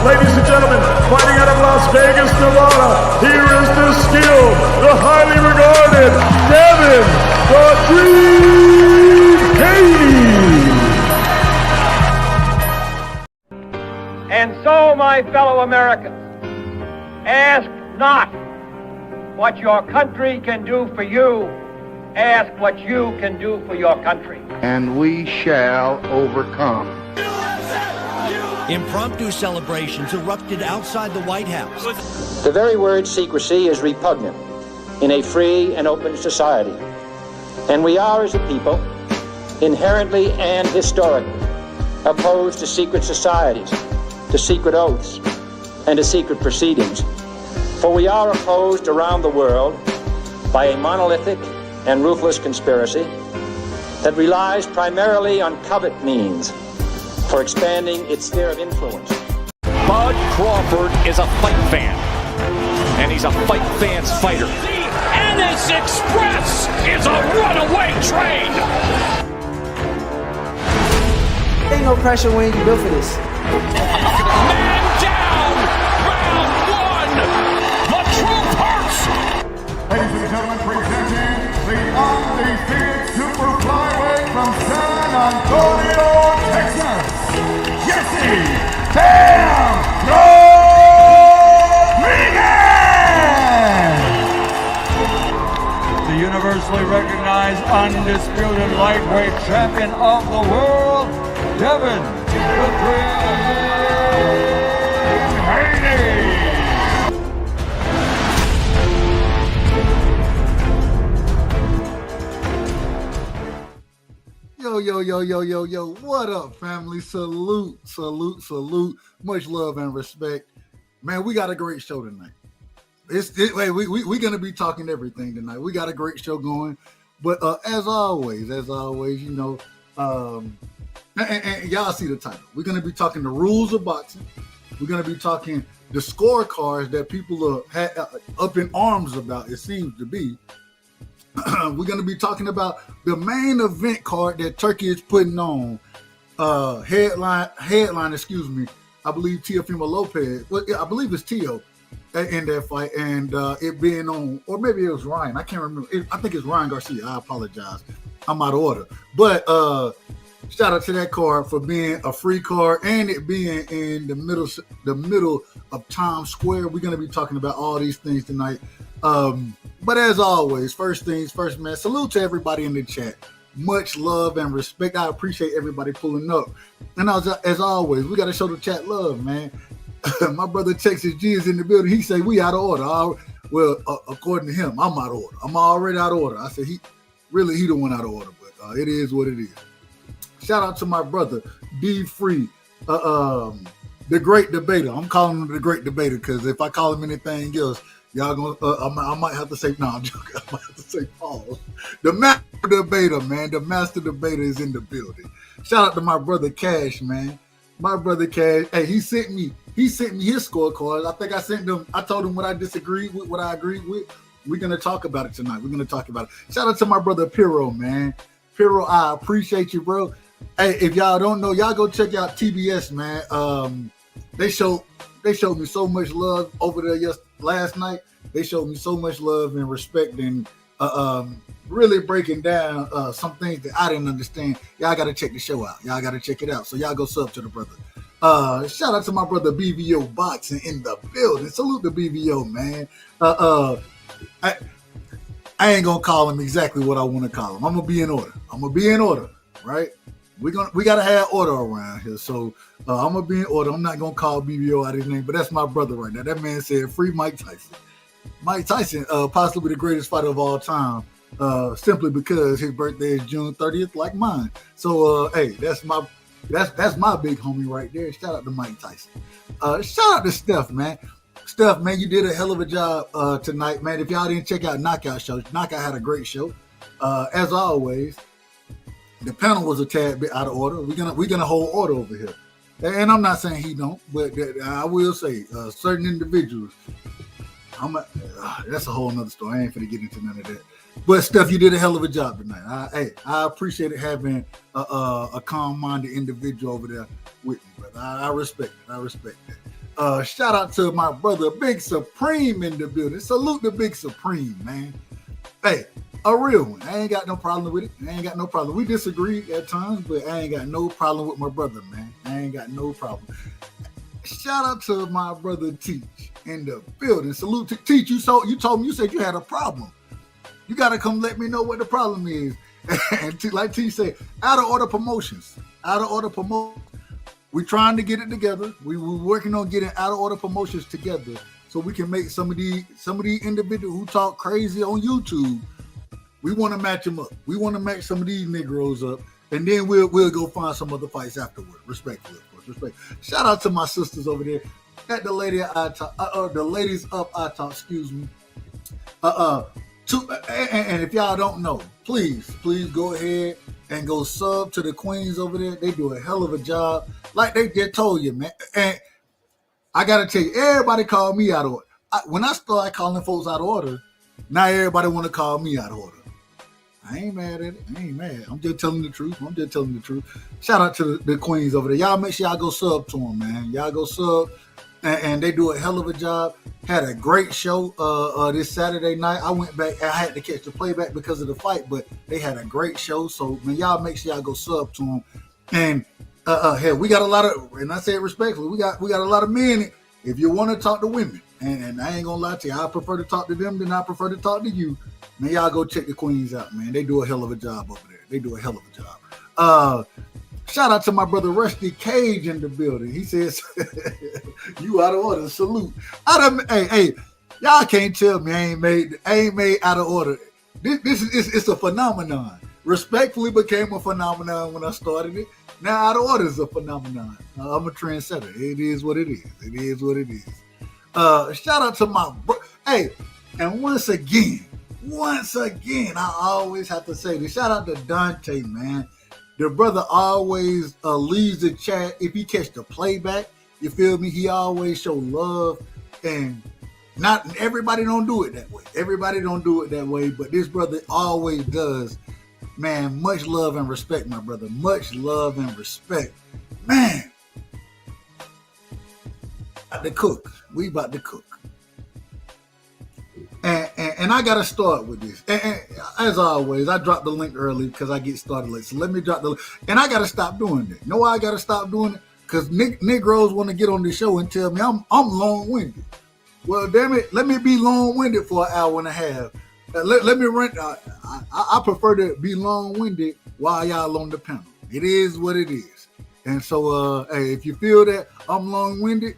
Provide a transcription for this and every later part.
Ladies and gentlemen, fighting out of Las Vegas, Nevada, here is the skilled, the highly regarded Devin the Dream Haney. And so, my fellow Americans, ask not what your country can do for you, ask what you can do for your country. And we shall overcome. Impromptu celebrations erupted outside the White House. The very word secrecy is repugnant in a free and open society. And we are, as a people, inherently and historically opposed to secret societies, to secret oaths, and to secret proceedings. For we are opposed around the world by a monolithic and ruthless conspiracy that relies primarily on covert means for expanding its sphere of influence. Bud Crawford is a fight fan, and he's a fight fan's fighter. The Ennis Express is a runaway train! Ain't no pressure when you built for this. Man down! Round one! The truth hurts! Ladies and gentlemen, presenting the undefeated super flyweight from San Antonio, Texas, Jesse Bam Rodriguez! The universally recognized undisputed lightweight champion of the world, Devin the Dream Haney! Yo, what up, family? Salute. Much love and respect. Man, we got a great show tonight. We're going to be talking everything tonight. We got a great show going. But as always, you know, and y'all see the title. We're going to be talking the rules of boxing. We're going to be talking the scorecards that people are up in arms about, it seems to be. We're going to be talking about the main event card that Turki is putting on. Headline, I believe Teofimo Lopez. Well, I believe it's Teo in that fight, and it being on, or maybe it was Ryan. I can't remember. I think it's Ryan Garcia. I apologize. I'm out of order. But shout out to that card for being a free card and it being in the middle of Times Square. We're going to be talking about all these things tonight. But as always, first things first, man, salute to everybody in the chat. Much love and respect. I appreciate everybody pulling up. And as always, we got to show the chat love, man. My brother Texas G is in the building. He say we out of order. Well, according to him, I'm out of order. I'm already out of order. I said he the one out of order, but it is what it is. Shout out to my brother, D Free, the great debater. I'm calling him the great debater because if I call him anything else, y'all gonna, I might have to say, no, I'm joking. I might have to say pause. The master debater, man. The master debater is in the building. Shout out to my brother Cash, man. My brother Cash. Hey, he sent me his scorecard. I think I sent him, I told him what I disagreed with, what I agreed with. We're going to talk about it tonight. Shout out to my brother Piro, man. Piro, I appreciate you, bro. Hey, if y'all don't know, y'all go check out TBS, man. They showed me so much love over there last night. They showed me so much love and respect and really breaking down some things that I didn't understand. Y'all got to check the show out. Y'all got to check it out. So y'all go sub to the brother. Shout out to my brother BVO Boxing in the building. Salute the BVO, man. I ain't gonna call him exactly what I want to call him. I'm gonna be in order, right? We gotta have order around here. So I'm gonna be in order. I'm not gonna call BBO out his name, but that's my brother right now. That man said free Mike Tyson. Mike Tyson, possibly the greatest fighter of all time, simply because his birthday is June 30th, like mine. So hey, that's my big homie right there. Shout out to Mike Tyson. Shout out to Steph, man. Steph, man, you did a hell of a job tonight, man. If y'all didn't check out Knockout show, Knockout had a great show. As always, the panel was a tad bit out of order. We're gonna hold order over here, and I'm not saying he don't, but I will say certain individuals. That's a whole nother story. I ain't finna get into none of that. But Steph, you did a hell of a job tonight. I appreciate it having a calm-minded individual over there with me, brother. I respect it. Shout out to my brother Big Supreme in the building. Salute the Big Supreme, man. Hey, a real one. I ain't got no problem with it. I ain't got no problem. We disagree at times, but I ain't got no problem with my brother, man. I ain't got no problem. Shout out to my brother Teach in the building. Salute to Teach. You told me you said you had a problem. You got to come let me know what the problem is. And like Teach said, out of order promotions. Out of order promotions. We're trying to get it together. We're working on getting out of order promotions together so we can make some of these individuals who talk crazy on YouTube. We want to match them up. We want to match some of these Negroes up, and then we'll go find some other fights afterward. Respectfully, of course. Respect. Shout out to my sisters over there at the lady I talk, the ladies up I talk. Excuse me. And if y'all don't know, please go ahead and go sub to the queens over there. They do a hell of a job. Like they just told you, man. And I got to tell you, everybody called me out of order. When I started calling folks out of order, now everybody want to call me out of order. I ain't mad at it. I ain't mad. I'm just telling the truth. Shout out to the queens over there. Y'all make sure y'all go sub to them, man. Y'all go sub. And they do a hell of a job. Had a great show this Saturday night. I went back. I had to catch the playback because of the fight, but they had a great show. So, man, y'all make sure y'all go sub to them. And hell, we got a lot of, and I say it respectfully, we got a lot of men. If you want to talk to women, and I ain't gonna lie to you, I prefer to talk to them than I prefer to talk to you. Man, y'all go check the queens out, man. They do a hell of a job over there. They do a hell of a job. Shout out to my brother Rusty Cage in the building. He says, "You out of order." Salute. Hey, y'all can't tell me I ain't made out of order. This is it's a phenomenon. Respectfully became a phenomenon when I started it. Now out of order is a phenomenon. I'm a trendsetter. It is what it is. It is what it is. Shout out to my hey, and once again, I always have to say this. Shout out to Dante, man. The brother always leaves the chat if he catch the playback. You feel me? He always show love, and not everybody don't do it that way. Everybody don't do it that way, but this brother always does. Man, much love and respect, my brother. Much love and respect. Man, about to cook. We about to cook. And I got to start with this. And as always, I dropped the link early because I get started late. So let me drop the link. And I got to stop doing that. You know why I got to stop doing it? Because Negroes want to get on the show and tell me I'm long-winded. Well, damn it, let me be long-winded for an hour and a half. Let me rent. I prefer to be long-winded while y'all on the panel. It is what it is. And so, hey, if you feel that I'm long-winded,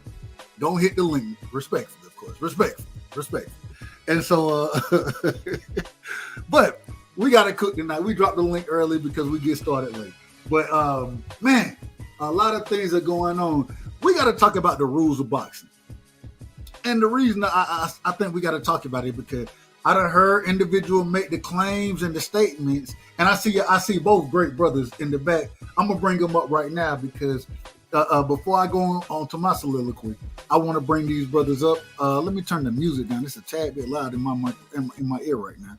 don't hit the link. Respectfully, of course. Respectfully. And so, but we got to cook tonight. We dropped the link early because we get started late. But, man, a lot of things are going on. We got to talk about the rules of boxing. And the reason I think we got to talk about it because I done heard individuals make the claims and the statements, and I see both great brothers in the back. I'm gonna bring them up right now because before I go on to my soliloquy, I want to bring these brothers up. Let me turn the music down. It's a tad bit loud in my ear right now.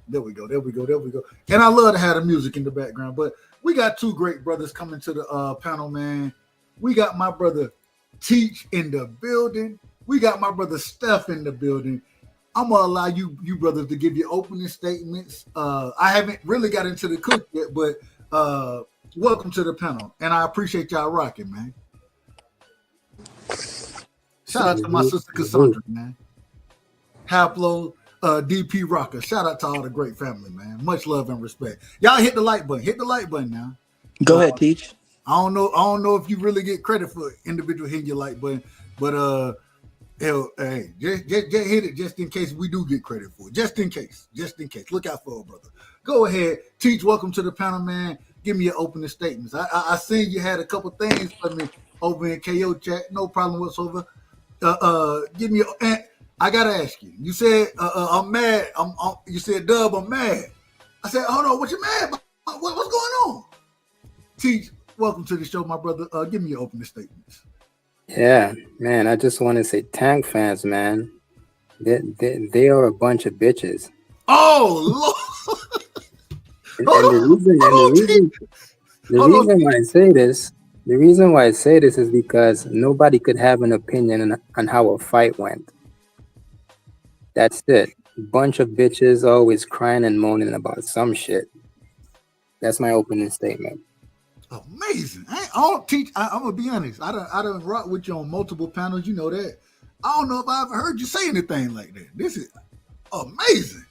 There we go. And I love to have the music in the background, but we got two great brothers coming to the panel, man. We got my brother Teach in the building. We got my brother Steph in the building. I'm gonna allow you brothers to give your opening statements. I haven't really got into the cook yet, but welcome to the panel, and I appreciate y'all rocking, man. Shout out to my sister Cassandra, man. Haplo, DP Rocker. Shout out to all the great family, man. Much love and respect. Y'all hit the like button. Hit the like button now. Go ahead, Teach. I don't know if you really get credit for individual hitting your like button, but hey, just hit it just in case we do get credit for it. Just in case. Look out for it, brother. Go ahead. Teach, welcome to the panel, man. Give me your opening statements. I seen you had a couple things for me over in KO chat. No problem whatsoever. Give me and I gotta ask you. You said I'm mad. You said, Dub, I'm mad. I said, hold on, what you mad about? What's going on? Teach, welcome to the show, my brother. Give me your opening statements. Yeah, man, I just want to say Tank fans, man, they are a bunch of bitches. Oh, Lord. The reason why I say this The reason why I say this is because nobody could have an opinion on how a fight went. That's it. Bunch of bitches always crying and moaning about some shit. That's my opening statement. Amazing. I don't teach. I'm gonna be honest. I done rock with you on multiple panels. You know that. I don't know if I ever heard you say anything like that. This is amazing.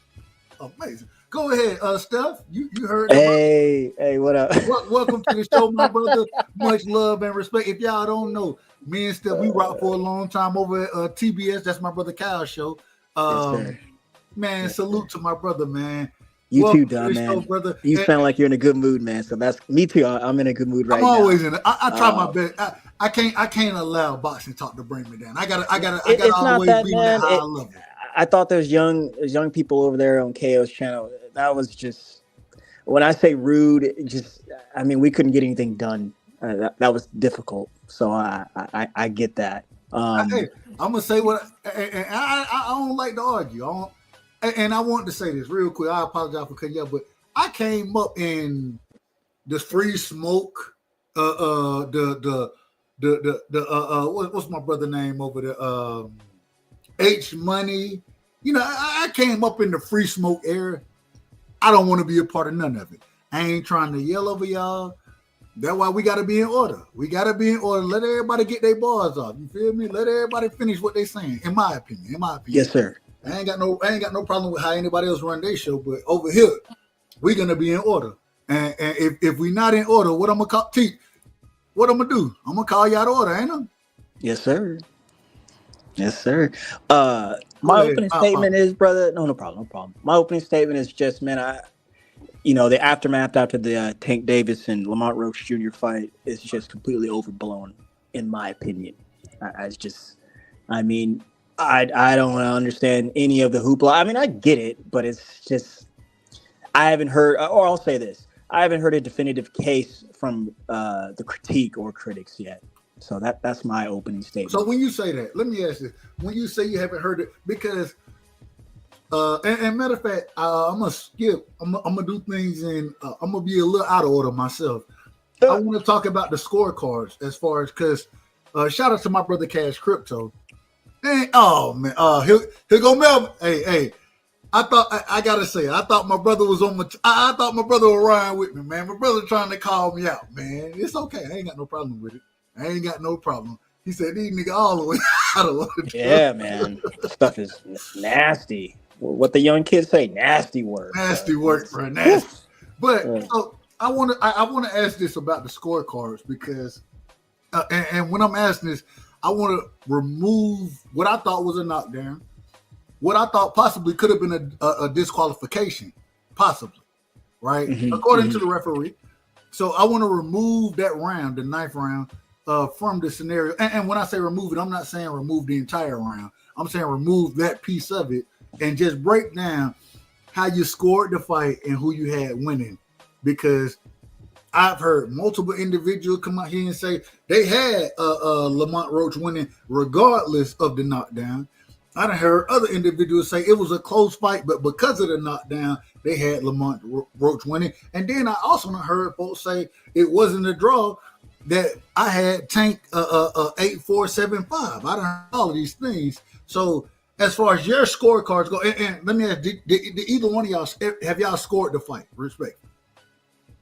Amazing. Go ahead, Steph. You heard. Hey, what up? Welcome to the show, my brother. Much love and respect. If y'all don't know, me and Steph, we rock for a long time over at TBS. That's my brother Kyle's show. Yes, man, salute to my brother, man. You too, Don, man. Show, brother. You sound like you're in a good mood, man. So that's me too. I'm in a good mood right now. I'm always in it. I try my best. I can't allow boxing talk to bring me down. I gotta always be how I love it. I thought there's young people over there on KO's channel. That was just, when I say rude, we couldn't get anything done. That was difficult. So I get that. Hey, I'm gonna say what, and I don't like to argue. I want to say this real quick. I apologize for cutting you up, but I came up in the free smoke. What's my brother name over there? H Money. You know, I came up in the free smoke era. I don't want to be a part of none of it. I ain't trying to yell over y'all. That's why we got to be in order. We got to be in order. Let everybody get their bars off. You feel me? Let everybody finish what they saying. In my opinion. Yes, sir. I ain't got no problem with how anybody else run their show, but over here, we're gonna be in order. And if we not in order, what I'm gonna call what I'm gonna do? I'm gonna call you out of order, ain't I? Yes, sir. Yes, sir. My opening statement is, brother. No problem. My opening statement is just, man, the aftermath after the Tank Davis and Lamont Roach Jr. fight is just completely overblown, in my opinion. I don't understand any of the hoopla. I mean, I get it, but it's just, I haven't heard, or I'll say this, I haven't heard a definitive case from the critique or critics yet. So that's my opening statement. So when you say that, let me ask this. When you say you haven't heard it, because, and matter of fact, I'm going to skip, I'm going to do things in, I'm going to be a little out of order myself. I want to talk about the scorecards as far as, because shout out to my brother Cash Crypto. And, oh man, here go Melvin. Hey, I thought my brother was on I thought my brother was riding with me, man. My brother trying to call me out, man. It's okay. I ain't got no problem with it. I ain't got no problem. He said, these niggas all the way out of order. Yeah, man. Stuff is nasty. What the young kids say, nasty work. Nasty work, bro. Nasty. But so I want to ask this about the scorecards because, and when I'm asking this, I want to remove what I thought was a knockdown, what I thought possibly could have been a disqualification, possibly, right? According to the referee. So I want to remove that round, the ninth round, from the scenario. And when I say remove it, I'm not saying remove the entire round. I'm saying remove that piece of it and just break down how you scored the fight and who you had winning. Because I've heard multiple individuals come out here and say they had Lamont Roach winning regardless of the knockdown. I done heard other individuals say it was a close fight, but because of the knockdown, they had Lamont Roach winning. And then I also heard folks say it wasn't a draw, that I had Tank 8-4-7-5. I done heard all of these things. So as far as your scorecards go, and let me ask, did either one of y'all, have y'all scored the fight? Respect.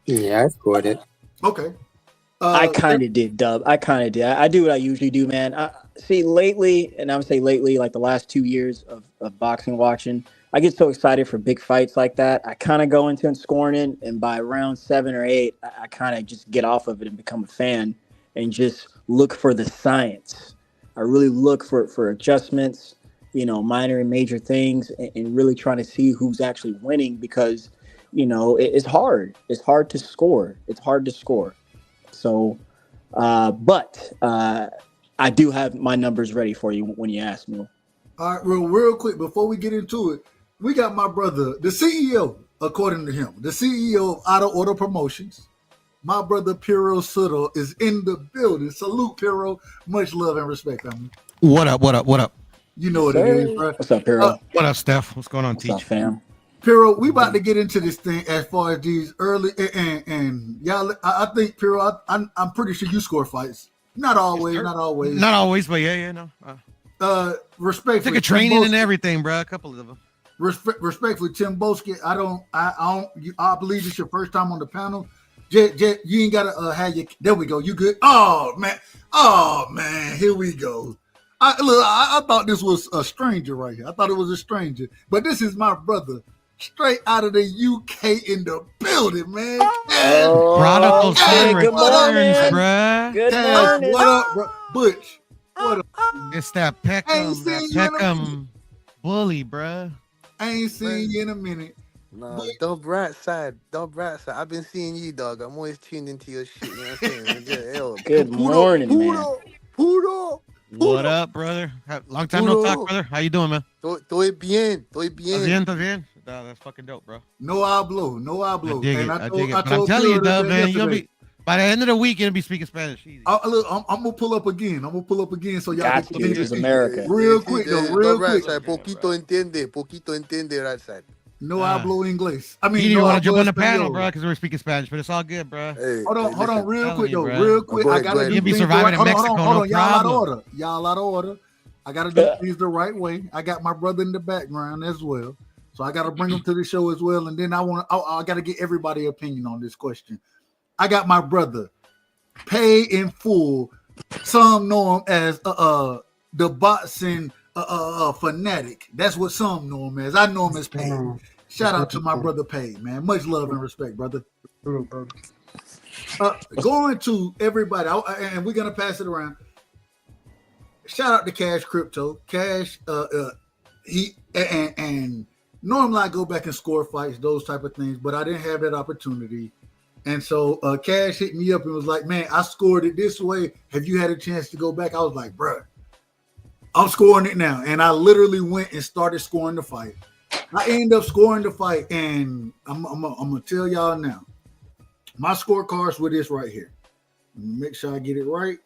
Yeah, I scored it. Okay. I kind of did, Dub. I kind of did. I do what I usually do, man. See, lately, and I would say lately, like the last 2 years of boxing watching, I get so excited for big fights like that. I kind of go into and scoring it, and by round 7 or 8, I kind of just get off of it and become a fan and just look for the science. I really look for adjustments, minor and major things, and really trying to see who's actually winning because, it's hard. It's hard to score. So, but I do have my numbers ready for you when you ask me. All right, real quick, before we get into it, we got my brother, the CEO, according to him, the CEO of Out of Order Promotions. My brother, Piero Soto, is in the building. Salute, Piero. Much love and respect, I mean. What up? You know what it is, bro. What's up, Piero? What up, Steph? What's going on, What's up, fam? Piro, we about to get into this thing as far as these early and y'all. I think Piro, I'm pretty sure you score fights. Not always, Yes, not always. Not always, but yeah, no. Respectfully, took a training and everything, bro. A couple of them. Respectfully, Tim Boski, I believe it's your first time on the panel. Jet, you ain't gotta have your. There we go. You good? Oh man, here we go. I thought this was a stranger right here. I thought it was a stranger, but this is my brother, straight out of the UK in the building, man. Prodigal son good morning. returns, bruh. Good morning. What up, bro? Butch? What up? It's that Peckham bully, bruh. I ain't seen you in a minute. Nah, don't brat side. I've been seeing you, dog. I'm always tuned into your shit. You know what I'm saying? Good morning, man. Puro. What up, brother? Long time no talk, brother. How you doing, man? Estoy bien. ¿Estás bien? That's fucking dope, bro. No hablo. I dig it. But I'm telling you, though, man, you'll be by the end of the week, you'll be speaking Spanish. Easy. Look, I'm gonna pull up again. So y'all Got can to. This is America. Real quick, right side. Poquito entiende, right side. No hablo inglés. I mean, you no want to jump on the español. panel, bro, because we're speaking Spanish, but it's all good, bro. Hey, hold on, real quick. Bro. I gotta do You'll be things surviving in Mexico, hold on, no problem. Y'all out of order. I gotta do things the right way. I got my brother in the background as well, so I gotta bring him to the show as well. And then I gotta get everybody's opinion on this question. I got my brother, pay in full. Some know him as the boxing fanatic. That's what some know him as. I know him as Pay. Shout out to my brother Pay, man. Much love and respect, brother. Going to everybody, and we're gonna pass it around. Shout out to Cash Crypto. Cash, he and normally I go back and score fights, those type of things, but I didn't have that opportunity. And so Cash hit me up and was like, man, I scored it this way. Have you had a chance to go back? I was like, bruh, I'm scoring it now. And I literally went and started scoring the fight. I ended up scoring the fight, and I'm gonna tell y'all now. My scorecards were this right here. Make sure I get it right.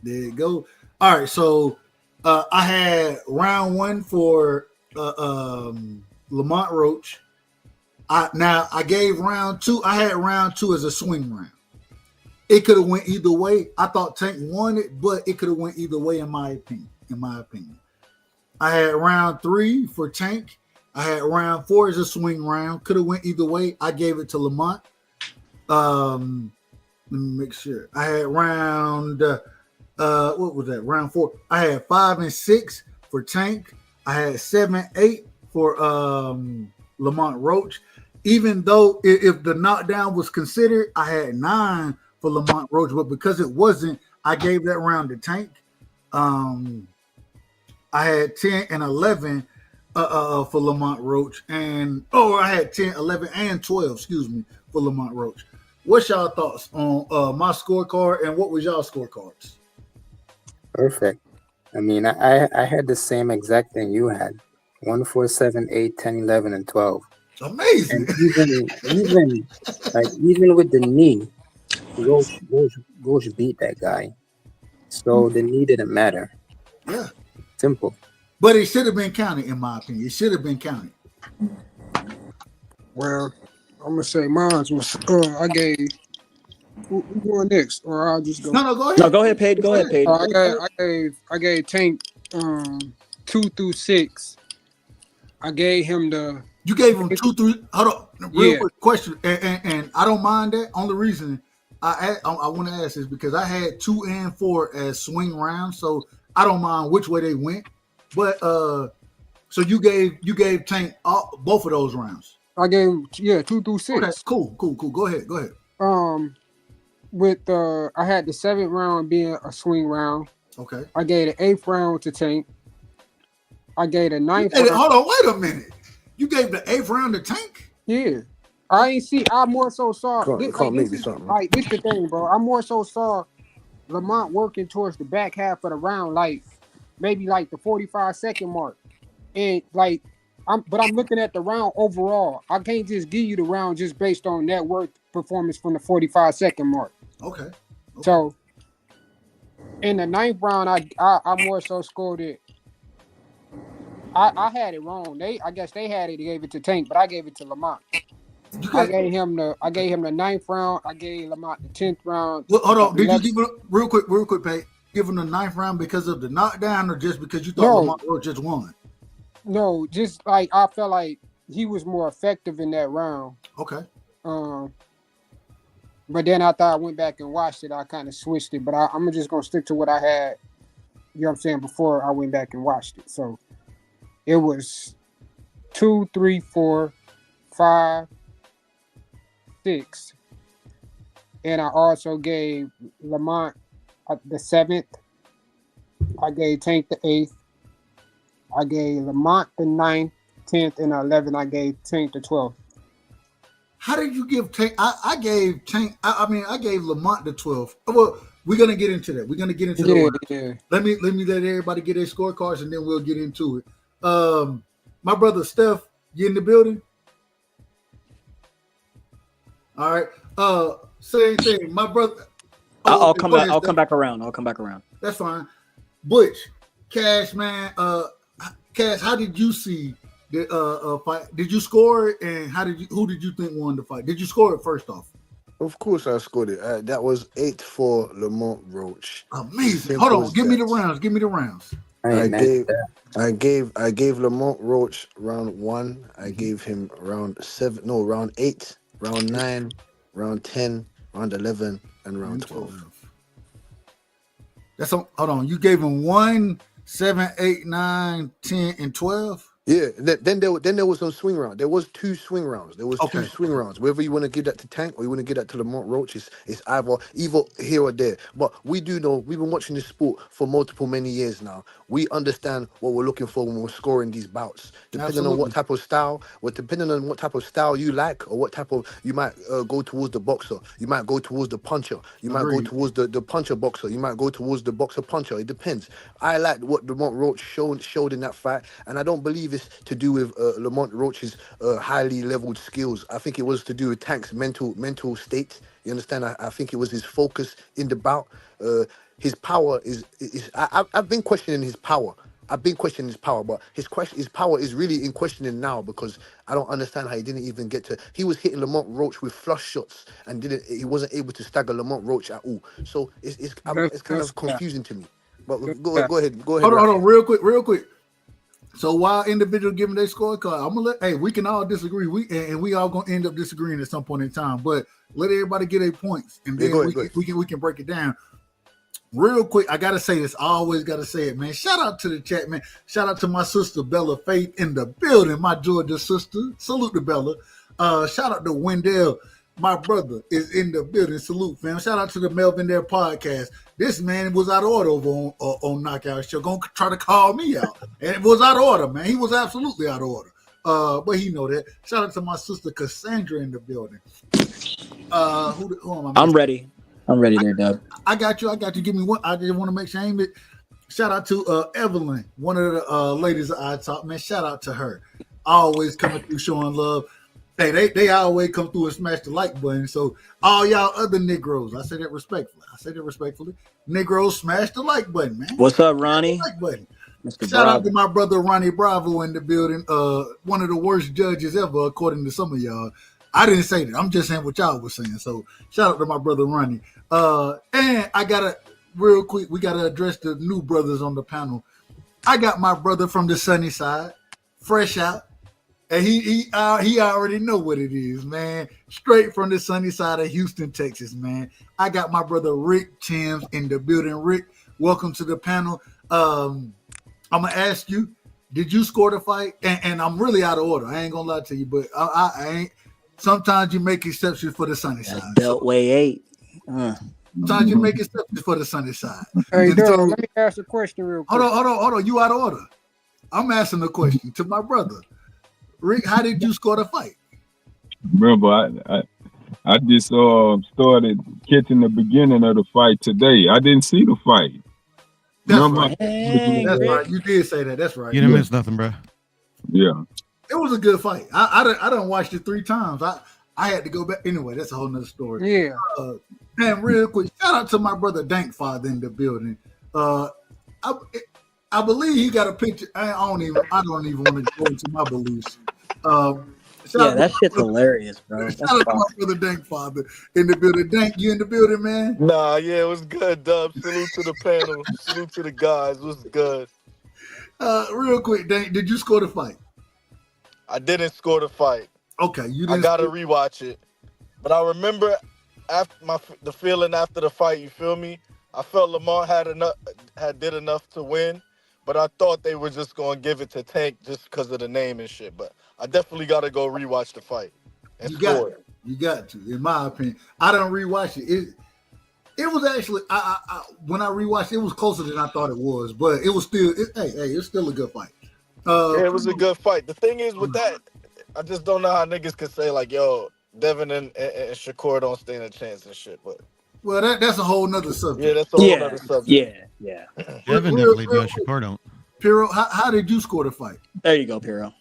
There you go. All right, so I had round one for Lamont Roach. I gave round two. I had round two as a swing round. It could have went either way. I thought Tank won it, but it could have went either way in my opinion. I had round three for Tank. I had round four as a swing round. Could have went either way. I gave it to Lamont. Let me make sure. I had round what was that? Round four. I had 5 and 6 for Tank. I had 7, 8 for Lamont Roach. Even though if the knockdown was considered, I had 9 for Lamont Roach, but because it wasn't, I gave that round to Tank. I had 10 and 11 for Lamont Roach, and I had 10, 11, and 12, for Lamont Roach. What's y'all thoughts on my scorecard, and what was y'all scorecards? Perfect. I mean, I had the same exact thing you had. 1, 4, 7, 8, 10, 11, and 12. Amazing. And even with the knee, Roach beat that guy. So the knee didn't matter. Yeah. Simple. But it should have been counted, in my opinion. It should have been counted. Well, I'm gonna say mine was I gave. Who going next, or I'll just go. No, go ahead. No, go ahead, Paige. Go ahead, Paige. I gave Tank 2 through 6. I gave him the. You gave him 2 through. Hold on, real quick question, and I don't mind that. Only reason I want to ask is because I had 2 and 4 as swing rounds, so I don't mind which way they went. But so you gave Tank both of those rounds. I gave 2 through 6. Okay, cool. Go ahead. With I had the 7th round being a swing round. Okay. I gave the 8th round to Tank. I gave the 9th. Hold on, wait a minute. You gave the 8th round to Tank? Yeah. I more so saw. This the thing, bro. I more so saw Lamont working towards the back half of the round, maybe the 45-second mark, and I'm looking at the round overall. I can't just give you the round just based on net worth performance from the 45-second mark. Okay. So in the 9th round, I more so scored it. I had it wrong. I guess they had it. They gave it to Tank, but I gave it to Lamont. I gave him the 9th round. I gave Lamont the 10th round. Well, hold on. Did you give it real quick, Pay? Give him the 9th round because of the knockdown, or just because you thought Lamont Roach just won? No, just like I felt like he was more effective in that round. Okay. But then after I went back and watched it, I kind of switched it. But I'm just gonna stick to what I had. You know what I'm saying? Before I went back and watched it, so it was 2, 3, 4, 5, 6, and I also gave Lamont the 7th. I gave Tank the 8th. I gave Lamont the 9th, 10th, and 11th. I gave Tank the 12th. How did you give Tank? I gave Tank. I gave Lamont the 12th. Well, we're gonna get into that. We're gonna get into yeah. Let me let everybody get their scorecards, and then we'll get into it. My brother Steph, you in the building? All right. Same thing. My brother. I'll come back. I'll come back around. That's fine. Butch, Cash, man. Cash, how did you see the fight? Did you score it? And who did you think won the fight? Did you score it first off? Of course I scored it. That was 8 for Lamont Roach. Amazing. Hold on. Give me the rounds. I gave Lamont Roach round 1. I gave him round 8, round 9, round 10, round 11, and round 12. Hold on. You gave him 1, 7, 8, 9, 10, and 12. Yeah. Then there was some swing round. There was 2 swing rounds. Two swing rounds. Whether you want to give that to Tank or you want to give that to Lamont Roach, it's either here or there. But we do know we've been watching this sport for many years now. We understand what we're looking for when we're scoring these bouts. Depending on what type of style, you like, or what type of you might go towards the boxer. You might go towards the puncher. You might go towards the puncher boxer. You might go towards the boxer puncher. It depends. I like what Lamont Roach showed in that fight, and I don't believe it's to do with Lamont Roach's highly leveled skills. I think it was to do with Tank's mental state. You understand? I think it was his focus in the bout. His power I've been questioning his power. But his power is really in questioning now, because I don't understand how he didn't even get to. He was hitting Lamont Roach with flush shots and he wasn't able to stagger Lamont Roach at all. So it's kind of confusing to me. But go ahead. Hold on, real quick. So while individuals giving their scorecard, I'm gonna we can all disagree. We all gonna end up disagreeing at some point in time. But let everybody get their points, and then we can break it down. Real quick, I gotta say this. I always gotta say it, man. Shout out to the chat, man. Shout out to my sister Bella Faith in the building, my Georgia sister. Salute to Bella. Shout out to Wendell. My brother is in the building. Salute, fam. Shout out to the Melvin There podcast. This man was out of order over on Knockout Show. Gonna try to call me out. And it was out of order, man. He was absolutely out of order. But he know that. Shout out to my sister Cassandra in the building. Who am I? I'm ready. I'm ready there, Doug. I got you. Give me one. I just want to make sure I ain't it. Shout out to Evelyn, one of the ladies I talk, man. Shout out to her. Always coming through showing love. Hey, they always come through and smash the like button. So all y'all other Negroes, I say that respectfully. Negroes, smash the like button, man. What's up, Ronnie? Like button. Mr. Shout Bravo. out to my brother Ronnie Bravo in the building. One of the worst judges ever, according to some of y'all. I didn't say that. I'm just saying what y'all was saying. So shout out to my brother Ronnie. And I gotta real quick. We gotta address the new brothers on the panel. I got my brother from the sunny side, fresh out. And he already know what it is, man. Straight from the sunny side of Houston, Texas, man. I got my brother Rick Chims in the building. Rick, welcome to the panel. I'm gonna ask you, did you score the fight? And I'm really out of order. I ain't gonna lie to you, but I ain't. Sometimes you make exceptions for the sunny side. Beltway 8. Sometimes you make exceptions for the sunny side. Hey, Doug, let me ask a question real quick. Hold on. You out of order. I'm asking a question to my brother. Rick, how did you score the fight? Remember, I just started catching the beginning of the fight today. I didn't see the fight. That's right. That's right. You did say that. That's right. You didn't miss nothing, bro. Yeah. It was a good fight. I done watched it 3 times. I had to go back. Anyway, that's a whole nother story. Yeah. And real quick, shout out to my brother Dank Father in the building. I I believe he got a picture. I don't even want to go into my beliefs. That shit's hilarious, bro. Shout out to my brother Dank Father in the building. Dank, you in the building, man? Nah, yeah, it was good, Dub. Salute to the panel. Salute to the guys. It was good. Real quick, Dank, did you score the fight? I didn't score the fight. Okay, you didn't. I gotta rewatch it, but I remember after the feeling after the fight. You feel me? I felt Lamont did enough to win, but I thought they were just gonna give it to Tank just because of the name and shit. But I definitely gotta go rewatch the fight and score it. You got to, in my opinion. I don't rewatch it. It was actually I when I rewatched it was closer than I thought it was, but it was still it's still a good fight. Yeah, it was a good fight. The thing is with that, I just don't know how niggas could say like, yo, Devin and Shakur don't stand a chance and shit. But well, that's a whole nother subject. Yeah, that's a whole nother subject. Yeah. Devin definitely does. Shakur don't. Piro, how did you score the fight? There you go, Piro.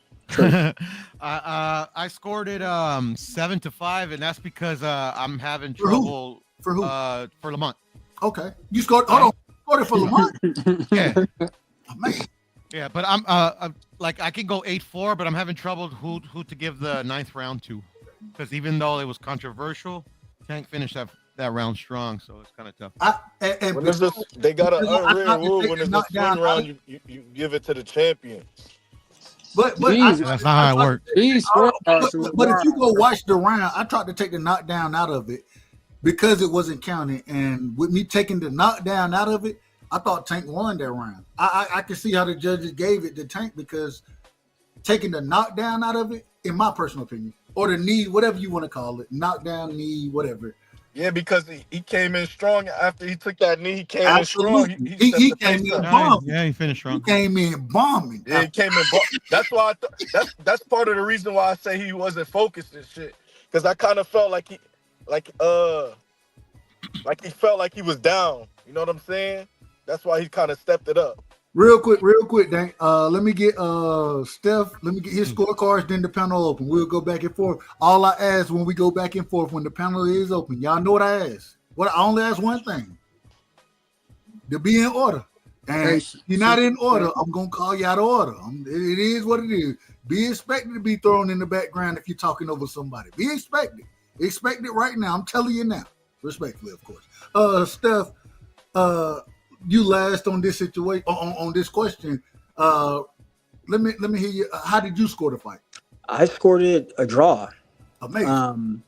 I scored it 7-5, and that's because I'm having trouble. For who? For Lamont. Okay, you scored. Hold on, scored it for Lamont. Yeah. Oh, man. Yeah, but I'm like I can go 8-4, but I'm having trouble who to give the 9th round to, because even though it was controversial, Tank finished that round strong, so it's kind of tough. They got an unwritten rule when it's a swing round, you give it to the champion. But that's not how it works. But if you go watch the round, I tried to take the knockdown out of it because it wasn't counted, and with me taking the knockdown out of it, I thought Tank won that round. I can see how the judges gave it to Tank because taking the knockdown out of it, in my personal opinion, or the knee, whatever you want to call it, knockdown, knee, whatever. Yeah, because he came in strong after he took that knee. He came in strong. He came in bombing. Yeah, he finished strong. He came in bombing. Yeah, he came in bombing. That's why that's part of the reason why I say he wasn't focused and shit. Because I kind of felt like he felt like he was down. You know what I'm saying? That's why he kind of stepped it up. Real quick, Dank. Let me get Steph. Let me get his scorecards. Then the panel open. We'll go back and forth. All I ask when we go back and forth when the panel is open, y'all know what I ask. I only ask one thing: to be in order. And if you're not in order, I'm gonna call you out of order. It is what it is. Be expected to be thrown in the background if you're talking over somebody. Be expected. Expect it right now. I'm telling you now, respectfully, of course. Steph, you last on this situation on this question. Let me hear you. How did you score the fight? I scored it a draw. Amazing.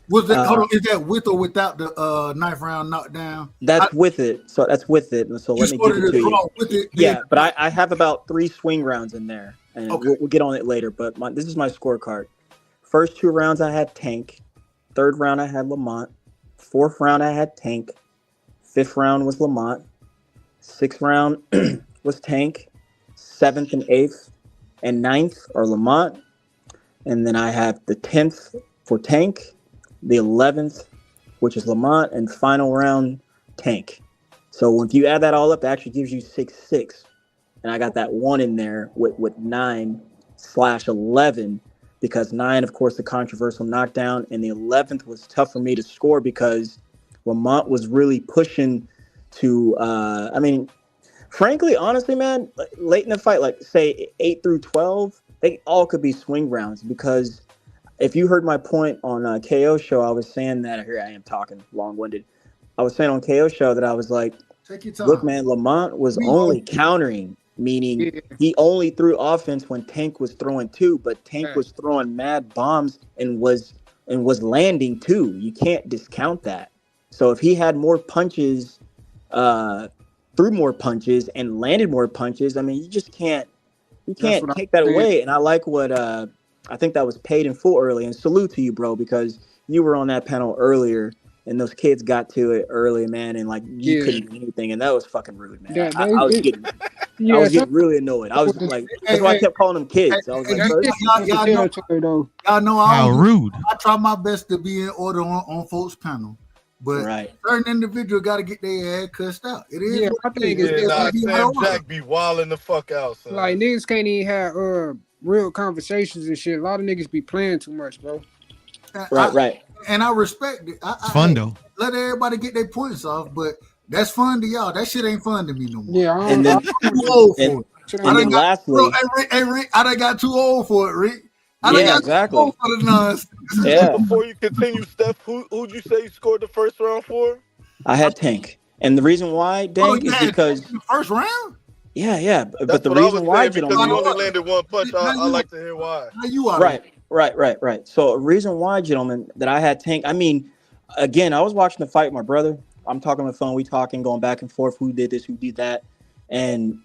Was that hold on, is that with or without the 9th round knockdown? That's with it. So that's with it. So let me give it to you. With it, yeah, but I have about 3 swing rounds in there, and we'll get on it later. But this is my scorecard. First 2 rounds I had Tank. 3rd round I had Lamont. 4th round I had Tank. 5th round was Lamont. 6th round was Tank. 7th and 8th and 9th are Lamont. And then I have the 10th for Tank, the 11th, which is Lamont, and final round, Tank. So if you add that all up, it actually gives you 6-6. And I got that 1 in there with 9/11, because 9, of course, the controversial knockdown, and the 11th was tough for me to score because Lamont was really pushing to, frankly, honestly, man, late in the fight, like say 8 through 12, they all could be swing rounds, because if you heard my point on KO show, I was saying that, here I am talking long-winded. I was saying on KO show that I was like, take your time. Look, man, Lamont was only countering, meaning he only threw offense when Tank was throwing too, but Tank was throwing mad bombs and was landing too. You can't discount that. So if he had more punches, threw more punches and landed more punches, I mean, you just can't take that away. And I like what I think that was paid in full early. And salute to you, bro, because you were on that panel earlier and those kids got to it early, man, and like you couldn't do anything, and that was fucking rude, man. I was getting really annoyed. I was like, that's why I kept calling them kids. I was like, y'all know how rude. I try my best to be in order on folks' panel. But certain individual got to get their ass cussed out. It is. Yeah, I think Sam Jack be wilding the fuck out. Son. Like niggas can't even have real conversations and shit. A lot of niggas be playing too much, bro. Right. And I respect it. It's fun though. Let everybody get their points off, but That's fun to y'all. That shit ain't fun to me no more. Yeah, And then, I'm too old for it. and then lastly, hey, Rick, I done got too old for it, Rick. I done yeah, got exactly. too old for the nonsense. Yeah, Before you continue, Steph, who'd you say you scored the first round for? I had Tank, and the reason why, Dank, you is had because in the first round? Yeah, but That's the what I reason was why, saying, because he gentlemen, only landed one punch. I like to hear why. Now you are right. So a reason why, gentlemen, that I had Tank. I mean, again, I was watching the fight with my brother. I'm talking on the phone. We talking, going back and forth. Who did this? Who did that? And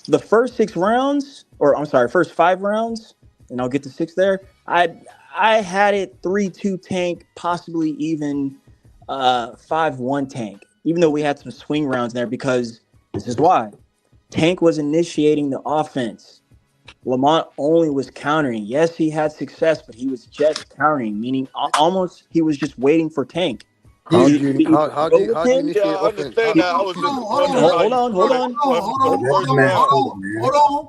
the first 6 rounds, or I'm sorry, first 5 rounds, and I'll get to 6 there. I had it 3-2 Tank, possibly even 5-1 Tank. Even though we had some swing rounds there, because this is why. Tank was initiating the offense. Lamont only was countering. Yes, he had success, but he was just countering, meaning almost he was just waiting for Tank. How do you initiate offense? Yeah, I understand that. I was just wondering. Hold on.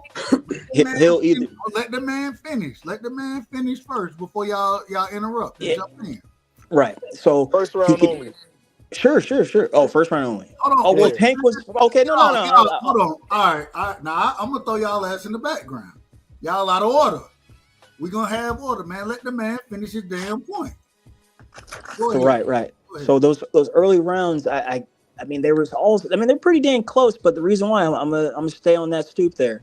He'll either let the man finish. Let the man finish first before y'all interrupt. Jump in. Right. So first round only. Sure. Oh, first round only. Hold on. Well, Tank was okay. No. Hold on. All right. Now I'm gonna throw y'all ass in the background. Y'all out of order. We gonna have order, man. Let the man finish his damn point. So, right. So those early rounds, I mean, there was also. I mean, they're pretty dang close. But the reason why I'm gonna stay on that stoop there.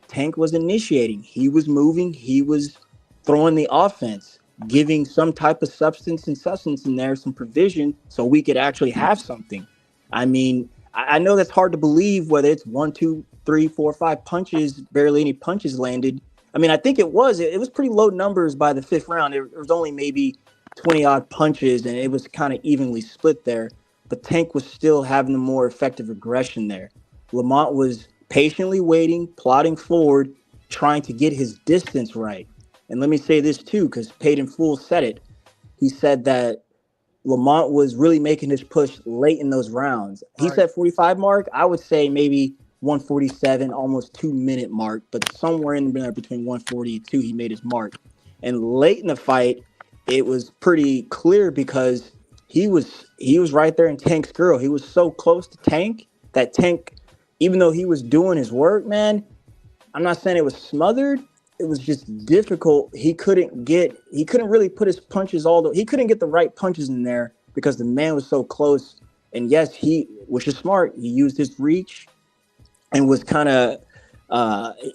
Tank was initiating. He was moving. He was throwing the offense, giving some type of substance in there, some provision, so we could actually have something. I mean, I know that's hard to believe, whether it's 1, 2, 3, 4, 5 punches, barely any punches landed. I mean, I think it was pretty low numbers by the 5th round. There was only maybe 20 odd punches, and it was kind of evenly split there. But Tank was still having the more effective aggression there. Lamont was patiently waiting, plodding forward, trying to get his distance right. And let me say this too, because Paid in Full said it. He said that Lamont was really making his push late in those rounds. He said 45 mark. I would say maybe 147, almost 2-minute mark, but somewhere in there between 140 and 2, he made his mark. And late in the fight, it was pretty clear because he was right there in Tank's grill. He was so close to Tank that Tank, even though he was doing his work, man, I'm not saying it was smothered. It was just difficult. He couldn't really put his punches he couldn't get the right punches in there because the man was so close. And yes, which is smart, he used his reach and was kind of,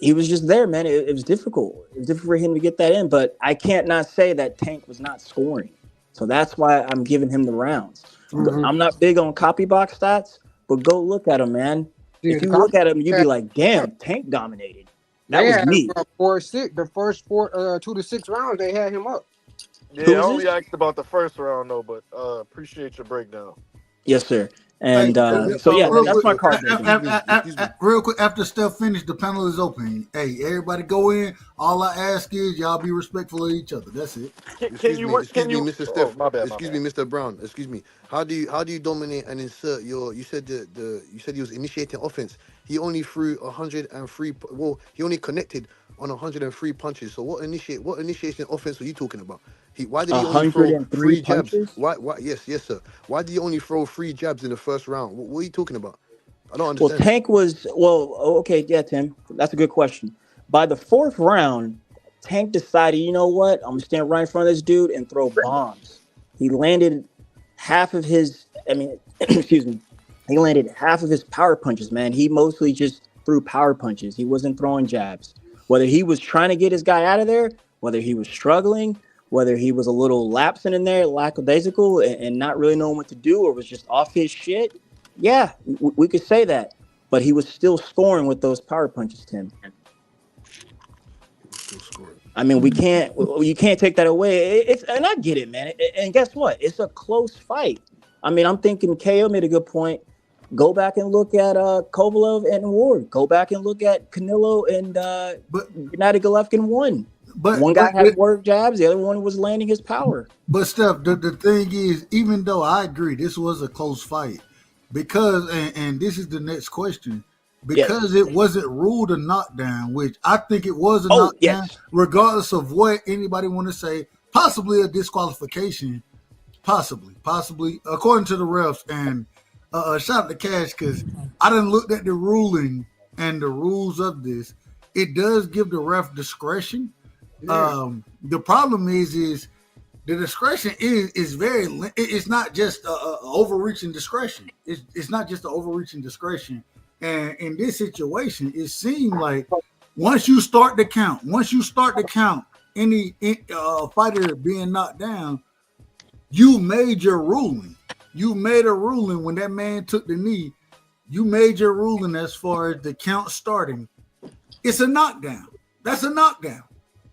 he was just there, man. It was difficult. It was difficult for him to get that in, but I can't not say that Tank was not scoring. So that's why I'm giving him the rounds. Mm-hmm. I'm not big on copy box stats, but go look at him, man. Dude, if you look at him, you'd be like, damn, Tank dominated. That was me. 4-6. The first 2 to 6 rounds, they had him up. Yeah, I only asked about the first round though, but appreciate your breakdown. Yes, sir. And so yeah, that's my card. Real quick, after Steph finished, the panel is open. Hey, everybody go in. All I ask is y'all be respectful of each other. That's it. Excuse me, Mr. Steph. Excuse me, Mr. Brown. Excuse me. How do you dominate and insert your? You said you said he was initiating offense. He only threw 103. Well, he only connected on 103 punches. So what initiation offense were you talking about? Why did he only throw 3 jabs? Why? Yes, sir. Why did he only throw 3 jabs in the first round? What are you talking about? I don't understand. Well, Tank was okay. Yeah, Tim, that's a good question. By the 4th round, Tank decided, you know what? I'm gonna stand right in front of this dude and throw bombs. He landed half of his. Excuse me. He landed half of his power punches. Man, he mostly just threw power punches. He wasn't throwing jabs. Whether he was trying to get his guy out of there, whether he was struggling, whether he was a little lapsing in there, lackadaisical, and not really knowing what to do, or was just off his shit. Yeah, we could say that. But he was still scoring with those power punches, Tim. I mean, you can't take that away. And I get it, man. And guess what? It's a close fight. I mean, I'm thinking KO made a good point. Go back and look at Kovalev and Ward. Go back and look at Canelo and Gennady Golovkin won. But one guy had work jabs, the other one was landing his power. But Steph, the thing is, even though I agree this was a close fight, because and this is the next question, because it wasn't ruled a knockdown, which I think it was a knockdown, regardless of what anybody want to say, possibly a disqualification, possibly, according to the refs. And shout out to Cash because I done looked at the ruling and the rules of this. It does give the ref discretion. Yeah. The problem is the discretion is very. It's not just overreaching discretion. It's not just an overreaching discretion. And in this situation, it seemed like once you start the count, any fighter being knocked down, you made your ruling. You made a ruling when that man took the knee. You made your ruling as far as the count starting. It's a knockdown. That's a knockdown.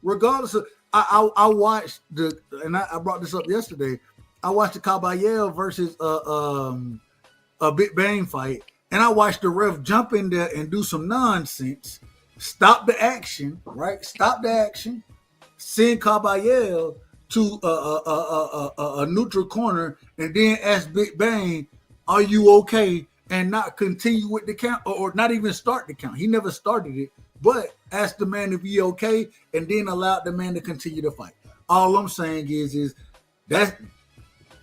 Regardless of, I watched I brought this up yesterday. I watched the Caballero versus a Big Bang fight, and I watched the ref jump in there and do some nonsense. Stop the action, right? Stop the action. Send Caballero to a neutral corner, and then ask Big Bang, "Are you okay?" And not continue with the count, or not even start the count. He never started it, but asked the man if he okay, and then allowed the man to continue to fight. All I'm saying is that's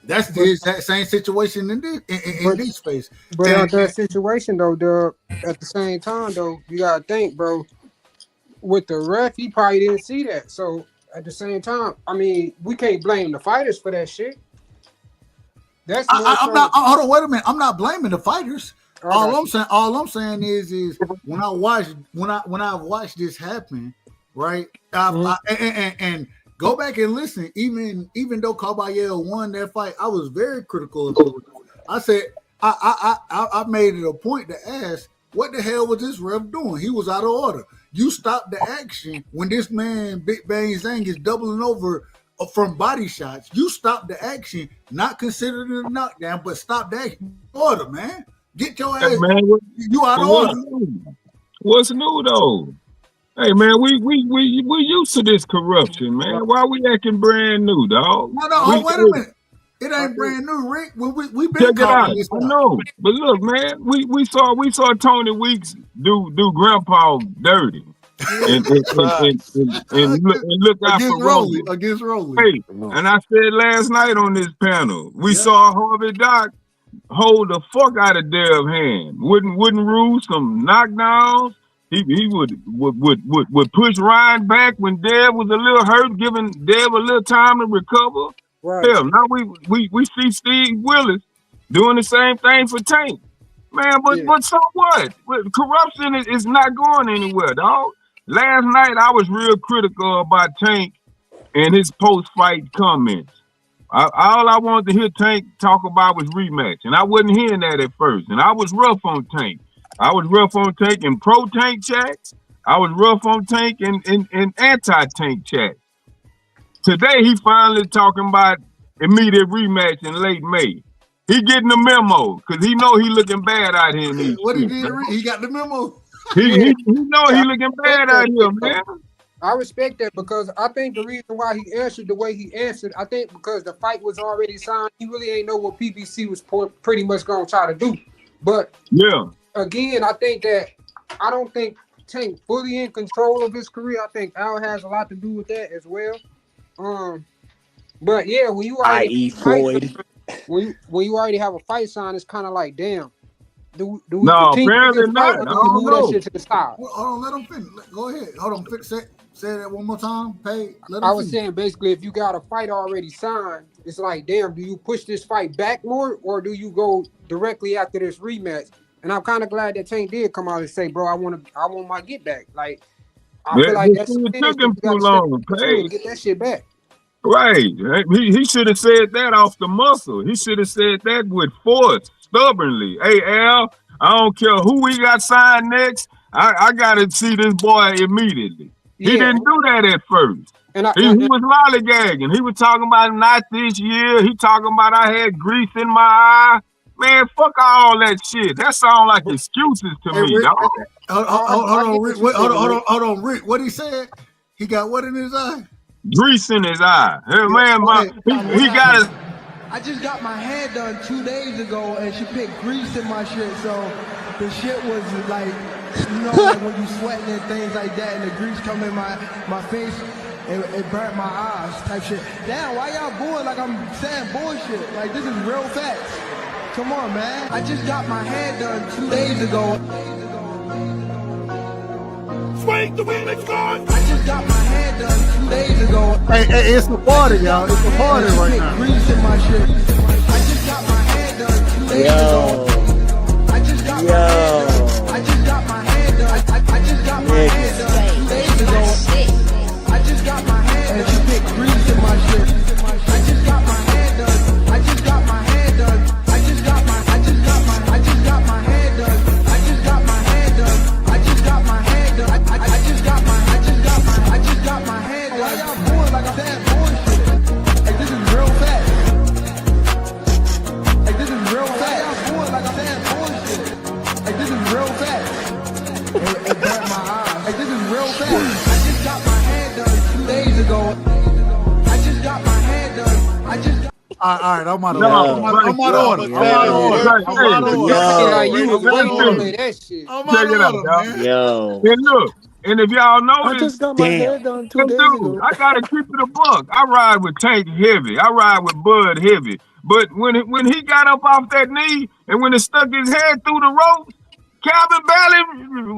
the exact same situation in this space. But in that situation though, at the same time though, you gotta think, bro. With the ref, he probably didn't see that. So at the same time, I mean, we can't blame the fighters for that shit. That's I'm not. Hold on, wait a minute. I'm not blaming the fighters. All I'm saying is when I watched this happen, right? And go back and listen. Even though Caballero won that fight, I was very critical of him. I said I made it a point to ask, what the hell was this ref doing? He was out of order. You stopped the action when this man Big Bang Zhang is doubling over from body shots. You stopped the action, not considered it a knockdown, but stop the action. Order, man. Get your ass. Man, you out of order. What's new though? Hey man, we used to this corruption, man. Why we acting brand new, dog? No, wait a minute. It ain't brand new, Rick. We been calling this. I know, but look, man, we saw Tony Weeks do Grandpa dirty, and look out for Rolly against Rolly. Hey, and I said last night on this panel, we saw Harvey Doc hold the fuck out of Dev's hand. Wouldn't rule some knockdowns. He would push Ryan back when Dev was a little hurt, giving Dev a little time to recover. Right. Hell, now we see Steve Willis doing the same thing for Tank. Man, but so what? Corruption is not going anywhere, dog. Last night I was real critical about Tank and his post-fight comments. All I wanted to hear Tank talk about was rematch, and I wasn't hearing that at first. And I was rough on Tank. I was rough on Tank in pro-Tank chats. I was rough on Tank in anti-Tank chats. Today, he finally talking about immediate rematch in late May. He getting the memo because he know he looking bad out here. What he did? He got the memo. He know he looking bad out here, man. I respect that because I think the reason why he answered the way he answered, I think because the fight was already signed, he really ain't know what PBC was pretty much going to try to do. But yeah, again, I don't think Tank fully in control of his career. I think Al has a lot to do with that as well. But yeah, when you already Floyd, when you already have a fight sign, it's kind of like, damn. Do we no, continue apparently to not. fight, or do we move that shit to the side? Hold on, let him finish. Go ahead. Hold on, say that one more time. I was saying basically, if you got a fight already signed, it's like, damn, do you push this fight back more, or do you go directly after this rematch? And I'm kind of glad that Tank did come out and say, bro, I want my get back. Like, I feel like that's it took him too long to get that shit back. Right. He should have said that off the muscle. He should have said that with force, stubbornly. Hey, Al, I don't care who we got signed next. I got to see this boy immediately. Yeah. He didn't do that at first. And he was lollygagging. He was talking about not this year. He talking about I had grease in my eye. Man, fuck all that shit. That sound like excuses to me, Rick, dog. Hold on, Rick. Hold on, Rick. What he said? He got what in his eye? Grease in his eye. Hey, man, he got his. I just got my hair done 2 days ago, and she put grease in my shit, so the shit was like, like when you sweating and things like that, and the grease come in my face. it burnt my eyes type shit. Damn, why y'all booing like I'm saying bullshit? Like, this is real facts. Come on, man. I just got my hair done 2 days ago. Swing the wheel, it's gone. I just got my hair done 2 days ago. Hey, it's the party, y'all. It's the party right now. Grease in my shit. I just got my hair done 2 days ago. I just got my hair done. I just got my hair done. I just got my hair done 2 days ago. I just got my hair done. And she put grease in my shit. I just got my hair done. I just got my hair done. I just got my hair done. I just got my hair done. I just got my hair done. I just got my hair done. Why y'all booing like I'm saying bullshit? Like, this is real facts. Like, this is real facts. Why y'all booing like I'm saying bullshit? Like, this is real facts. It burnt my eyes. Like, this is real facts. I just got my hair done 2 days ago. I just got my hair done. I just got... All right, I'm out of order. I'm out of order. Man. Yo. And look, and if y'all notice, I just got my hair done 2 days ago. I gotta keep it a buck. I ride with Tank heavy. I ride with Bud heavy. But when he got up off that knee and when it stuck his head through the rope, Calvin barely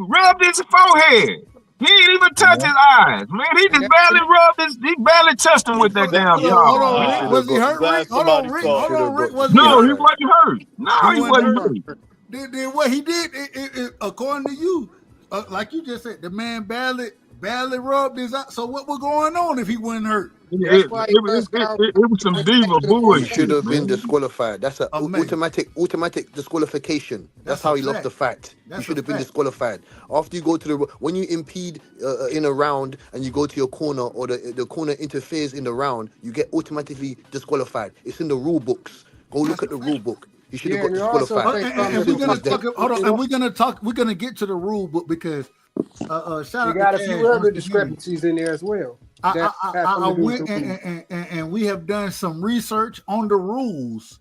rubbed his forehead. He didn't even touch his eyes, man. He just barely rubbed he barely touched him with that damn Hold on, Rick. Was he hurt, Rick? Hold on, Rick. No, he wasn't hurt. No, he wasn't hurt. Did what he did, according to you, like you just said, the man barely rubbed his eye. So what was going on if he wasn't hurt? It was some diva bullshit. He should have been disqualified. That's an automatic disqualification. That's how he lost the fight. He should have been disqualified. After you go to when you impede in a round and you go to your corner or the corner interferes in the round, you get automatically disqualified. It's in the rule books. Go look at the rule book. He should have got disqualified. And we're gonna get to the rule book because shout out. You got a few other discrepancies in there as well. I went and we have done some research on the rules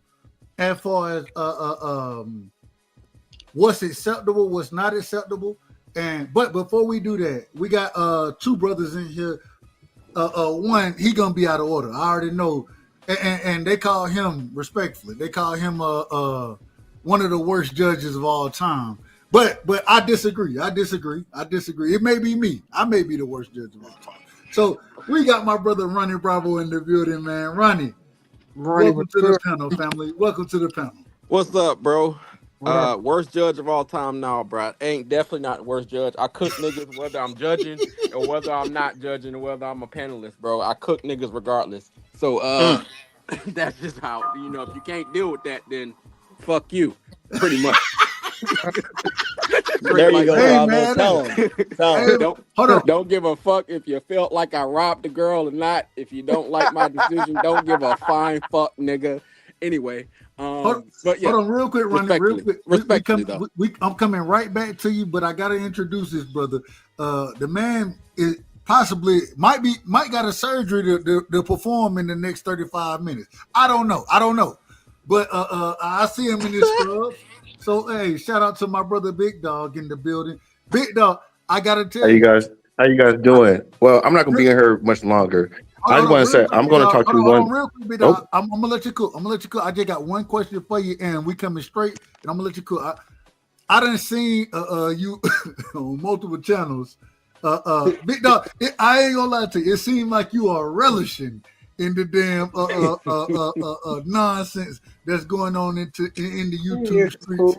as far as what's acceptable, what's not acceptable. But before we do that, we got two brothers in here. One, he gonna be out of order. I already know. And they call him, respectfully, they call him one of the worst judges of all time. But I disagree. It may be me. I may be the worst judge of all time. So we got my brother Ronnie Bravo in the building, man. Ronnie, welcome to the panel, family. Welcome to the panel. What's up, bro? Worst judge of all time now, bro. Ain't definitely not the worst judge. I cook niggas whether I'm judging or whether I'm not judging or whether I'm a panelist, bro. I cook niggas regardless. So that's just how, if you can't deal with that, then fuck you, pretty much. There you go, Bravo. Tell him. Don't give a fuck if you felt like I robbed the girl or not. If you don't like my decision, don't give a fine fuck, nigga. Anyway, but yeah. Hold on, real quick, Ronnie. Real quick. Respectfully, I'm coming right back to you, but I gotta introduce this brother. The man is possibly might got a surgery to perform in the next 35 minutes. I don't know. But I see him in his scrub. So hey, shout out to my brother Big Dog in the building. Big Dog, I gotta tell you. How you guys doing? Well, I'm not gonna be in here much longer. I just want to say I'm gonna talk to one. Real quick, Big Dog. I'm gonna let you cook. I just got one question for you, and we coming straight, and I'm gonna let you cook. I done seen you on multiple channels. Big Dog, I ain't gonna lie to you. It seemed like you are relishing in the damn nonsense that's going on in the YouTube streets.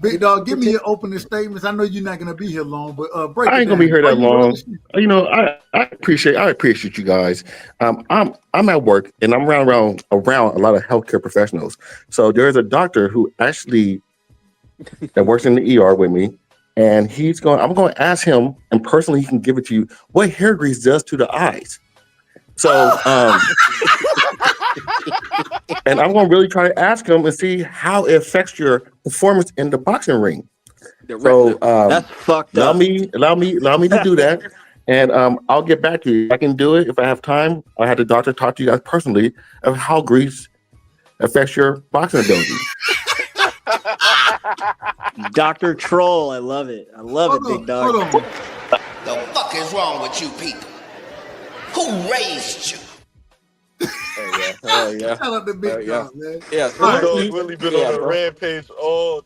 Big Dog, give me your opening statements. I know you're not gonna be here long, but break. I ain't gonna be here that long. I appreciate you guys. I'm at work and I'm around a lot of healthcare professionals. So there's a doctor who actually that works in the ER with me. And I'm going to ask him, and personally, he can give it to you, what hair grease does to the eyes. So, and I'm going to really try to ask him and see how it affects your performance in the boxing ring. So, that's fucked up. Allow me to do that, and I'll get back to you. I can do it if I have time. I had the doctor talk to you guys personally of how grease affects your boxing ability. Dr. Troll, I love it. Big Dog. The fuck is wrong with you people? Who raised you? Shout out to Big Dog, man. Yeah, All right. Really been on a rampage all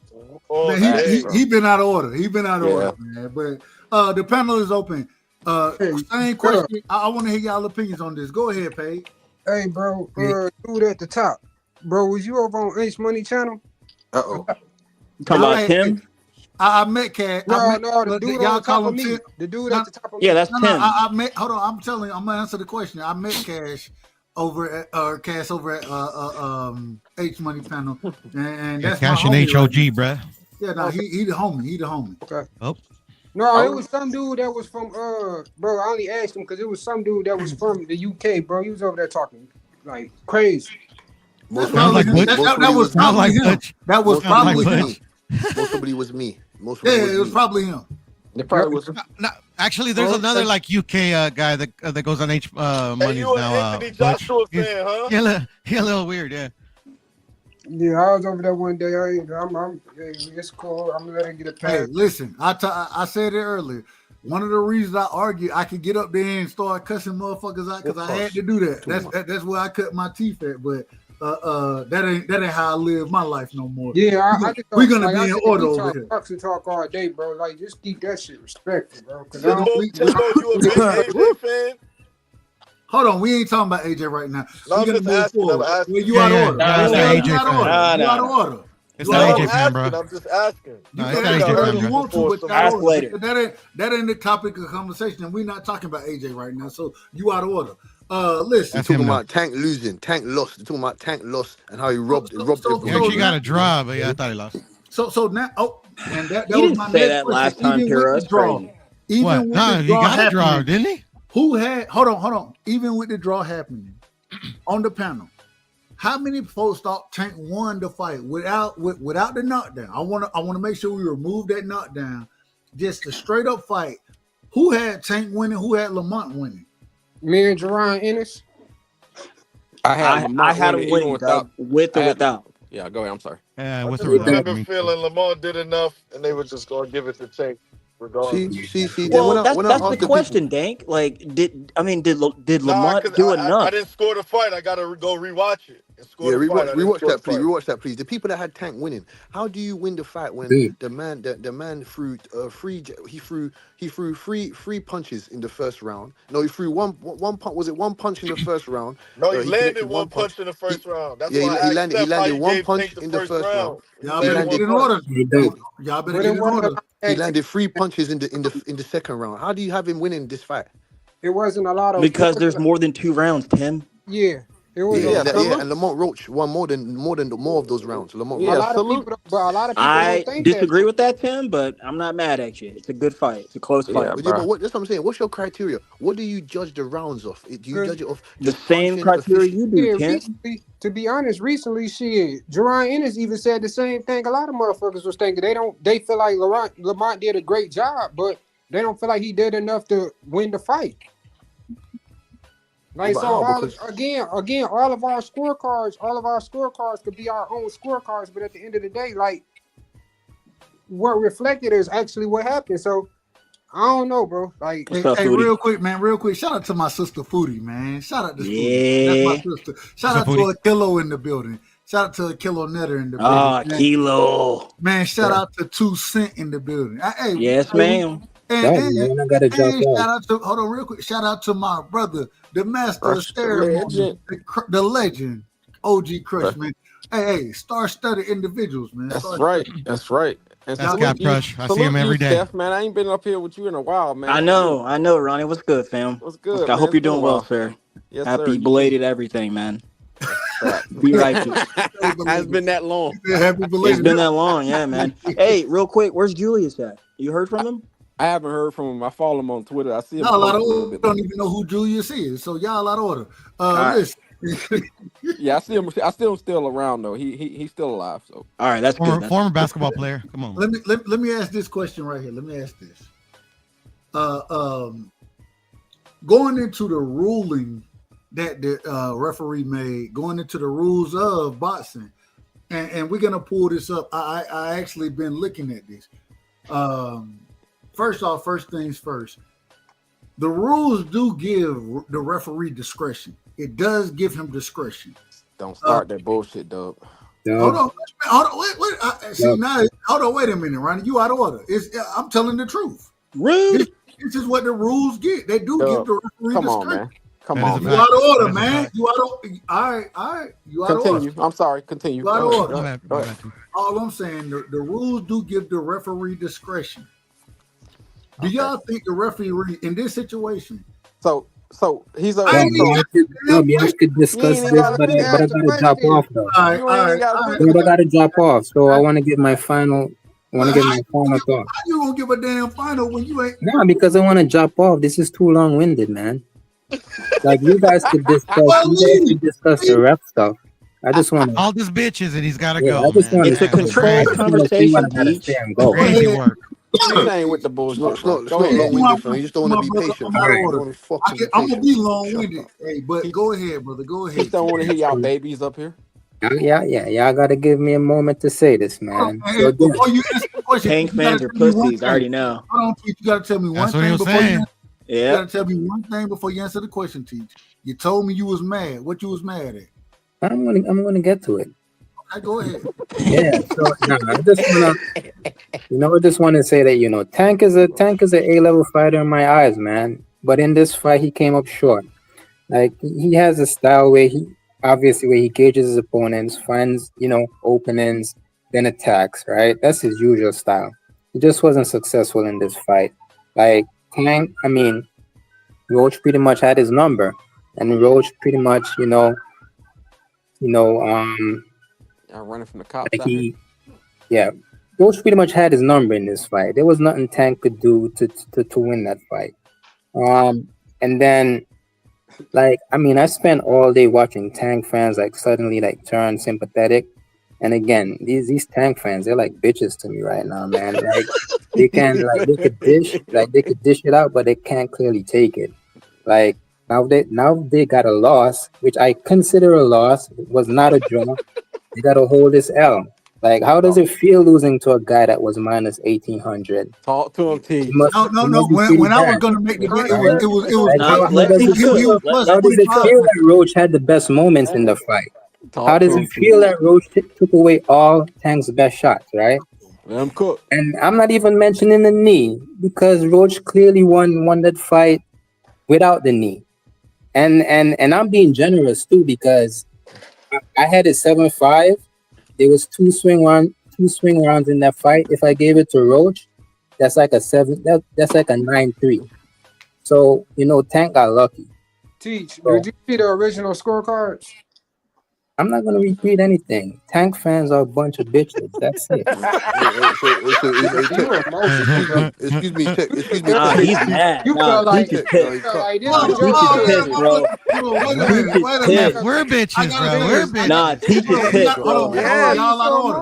Man, day. he been out of order. He been out of order, man. But the panel is open. Same question. I want to hear y'all opinions on this. Go ahead, Paige. Hey, bro. Dude at the top. Bro, was you over on H Money channel? Uh-oh. You talking about Tim? I met Cat. No, the dude on top of me. The dude at the top of me. Yeah, that's Tim. I met. Hold on, I'm telling you. I'm gonna answer the question. I met Cash over at H Money panel, and that's Cash my and homie HOG, right bruh. Yeah, no, he the homie. He the homie. Okay. Oh. No, it was some dude that was from bro. I only asked him because it was some dude that was from the UK, bro. He was over there talking like crazy. Most That was probably him. That was probably him. Most probably was me. It was probably him. It probably was. No, actually, there's another like UK guy that goes on H Money you now. Anthony Joshua fan, huh? He a little weird, yeah. Yeah, I was over there one day. It's cool. I'm gonna let it get a pass. Hey, listen, I said it earlier. One of the reasons I argue, I could get up there and start cussing motherfuckers out because I had to do that. That's where I cut my teeth at. But that ain't how I live my life no more. Yeah, we're gonna be in order over here. Talk and talk all day, bro. Like, just keep that shit respectful, bro. You a big AJ fan? Hold on, we ain't talking about AJ right now. No, I'm just asking. Well, you out of order. You out of order. It's not AJ fan, bro. I'm just asking. No, it's not AJ fan, You bro. want to, but Ask later. That ain't the topic of conversation, and we're not talking about AJ right now. So you out of order. Listen, They're talking about Tank losing, Tank lost. They're talking about Tank lost and how he robbed. He actually got a draw, but yeah, I thought he lost. So now, and that You was didn't my say next that question. last time, Even Piro. with That's the draw, crazy. even What? with No, the he draw got a draw, happening, didn't he? Who had? Hold on. Even with the draw happening on the panel, how many folks thought Tank won the fight without the knockdown? I want to make sure we remove that knockdown. Just a straight up fight. Who had Tank winning? Who had Lamont winning? Me and Jerron Ennis. I had him winning with or without. Yeah, go ahead. I'm sorry. Yeah, with I or without. have a feeling Lamar did enough, and they were just gonna give it to Tank regardless. See. Well, that's the question, Dank. Like, did Lamont do enough? I didn't score the fight. I gotta go rewatch it. Yeah, rewatch that, please. Rewatch that, please. The people that had Tank winning. How do you win the fight when the man threw three punches in the first round? No, he threw one punch. Was it one punch in the first round? No, he landed one punch in the first round. That's why he landed one punch in the first round. Y'all better get in order. Y'all better get in order. He landed 3 punches in the second round. How do you have him winning this fight? It wasn't a lot of because there's more than 2 rounds, Tim. Yeah. It was and Lamont Roach won more of those rounds. Lamont Roach. A lot of people I don't think disagree with that, Tim, but I'm not mad at you. It's a good fight. It's a close fight. But that's what I'm saying. What's your criteria? What do you judge the rounds off? Do you judge it off the same criteria you do, Tim? Recently, to be honest, Jerron Ennis even said the same thing. A lot of motherfuckers was thinking they feel like Lamont did a great job, but they don't feel like he did enough to win the fight. Like, so again, all of our scorecards could be our own scorecards, but at the end of the day, like, what reflected is actually what happened. So I don't know, bro. Like, hey, real quick, shout out to my sister Foodie, man. Shout out to Foodie. That's my sister. Shout out to a Kilo in the building. Shout out to a Kilo Netter in the building. Ah, Kilo. Man, shout out to 2 Cent in the building. Hey, yes, ma'am. And shout out to, hold on real quick. Shout out to my brother, the master of ceremony, the legend, OG Crush, man. Hey, star-studded individuals, man. That's right. And that's Cap Crush. I see him every day. Steph, man, I ain't been up here with you in a while, man. I know, Ronnie. What's good, fam? What's good? I hope you're doing well, sir. Yes, Happy sir. belated everything, man. Be righteous. It's been that long. Happy belated. It's been that long, yeah, man. Hey, real quick, where's Julius at? You heard from him? I haven't heard from him. I follow him on Twitter. I see him. A lot of order don't even know who Julius is, so y'all out of order. Listen. Yeah, I see him. I still around though. He's still alive. So all right, that's good. Former basketball player. Come on. Let me ask this question right here. Let me ask this. Going into the ruling that the referee made, going into the rules of boxing, and we're gonna pull this up. I actually been looking at this. First things first. The rules do give the referee discretion. It does give him discretion. Don't start that bullshit, dog. Hold on, wait. See now, hold on, wait a minute, Ronnie. You out of order. I'm telling the truth. Rude. This is what the rules get. They do give the referee Come discretion. on, man. Come on, You man. out of order, man. You out of. All right. You out of order. Continue. I'm sorry. Continue. You out of order. Go ahead. All I'm saying, the rules do give the referee discretion. Do y'all think the referee in this situation? So he's a. I could discuss this, but I gotta drop off though. All right. I gotta drop off, so I want to give my final. Thought. How you gonna give a damn final when you ain't? No, because I want to drop off. This is too long-winded, man. Like you guys could discuss the ref stuff. I just want all this bitches and he's got to go. I just want to control conversation. Crazy work. Ain't with the bullshit. It's not long-winded. You just don't want to be patient. I'm gonna be long-winded. Hey, but go ahead, brother. Go ahead. Just don't want to hear y'all babies up here. Yeah. Y'all gotta give me a moment to say this, man. So, before you answer the question, Tank fans are pussies. I already know. Hold on, Teach. You gotta tell me one thing before you. Yeah. You gotta tell me one thing before you answer the question, Teach. You told me you was mad. What you was mad at? I'm gonna get to it. Okay, go ahead. Yeah. So I just wanna say that Tank is a A-level fighter in my eyes, man. But in this fight, he came up short. Like he has a style where he gauges his opponents, finds openings, then attacks. Right. That's his usual style. He just wasn't successful in this fight. Like Tank, Roach pretty much had his number, and Roach pretty much, I'm running from the cops. Roach pretty much had his number in this fight. There was nothing Tank could do to win that fight. And then, I spent all day watching Tank fans suddenly turn sympathetic. And again, these Tank fans, they're like bitches to me right now, man. They could dish it out, but they can't clearly take it. Now they got a loss, which I consider a loss. It was not a draw. They got to hold this L. How does it feel losing to a guy that was minus 1,800? Talk to him, T. No. When I was gonna make the bet, it was. How does it feel that Roach had the best moments in the fight? How does it feel that Roach took away all Tank's best shots, right? I'm cooked. And I'm not even mentioning the knee, because Roach clearly won that fight without the knee. And I'm being generous too, because I had a 7-5. There was two swing rounds in that fight. If I gave it to Roach, that's like a 7. That's like a 9-3. So Tank got lucky. Teach, did you see the original scorecards? I'm not gonna repeat anything. Tank fans are a bunch of bitches. That's it. Excuse me. Nah, he's mad. You feel like this is pissed, bro. We're bitches, bro. We're bitches. Nah, Teach is pissed, bro.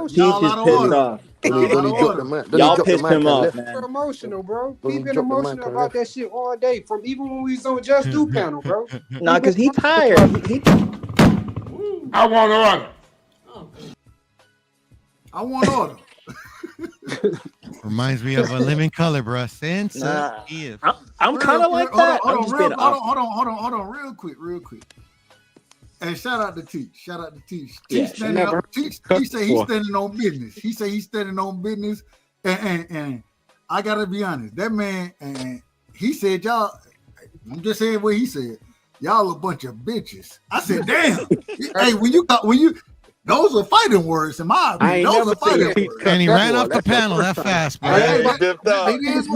Teach is pissed off. Y'all pissed him off, man. We're emotional, bro. We've been emotional about that shit all day, from even when we was on Just Do panel, bro. Nah, because he tired. I want order. I want order. Reminds me of a living color, bro. I'm kind of like that. Hold on, real quick. And shout out to Teach. Teach standing up. Teach say he's standing on business. He say he's standing on business. And I gotta be honest, that man, and he said y'all. I'm just saying what he said. Y'all a bunch of bitches. I said, damn. Hey, when you those are fighting words in my opinion. Those are fighting words. And he ran off the panel that fast, bro. Niggas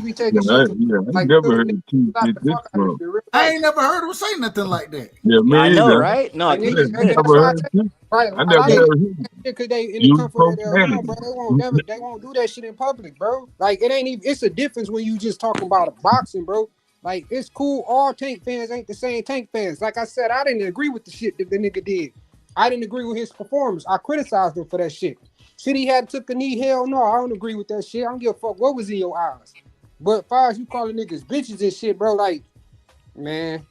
be taking shit. I never heard him teach this, bro. I ain't never heard him say nothing like that. Yeah, I know, right? No, I never heard him. I never heard him. Because they in the comfort of their home, bro. They won't do that shit in public, bro. It ain't even. It's a difference when you just talking about a boxing, bro. It's cool. All Tank fans ain't the same Tank fans. Like I said, I didn't agree with the shit that the nigga did. I didn't agree with his performance. I criticized him for that shit. Shit he had took a knee. Hell no, I don't agree with that shit. I don't give a fuck what was in your eyes. But as far as you calling niggas bitches and shit, bro, man.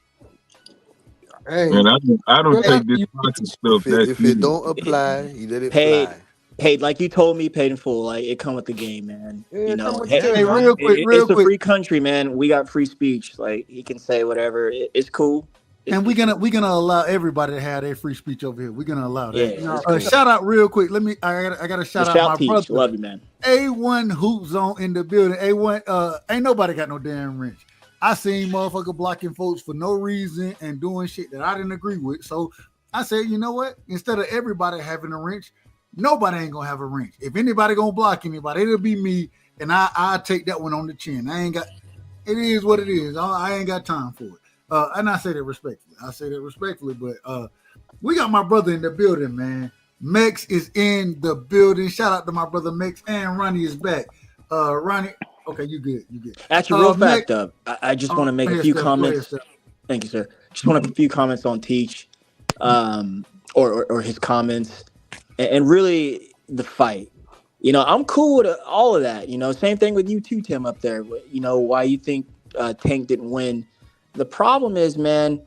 Hey, man, I don't take this boxing stuff. If it don't apply, you let it fly. paid like you told me, paid in full. Like it come with the game, man. Yeah, You come know, with the hey, game. real quick, it's a free country, man. We got free speech. Like he can say whatever. It's cool. And we're gonna allow everybody to have their free speech over here. We're gonna allow Yeah, that. it's cool. Shout out real quick. I gotta shout out my Teach. brother. Love you, man. A1 Hoop Zone in the building. A1, ain't nobody got no damn wrench. I seen motherfucker blocking folks for no reason and doing shit that I didn't agree with. So I said, you know what? Instead of everybody having a wrench, nobody ain't gonna have a wrench. If anybody gonna block anybody, it'll be me, and I take that one on the chin. It is what it is. I ain't got time for it. And I say that respectfully. But we got my brother in the building, man. Mex is in the building. Shout out to my brother Mex, and Ronnie is back. Ronnie, okay, you good. Actually, real fast, Dub. I just want to make a few comments. Thank you, sir. Just want to make a few comments on Teach, or his comments, and really the fight. You know, I'm cool with all of that. You know, same thing with you too, Tim, up there. You know, why you think Tank didn't win. The problem is, man,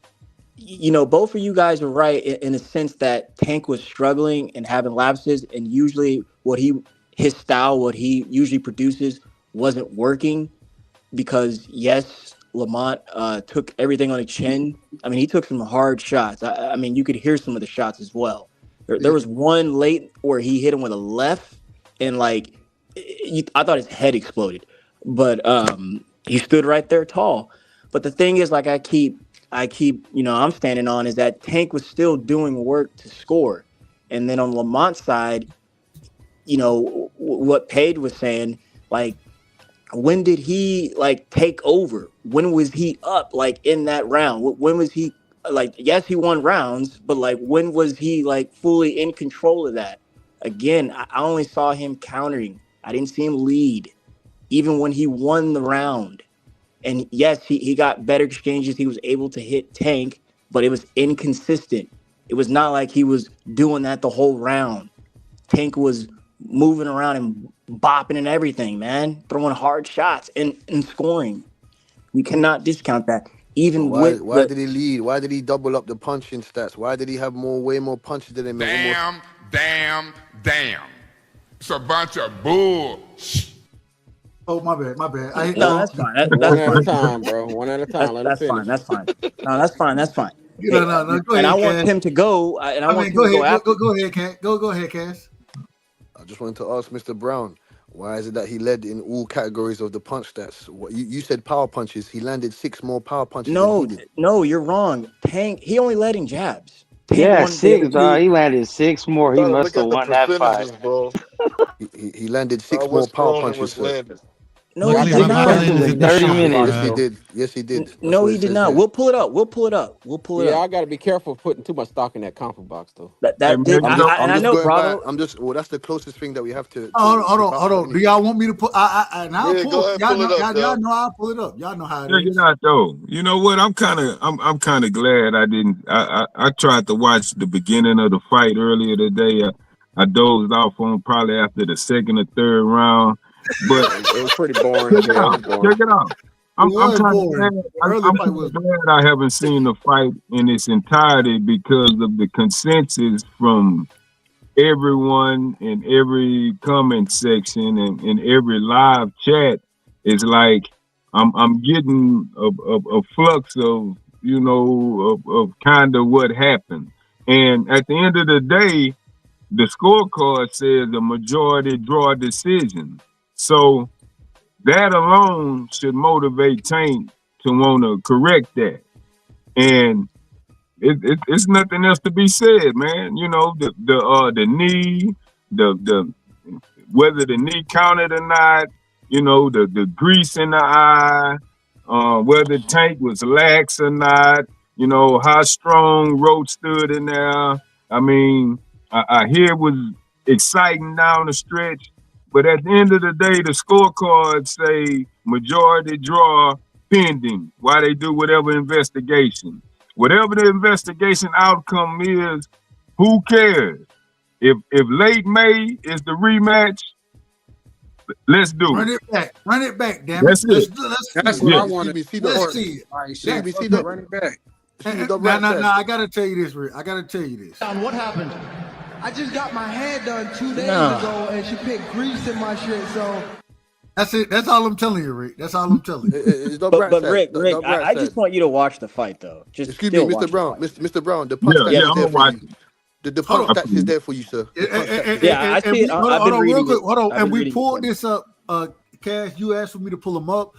you know, both of you guys are right in a sense that Tank was struggling and having lapses, and usually his style, what he usually produces, wasn't working because, yes, Lamont took everything on the chin. I mean, he took some hard shots. I mean, you could hear some of the shots as well. There was one late where he hit him with a left, and I thought his head exploded, but he stood right there tall. But the thing is, like I keep, you know, I'm standing on is that Tank was still doing work to score. And then on Lamont's side, you know, what Paige was saying, like, when did he take over? When was he up in that round? When was he yes, he won rounds, but when was he fully in control of that? Again, I only saw him countering. I didn't see him lead, even when he won the round. And yes, he got better exchanges. He was able to hit Tank, but it was inconsistent. It was not like he was doing that the whole round. Tank was moving around and bopping and everything, man, throwing hard shots and scoring. You cannot discount that. Even why with did he lead? Why did he double up the punching stats? Why did he have way more punches than him? Damn. It's a bunch of bull. Oh, my bad. No, that's fine. That's one at a time, bro. One at a time. That's fine. That's fine. No, that's fine. That's fine. No. Go ahead, and I want him to go. And I want him to go after. Go ahead, Cass. Go ahead, Cass. I just wanted to ask Mr. Brown, why is it that he led in all categories of the punch stats? You said power punches. He landed 6 more power punches. No, you're wrong. Tank, he only led in jabs. Tank 6, dog. He landed 6 more. He must have won that fight. Bro. He landed 6 more power punches. No, he did not. 30 minutes. Yes, he did. No, he did not. We'll pull it up. Yeah, I got to be careful putting too much stock in that comfort box, though. I know, Bravo. That's the closest thing that we have to. Hold on. Do y'all want me to put? Y'all know I'll pull it up. Y'all know how it is. Check it out, though. You know what? I'm kind of glad I didn't. I tried to watch the beginning of the fight earlier today. I dozed off on probably after the second or third round. But it was pretty boring. Check it out. I'm kind of glad I haven't seen the fight in its entirety because of the consensus from everyone in every comment section and in every live chat is like I'm getting a flux of of kind of what happened. And at the end of the day, the scorecard says a majority draw decision. So that alone should motivate Tank to want to correct that. And it's nothing else to be said, man. You know, the knee, the whether the knee counted or not, you know, the grease in the eye, whether Tank was lax or not, you know, how strong Roach stood in there. I mean, I hear it was exciting down the stretch. But at the end of the day, the scorecards say majority draw pending while they do whatever investigation. Whatever the investigation outcome is, who cares? If late May is the rematch, let's do it. Run it back, damn it. That's what I want to see. Let's see it. Run it back. No, I gotta tell you this, Rick. What happened? I just got my hair done 2 days Nah. ago, and she put grease in my shit, so. That's it. That's all I'm telling you, Rick. That's all I'm telling you. But Rick, I just want you to watch the fight, though. Just Excuse me, still Mr. watch Brown. Mr. Brown, the punch Yeah, stats I'm is there gonna for watch you. The punch stats is there for you, sir. The punch stats is Yeah, I see it. Hold I've on, been real reading quick. it. Hold on, I've and been we reading pulled it. this up. Cash, you asked for me to pull them up.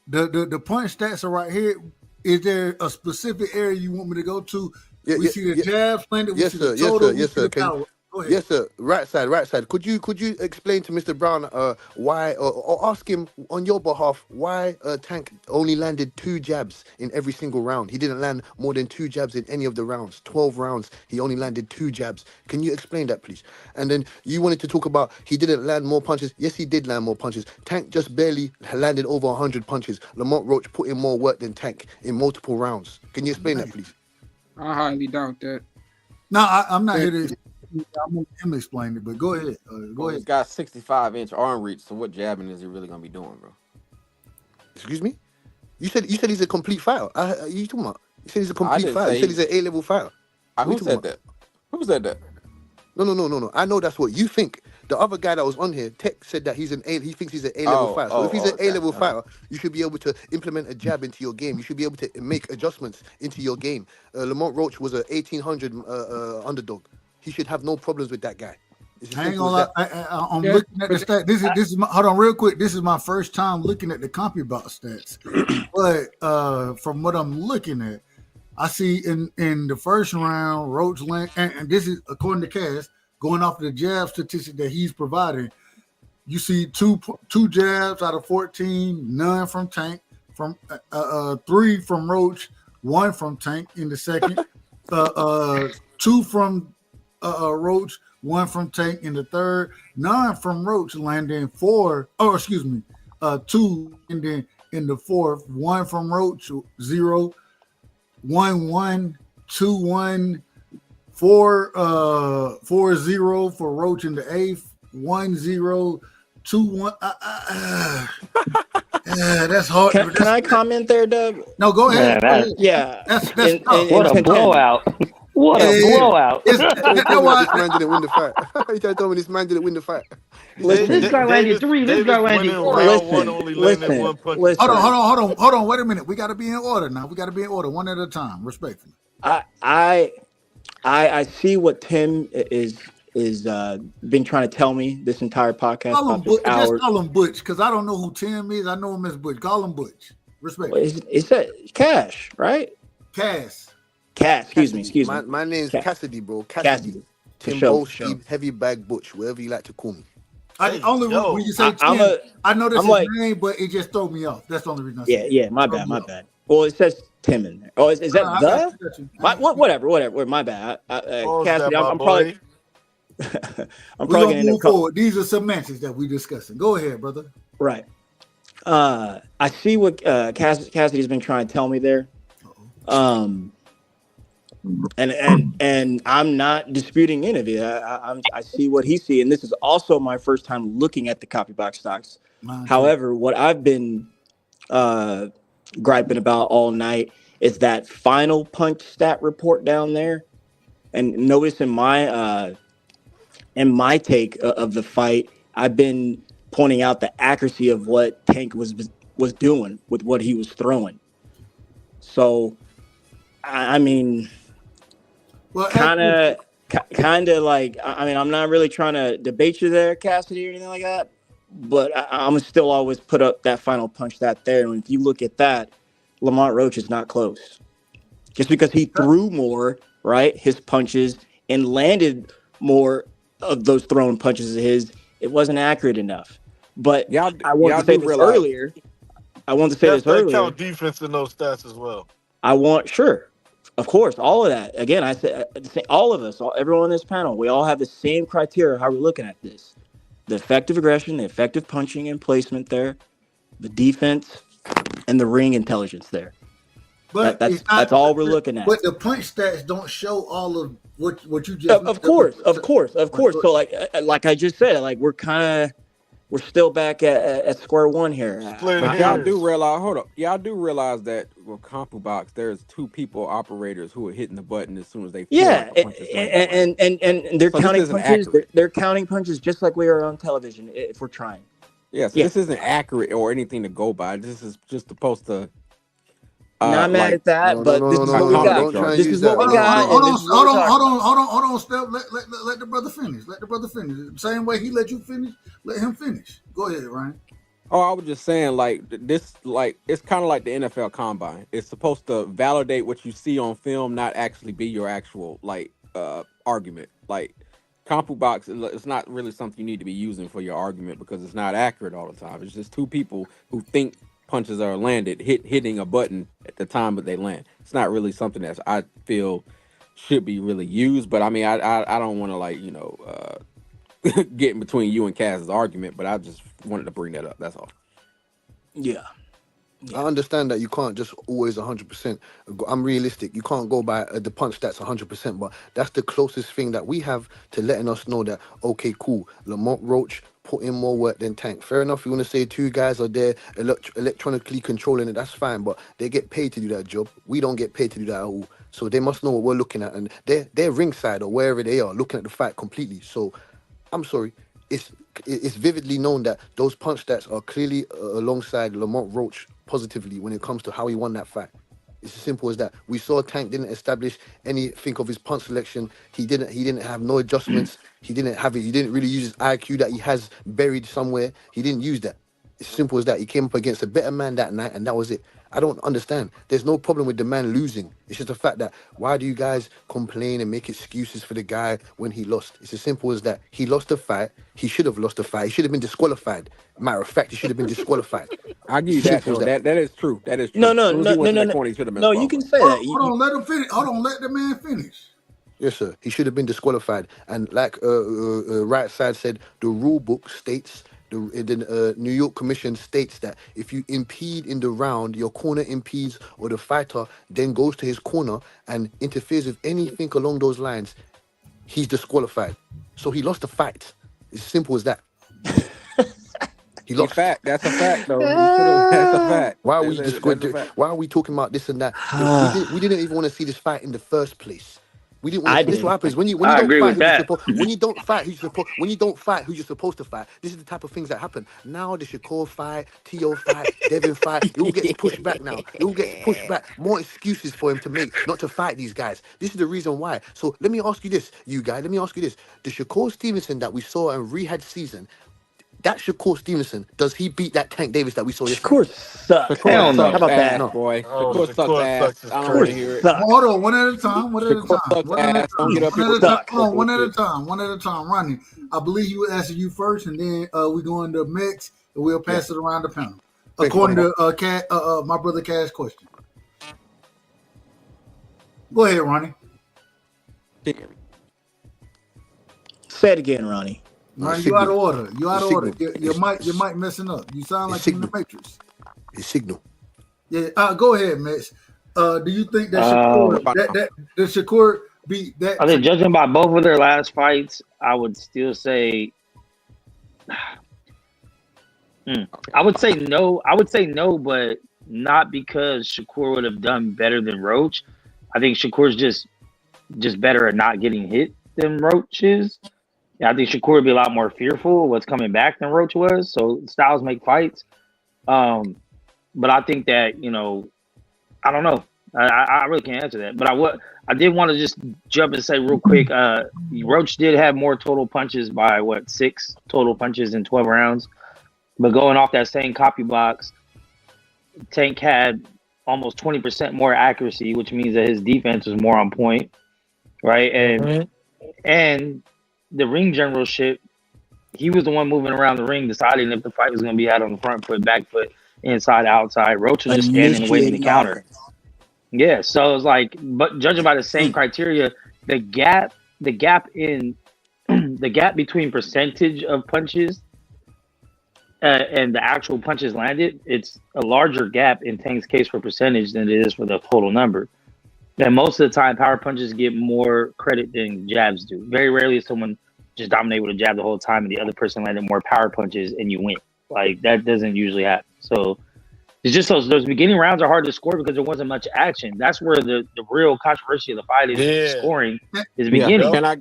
The punch stats are right here. Is there a specific area you want me to go to? We see the jabs landed. We Yes, see sir. the Yes, total. sir. We Yes, see sir. the power. Go ahead. Yes, sir. Right side. Could you explain to Mr. Brown why, or ask him on your behalf why Tank only landed 2 jabs in every single round? He didn't land more than 2 jabs in any of the rounds. 12 rounds, he only landed 2 jabs. Can you explain that, please? And then you wanted to talk about he didn't land more punches. Yes, he did land more punches. Tank just barely landed over 100 punches. Lamont Roach put in more work than Tank in multiple rounds. Can you explain that, please? I highly doubt that. No, I'm not here to. I'm going to him explain it, but go ahead. Go ahead. He's got 65-inch arm reach, so what jabbing is he really gonna be doing, bro? Excuse me? You said he's a complete fighter. You talking about? You said he's a complete didn't fighter. say You said he's an A-level fighter. Who said that? Who said that? No. I know that's what you think. The other guy that was on here, Tech, said that he thinks he's an A-level fighter. So if he's an A-level fighter, you should be able to implement a jab into your game. You should be able to make adjustments into your game. Lamont Roach was a 1800 underdog. He should have no problems with that guy. I ain't gonna lie. I'm looking at the stats. This is my, hold on real quick. This is my first time looking at the CompuBot stats. But from what I'm looking at, I see in the first round, Roach land, and this is according to Cass, going off the jab statistic that he's providing. You see two jabs out of 14, none from Tank, from 3 from Roach, 1 from Tank in the second, 2 from Roach, 1 from Tank in the third, 9 from Roach, landing 4. Oh, excuse me, 2, and then in the fourth, 1 from Roach, 0, 1-1, 2-1, 4-0 for Roach in the eighth, 1-0, 2-1. That's hard. Can I comment there, Doug? No, go ahead. Yeah. That's what a blowout. What a blowout. This man didn't win the fight. He told me this man didn't win the fight. This guy landed 3. This guy landed 4. Hold on. Wait a minute. We got to be in order now. We got to be in order, one at a time, respectfully. I see what Tim is been trying to tell me this entire podcast. Just call him Butch, because I don't know who Tim is. I know him as Butch. Call him Butch. Respect. It's that Cash, right? Cass. Excuse me. My name's Cassidy, bro. Cassidy. Tim Bolstein, Heavy Bag Butch, whatever you like to call me. When you say Tim, I know this is his name, but it just throw me off. That's the only reason I say Yeah, my bad. Well, it says Tim in there. Oh, is that whatever. My bad. Cassidy, I'm probably I'm probably gonna move forward. These are semantics that we're discussing. Go ahead, brother. Right. I see what Cassidy's been trying to tell me there. And I'm not disputing any of it. I see what he sees, and this is also my first time looking at the CopyBox stocks. However, what I've been griping about all night is that final punch stat report down there. And notice in my take of the fight, I've been pointing out the accuracy of what Tank was doing with what he was throwing. So, I mean, kind of like, I mean, I'm not really trying to debate you there, Cassidy, or anything like that, but I'm still always put up that final punch stat there. And if you look at that, Lamont Roach is not close. Just because he threw more, right, his punches, and landed more of those thrown punches of his, it wasn't accurate enough. But I wanted to say this earlier. They count defense in those stats as well. Of course, all of that. Again, I said all of us, everyone on this panel, we all have the same criteria how we're looking at this: the effective aggression, the effective punching and placement there, the defense, and the ring intelligence there. But that's all we're looking at. But the punch stats don't show all of what you just. Of course. So like I just said, like we're kind of we're still back at square one here. But y'all do realize, hold up, y'all do realize that with compu box, there's two people operators who are hitting the button as soon as they feel like a punch is landing. And they're So this counting isn't punches. accurate. They're counting punches just like we are on television if we're trying. Yeah, so this isn't accurate or anything to go by. This is just supposed to. Not mad at that, but this is what we got. This is what we got. Hold on, Steph. Let the brother finish. Let the brother finish. Same way he let you finish, let him finish. Go ahead, Ryan. Oh, I was just saying, like this, like it's kind of like the NFL Combine. It's supposed to validate what you see on film, not actually be your actual argument. Like compu box, it's not really something you need to be using for your argument because it's not accurate all the time. It's just two people who think punches are landed, hitting a button at the time that they land. It's not really something that I feel should be really used. But I mean, I don't want to get in between you and Kaz's argument, but I just wanted to bring that up. That's all. Yeah. I understand that you can't just always 100%. I'm realistic. You can't go by the punch that's 100%, but that's the closest thing that we have to letting us know that, okay, cool, Lamont Roach put in more work than Tank. Fair enough, you want to say two guys are there electronically controlling it, that's fine, but they get paid to do that job. We don't get paid to do that at all. So they must know what we're looking at, and they're ringside or wherever they are, looking at the fight completely. So I'm sorry, it's vividly known that those punch stats are clearly alongside Lamont Roach positively when it comes to how he won that fight. It's as simple as that. We saw Tank didn't establish anything of his punch selection. He didn't have no adjustments. He didn't really use his IQ that he has buried somewhere. He didn't use that. It's simple as that. He came up against a better man that night, and that was it. I don't understand. There's no problem with the man losing. It's just the fact that why do you guys complain and make excuses for the guy when he lost? It's as simple as that. He lost the fight. He should have lost the fight. He should have been disqualified. Matter of fact, he should have been disqualified. I give you that, though. That is true. That is true. No. You can say that. Hold on, let him finish. Hold on, let the man finish. Yes, sir. He should have been disqualified. And like right side said, the rule book states, the New York Commission states that if you impede in the round, your corner impedes, or the fighter then goes to his corner and interferes with anything along those lines, he's disqualified. So he lost the fight. It's as simple as that. He lost. That's a fact, though. That's a fact. Why are we talking about this and that? We didn't even want to see this fight in the first place. We didn't want to. This is what happens when you don't fight who you're supposed to fight. This is the type of things that happen. Now the Shakur fight, T.O. fight, Devin fight, it all gets pushed back now. It all gets pushed back. More excuses for him to make not to fight these guys. This is the reason why. So let me ask you this, you guys. Let me ask you this. The Shakur Stevenson that we saw in Rehab season, that Shakur Stevenson, does he beat that Tank Davis that we saw yesterday? Shakur sucks. Hell no. How about ass, that? boy? Shakur sucks ass. I don't want to hear it. Hold on, one at a time. One at a time. Ronnie, I believe you answer you first, and then we go into Mex, and we'll pass it around the panel. According to my brother Cash question. Go ahead, Ronnie. Say it again, Ronnie. Ronnie, you out of order. Your mic messing up. You sound like you're in the Matrix. His signal. Yeah. Go ahead, Max. Do you think that Shakur beat that? I think judging by both of their last fights, I would still say. I would say no. But not because Shakur would have done better than Roach. I think Shakur's just better at not getting hit than Roach is. Yeah, I think Shakur would be a lot more fearful of what's coming back than Roach was. So styles make fights. But I think that, I don't know. I really can't answer that. But I did want to just jump and say real quick, Roach did have more total punches by 6 total punches in 12 rounds. But going off that same copy box, Tank had almost 20% more accuracy, which means that his defense was more on point. Right. And the ring generalship, he was the one moving around the ring, deciding if the fight was going to be out on the front foot, back foot, inside, outside. Roach was just standing and waiting to counter. Yeah, so it's like, but judging by the same criteria, the gap between percentage of punches and the actual punches landed, it's a larger gap in Tank's case for percentage than it is for the total number. And most of the time, power punches get more credit than jabs do. Very rarely is someone just dominate with a jab the whole time, and the other person landed more power punches, and you win. Like that doesn't usually happen. So it's just those beginning rounds are hard to score because there wasn't much action. That's where the real controversy of the fight is scoring is the beginning. Can I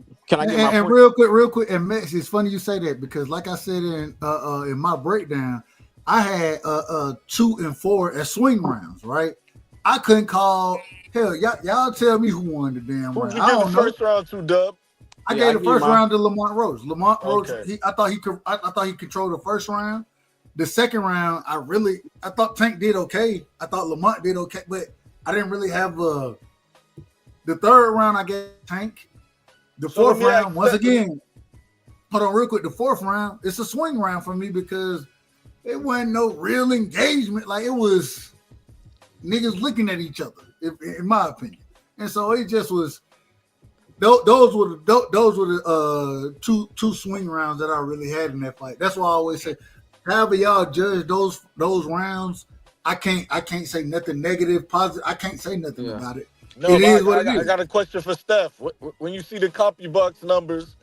get my and point? real quick, and Max, it's funny you say that because, like I said in my breakdown, I had 2 and 4 as swing rounds, right? I couldn't call. Hell, y'all tell me who won the damn Who'd round. you I give don't the know. first round to, Dub? I gave the first round to Lamont Roach. Lamont Roach, Okay. I thought he controlled the first round. The second round, I thought Tank did okay. I thought Lamont did okay, but I didn't really have the third round. I gave Tank. The fourth round, once again, hold on real quick. The fourth round, it's a swing round for me because it wasn't no real engagement. Like it was niggas looking at each other, in my opinion. And so it just was. Those were the two swing rounds that I really had in that fight. That's why I always say, however y'all judge those rounds, I can't say nothing negative, positive. I can't say nothing about it. No, it is what it is. I got a question for Steph. When you see the CompuBox numbers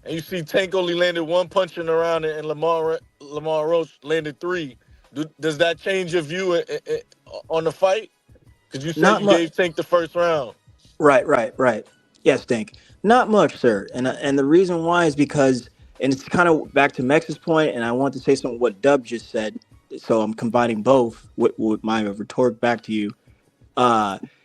and you see Tank only landed 1 punch in the round and Lamar Roach landed 3, does that change your view on the fight? Because you said you gave Tank the first round. Right. Yes, Tank. Not much, sir. And the reason why is because, and it's kind of back to Mex's point, and I want to say something what Dub just said. So I'm combining both with my retort back to you.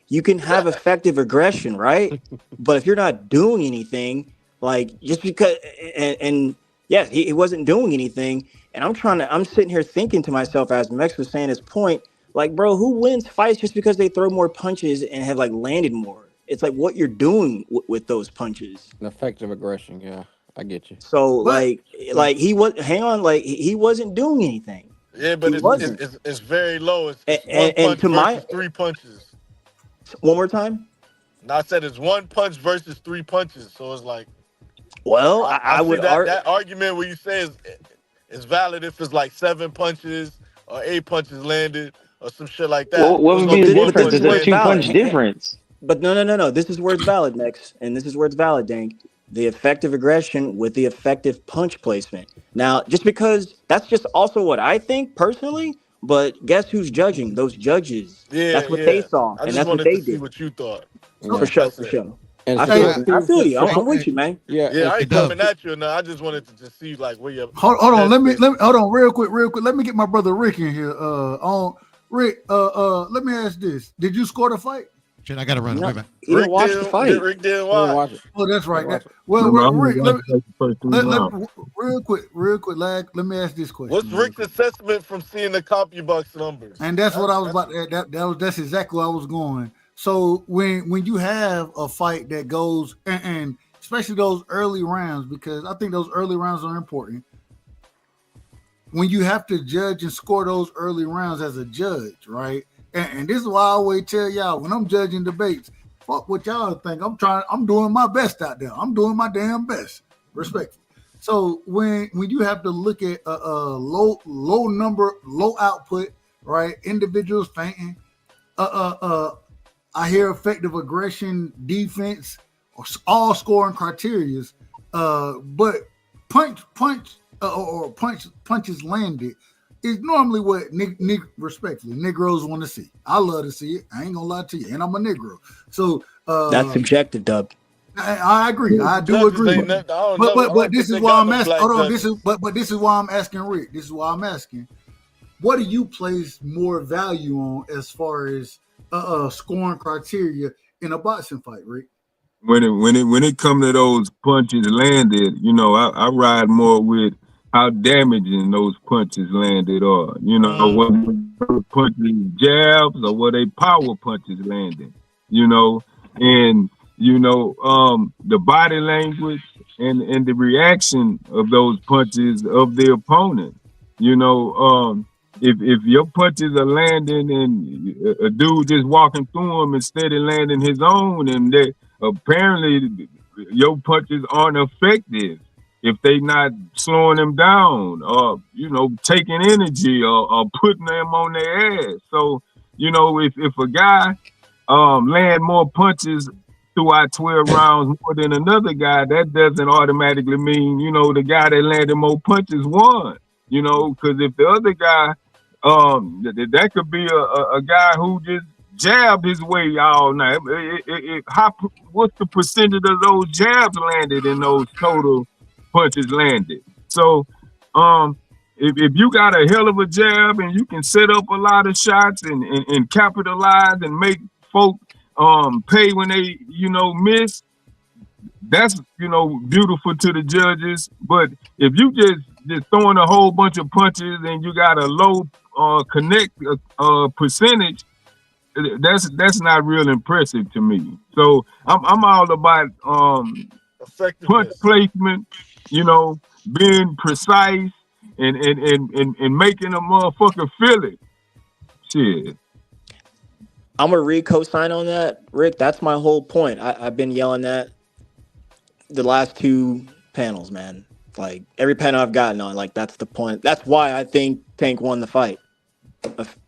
You can have effective aggression, right? But if you're not doing anything, like just because, and yes, he wasn't doing anything, and I'm sitting here thinking to myself as Mex was saying his point, like, bro, who wins fights just because they throw more punches and have like landed more? It's like what you're doing with those punches. An effective aggression, yeah, I get you. So like he wasn't doing anything. Yeah, but it's very low. It's one punch versus 3 punches. One more time. No, I said it's 1 punch versus 3 punches. So it's like, well, I would that argument where you say is valid if it's like 7 punches or 8 punches landed or some shit like that. What would be the difference? There's a 2-punch difference. But no. This is where it's valid, Max, and this is where it's valid, Dank. The effective aggression with the effective punch placement. Now, just because that's just also what I think personally, but guess who's judging? Those judges. Yeah, that's what they saw, and that's what they did. See what you thought. For sure. And I feel you. I'm with you, man. Yeah, I ain't coming at you now. I just wanted to just see like where you. Hold on. Let me hold on real quick. Let me get my brother Rick in here. Rick. Let me ask this: did you score the fight? Shit, I gotta run. No, Wait back. he didn't watch the fight. Rick didn't watch it. Oh, that's right. Well, Rick, real quick, lag. Let me ask this question. What's Rick's assessment from seeing the CompuBox numbers? And that's what I was about. That's exactly where I was going. So when you have a fight that goes and especially those early rounds, because I think those early rounds are important. When you have to judge and score those early rounds as a judge, right? And this is why I always tell y'all when I'm judging debates, fuck what y'all think. I'm doing my best out there. I'm doing my damn best, respectfully. So when you have to look at a low number, low output, right? Individuals fainting, I hear effective aggression, defense, all scoring criterias, but punches landed is normally what respectfully Negroes want to see. I love to see it. I ain't gonna lie to you, and I'm a Negro, so that's subjective, Dub. I agree. I do agree. But this is why I'm asking. Hold on. This is why I'm asking Rick. This is why I'm asking. What do you place more value on as far as scoring criteria in a boxing fight, Rick? When it comes to those punches landed, I ride more with how damaging those punches landed are. Whether punches jabs or were they power punches landing. And the body language and the reaction of those punches of the opponent. If your punches are landing and a dude just walking through them instead of landing his own, and they apparently your punches aren't effective if they not slowing them down or taking energy or putting them on their ass. So if a guy land more punches throughout 12 rounds more than another guy, that doesn't automatically mean, the guy that landed more punches won. Because if the other guy, that could be a guy who just jabbed his way all night. What's the percentage of those jabs landed in those total punches landed? So, if you got a hell of a jab and you can set up a lot of shots and capitalize and make folk pay when they miss, that's beautiful to the judges. But if you just throwing a whole bunch of punches and you got a low connect percentage, that's not real impressive to me. So I'm all about punch placement, being precise and making a motherfucker feel it. Shit. I'm a co-sign on that, Rick. That's my whole point. I've been yelling that the last two panels, man. Like every panel I've gotten on, like that's the point. That's why I think Tank won the fight.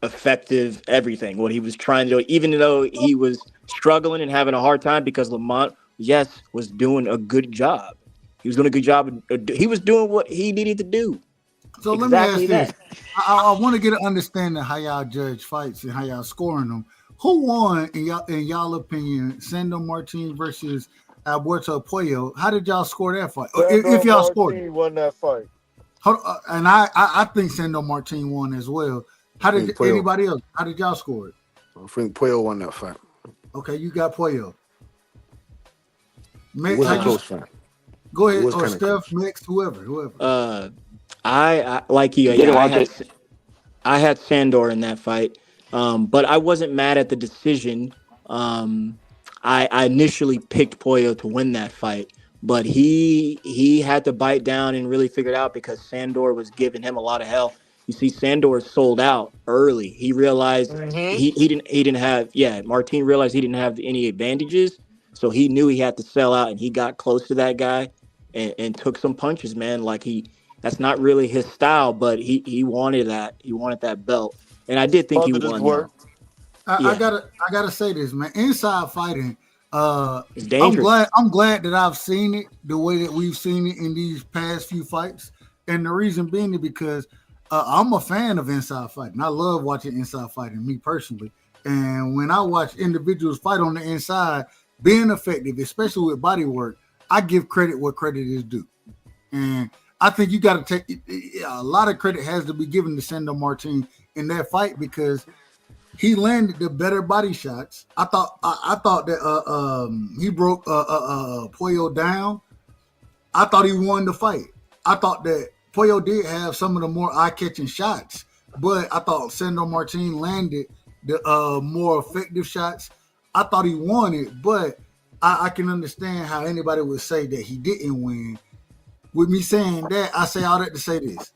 Effective everything. What he was trying to do, even though he was struggling and having a hard time, because Lamont, yes, was doing a good job. He was doing a good job. He was doing what he needed to do. So exactly let me ask this. I want to get an understanding of how y'all judge fights and how y'all scoring them. Who won in y'all opinion, Sandor Martin versus Alberto Puello? How did y'all score that fight? If y'all scored it. Won that fight. And I think Sandor Martin won as well. How did anybody else? How did y'all score it? I think Puello won that fight. Okay, you got Puello. It was a close fight. Go ahead, or Steph, Mix, whoever. I like you. Yeah, I had Sandor in that fight, but I wasn't mad at the decision. I initially picked Puello to win that fight, but he had to bite down and really figure it out because Sandor was giving him a lot of hell. You see, Sandor sold out early. He realized he didn't have Martin realized he didn't have any advantages, so he knew he had to sell out, and he got close to that guy and took some punches, man. Like that's not really his style, but he wanted that. He wanted that belt, and I did think he won. I gotta say this, man. Inside fighting, it's dangerous. I'm glad that I've seen it the way that we've seen it in these past few fights, and the reason being is because I'm a fan of inside fighting. I love watching inside fighting, me personally. And when I watch individuals fight on the inside, being effective, especially with body work, I give credit where credit is due. And I think you got to take a lot of credit has to be given to Sandor Martin in that fight because he landed the better body shots. I thought that he broke Puello down. I thought he won the fight. I thought that Puello did have some of the more eye-catching shots, but I thought Sandor Martin landed the more effective shots. I thought he won it, but I can understand how anybody would say that he didn't win. With me saying that, I say all that to say this.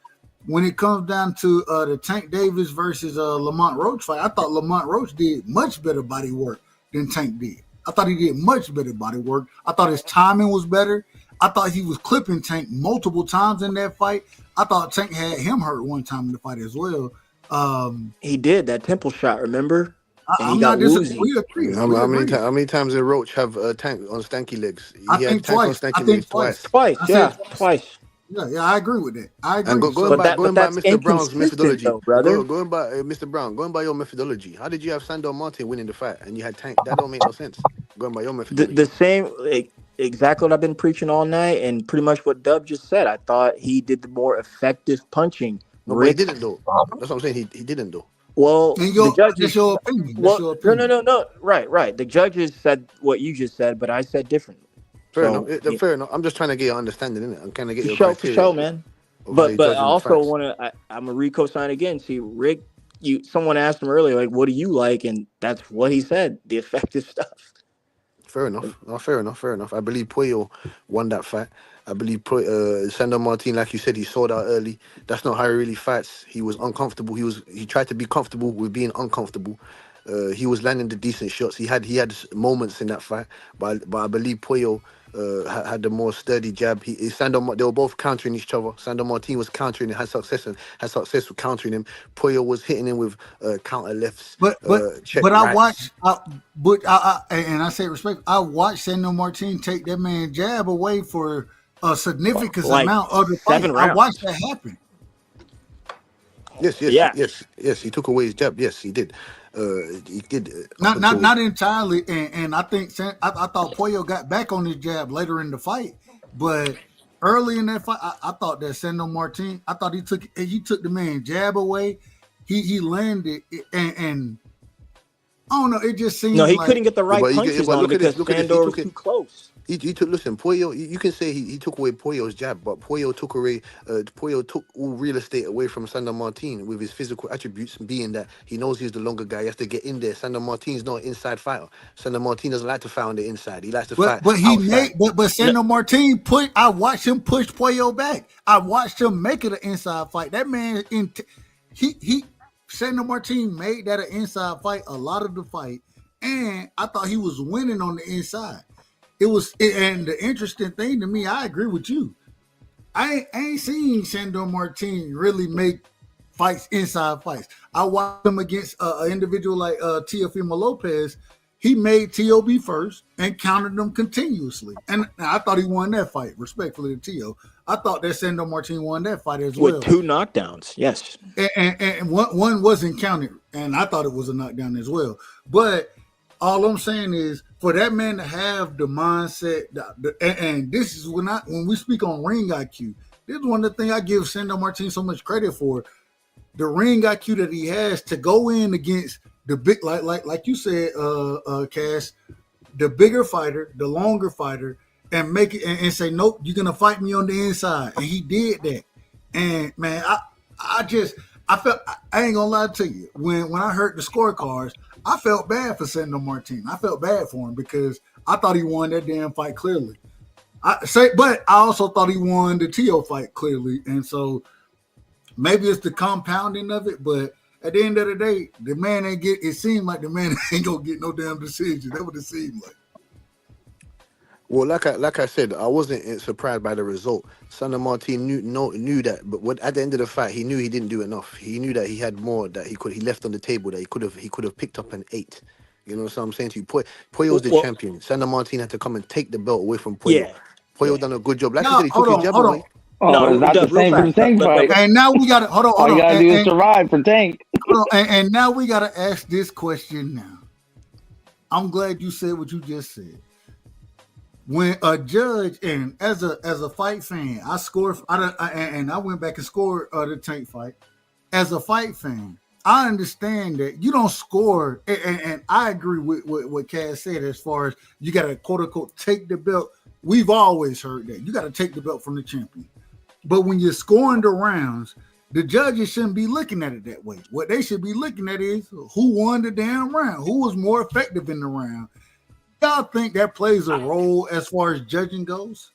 When it comes down to the Tank Davis versus Lamont Roach fight, I thought Lamont Roach did much better body work than Tank did. I thought he did much better body work. I thought his timing was better. I thought he was clipping Tank multiple times in that fight. I thought Tank had him hurt one time in the fight as well. He did that temple shot, remember? I'm not disagreeing. We agree. How many times did Roach have Tank on stanky legs? I think twice. Twice. Yeah, I agree with that. I agree. And going by Mr. Brown's methodology, though, brother. Going by Mr. Brown, going by your methodology, how did you have Sandor Martin winning the fight and you had Tank? That don't make no sense. Going by your methodology. The same, exactly what I've been preaching all night, and pretty much what Dub just said. I thought he did the more effective punching. No, but he didn't though. That's what I'm saying. He didn't though. Well, the judges. That's your opinion. No. Right. The judges said what you just said, but I said differently. Fair enough. I'm just trying to get your understanding, innit? I'm kind of get your for show, man. But I also want to. I'm a co-sign again. See, Rick, someone asked him earlier, like, what do you like? And that's what he said. The effective stuff. Fair enough. Fair enough. I believe Puello won that fight. I believe Sandor Martin, like you said, he sold out early. That's not how he really fights. He was uncomfortable. He tried to be comfortable with being uncomfortable. He was landing the decent shots. He had moments in that fight, but I believe Puello had the more sturdy jab. They were both countering each other. Sandor Martin was countering and had success with countering him. Puyo was hitting him with counter lefts, check I rights. and I say respect. I watched Sandor Martin take that man jab away for a significant Like amount of the fight. 7 I rounds. watched that happen. Yes. He took away his jab. Yes, he did. He did. Not entirely, and I think I thought Puyo got back on his jab later in the fight, but early in that fight, I thought that Sandor Martin, I thought he took the man jab away. He landed and I don't know. It just seemed No, he like, couldn't get the right punches on because Sandor was too close. He took Puyo. You can say he took away Puyo's jab, but Puyo took all real estate away from Sandor Martin with his physical attributes, being that he knows he's the longer guy. He has to get in there. Sandor Martin's not an inside fighter. Sandor Martin doesn't like to fight on the inside. He likes to fight outside. But Sandor Martin I watched him push Puyo back. I watched him make it an inside fight. That man Sandor Martin made that an inside fight a lot of the fight, and I thought he was winning on the inside. And the interesting thing to me, I agree with you. I ain't seen Sandor Martin really make fights, inside fights. I watched him against an individual like Teofimo Lopez. He made TOB first and countered them continuously. And I thought he won that fight, respectfully to Tio. I thought that Sandor Martin won that fight as well. With 2 knockdowns, yes. And one wasn't counted, and I thought it was a knockdown as well. But all I'm saying is, for that man to have the mindset, and this is when we speak on ring IQ, this is one of the things I give Sandor Martin so much credit for. The ring IQ that he has to go in against the big, like you said, Cass, the bigger fighter, the longer fighter, and make it and say, nope, you're gonna fight me on the inside, and he did that. And man, I felt, I ain't gonna lie to you, when I heard the scorecards, I felt bad for Sandor Martin. I felt bad for him because I thought he won that damn fight clearly. But I also thought he won the Tio fight clearly, and so maybe it's the compounding of it. But at the end of the day, the man ain't get. It seemed like the man ain't gonna get no damn decision. That's what it seemed like. Well, like I said, I wasn't surprised by the result. Sandor Martin knew that, but at the end of the fight, he knew he didn't do enough. He knew that he had more that he left on the table that he could have picked up an 8. You know what I'm saying to you? Puyo's the champion. Sandor Martin had to come and take the belt away from Puyo. Yeah. Puyo done a good job. Like I said, he took his jab away. It's not the same for the Tank fight. And now we got to hold on. All you gotta do is survive for Tank. And now we got to ask this question. Now, I'm glad you said what you just said. When a judge, and as a fight fan, I went back and scored the Tank fight. As a fight fan, I understand that you don't score, and I agree with what Cass said as far as you got to quote unquote take the belt. We've always heard that you got to take the belt from the champion. But when you're scoring the rounds, the judges shouldn't be looking at it that way. What they should be looking at is who won the damn round, who was more effective in the round. Y'all think that plays a role as far as judging goes?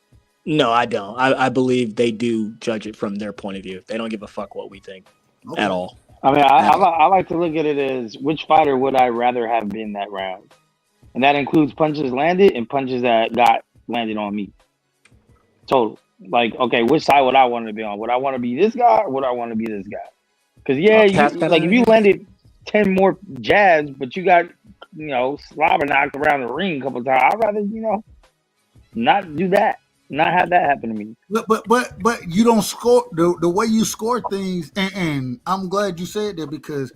No, I don't. I believe they do judge it from their point of view. They don't give a fuck what we think at all. I mean, I like to look at it as which fighter would I rather have been that round, and that includes punches landed and punches that got landed on me. Total. Like, okay, which side would I want to be on? Would I want to be this guy or would I want to be this guy? Because if you landed 10 more jabs, but you got slobber knocked around the ring a couple of times, I'd rather not do that, not have that happen to me. But you don't score the way you score things, and I'm glad you said that, because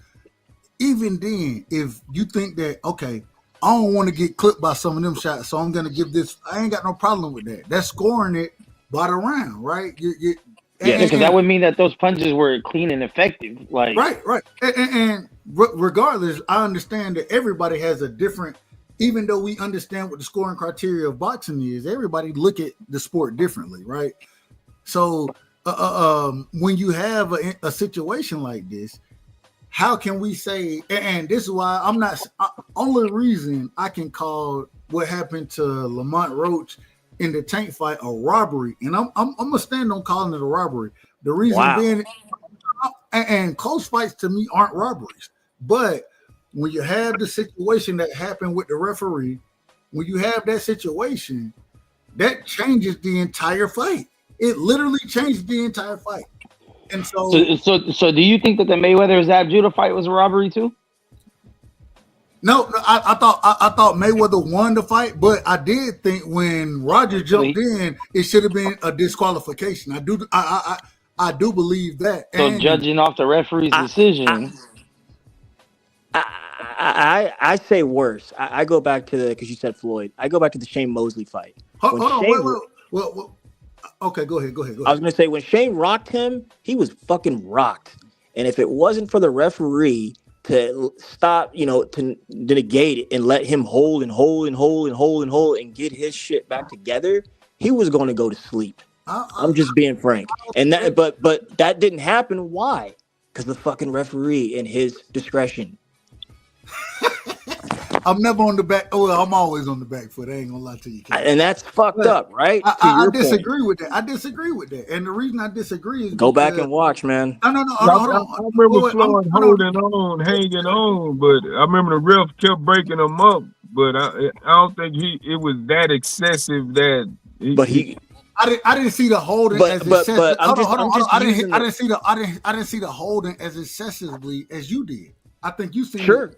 even then, if you think that, okay, I don't want to get clipped by some of them shots, so I'm gonna give this. I ain't got no problem with that. That's scoring it by the round, right? Because that would mean that those punches were clean and effective. Like right. And regardless, I understand that everybody has a different. Even though we understand what the scoring criteria of boxing is, everybody look at the sport differently, right? So when you have a situation like this, how can we say? And this is why I'm not. Only reason I can call what happened to Lamont Roach in the Tank fight a robbery, and I'm gonna stand on calling it a robbery. The reason being, and close fights to me aren't robberies, but when you have the situation that happened with the referee, when you have that situation, that changes the entire fight. It literally changes the entire fight. And so do you think that the Mayweather Zab Judah fight was a robbery too? No, I thought Mayweather won the fight, but I did think when Roger jumped in, it should have been a disqualification. I do believe that. So judging off the referee's decision, I say worse. I go back to because you said Floyd. I go back to the Shane Mosley fight. Hold on, wait. Okay, go ahead. I was gonna say when Shane rocked him, he was fucking rocked, and if it wasn't for the referee to stop, to negate it and let him hold and get his shit back together, he was going to go to sleep. I'm just being frank. And that, but that didn't happen. Why? Because the fucking referee and his discretion. I'm never on the back. Oh, well, I'm always on the back foot. I ain't gonna lie to you. And that's fucked up, right? I disagree with that. I disagree with that. And the reason I disagree is go back and watch, man. No. I remember Floyd holding on, hanging on, but I remember the ref kept breaking him up. But I don't think it was that excessive that. I didn't see the holding as excessive. Hold on. I didn't see the holding as excessively as you did. I think you seen sure,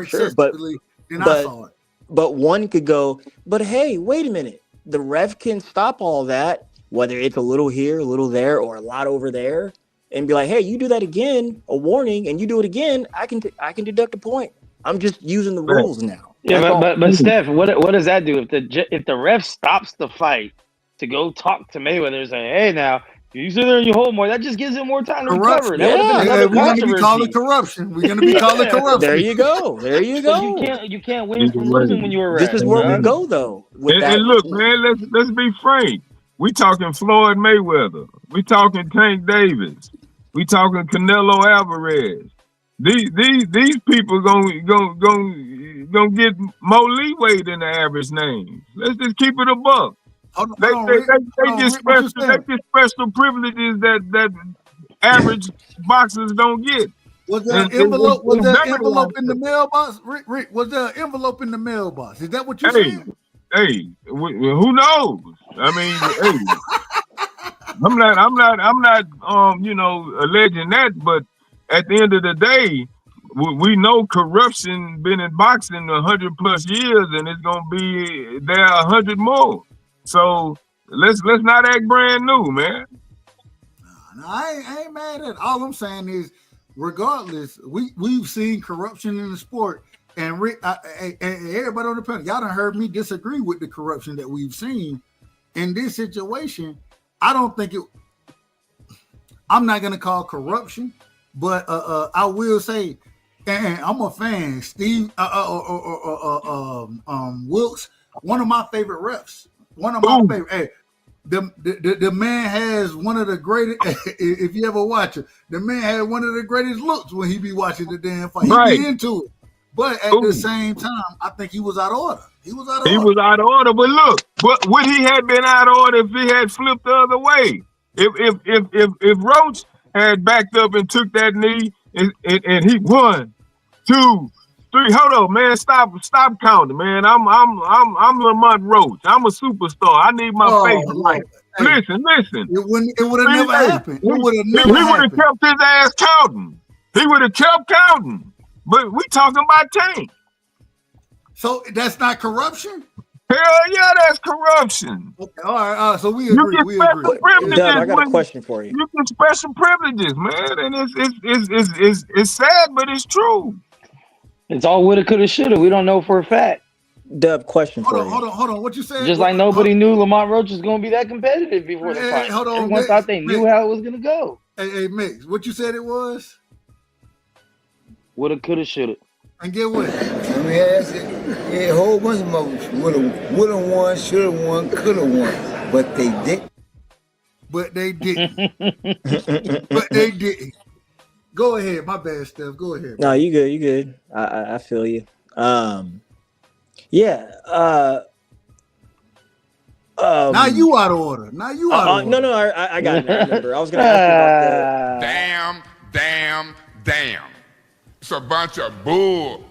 excessively than I saw it. But one could go, but hey, wait a minute. The ref can stop all that, whether it's a little here, a little there, or a lot over there, and be like, hey, you do that again, a warning, and you do it again, I can deduct a point. I'm just using the rules now. Yeah, but Steph, what does that do if the ref stops the fight to go talk to Mayweather and say, hey, now you sit there and you hold more? That just gives him more time to recover. That would have been another we're going to be calling corruption. We're going to be calling corruption. There you go. You can't win from losing when you're a ref. This is where we go, though. And look, man, let's be frank. We talking Floyd Mayweather. We talking Tank Davis. We talking Canelo Alvarez. These people gonna get more leeway than the average name. Let's just keep it a buck. They get special privileges that average boxers don't get. Was there an envelope? Was there an envelope in the mailbox? Rick, was there an envelope in the mailbox? Is that what you said? Hey, who knows? I mean, hey, I'm not alleging that, but at the end of the day, we know corruption been in boxing 100+ years, and it's gonna be there 100 more. So let's not act brand new, man. No, I ain't mad at it. All I'm saying is, regardless, we've seen corruption in the sport, and Rick, and everybody on the panel, y'all done heard me disagree with the corruption that we've seen in this situation. I don't think it. I'm not gonna call corruption, but I will say, and I'm a fan. Steve Wilkes, one of my favorite refs. One of my favorite. Hey, the man has one of the greatest. If you ever watch it, the man had one of the greatest looks when he be watching the damn fight. He be into it, but at the same time, I think he was out of order. He was out of order. But look, would he have been out of order if he had flipped the other way? If Roach had backed up and took that knee and he 1, 2, 3. Hold on, man. Stop counting, man. I'm Lamont Roach. I'm a superstar. I need my face right. Hey, listen. It would have never happened. It would have never happened. He would have kept his ass counting. He would have kept counting. But we talking about Tank. So that's not corruption? Hell yeah, that's corruption. Okay, all right. So we agree. Dub, I got a question for you. You get special privileges, man, and it's sad, but it's true. It's all woulda, coulda, shoulda. We don't know for a fact. Dub, question for you. Hold on. What you said? Just like nobody knew Lamont Roach was going to be that competitive before the fight. Everyone thought they knew how it was going to go. Hey, Mix, what you said it was? Woulda, coulda, shoulda. And get what? I mean, a whole bunch of moves. Woulda won, shoulda won, coulda won, but they didn't. But they didn't. Go ahead. My bad, Steph. Go ahead. No, you good. You good. I feel you. Yeah. Now you out of order. Now you out of order. No, I got it. I remember. I was going to ask you about Damn. It's a bunch of bull.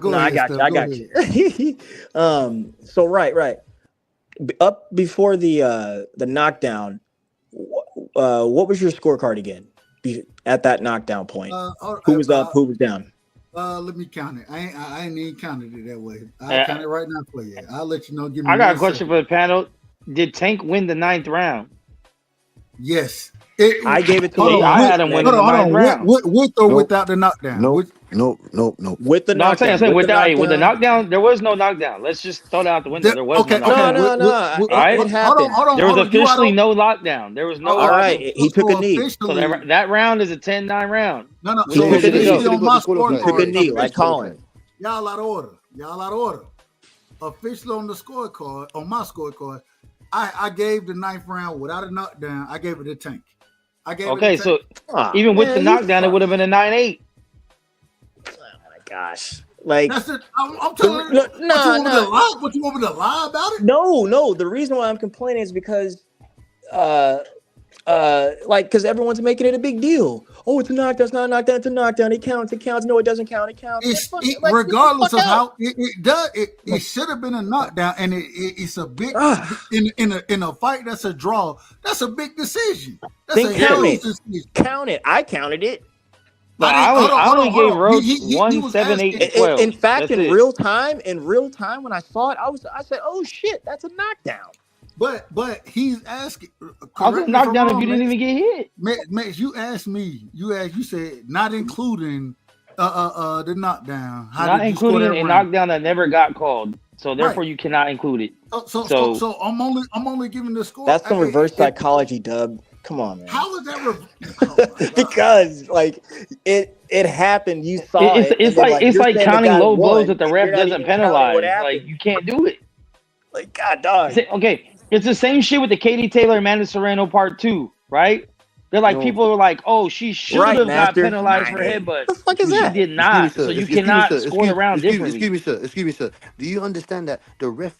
I got you. So right. Up before the knockdown, what was your scorecard again? At that knockdown point, who was up? Who was down? Let me count it. I ain't even counted it that way. I'll count it right now for you. I'll let you know. Give me. I got a question for the panel. Did Tank win the 9th round? Yes. I gave it to him. I had him winning the 9th round. With or without the knockdown? Nope. With the knockdown. I'm saying with the knockdown, there was no knockdown. Let's just throw that out the window. There was no knockdown. No. All right? It happened. There was officially no lockdown. There was no All lockdown. right. He took a knee. So that round is a 10-9 round. No. He took a knee, like Colin. Y'all out of order. Official on the scorecard, on my scorecard, I gave the 9th round without a knockdown. I gave it to Tank. So even with the knockdown, it would have been a 9-8. Oh my gosh! Like that's it. I'm telling you. What you want me to lie about it? No. The reason why I'm complaining is because, because everyone's making it a big deal. Oh, it's a knockdown. It's not a knockdown. It's a knockdown. It counts. No, it doesn't count. It counts. Regardless of how it does, it should have been a knockdown, and it's a big in a fight that's a draw. That's a big decision. That's then count it. Decision. Count it. I counted it. But I only gave Roach 1, 7, 8, and 12. In fact, in real time, when I saw it, I said, "Oh shit, that's a knockdown." But he's asking. I was knocked down if you didn't even get hit. Max, you asked me. You said not including the knockdown. Not including a knockdown that never got called. So therefore, you cannot include it. So I'm only giving the score. That's some reverse psychology, Dub. Come on, man. How is that? Because it happened. You saw it. It's like counting low blows that the ref doesn't penalize. Like you can't do it. Like God, dog. Okay. It's the same shit with the Katie Taylor Amanda Serrano part 2, right? They're like, people are like, oh, she should have got penalized for headbutt. The fuck is that? She did not. So you cannot score the round differently. Excuse me, sir. Do you understand that the ref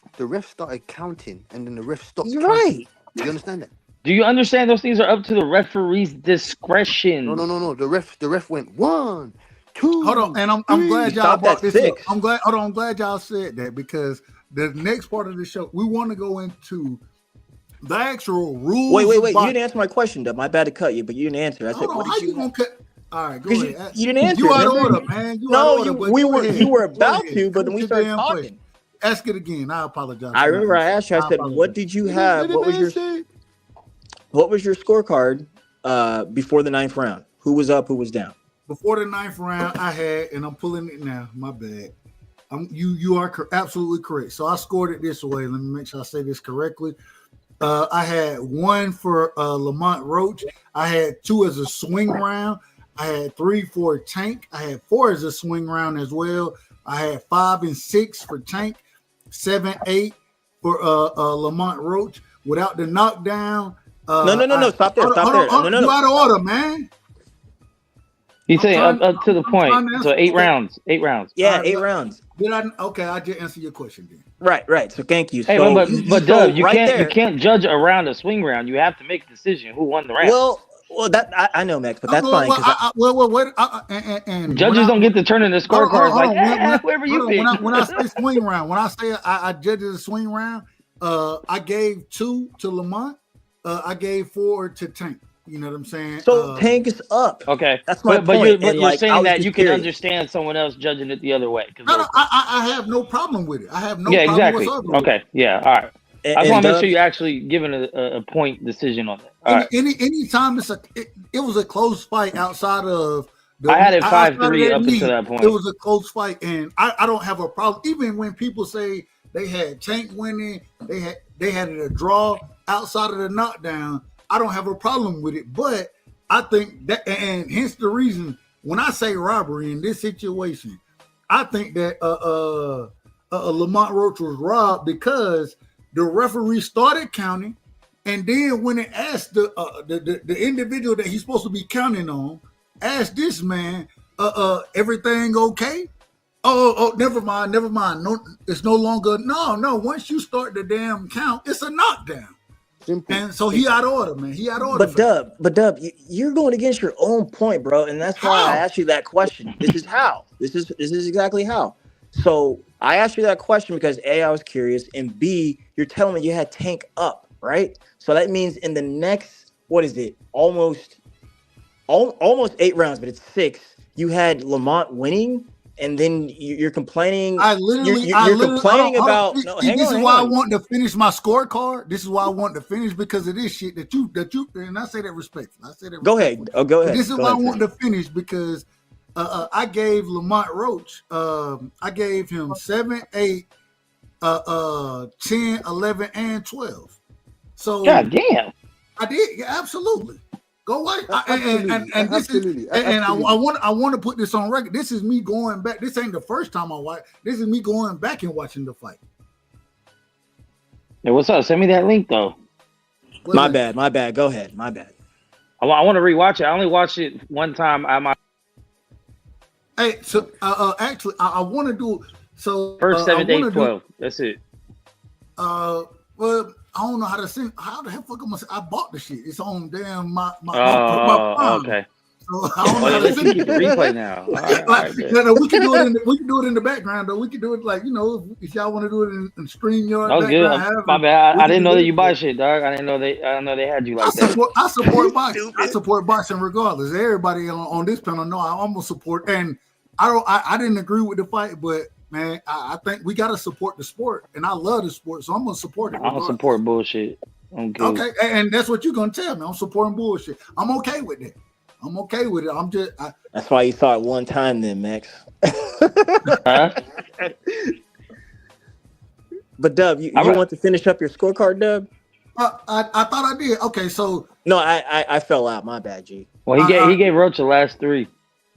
started counting and then the ref stopped? You're right. Do you understand that? Do you understand those things are up to the referee's discretion? No. The ref went 1, 2. Hold on, and I'm glad y'all brought this up. I'm glad y'all said that because the next part of the show, we want to go into the actual rules. Wait. You didn't answer my question, Dub. My bad to cut you, but you didn't answer. I said, what did you gonna cut? All right, go ahead. You didn't answer. You out of order, man. You were about to, but then we started talking. Ask it again. I apologize. I remember I asked you. I said, "What did you have? What was your scorecard before the 9th round? Who was up? Who was down?" Before the 9th round, I had, and I'm pulling it now. My bad. You are absolutely correct. So I scored it this way. Let me make sure I say this correctly. I had 1 for Lamont Roach. I had 2 as a swing round. I had 3 for Tank. I had 4 as a swing round as well. I had 5 and 6 for Tank. 7, 8 for Lamont Roach. Without the knockdown. No. Stop there. You out of order, man. He's saying up to the point. So 8 rounds. 8 rounds. Yeah, 8 rounds. Okay, I just answer your question then. Right. So thank you. Hey, so, but Doug, you can't judge a round a swing round. You have to make a decision who won the round. Well, that I know, Max, but that's fine. Judges don't get to turn in the scorecards whoever you pick. When I say swing round, when I say I judged a swing round, I gave 2 to Lamont. I gave 4 to Tank. You know what I'm saying? So Tank is up. Okay, that's my point. But you're saying that you can understand someone else judging it the other way. No, I have no problem with it. I have no problem exactly. whatsoever. Okay, yeah, all right. I just want to make sure you're actually giving a point decision on that. All right. Any time it was a close fight outside of. I had it 5-3 up until that point. It was a close fight, and I don't have a problem. Even when people say they had Tank winning, they had it a draw outside of the knockdown. I don't have a problem with it, but I think that, and hence the reason when I say robbery in this situation, I think that Lamont Roach was robbed because the referee started counting, and then when it asked the individual that he's supposed to be counting on, asked this man, everything okay? Oh, never mind. No, it's no longer. No. Once you start the damn count, it's a knockdown. Simple. And so he out of order, man. He out of order. But Dub, you're going against your own point, bro, and that's why I asked you that question. This is how. This is exactly how. So I asked you that question because A, I was curious, and B, you're telling me you had Tank up, right? So that means in the next, what is it, almost 8 rounds, but it's 6. You had Lamont winning, and then you're complaining. You're complaining about. No, hang this on, is why I want to finish my scorecard. This is why I want to finish because of this shit that you, and I say that respectfully. I say that. Go ahead. Oh, go ahead. This is why I want to finish because I gave Lamont Roach. I gave him 7, 8, 10, 11, and 12. So God damn. I did. Yeah, absolutely. Go away. And this is and I want to put this on record. This is me going back. This ain't the first time I watch. This is me going back and watching the fight. Hey, what's up? Send me that link though. My bad. Go ahead. My bad. I want to rewatch it. I only watched it one time. Hey, so actually, I want to do so. First 7, 8, 12. That's it. Well, I don't know how to sing. How the hell fuck am I bought the shit? It's on damn my okay. So I don't know how to sing. Keep the replay now. All right, no, we can do it. We can do it in the background though. We can do it like if y'all want to do it in StreamYard. That was good. My bad. I didn't know that you buy shit, dog. I didn't know they had you like that. I support boxing. I support boxing regardless. Everybody on this panel know I'm gonna support. And I didn't agree with the fight, but man, I think we gotta support the sport, and I love the sport, so I'm gonna support it. I don't support bullshit. I'm good. Okay, and that's what you're gonna tell me. I'm supporting bullshit. I'm okay with that. I'm okay with it. I'm just. That's why you saw it one time, then, Max. Huh? But Dub, you want to finish up your scorecard, Dub? I thought I did. Okay, so no, I fell out. My bad, G. Well, he gave Roach the last 3.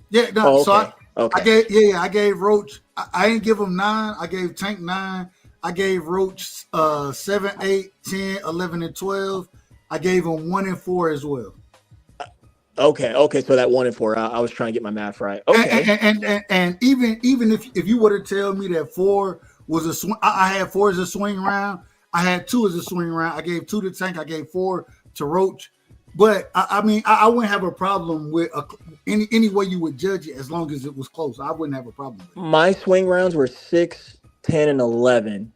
Yeah, no. Okay. So Okay. I gave Roach. I didn't give him 9. I gave Tank 9. I gave Roach 7, 8, 10, 11, and 12. I gave him 1 and 4 as well. Okay. So that 1 and 4, I was trying to get my math right. Okay. And even if you were to tell me that 4 was a swing, I had 4 as a swing round. I had 2 as a swing round. I gave 2 to Tank. I gave 4 to Roach. But I mean, I wouldn't have a problem with any way you would judge it as long as it was close. I wouldn't have a problem with it. My swing rounds were 6, 10, and 11.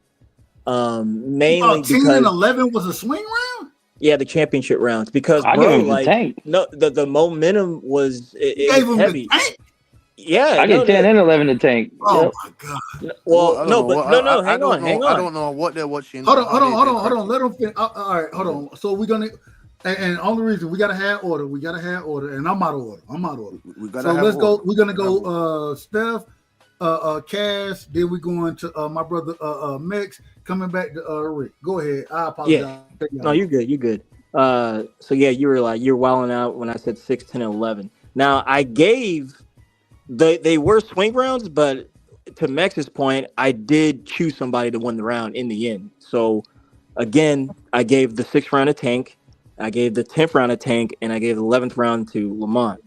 Mainly 10 because and 11 was a swing round. Yeah, the championship rounds because I gave him the Tank. No, the momentum was it was heavy. Yeah, I gave 10 and 11 to Tank. Oh my god. Well, no, hang on. I don't know what they're watching. Hold on. Let them finish. All right, hold on. So we're gonna. And only reason we gotta have order. And I'm out of order. We gotta so have let's order. go. We're gonna go. Steph, Cass. Then we going to my brother Mex. Coming back to Rick. Go ahead. I apologize. Yeah. No, you're good. So yeah, you're wilding out when I said 6, 10, and 11. Now I gave they were swing rounds, but to Mex's point, I did choose somebody to win the round in the end. So again, I gave the 6th round to Tank. I gave the 10th round to Tank, and I gave the 11th round to Lamont.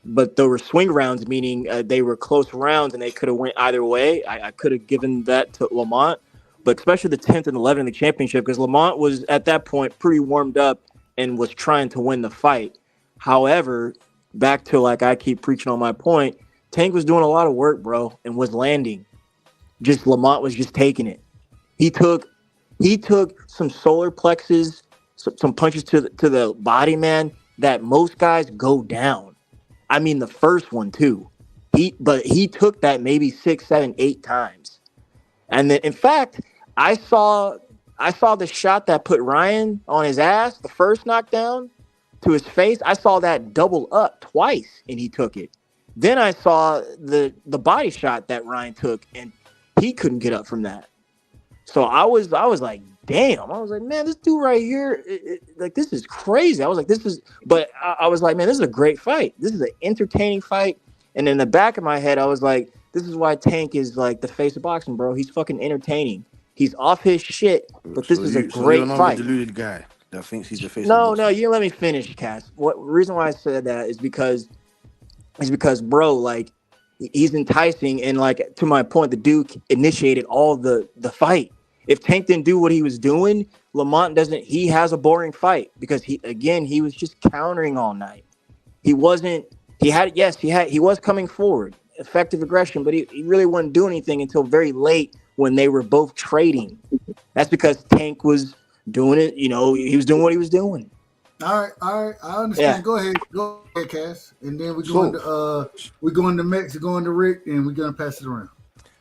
But they were swing rounds, meaning they were close rounds, and they could have went either way. I could have given that to Lamont, but especially the 10th and 11th in the championship, because Lamont was at that point pretty warmed up and was trying to win the fight. However, back to like I keep preaching on my point, Tank was doing a lot of work, bro, and was landing. Just Lamont was just taking it. He took some solar plexus, some punches to the body, man, that most guys go down. I mean, the first one too. He took that maybe 6, 7, 8 times. And then, in fact, I saw the shot that put Ryan on his ass, the first knockdown to his face. I saw that double up twice, and he took it. Then I saw the body shot that Ryan took, and he couldn't get up from that. So I was like, damn. I was like, man, this dude right here, like, this is crazy. I was like, but I was like, man, this is a great fight. This is an entertaining fight. And in the back of my head, I was like, this is why Tank is like the face of boxing, bro. He's fucking entertaining. He's off his shit, but this is a great fight. Deluded guy that thinks he's the face. No, you didn't let me finish, Cass. What reason why I said that is because, bro, like, he's enticing, and like to my point, the Duke initiated all the fight. If Tank didn't do what he was doing, Lamont doesn't. He has a boring fight because he was just countering all night. He was coming forward, effective aggression, but he really wasn't doing anything until very late when they were both trading. That's because Tank was doing it. You know, he was doing what he was doing. All right, I understand. Yeah. Go ahead, Cass, and then we're going to Mex, we're going to Rick, and we're gonna pass it around.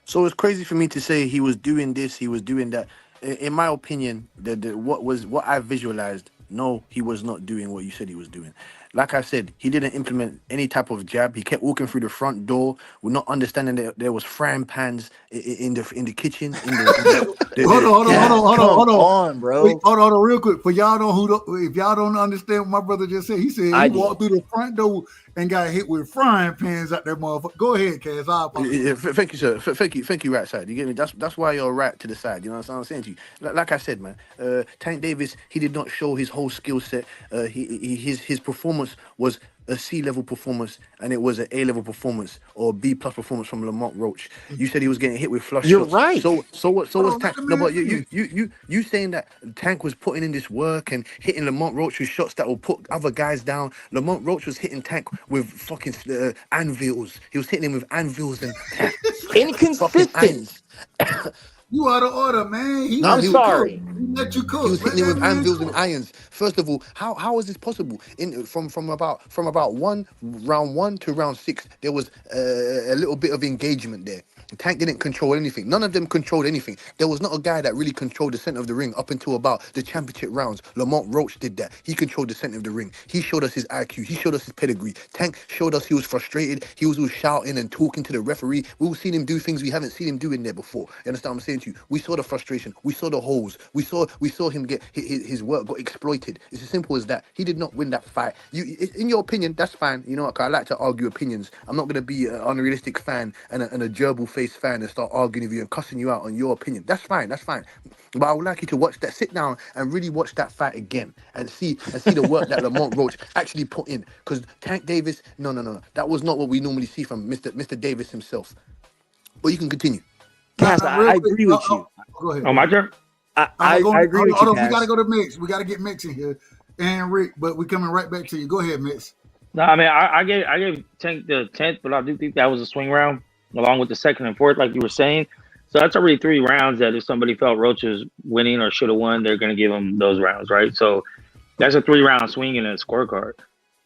So it's crazy for me to say he was doing this, he was doing that. In my opinion, what I visualized. No, he was not doing what you said he was doing. Like I said, he didn't implement any type of jab. He kept walking through the front door. We're not understanding that there was frying pans in the kitchen. Hold on, bro. Wait, hold on, real quick. For y'all if y'all don't understand what my brother just said, he said he walked through the front door and got hit with frying pans out there, motherfucker. Go ahead, Cass. Thank you, sir. Thank you, right side. You get me? That's why you're right to the side. You know what I'm saying to you? Like I said, man, Tank Davis, he did not show his whole skill set. His performance was a C-level performance, and it was an A-level performance or B+ performance from Lamont Roach. You said he was getting hit with flush You're shots. right. So was Tank. No, but you saying that Tank was putting in this work and hitting Lamont Roach with shots that will put other guys down. Lamont Roach was hitting Tank with fucking anvils. He was hitting him with anvils and fucking irons. You out of order, man. I'm sorry. He let you cook. He was hitting him with anvils and irons. First of all, how is this possible? From about round one to round 6, there was a little bit of engagement there. Tank didn't control anything. None of them controlled anything. There was not a guy that really controlled the center of the ring up until about the championship rounds. Lamont Roach did that. He controlled the center of the ring. He showed us his IQ. He showed us his pedigree. Tank showed us he was frustrated. He was all shouting and talking to the referee. We all seen him do things we haven't seen him do in there before. You understand what I'm saying to you? We saw the frustration. We saw the holes. We saw him get his work got exploited. It's as simple as that. He did not win that fight. In your opinion, that's fine. You know what? I like to argue opinions. I'm not going to be an unrealistic fan and a gerbil face fan and start arguing with you and cussing you out on your opinion. That's fine. But I would like you to watch that. Sit down and really watch that fight again and see the work that Lamont Roach actually put in. Because Tank Davis, no. That was not what we normally see from Mr. Davis himself. But you can continue. Cass, I agree with you. Go ahead. Oh, my turn? I agree with you, We got to go to Mix. We got to get Mix in here. And Rick, but we're coming right back to you. Go ahead, Mix. No, I mean, I gave Tank the 10th, but I do think that was a swing round, along with the 2nd and 4th, like you were saying. So that's already 3 rounds that if somebody felt Roach was winning or should have won, they're going to give him those rounds, right? So that's a 3-round swing in a scorecard.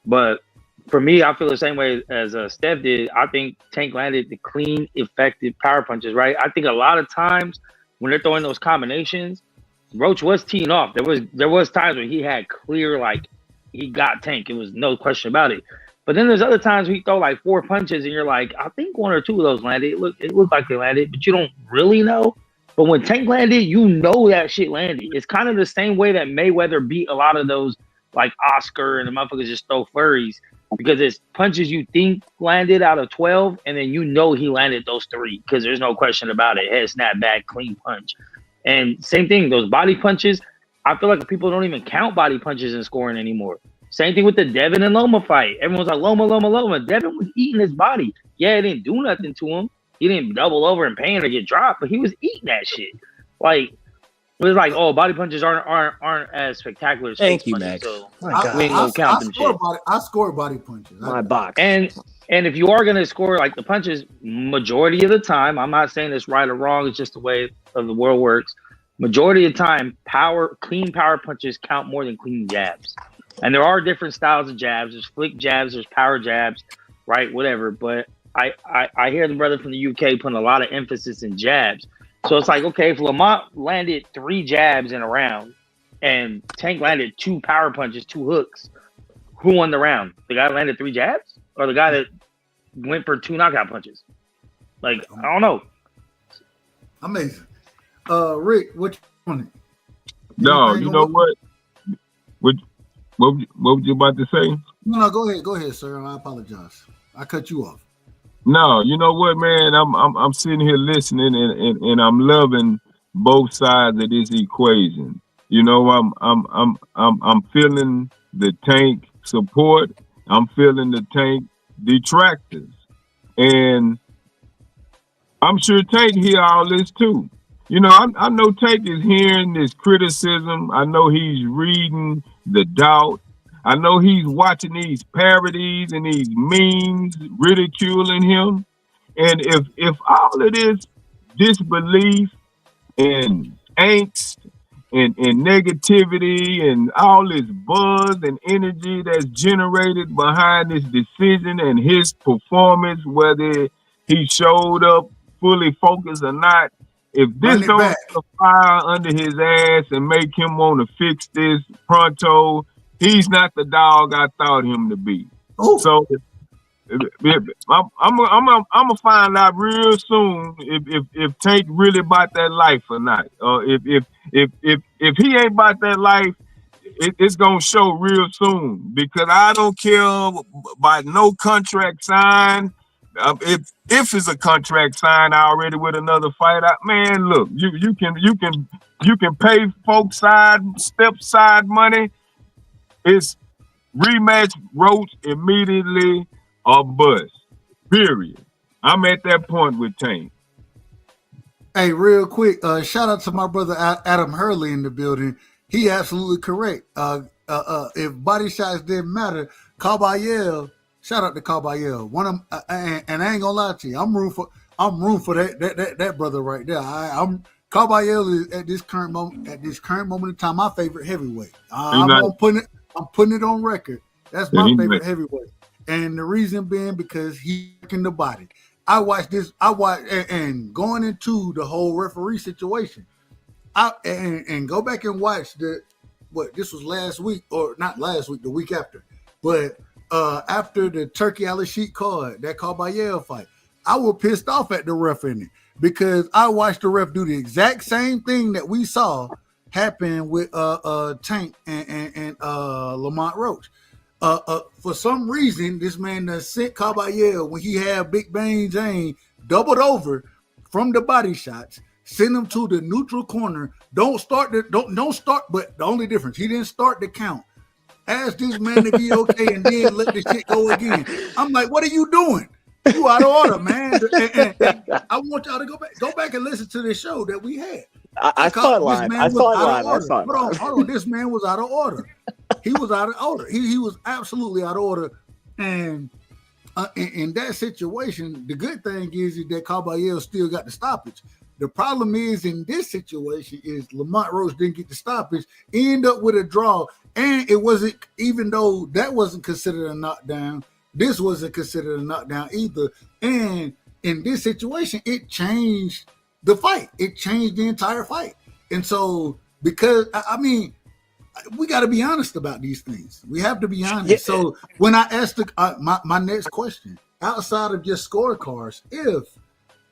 But for me, I feel the same way as Steph did. I think Tank landed the clean, effective power punches, right? I think a lot of times when they're throwing those combinations, Roach was teeing off. There was times where he had clear, like, he got Tank. It was no question about it. But then there's other times we throw like 4 punches and you're like, I think 1 or 2 of those landed. It looked like they landed, but you don't really know. But when Tank landed, you know that shit landed. It's kind of the same way that Mayweather beat a lot of those like Oscar and the motherfuckers just throw furries, because it's punches you think landed out of 12, and then you know he landed those 3 because there's no question about it. Head snap back, clean punch. And same thing, those body punches, I feel like people don't even count body punches in scoring anymore. Same thing with the Devin and Loma fight. Everyone's like, Loma. Devin was eating his body. Yeah, it didn't do nothing to him. He didn't double over in pain or get dropped, but he was eating that shit. Like, it was like, oh, body punches aren't as spectacular as Thank you, punches, Max. so My God. we ain't gonna count them shit. I score body punches. My box. And if you are gonna score like the punches, majority of the time, I'm not saying it's right or wrong, it's just the way of the world works. Majority of the time, clean power punches count more than clean jabs. And there are different styles of jabs. There's flick jabs, there's power jabs, right? Whatever. But I hear the brother from the UK putting a lot of emphasis in jabs. So it's like, okay, if Lamont landed 3 jabs in a round and Tank landed 2 power punches, 2 hooks, who won the round? The guy that landed 3 jabs or the guy that went for 2 knockout punches? Like, I don't know. Amazing. Rick, what you want? No, you know what? What were you about to say? No, go ahead, sir. I apologize. I cut you off. No, you know what, man? I'm sitting here listening and I'm loving both sides of this equation. You know, I'm feeling the Tank support. I'm feeling the Tank detractors, and I'm sure Tank hear all this too. You know, I know Tank is hearing this criticism. I know he's reading the doubt. I know he's watching these parodies and these memes ridiculing him. And if all of this disbelief and angst and negativity and all this buzz and energy that's generated behind this decision and his performance, whether he showed up fully focused or not, if this don't light a fire under his ass and make him want to fix this pronto, he's not the dog I thought him to be. So I'm gonna find out real soon if Tank really about that life or not. If he ain't about that life, it's gonna show real soon, because I don't care about no contract sign. If it's a contract sign already with another fight, man, look, you can pay folks step side money. It's rematch Roach immediately or bust. Period. I'm at that point with Tank. Hey, real quick, shout out to my brother Adam Hurley in the building. He absolutely correct. If body shots didn't matter, Caballero, shout out to Caballero. One of them, and I ain't gonna lie to you, I'm room for that brother right there. I'm Caballero is at this current moment in time my favorite heavyweight. I'm putting it on record. That's my favorite heavyweight. And the reason being because he's in the body. I watched and going into the whole referee situation, and go back and watch this was last week, or not last week, the week after. But after the Turki Al-Sheikh card, that Caballero fight, I was pissed off at the ref in it, because I watched the ref do the exact same thing that we saw happen with Tank and Lamont Roach. For some reason, this man sent Caballero, when he had Big Bang Jane doubled over from the body shots, send him to the neutral corner. Don't start, but the only difference, he didn't start the count. Ask this man to be okay, and then let the shit go again. I'm like, what are you doing? You out of order, man. And I want y'all to go back and listen to this show that we had. I saw it live. Hold on. This man was out of order. He was out of order. He was absolutely out of order. And in that situation, the good thing is that Caballero still got the stoppage. The problem is, in this situation, is Lamont Roach didn't get the stoppage, end up with a draw. And it wasn't, even though that wasn't considered a knockdown, this wasn't considered a knockdown either. And in this situation, it changed the fight. It changed the entire fight. And so, because, I mean, we got to be honest about these things. We have to be honest. Yeah. So when I asked my next question, outside of just scorecards, if,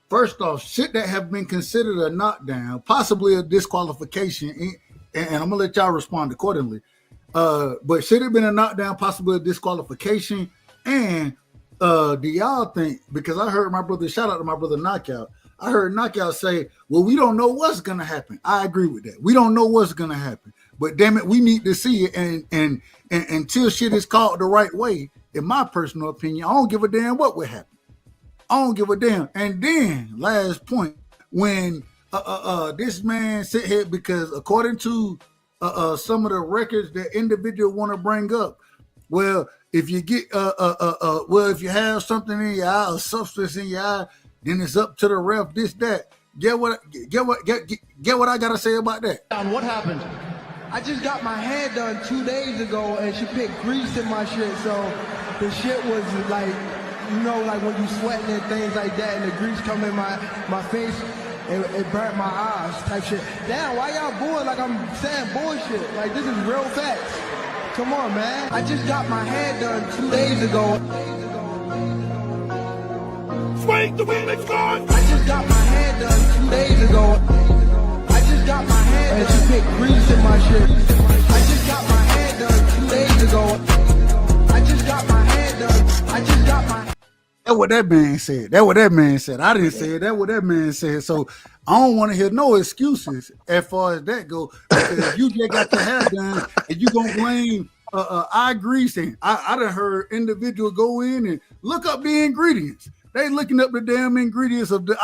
first off, shit that have been considered a knockdown, possibly a disqualification, and I'm going to let y'all respond accordingly, but should it have been a knockdown, possibly a disqualification? And do y'all think, because I heard my brother, shout out to my brother Knockout, I heard Knockout say, well, we don't know what's going to happen. I agree with that. We don't know what's going to happen. But damn it, we need to see it. And until shit is called the right way, in my personal opinion, I don't give a damn what would happen. I don't give a damn. And then, last point, when this man sit here, because according to some of the records that individual want to bring up, well, if you get if you have something in your eye, a substance in your eye, then it's up to the ref. This, that. Get what I gotta say about that. What happened? I just got my hair done 2 days ago, and she put grease in my shit, so the shit was like, you know, like when you sweating and things like that, and the grease come in my face, it burnt my eyes type shit. Damn, why y'all booing like I'm saying bullshit? Like, this is real facts. Come on, man. I just got my hair done 2 days ago. Swing the wheel, gone. I just got my hair done 2 days ago. I just got my hair done. And she put grease in my shit. I just got my hair done 2 days ago. I just got my hair done. I just got my. That's what that man said. That's what that man said. I didn't say it. That's what that man said. So I don't want to hear no excuses as far as that go. Because if you just got your hair done and you gonna blame eye grease, and I done heard individual go in and look up the ingredients. They looking up the damn ingredients of the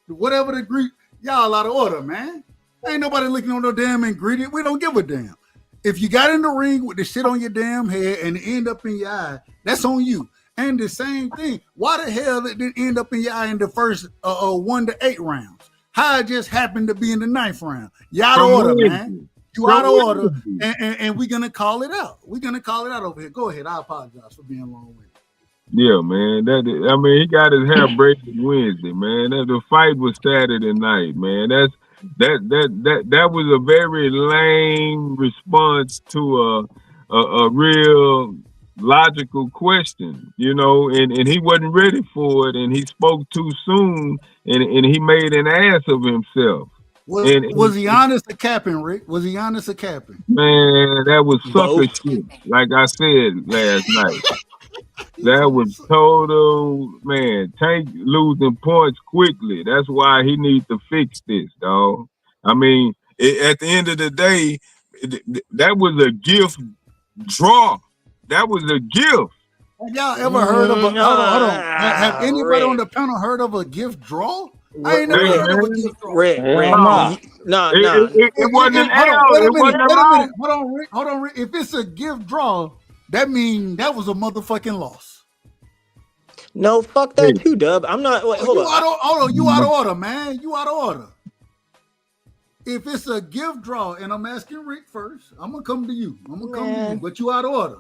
the whatever the grease. Y'all out of order, man. Ain't nobody looking on no damn ingredient. We don't give a damn. If you got in the ring with the shit on your damn head and it end up in your eye, that's on you. And the same thing. Why the hell it didn't end up in your eye in the first 1 to 8 rounds? How it just happened to be in the 9th round? You out of order, man. You out of order, and we're gonna call it out. We're gonna call it out over here. Go ahead. I apologize for being long-winded. Yeah, man. I mean, he got his hair braided Wednesday, man. The fight was Saturday night, man. That was a very lame response to a real logical question, you know, and he wasn't ready for it, and he spoke too soon, and he made an ass of himself. Was he honest or capping, Rick? Was he honest or capping? Man, that was sucker shit, like I said last night. That was total, man. Tank losing points quickly. That's why he needs to fix this, dog. I mean, at the end of the day, that was a gift draw. That was a gift. Have y'all ever heard of a? Hold on. Have anybody on the panel heard of a gift draw? I ain't never heard of a gift draw. Rick, no. It wasn't an L. It wasn't a minute. Hold on, Rick. If it's a gift draw, that means that was a motherfucking loss. No, fuck that too, Dub. I'm not. Wait, hold on. You out of order, man. You out of order. If it's a gift draw, and I'm asking Rick first, I'm gonna come to you. But you out of order.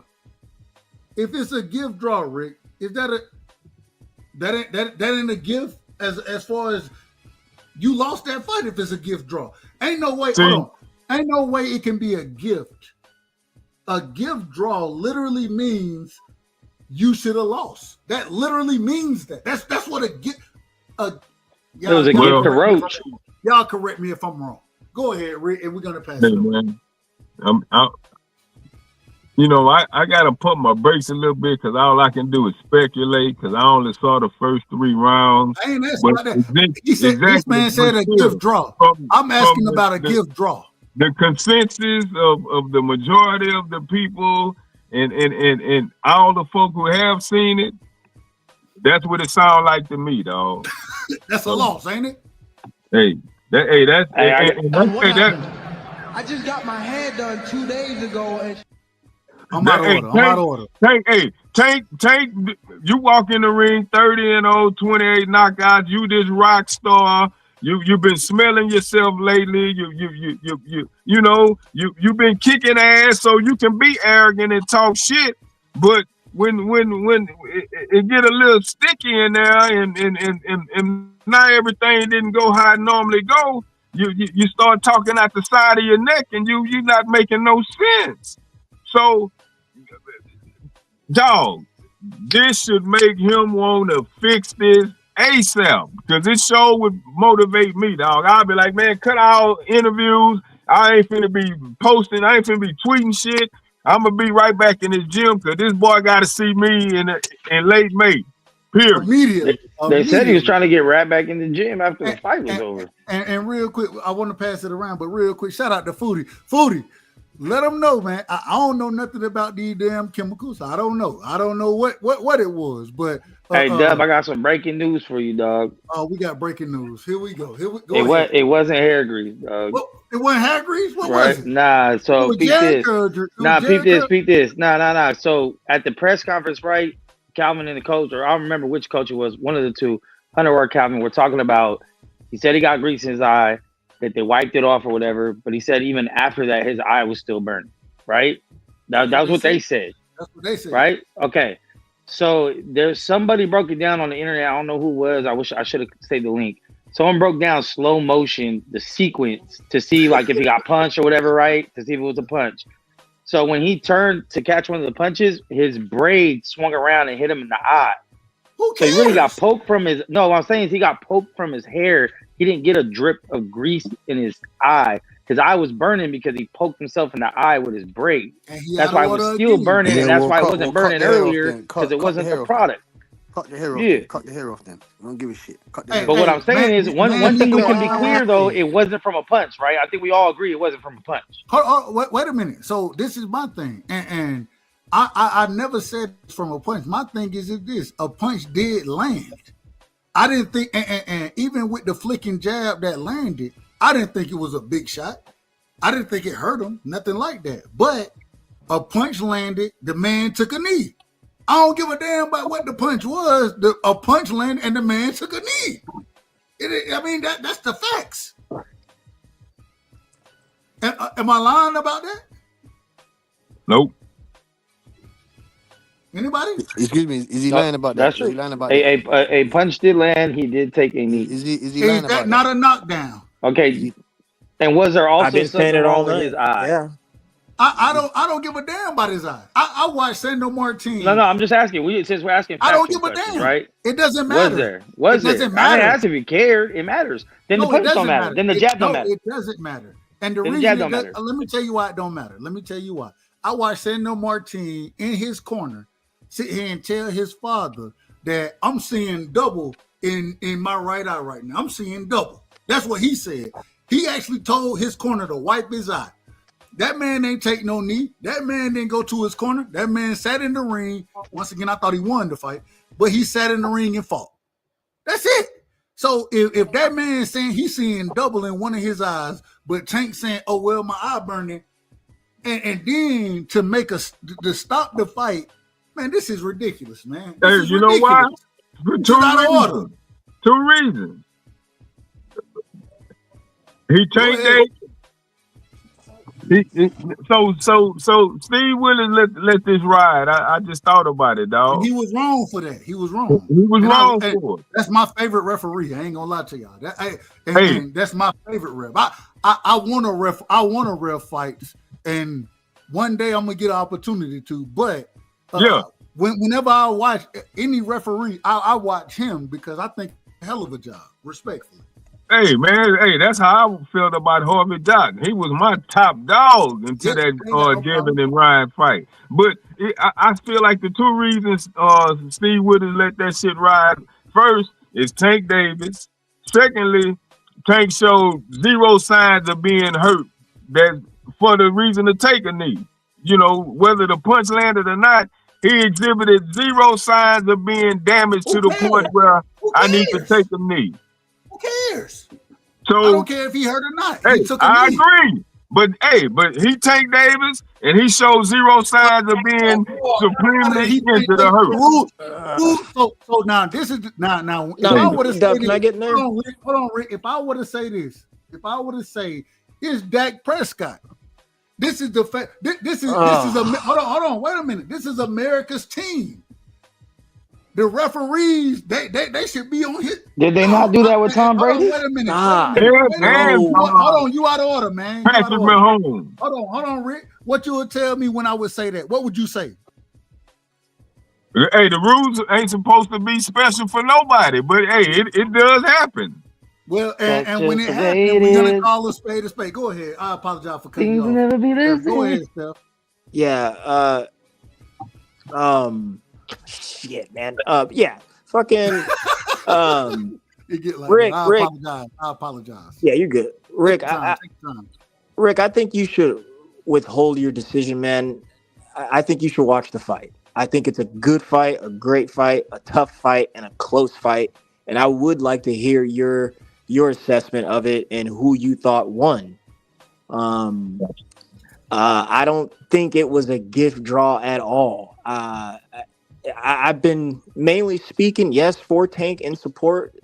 If it's a gift draw, Rick, is that ain't a gift as far as you lost that fight? If it's a gift draw, ain't no way. Hold on. Ain't no way it can be a gift. A gift draw literally means you should have lost. That literally means that. That's what a gift. It was a gift to Roach. Y'all correct me if I'm wrong. Go ahead, Rick, and we're gonna pass it on. You know, I gotta put my brakes a little bit because all I can do is speculate because I only saw the first 3 rounds. I ain't asking about that. This man said a gift draw. I'm asking about a gift draw. The consensus of the majority of the people and all the folk who have seen it, that's what it sounds like to me, dog. That's a loss, ain't it? That's I just got my hair done 2 days ago. And I'm out of order. Tank, you walk in the ring 30-0, 28 knockouts. You this rock star. You've been smelling yourself lately. You've been kicking ass so you can be arrogant and talk shit. But when it get a little sticky in there and now everything didn't go how it normally go, you start talking out the side of your neck and you're not making no sense. So, dog, this should make him want to fix this ASAP because this show would motivate me, dog. I'll be like, man, cut out interviews. I ain't finna be posting. I ain't finna be tweeting shit. I'm gonna be right back in this gym because this boy got to see me in late May. Period. Immediately. They said he was trying to get right back in the gym after the fight was over. And real quick, I want to pass it around, but real quick, shout out to Foodie. Foodie, let them know, man. I don't know nothing about these damn chemicals. I don't know what it was, but hey, Dub, I got some breaking news for you, dog. Oh, we got breaking news. Here we go. It wasn't hair grease, dog. It wasn't hair grease? What was it? Nah, so peep this. Nah. So at the press conference, right, Calvin and the coach, or I don't remember which coach it was, one of the two, Hunter or Calvin, were talking about, he said he got grease in his eye, that they wiped it off or whatever, but he said even after that, his eye was still burning, right? That was what they said. That's what they said. Right? Okay. So there's somebody broke it down on the internet. I don't know who it was. I wish I should have saved the link. Someone broke down slow motion, the sequence, to see like if he got punched or whatever, right? To see if it was a punch. So when he turned to catch one of the punches, his braid swung around and hit him in the eye. Who cares? So he really got poked from his, no, what I'm saying is he got poked from his hair. He didn't get a drip of grease in his eye. His eye was burning because he poked himself in the eye with his braid. That's why it was still burning, and that's why it wasn't burning earlier, because it wasn't the product. Cut the hair off. Yeah. Cut the hair off then. I don't give a shit. Cut the hair but what I'm saying is, one thing we can be clear, though, it wasn't from a punch, right? I think we all agree it wasn't from a punch. Wait a minute. So this is my thing. And I never said it's from a punch. My thing is this. A punch did land. I didn't think, and even with the flicking jab that landed, I didn't think it was a big shot. I didn't think it hurt him. Nothing like that. But a punch landed. The man took a knee. I don't give a damn about what the punch was. A punch landed and the man took a knee. I mean, that's the facts. Am I lying about that? Nope. Anybody? Excuse me. Is he lying about that? That's Is true. he lying about that? A punch did land. He did take a knee. Is he lying about Not a knockdown? Okay. And was there also I've been saying something it all wrong with night. his eye? Yeah. I don't give a damn about his eye. I watched Sando Martin. No, I'm just asking. Since we're asking I don't factual give a questions, damn. right? It doesn't matter. Was it there? doesn't I matter. didn't ask if you cared. It matters. Then No, the punch it don't doesn't matter. Then the jab don't matter. It doesn't matter. And the Then the reason jab it don't does, matter. let me tell you why it don't matter. Let me tell you why. I watched Sando Martin in his corner sit here and tell his father that I'm seeing double in my right eye right now. I'm seeing double. That's what he said. He actually told his corner to wipe his eye. That man ain't take no knee. That man didn't go to his corner. That man sat in the ring. Once again, I thought he won the fight, but he sat in the ring and fought. That's it. So if that man is saying he's seeing double in one of his eyes, but Tank saying, "Oh well, my eye burning," and then to make us to stop the fight, man, this is ridiculous, man. This is You know why? For It's out of order. Two reasons. He tanked Davis. So Steve Willis let this ride. I just thought about it, dog. And he was wrong for that. He was wrong. He was wrong for it. That's my favorite referee. I ain't gonna lie to y'all. And that's my favorite ref. I want to ref. I want to ref fights, and one day I'm gonna get an opportunity to. But whenever I watch any referee, I watch him because I think a hell of a job. Respectfully. Hey man, that's how I felt about Harvey Dock. He was my top dog until that Devin and Ryan fight. But I feel like the two reasons Steve Willis let that shit ride. First is Tank Davis. Secondly, Tank showed zero signs of being hurt. That for the reason to take a knee. You know, whether the punch landed or not, he exhibited zero signs of being damaged to the point where I need to take a knee. Who cares? So I don't care if he hurt or not. Hey, He took a I knee. agree. But he Tank Davis and he showed zero signs of being supremely into the hurt. So now this is now. If No, I would have said can I get in there? Hold on, Rick. If I would have say this, if I would have say it's Dak Prescott. This is the fact. This is hold on. Wait a minute. This is America's team. The referees, they should be on his. Did they not do that with Tom Brady? Wait a minute. Hold on. You out of order, man. Patrick Mahomes. Hold on, Rick. What you would tell me when I would say that? What would you say? Hey, the rules ain't supposed to be special for nobody, but hey, it does happen. Well, and when it happens, we're gonna call a spade a spade. Go ahead. I apologize for cutting you off. Never be the same. Go ahead, Steph. Yeah. Shit, man. Yeah. Fucking. Rick. I apologize. Yeah, you're good, Rick. Take time. Rick, I think you should withhold your decision, man. I think you should watch the fight. I think it's a good fight, a great fight, a tough fight, and a close fight. And I would like to hear your assessment of it and who you thought won. I don't think it was a gift draw at all. I've been mainly speaking, yes, for Tank in support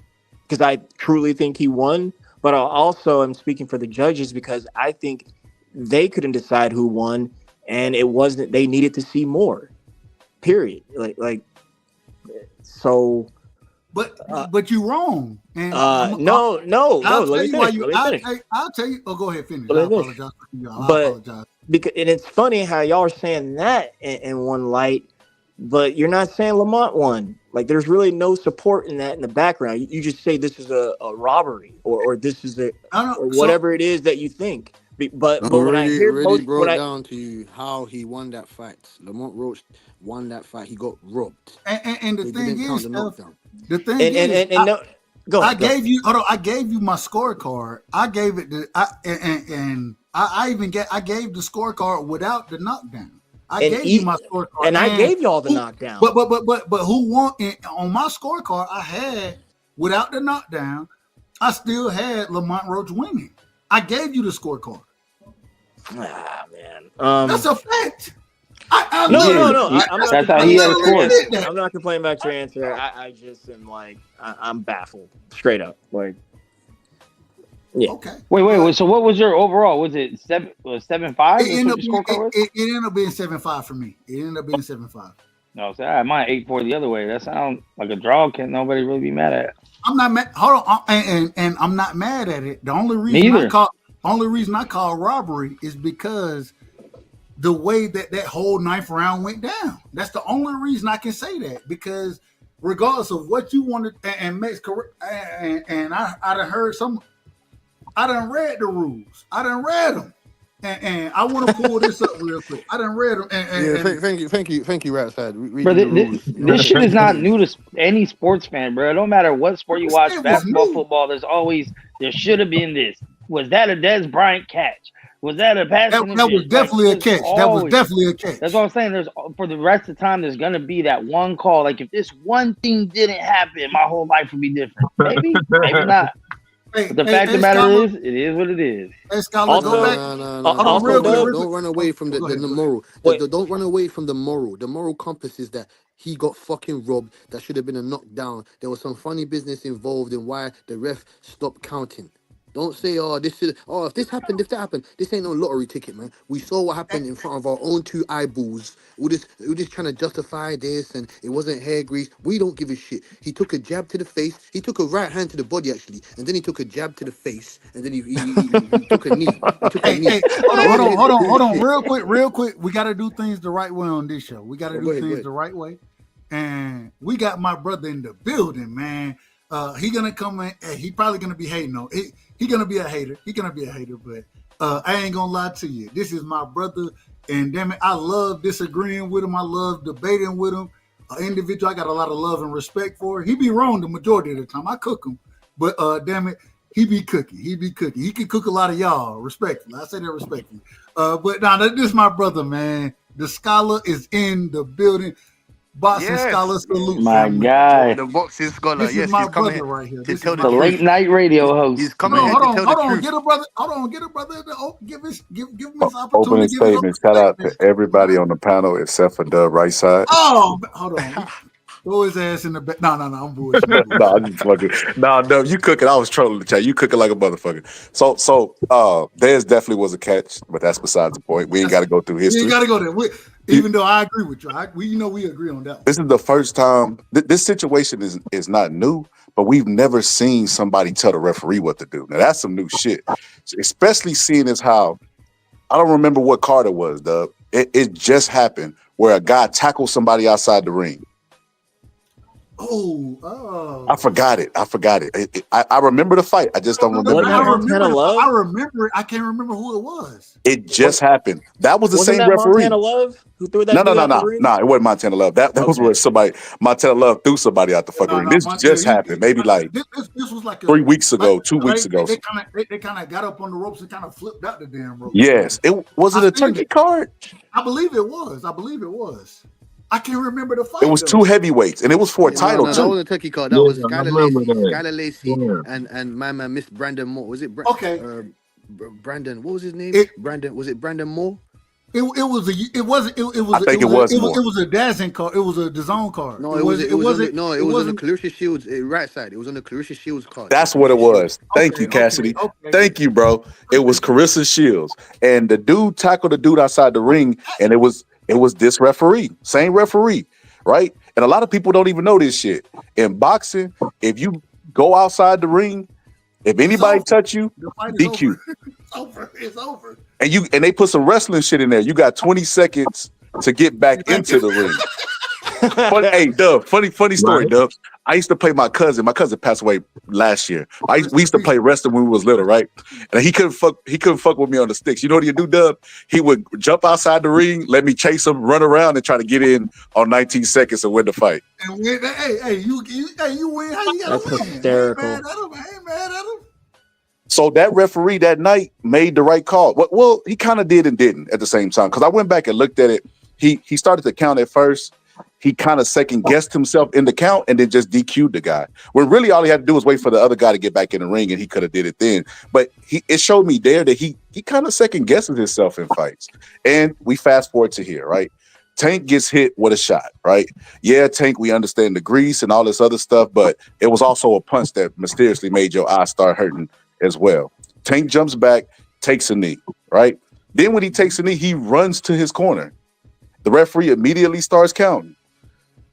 because I truly think he won. But I also am speaking for the judges because I think they couldn't decide who won, and it wasn't. They needed to see more. Period. So. But you're wrong. And no. Let me finish. I'll tell you. Oh, go ahead. Finish. I apologize. I apologize. Because and it's funny how y'all are saying that in one light, but you're not saying Lamont won. Like there's really no support in that in the background. You just say this is a robbery or this is or whatever it is that you think. But when I hear broke down to you how he won that fight. Lamont Roach won that fight. He got robbed. And the thing is, the thing is, I gave you my scorecard. I gave it I gave the scorecard without the knockdown. I gave you my scorecard, and I gave you all the knockdown. But who won on my scorecard? I had without the knockdown. I still had Lamont Roach winning. I gave you the scorecard. Ah, man, that's a fact. I No, love no. it. I'm not That's how complaining he back had to to your score. answer. I'm not complaining back to your answer. I just am like, I'm baffled, straight up. Like, yeah. Okay. Wait. So what was your overall? Was it 7-5? That's It what ended your up being, scorecard was? it ended up being 7-5 for me. It ended up being 7-5. No, so I mine 8-4 the other way. That sounds like a draw. Can nobody really be mad at? I'm not mad. Hold on, and I'm not mad at it. The only reason either. I call robbery is because the way that whole 9th round went down. That's the only reason I can say that, because regardless of what you wanted, and makes correct, and I done heard some. I done read the rules. I done read them. And I want to pull this up real quick. I done read them. Thank you, Ratside. Bro, this shit is not new to any sports fan, bro. No matter what sport you watch, basketball, football, there should have been this. Was that a Des Bryant catch? Was that a pass? That was definitely a catch. That was definitely a catch. That's what I'm saying. There's for the rest of the time, there's gonna be that one call. Like if this one thing didn't happen, my whole life would be different. Maybe not. But the fact of the matter is, it is what it is. Hey, Scholar, go back. Don't run away from the moral. Don't run away from the moral. The moral compass is that he got fucking robbed. That should have been a knockdown. There was some funny business involved in why the ref stopped counting. Don't say, if that happened. This ain't no lottery ticket, man. We saw what happened in front of our own two eyeballs. We're just trying to justify this, and it wasn't hair grease. We don't give a shit. He took a jab to the face. He took a right hand to the body, actually, and then he took a jab to the face, and then he took a knee. Hold on, real quick. We got to do things the right way on this show. We got to do things the right way, and we got my brother in the building, man. He gonna come in, and he probably gonna be hating on it. He gonna be a hater. But I ain't gonna lie to you. This is my brother, and damn it, I love disagreeing with him. I love debating with him. An individual I got a lot of love and respect for. He be wrong the majority of the time. I cook him, but damn it, he be cooking. He can cook a lot of y'all respectfully. I say that respectfully. But this is my brother, man. The scholar is in the building. Boxing Scholar salute. My guy. The boxing scholar. This is my brother right here. To tell the late night radio host. He's coming here to tell the truth. Get a brother. Give him his opportunity. Opening statement. Shout out to everybody on the panel except for Dub Right Side. Oh, hold on. Throw his ass in the back. No, I'm bullshit. I'm just fucking. No, you cooking. I was trolling the chat. You cooking like a motherfucker. So, theirs definitely was a catch, but that's besides the point. We ain't got to go through history. You got to go there. Even though I agree with you, we agree on that one. This is the first time. This situation is not new, but we've never seen somebody tell the referee what to do. Now that's some new shit, especially seeing as how I don't remember what card it was. It just happened where a guy tackled somebody outside the ring. Oh. I forgot it. I remember the fight. I just don't remember. I remember it. I can't remember who it was. It just happened. That was the Wasn't same that referee. Montana Love who threw that? No. It wasn't Montana Love. That was where Montana Love threw somebody out the fucking ring. This just happened. Maybe like this was like 3 weeks ago, 2 weeks ago. They kind of got up on the ropes and kind of flipped out the damn ropes. Yes. Was it a Turki card? I believe it was. I can't remember the fight. It was two heavyweights, and it was for a title too. That was a Turkey card. That was Skylar Lacey and my man, Miss Brandon Moore. Was it? Brandon. What was his name? Brandon. Was it Brandon Moore? It was a dancing card. It was a DAZN card. No, it wasn't on the Clarissa Shields right side. It was on the Clarissa Shields card. That's what it was. Thank you, Cassidy. Thank you, bro. It was Clarissa Shields, and the dude tackled the dude outside the ring, and it was this referee, same referee, right? And a lot of people don't even know this shit. In boxing, if you go outside the ring, if anybody touch you, DQ. It's over. And they put some wrestling shit in there. You got 20 seconds to get back into the ring. Hey, Dub, funny story, Dub. I used to play my cousin. My cousin passed away last year. We used to play wrestling when we was little, right? And he couldn't fuck with me on the sticks. You know what he'd do, Dub? He would jump outside the ring, let me chase him, run around, and try to get in on 19 seconds and win the fight. And you win. How you gotta win? That's hysterical. I ain't mad at him. So that referee that night made the right call. Well, he kind of did and didn't at the same time. Because I went back and looked at it. He started to count at first. He kind of second guessed himself in the count and then just DQ'd the guy. When really all he had to do was wait for the other guy to get back in the ring, and he could have did it then. But it showed me there that he kind of second guesses himself in fights. And we fast forward to here, right? Tank gets hit with a shot, right? Yeah, Tank, we understand the grease and all this other stuff, but it was also a punch that mysteriously made your eye start hurting as well. Tank jumps back, takes a knee, right? Then when he takes a knee, he runs to his corner. The referee immediately starts counting.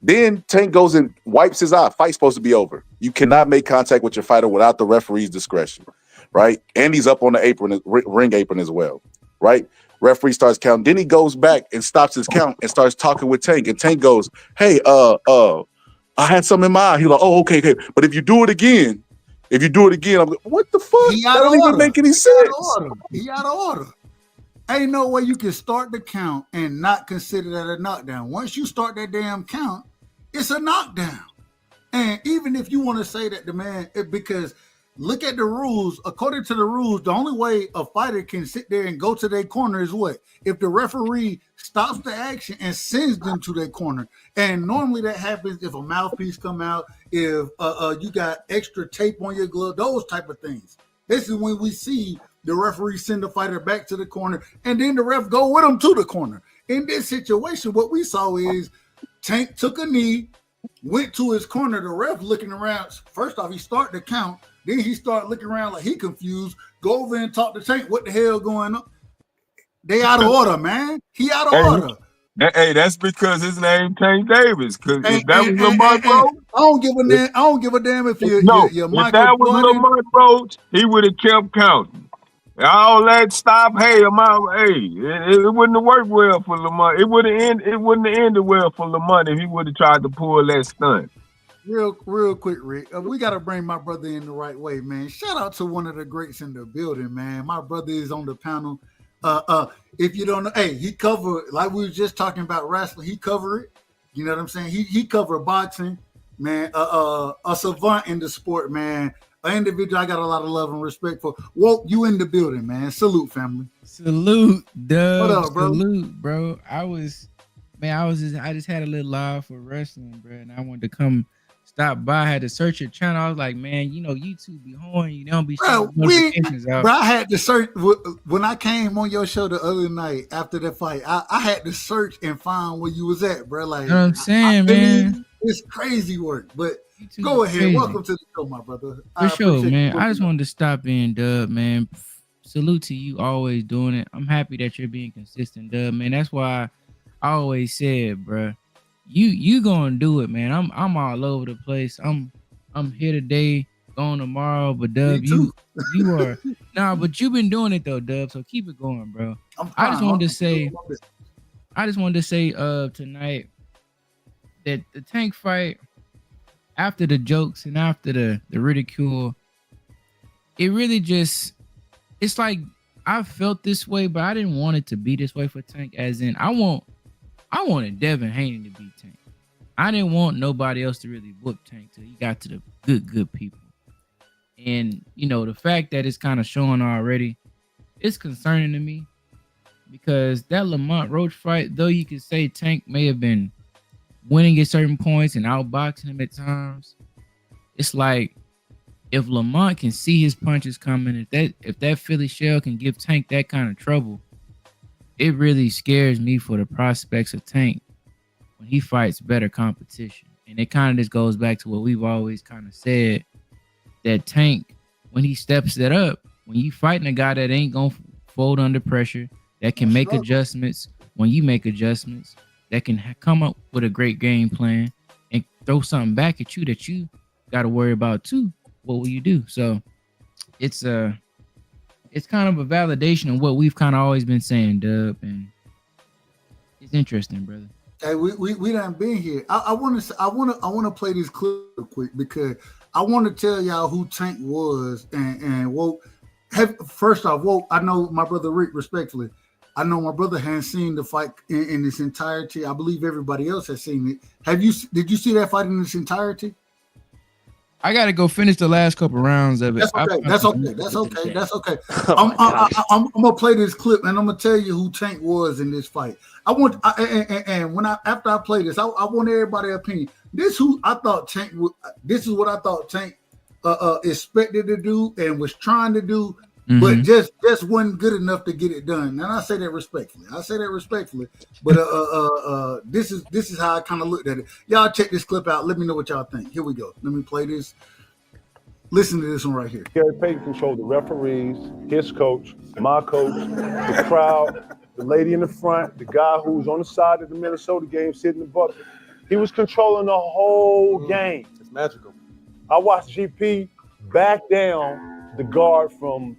Then Tank goes and wipes his eye. Fight's supposed to be over. You cannot make contact with your fighter without the referee's discretion, right? And he's up on the apron, ring apron as well, right? Referee starts counting. Then he goes back and stops his count and starts talking with Tank. And Tank goes, "Hey, I had something in my eye." He's like, "Oh, okay. But if you do it again, I'm like, what the fuck? That don't even make any sense." He out of order. Ain't no way you can start the count and not consider that a knockdown. Once you start that damn count, it's a knockdown. And even if you want to say that the man, because look at the rules. According to the rules, the only way a fighter can sit there and go to their corner is what? If the referee stops the action and sends them to their corner. And normally that happens if a mouthpiece come out, if you got extra tape on your glove, those type of things. This is when we see the referee send the fighter back to the corner, and then the ref go with him to the corner. In this situation, what we saw is Tank took a knee, went to his corner, the ref looking around. First off, he started the count, then he started looking around like he confused, go over and talk to Tank, what the hell going on? They out of order, man. He out of order. Hey, that's because his name Tank Davis. Because if that was Lamont Roach, I don't give a damn if you're if that was Lamont Roach, he would have kept counting. All that stop, hey, it wouldn't have worked well for Lamont. It wouldn't have ended well for Lamont if he would have tried to pull that stunt. Real quick, Rick. We got to bring my brother in the right way, man. Shout out to one of the greats in the building, man. My brother is on the panel. If you don't know, hey, he covered, like we were just talking about wrestling, he covered it. You know what I'm saying? He covered boxing, man. A savant in the sport, man. An individual I got a lot of love and respect for. Woke, you in the building, man. Salute, family. Salute, Dub. What up, bro? Salute, bro. I just had a little love for wrestling, bro, and I wanted to come stop by. I had to search your channel. I was like, man, you know, YouTube be horny. You don't be showing notifications out. Bro, I had to search when I came on your show the other night after the fight. I had to search and find where you was at, bro. Like, you know what I'm saying, man? It's crazy work, but go ahead. Crazy. Welcome to the show, my brother. For sure, man. I just wanted to stop in, Dub, man. Salute to you always doing it. I'm happy that you're being consistent, Dub, man. That's why I always said, bro, you gonna do it, man. I'm all over the place. I'm here today, going tomorrow, but Dub, you are but you've been doing it though, Dub. So keep it going, bro. I just wanted to say tonight that the Tank fight, after the jokes and after the ridicule, it really just, it's like I felt this way, but I didn't want it to be this way for Tank. As in, I wanted Devin Haney to beat Tank. I didn't want nobody else to really whoop Tank till he got to the good people. And you know, the fact that it's kind of showing already, it's concerning to me, because that Lamont Roach fight, though you could say Tank may have been winning at certain points and outboxing him at times, it's like if Lamont can see his punches coming, if that Philly shell can give Tank that kind of trouble, it really scares me for the prospects of Tank when he fights better competition. And it kind of just goes back to what we've always kind of said, that Tank, when he steps it up, when you fighting a guy that ain't gonna fold under pressure, that can make adjustments when you make adjustments, that can come up with a great game plan and throw something back at you that you got to worry about too, what will you do? So it's kind of a validation of what we've kind of always been saying, Dub, and it's interesting, brother. Hey, we done been here. I want to play this clip real quick, because I want to tell y'all who Tank was and Woke. First off, Woke, I know my brother Rick, respectfully, I know my brother hadn't seen the fight in its entirety. I believe everybody else has seen it. Did you see that fight in its entirety? I got to go finish the last couple rounds of it. That's okay. I'm gonna play this clip and I'm gonna tell you who Tank was in this fight. After I play this, I want everybody's opinion. This is what I thought Tank expected to do and was trying to do but just wasn't good enough to get it done. And I say that respectfully. But this is how I kind of looked at it. Y'all check this clip out. Let me know what y'all think. Here we go. Let me play this. Listen to this one right here. Gary Payton controlled the referees, his coach, my coach, the crowd, the lady in the front, the guy who was on the side of the Minnesota game sitting in the bucket. He was controlling the whole game. It's magical. I watched GP back down the guard from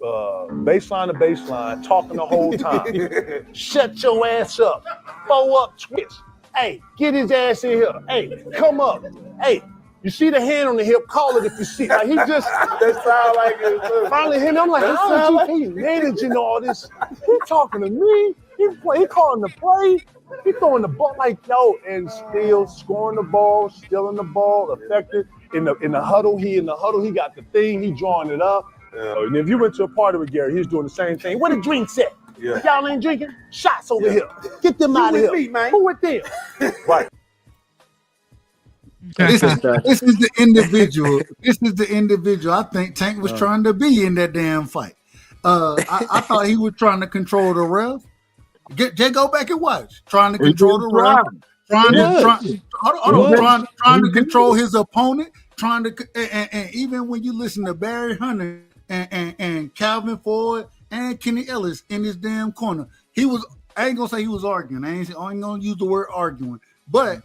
baseline to baseline, talking the whole time. Shut your ass up. Throw up, twitch. Hey, get his ass in here. Hey, come up. Hey, you see the hand on the hip, call it if you see. Like he just That sound like it. finally hit me. I'm like, That how sound is GP managing all this? He talking to me. He calling the play. He throwing the ball like and still scoring the ball, stealing the ball, effective in the huddle. He in the huddle. He got the thing. He drawing it up. Yeah. And if you went to a party with Gary, he was doing the same thing. Where the drinks at? Yeah. Y'all ain't drinking? Shots over here. Get them out of here. Me, man. Who with them? Right. This is the individual. This is the individual I think Tank was trying to be in that damn fight. I thought he was trying to control the ref. Just go back and watch. Trying to control the ref. Trying to control his opponent. And even when you listen to Barry Hunter and Calvin Ford and Kenny Ellis in his damn corner, he was. I ain't gonna say he was arguing. I ain't gonna use the word arguing. But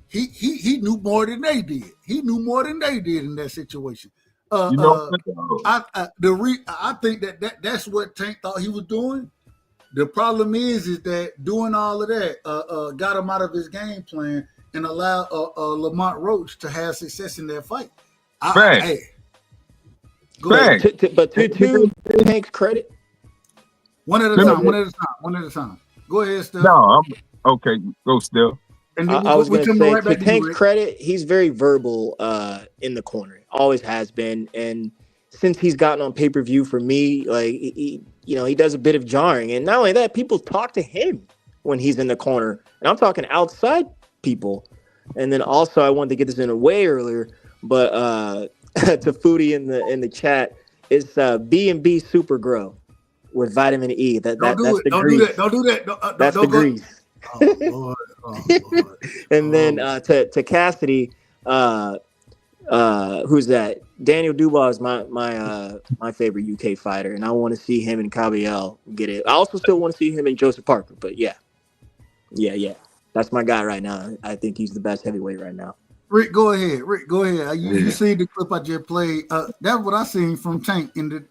he knew more than they did. He knew more than they did in that situation. I think that's what Tank thought he was doing. The problem is that doing all of that got him out of his game plan and allowed Lamont Roach to have success in that fight. But to Tank's credit, one at a time. Go ahead, Steph. No, okay. Go, Steph. I was going to say, to Tank's credit, he's very verbal in the corner. Always has been, and since he's gotten on pay-per-view for me, like he does a bit of jarring, and not only that, people talk to him when he's in the corner, and I'm talking outside people. And then also, I wanted to get this in way earlier, but to Foodie in the chat, it's B&B Super Grow with vitamin E. That's the grease. Don't do that. That's the grease. Oh, Lord. And then to Cassidy, who's that? Daniel Dubois is my favorite UK fighter, and I want to see him and Caballel get it. I also still want to see him and Joseph Parker, but yeah, that's my guy right now. I think he's the best heavyweight right now. Rick, go ahead. You see the clip I just played. That's what I seen from Tank in the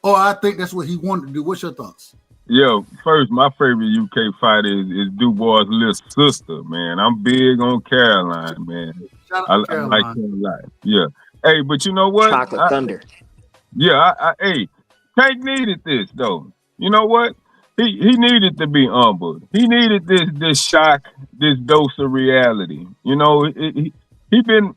I think that's what he wanted to do. What's your thoughts? Yo, first, my favorite UK fighter is Dubois' little sister, man. I'm big on Caroline, man. Shout out to I like her a lot. Yeah. Hey, but you know what? Chocolate Thunder. Yeah, hey, Tank needed this, though. You know what? He needed to be humbled. He needed this shock, this dose of reality. You know, he been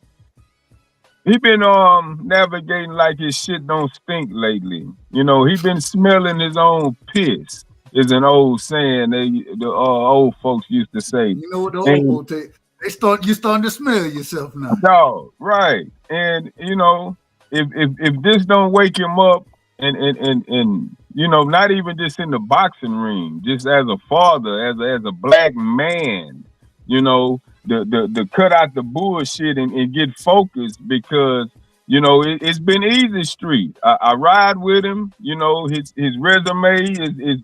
navigating like his shit don't stink lately. You know, he been smelling his own piss. Is an old saying the old folks used to say. You know what the old folks say? You starting to smell yourself now. Dog, right. And you know, if this don't wake him up and you know, not even just in the boxing ring, just as a father, as a black man, you know, the cut out the bullshit and get focused, because you know it's been easy street. I ride with him. You know, his resume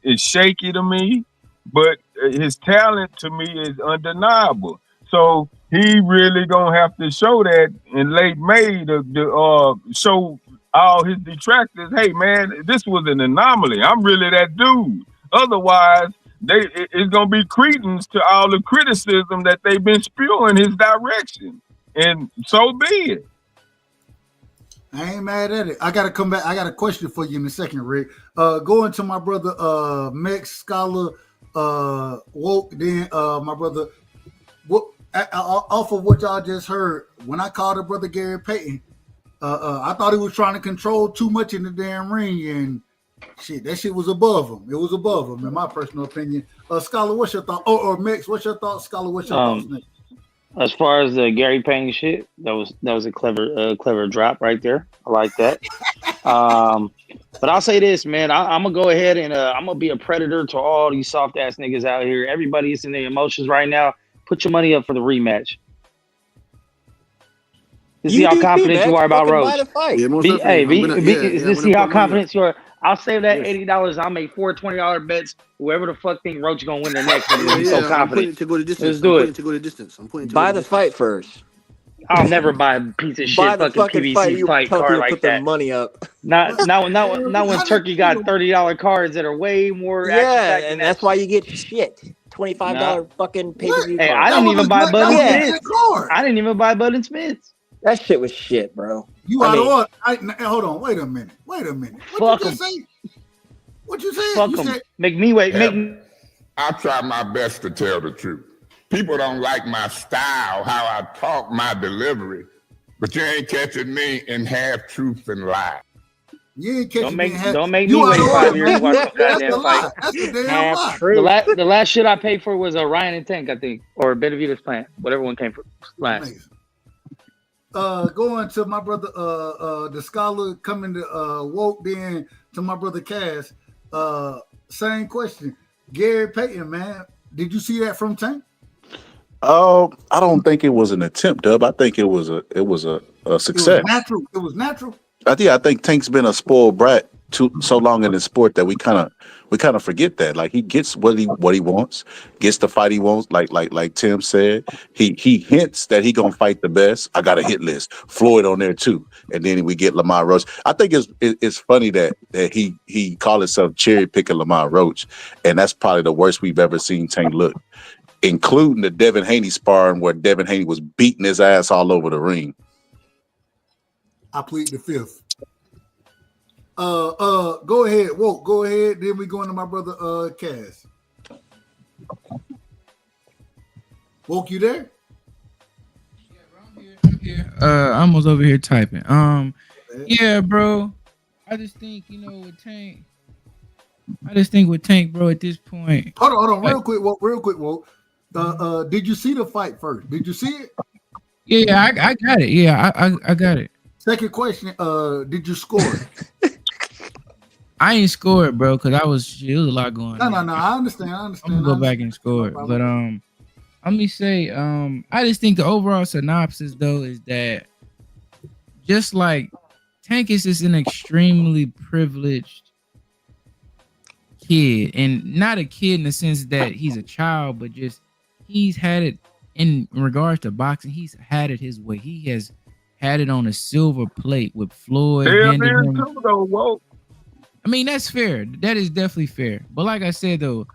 is shaky to me, but his talent to me is undeniable. So he really gonna have to show that in late May to show all his detractors, hey man, this was an anomaly. I'm really that dude. Otherwise, it's gonna be credence to all the criticism that they've been spewing his direction, and so be it. I ain't mad at it. I gotta come back. I got a question for you in a second, Rick. Going to my brother, Mex Scholar, Woke. Then my brother, off of what y'all just heard, when I called the brother Gary Payton, I thought he was trying to control too much in the damn ring, and shit, that shit was above him. It was above him, in my personal opinion. Scholar, what's your thought? Or Mex, what's your thought? Scholar, what's your thoughts? Next? As far as the Gary Payne shit, that was a clever drop right there. I like that. But I'll say this, man. I'm gonna go ahead and I'm gonna be a predator to all these soft ass niggas out here. Everybody is in their emotions right now. Put your money up for the rematch. To see You how do too, confident you Max. are about Fucking buy Roach. the fight. Yeah, most Be, hey, definitely. I'm gonna. Yeah, is yeah. I'm this gonna see how put money up. confident you are? I'll save that Yes. $80. I'll make 4 $20 bets. Whoever the fuck think Roach gonna win the next one, Yeah, be so yeah. I'm confident. putting it to go the distance. Let's do it. I'm putting it to go Buy the the distance. fight first. I'll never buy a piece of Buy shit the fucking fucking fight. PBC You fight tell card people to like put their that. money up. Not when Turkey got $30 cards that are way more action Yeah, packed than and that that's why shit. you get shit. $25 Nah. fucking pay-per-view Hey, card. I didn't even buy Button Yeah, Smiths. I didn't even buy Button Smiths. that shit was shit, bro. You I out of mean, order. Hold on. Wait a minute. What Fuck you 'em. just say? What you said? Fuck You them. said Make me wait. I try my best to tell the truth. People don't like my style, how I talk, my delivery, but you ain't catching me in half truth and lie. you ain't catching me. Don't make You me out wait of 5 order, years to man. watch the That's a goddamn fight. lie. That's a damn lie. The last shit I paid for was a Ryan and Tank, I think, or Benavides Plant, whatever one came for last. Amazing. Going to my brother, the scholar coming to woke, then to my brother Cass. Same question. Gary Payton, man, did you see that from Tank? I don't think it was an attempt, Dub. I think it was a success. It was natural. I think Tank's been a spoiled brat so long in the sport that we kind of forget that. Like, he gets what he wants, gets the fight he wants. Like Tim said, he hints that he gonna fight the best. I got a hit list, Floyd on there too, and then we get Lamar Roach. I think it's funny that he called himself cherry picking Lamar Roach, and that's probably the worst we've ever seen Tank look, including the Devin Haney sparring where Devin Haney was beating his ass all over the ring. I plead the fifth. Go ahead, Woke. Go ahead. Then we go into my brother Cass. Woke, you there? I almost over here typing. Yeah, bro. I just think, with Tank. Bro, at this point. Hold on, real quick, Woke. Did you see the fight first? Did you see it? Yeah, I got it. Yeah, I got it. Second question, did you score it? I ain't scored, bro, because it was a lot going on. No, I understand. I'm gonna go back and score it. But let me say, I just think the overall synopsis though is that just like Tank is just an extremely privileged kid, and not a kid in the sense that he's a child, but just he's had it in regards to boxing. He's had it his way. He has had it on a silver plate with Floyd. I mean, that's fair. That is definitely fair. But like I said, though,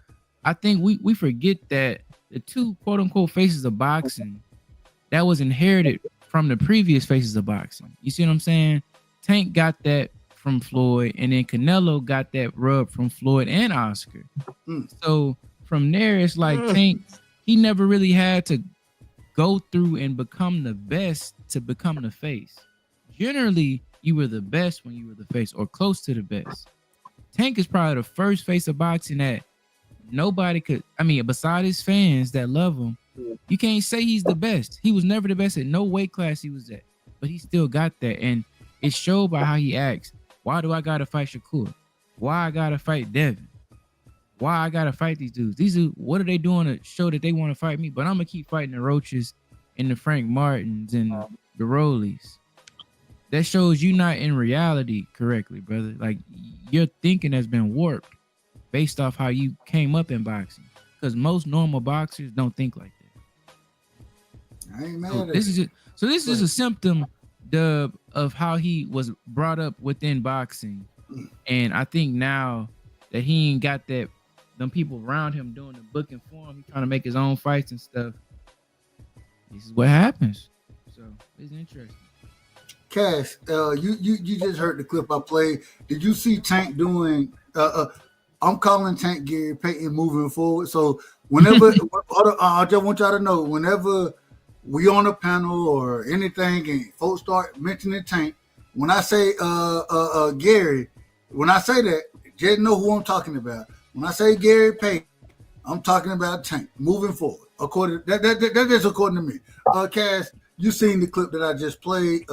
I think we forget that the two quote unquote faces of boxing that was inherited from the previous faces of boxing. You see what I'm saying? Tank got that from Floyd, and then Canelo got that rub from Floyd and Oscar. So from there, it's like Tank, he never really had to go through and become the best to become the face. Generally, you were the best when you were the face or close to the best. Tank is probably the first face of boxing that nobody could, beside his fans that love him, you can't say he's the best. He was never the best at no weight class he was at, but he still got that. And it showed by how he acts. Why do I gotta fight Shakur? Why I gotta fight Devin? Why I gotta fight these dudes? What are they doing to show that they want to fight me? But I'm gonna keep fighting the Roaches and the Frank Martins and the Rollies. That shows you not in reality correctly, brother. Like, your thinking has been warped based off how you came up in boxing. Because most normal boxers don't think like that. I ain't mad at This is a symptom, Dub, of how he was brought up within boxing. And I think now that he ain't got that, them people around him doing the booking for him, he trying to make his own fights and stuff. This is what happens. So it's interesting. Cash, you just heard the clip I played. Did you see Tank doing? I'm calling Tank Gary Payton moving forward. So whenever, I just want y'all to know, whenever we on a panel or anything and folks start mentioning Tank, when I say Gary, when I say that, just know who I'm talking about. When I say Gary Payton, I'm talking about Tank moving forward. According that's according to me. Cash, you seen the clip that I just played.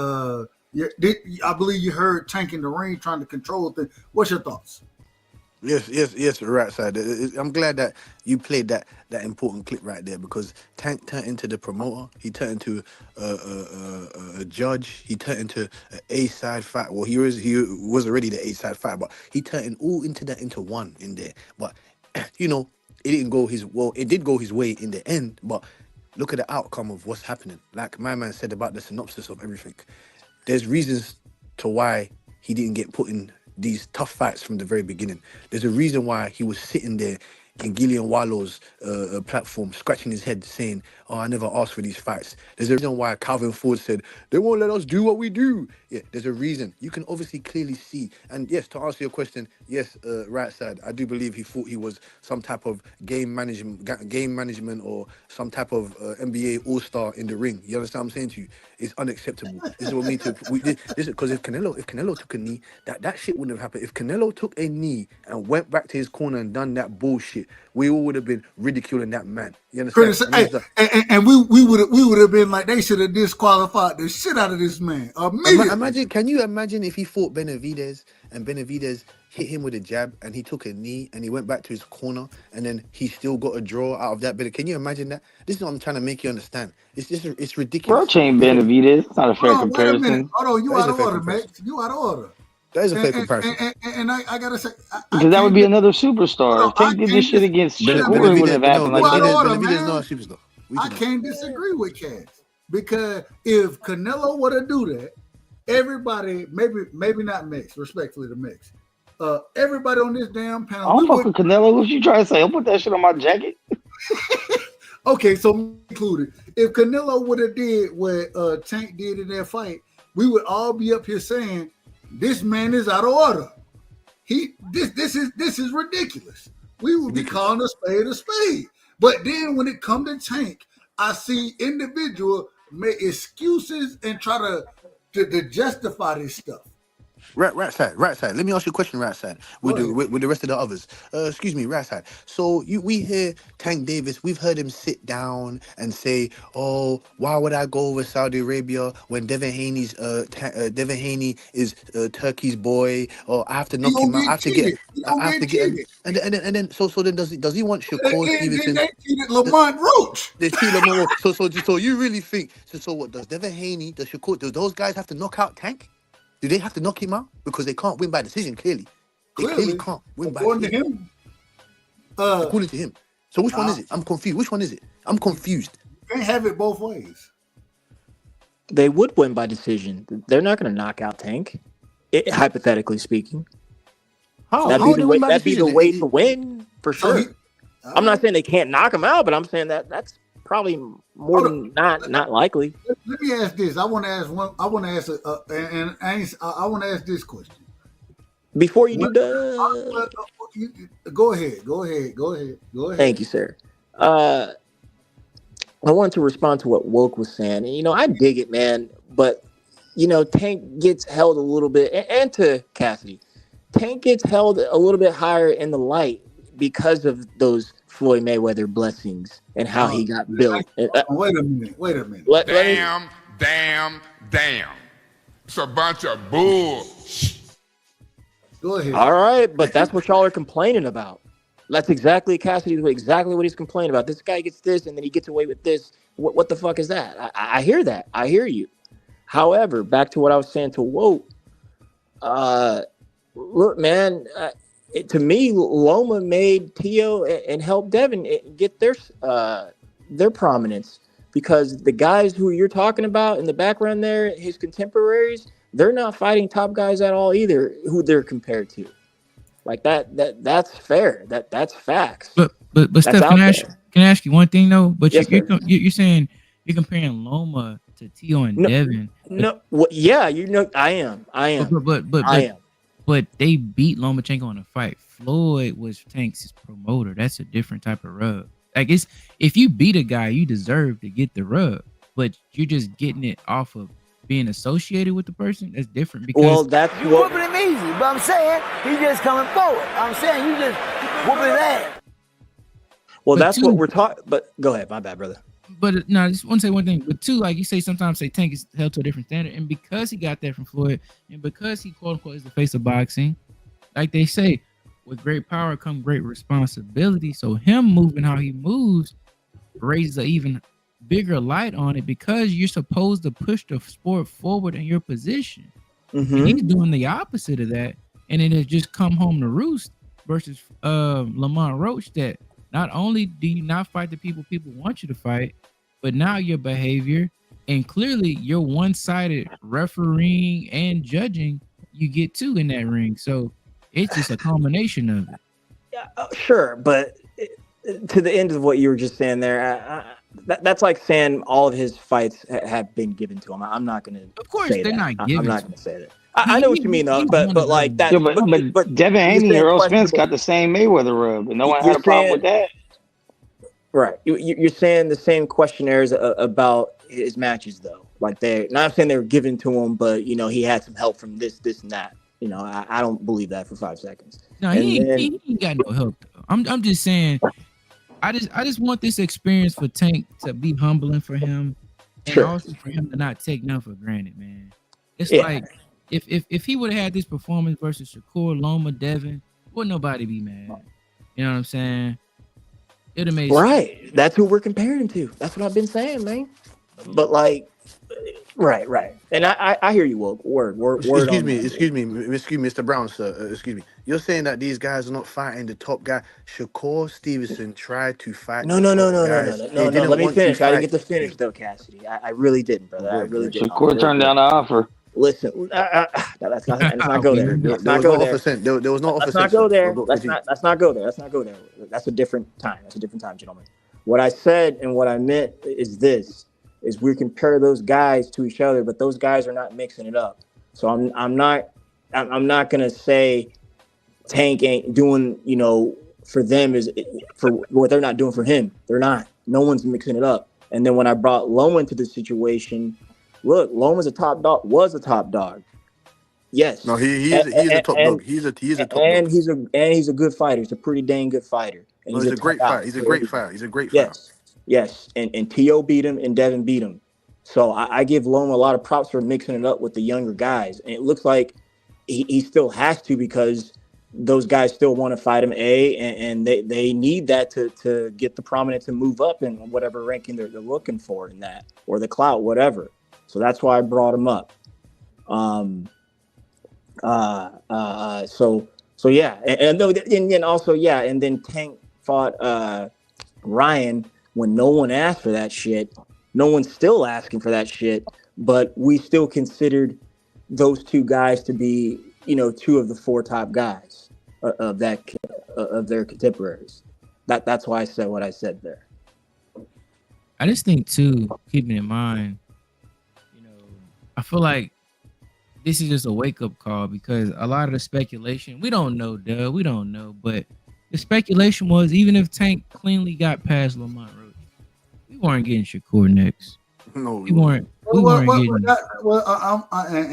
I believe you heard Tank in the ring trying to control things. What's your thoughts? Yes, right side. I'm glad that you played that important clip right there because Tank turned into the promoter. He turned into a judge. He turned into an A-side fight. Well, he was already the A-side fight, but he turned into one in there. But you know, it didn't go his It did go his way in the end, but look at the outcome of what's happening. Like my man said about the synopsis of everything. There's reasons to why he didn't get put in these tough fights from the very beginning. There's a reason why he was sitting there in Gillian Wallow's platform, scratching his head, saying, "Oh, I never asked for these fights." There's a reason why Calvin Ford said, "They won't let us do what we do." Yeah, there's a reason. You can obviously clearly see. And yes, to answer your question, yes, right side, I do believe he thought he was some type of game management, or some type of NBA All-Star in the ring. You understand what I'm saying to you? It's unacceptable. This is what we need to. This is because if Canelo took a knee, that shit wouldn't have happened. If Canelo took a knee and went back to his corner and done that bullshit, we all would have been ridiculing that man. You understand? And we would have been like, they should have disqualified the shit out of this man immediately. Can you imagine if he fought Benavidez and Benavidez hit him with a jab and he took a knee and he went back to his corner and then he still got a draw out of that? But can you imagine that? This is what I'm trying to make you understand. It's ridiculous. Roach ain't Benavidez. It's not a fair comparison. Wait a minute. Hold on, you out of order, Max. You out of order. That is a fair comparison. And I gotta say, Because that would be another superstar. Tank did this shit against Shakur, it would have happened like that. Benavidez not a superstar. I can't disagree with Cass, because if Canelo were to do that, everybody, maybe not Max, respectfully to Max, everybody on this damn panel. I don't fuck with Canelo. What you trying to say? I'll put that shit on my jacket. Okay, so included. If Canelo would have did what Tank did in that fight, we would all be up here saying, this man is out of order. This is ridiculous. We would be calling a spade. But then when it comes to Tank, I see individual make excuses and try to justify this stuff. Right side. Let me ask you a question, right side. With the rest of the others. Excuse me, right side. So we hear Tank Davis, we've heard him sit down and say, "Oh, why would I go over Saudi Arabia when Devin Haney is Turkey's boy? Or I have to knock him out. I have to get him." And then does he want Shakur Stevenson? They cheated Lamont Roach. They cheated Lamont Roach. So you really think so? What does Devin Haney, does Shakur, do those guys have to knock out Tank? Do they have to knock him out? Because they can't win by decision, clearly. They clearly can't win by decision. According to him. So which one is it? I'm confused. Which one is it? I'm confused. You can't have it both ways. They would win by decision. They're not going to knock out Tank, hypothetically speaking. That'd be the way to win, for sure. I'm not saying they can't knock him out, but I'm saying that's probably more than not likely. Let me ask this. I want to ask this question. Before you do go ahead. Thank you, sir. I wanted to respond to what Woke was saying. And, I dig it, man. But, Tank gets held a little bit, and to Cassidy, Tank gets held a little bit higher in the light because of those Floyd Mayweather blessings and how he got built. Wait a minute. Damn. It's a bunch of bull. Go ahead. All right, but that's what y'all are complaining about. That's exactly what he's complaining about. This guy gets this, and then he gets away with this. What the fuck is that? I hear that. I hear you. However, back to what I was saying to Woke. Look, man. To me, Loma made Tio and helped Devin get their prominence, because the guys who you're talking about in the background there, his contemporaries, they're not fighting top guys at all either, who they're compared to. Like that's fair. That's facts. But Steph, can I ask you one thing though? But yes, you're saying you're comparing Loma to Tio and Devin. No, yeah, I am. I am. But they beat Lomachenko in a fight. Floyd was Tank's promoter. That's a different type of rub. Like, if you beat a guy, you deserve to get the rub. But you're just getting it off of being associated with the person. That's different. Because that's you whooping him easy. But I'm saying he just coming forward. I'm saying you just whooping his ass. Well, that's what we're talking. But go ahead. My bad, brother. But no, I just want to say one thing. But two, like you say, sometimes say Tank is held to a different standard, and because he got that from Floyd, and because he quote unquote is the face of boxing, like they say, with great power come great responsibility. So him moving how he moves raises an even bigger light on it because you're supposed to push the sport forward in your position. And he's doing the opposite of that, and it has just come home to roost versus Lamont Roach. That not only do you not fight the people want you to fight, but now your behavior and clearly your one-sided refereeing and judging you get too in that ring. So it's just a combination of it. Sure, but to the end of what you were just saying there, that's like saying all of his fights have been given to him. I'm not going to. Of course, say they're that. not given. I'm not going to say that. I know what you mean, though. But like that. Yeah, but Devin Haney and Earl Spence got the same Mayweather rub, and no one had a problem with that. Right. You're saying the same questionnaires about his matches, though. Like they're not saying they were given to him, but he had some help from this, and that. I don't believe that for 5 seconds. No, he ain't got no help. Though. I'm just saying. I just want this experience for Tank to be humbling for him, and also for him to not take nothing for granted, man. It's like if he would have had this performance versus Shakur, Loma, Devin, would nobody be mad? You know what I'm saying? It'd have made right. That's who we're comparing him to. That's what I've been saying, man. But like, right. And I hear you, Woke. Word. Excuse me, Mr. Brown, sir. Excuse me. You're saying that these guys are not fighting the top guy. Shakur Stevenson tried to fight. No. Let me finish. I didn't get to finish though, Cassidy. I really didn't, brother. I really didn't. Shakur turned down the offer. Listen, let's not go there. Let's not go there. There was no offer. Let's not go there. Let's not go there. Let's not go there. That's a different time. Gentlemen. What I said and what I meant is this: is we compare those guys to each other, but those guys are not mixing it up. So I'm not gonna say Tank ain't doing for them is for what they're not doing for him. They're not. No one's mixing it up. And then when I brought Loma into the situation. Look, Loma's a top dog. Was a top dog. Yes. No, he's a top dog. He's a top dog. He's a good fighter. He's a pretty dang good fighter. And he's a great fighter. He's a great fighter. Yes. And T.O. beat him and Devin beat him. So I give Loma a lot of props for mixing it up with the younger guys. And it looks like he still has to because those guys still want to fight him, and they need that to get the prominence and move up in whatever ranking they're looking for in that, or the clout, whatever. So that's why I brought him up. So yeah, and then Tank fought Ryan when no one asked for that shit. No one's still asking for that shit, but we still considered those two guys to be, two of the 4 top guys of their contemporaries. That's why I said what I said there. I just think too, keeping in mind, I feel like this is just a wake-up call because a lot of the speculation, we don't know, but the speculation was even if Tank cleanly got past Lamont Roach, we weren't getting Shakur next. No, we weren't getting.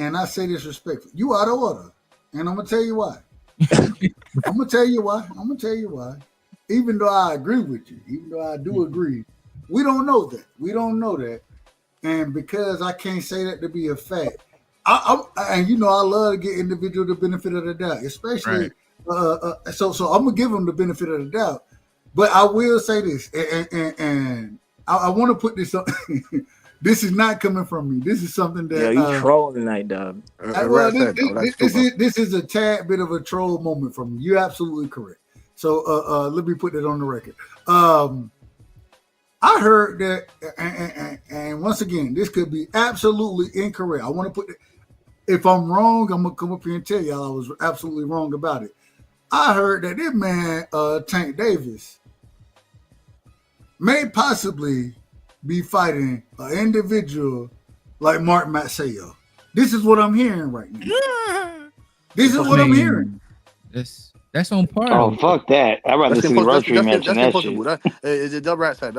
And I say this respectfully. You out of order, and I'm gonna tell you why. I'm gonna tell you why. Even though I agree with you, even though I do agree, we don't know that. And because I can't say that to be a fact, I love to get individual the benefit of the doubt, especially. Right. So I'm gonna give them the benefit of the doubt, but I will say this, and I want to put this up. This is not coming from me. This is something that you trolling tonight, dog. This is a tad bit of a troll moment from me. You're absolutely correct. So let me put that on the record. I heard that, and once again, this could be absolutely incorrect. I want to put it. If I'm wrong, I'm gonna come up here and tell y'all I was absolutely wrong about it. I heard that this man, Tank Davis, may possibly be fighting an individual like Mark Matseo. This is what I'm hearing right now. This is what I'm hearing. That's That's on par. Oh, fuck that. I'd rather see the Roach rematch than that impossible. shit. The dub right side,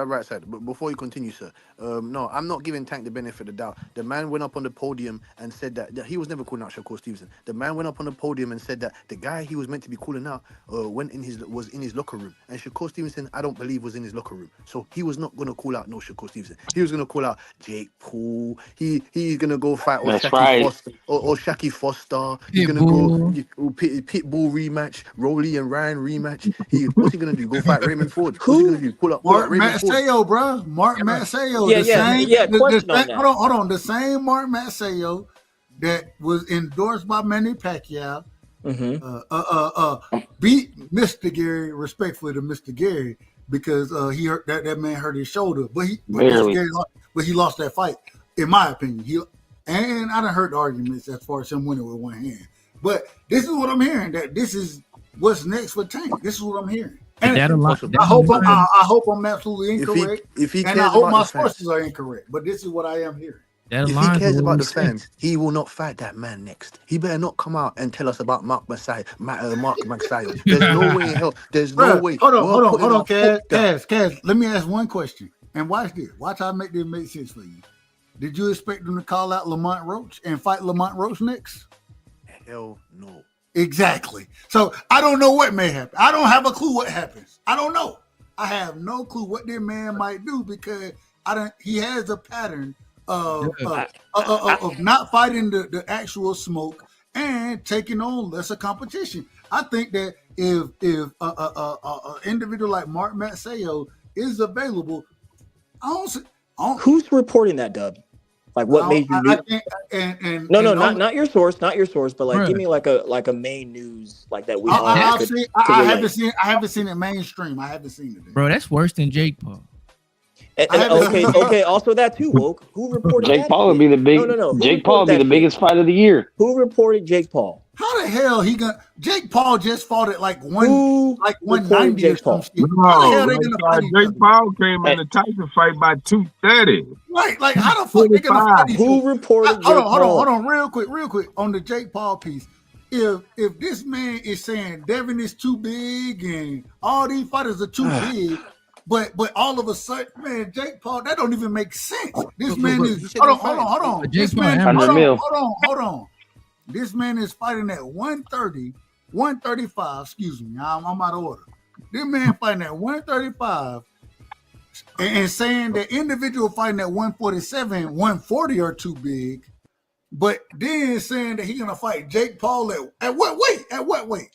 But before you continue, sir, no, I'm not giving Tank the benefit of the doubt. The man went up on the podium and said that he was never calling out Shakur Stevenson. The man went up on the podium and said that the guy he was meant to be calling out was in his locker room. And Shakur Stevenson, I don't believe, was in his locker room. So he was not going to call out no Shakur Stevenson. He was going to call out Jake Paul. He's going to go fight or Shaki Foster. He's going to go Pitbull rematch, Rolly and Ryan rematch. What's he going to do? Go fight Raymond Ford? What's he going to do? Pull up Mark Raymond Ford? Matseo, bro. Mark Matseo. Hold on. The same Mark Matseo that was endorsed by Manny Pacquiao. Beat Mr. Gary, respectfully to Mr. Gary, because he hurt that man hurt his shoulder, but he lost that fight, in my opinion. And I done heard the arguments as far as him winning with one hand. But this is what I'm hearing, that this is what's next for Tank. This is what I'm hearing. And I hope I'm absolutely incorrect. And I hope my sources are incorrect. But this is what I am hearing. If he cares about the fans, he will not fight that man next. He better not come out and tell us about Mark Matseo. There's no way in hell. There's no way. Hold on, Kaz. Let me ask one question. And watch this. Watch how I make this make sense for you. Did you expect them to call out Lamont Roach and fight Lamont Roach next? Hell no. Exactly. So I don't know what may happen. I don't have a clue what happens. I don't know. I have no clue what this man might do, because he has a pattern of not fighting the actual smoke and taking on lesser competition. I think that if an individual like Mark Matseo is available, Who's reporting that, Dub? Like, what made you? Not your source, but like, give me like a main news like that. I haven't seen it mainstream. I haven't seen it. Bro, that's worse than Jake Paul. Okay. Also, that too, woke. Who reported Jake Paul would be the big. Jake Paul would be the biggest fight of the year. Who reported Jake Paul? How the hell Jake Paul just fought at like 190 or some shit. How the hell they gonna fight each Jake Paul came in the Tyson fight by 230. Right, like how the fuck they gonna fight each other? Who reported? Hold on, real quick on the Jake Paul piece. If this man is saying Devin is too big and all these fighters are too big. But all of a sudden, man, Jake Paul, that don't even make sense. This man is hold on. This man, hold on. This man is fighting at 130, 135. Excuse me, I'm out of order. This man fighting at 135 and saying that individual fighting at 147, 140 are too big, but then saying that he's gonna fight Jake Paul at what weight? At what weight?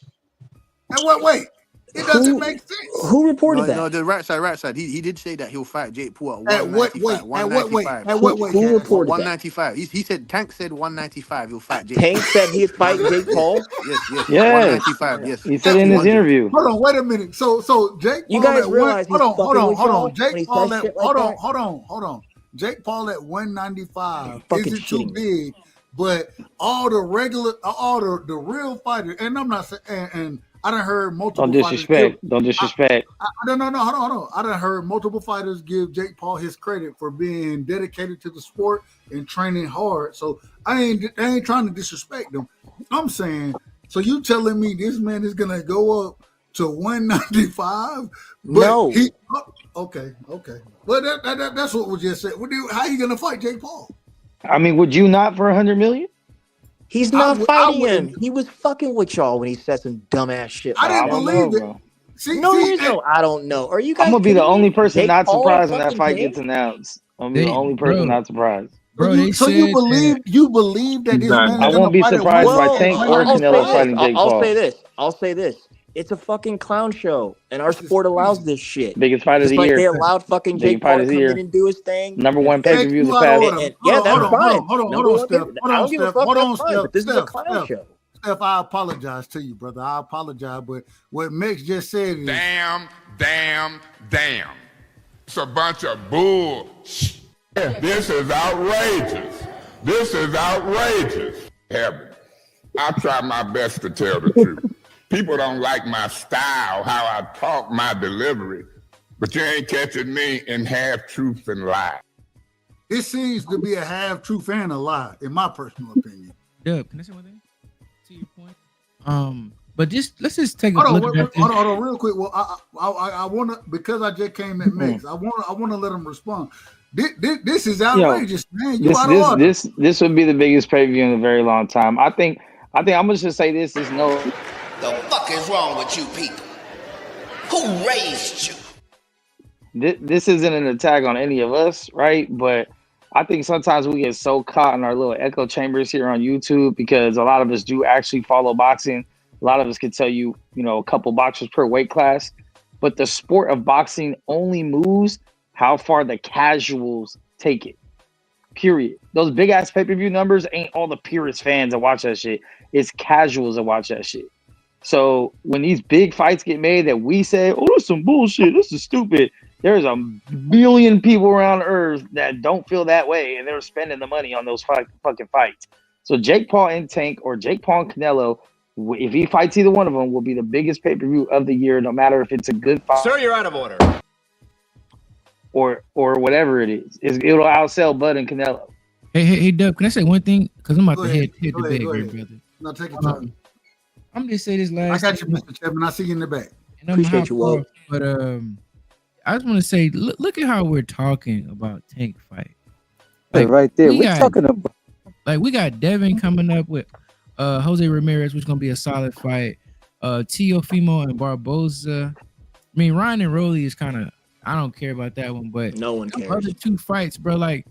It doesn't make sense. Who reported that? No, the right side. He did say that he'll fight Jake Paul at what weight? At what weight? At what weight? Who reported 195. He said Tank said 195. He'll fight Jake. Tank said he'd fight Jake Paul. Yes. 195. Yes. He said in his interview. Hold on, wait a minute. So Jake Paul, you guys realize hold on. Jake Paul at hold on. Jake Paul at 195 isn't too big, but all the real fighters, and I'm not saying and I done heard multiple. Don't disrespect. No. Hold on. I done heard multiple fighters give Jake Paul his credit for being dedicated to the sport and training hard. So I ain't trying to disrespect him. I'm saying, so you telling me this man is gonna go up to 195? No. Okay. Well, that's what was just said. How you gonna fight Jake Paul? I mean, would you not for 100 million? He's not fighting him. He was fucking with y'all when he said some dumbass shit. I didn't believe it. I don't know. Are you guys? I'm gonna be the only person Jake not Paul surprised when that fucking fight Jake? gets announced. I'm the only person not surprised. Bro, you believe that this man I is won't be gonna fight surprised at by Tank or Canelo fighting Jake Paul. I'll say this. It's a fucking clown show, and our sport allows this shit. Biggest fight of the Just year. Like they allowed fucking Jake Paul to come in and do his thing. Number one pay-per-view of the past. Yeah, that's fine. Hold on, Steph. Hold on, Steph. But this is a clown show. Steph, I apologize to you, brother. I apologize, but what Max just said is damn. It's a bunch of bull. This is outrageous. Heaven, I try my best to tell the truth. People don't like my style, how I talk, my delivery, but you ain't catching me in half truth and lie. It seems to be a half truth and a lie, in my personal opinion. Dub, can I say one thing to your point? But let's just take a Hold look on, at this. hold on, real quick. Well, I want to, because I just came in next. I want to let him respond. This is outrageous, man. You out of order. This would be the biggest pay-per-view in a very long time. I think I'm gonna just say this is no. The fuck is wrong with you people? Who raised you? This isn't an attack on any of us, right? But I think sometimes we get so caught in our little echo chambers here on YouTube because a lot of us do actually follow boxing. A lot of us could tell you, a couple boxers per weight class. But the sport of boxing only moves how far the casuals take it. Period. Those big ass pay-per-view numbers ain't all the purest fans that watch that shit. It's casuals that watch that shit. So when these big fights get made that we say, oh, this is some bullshit, this is stupid. There's a billion people around Earth that don't feel that way, and they're spending the money on those fucking fights. So Jake Paul and Tank, or Jake Paul and Canelo, if he fights either one of them, will be the biggest pay-per-view of the year, no matter if it's a good fight. Sir, you're out of order. Or whatever it is. It'll outsell Bud and Canelo. Hey, Dub, can I say one thing? Because I'm about to hit the bag here, brother. No, take your time. I'm just say this last. I got you, Mr. Chapman. I see you in the back. And appreciate you, Walt. But I just want to say, look at how we're talking about Tank fight. Like, right there, we're talking about. Like, we got Devin coming up with Jose Ramirez, which is gonna be a solid fight. Teofimo and Barboza. I mean, Ryan and Rolly is kind of. I don't care about that one, but no one cares. Other two fights, bro, like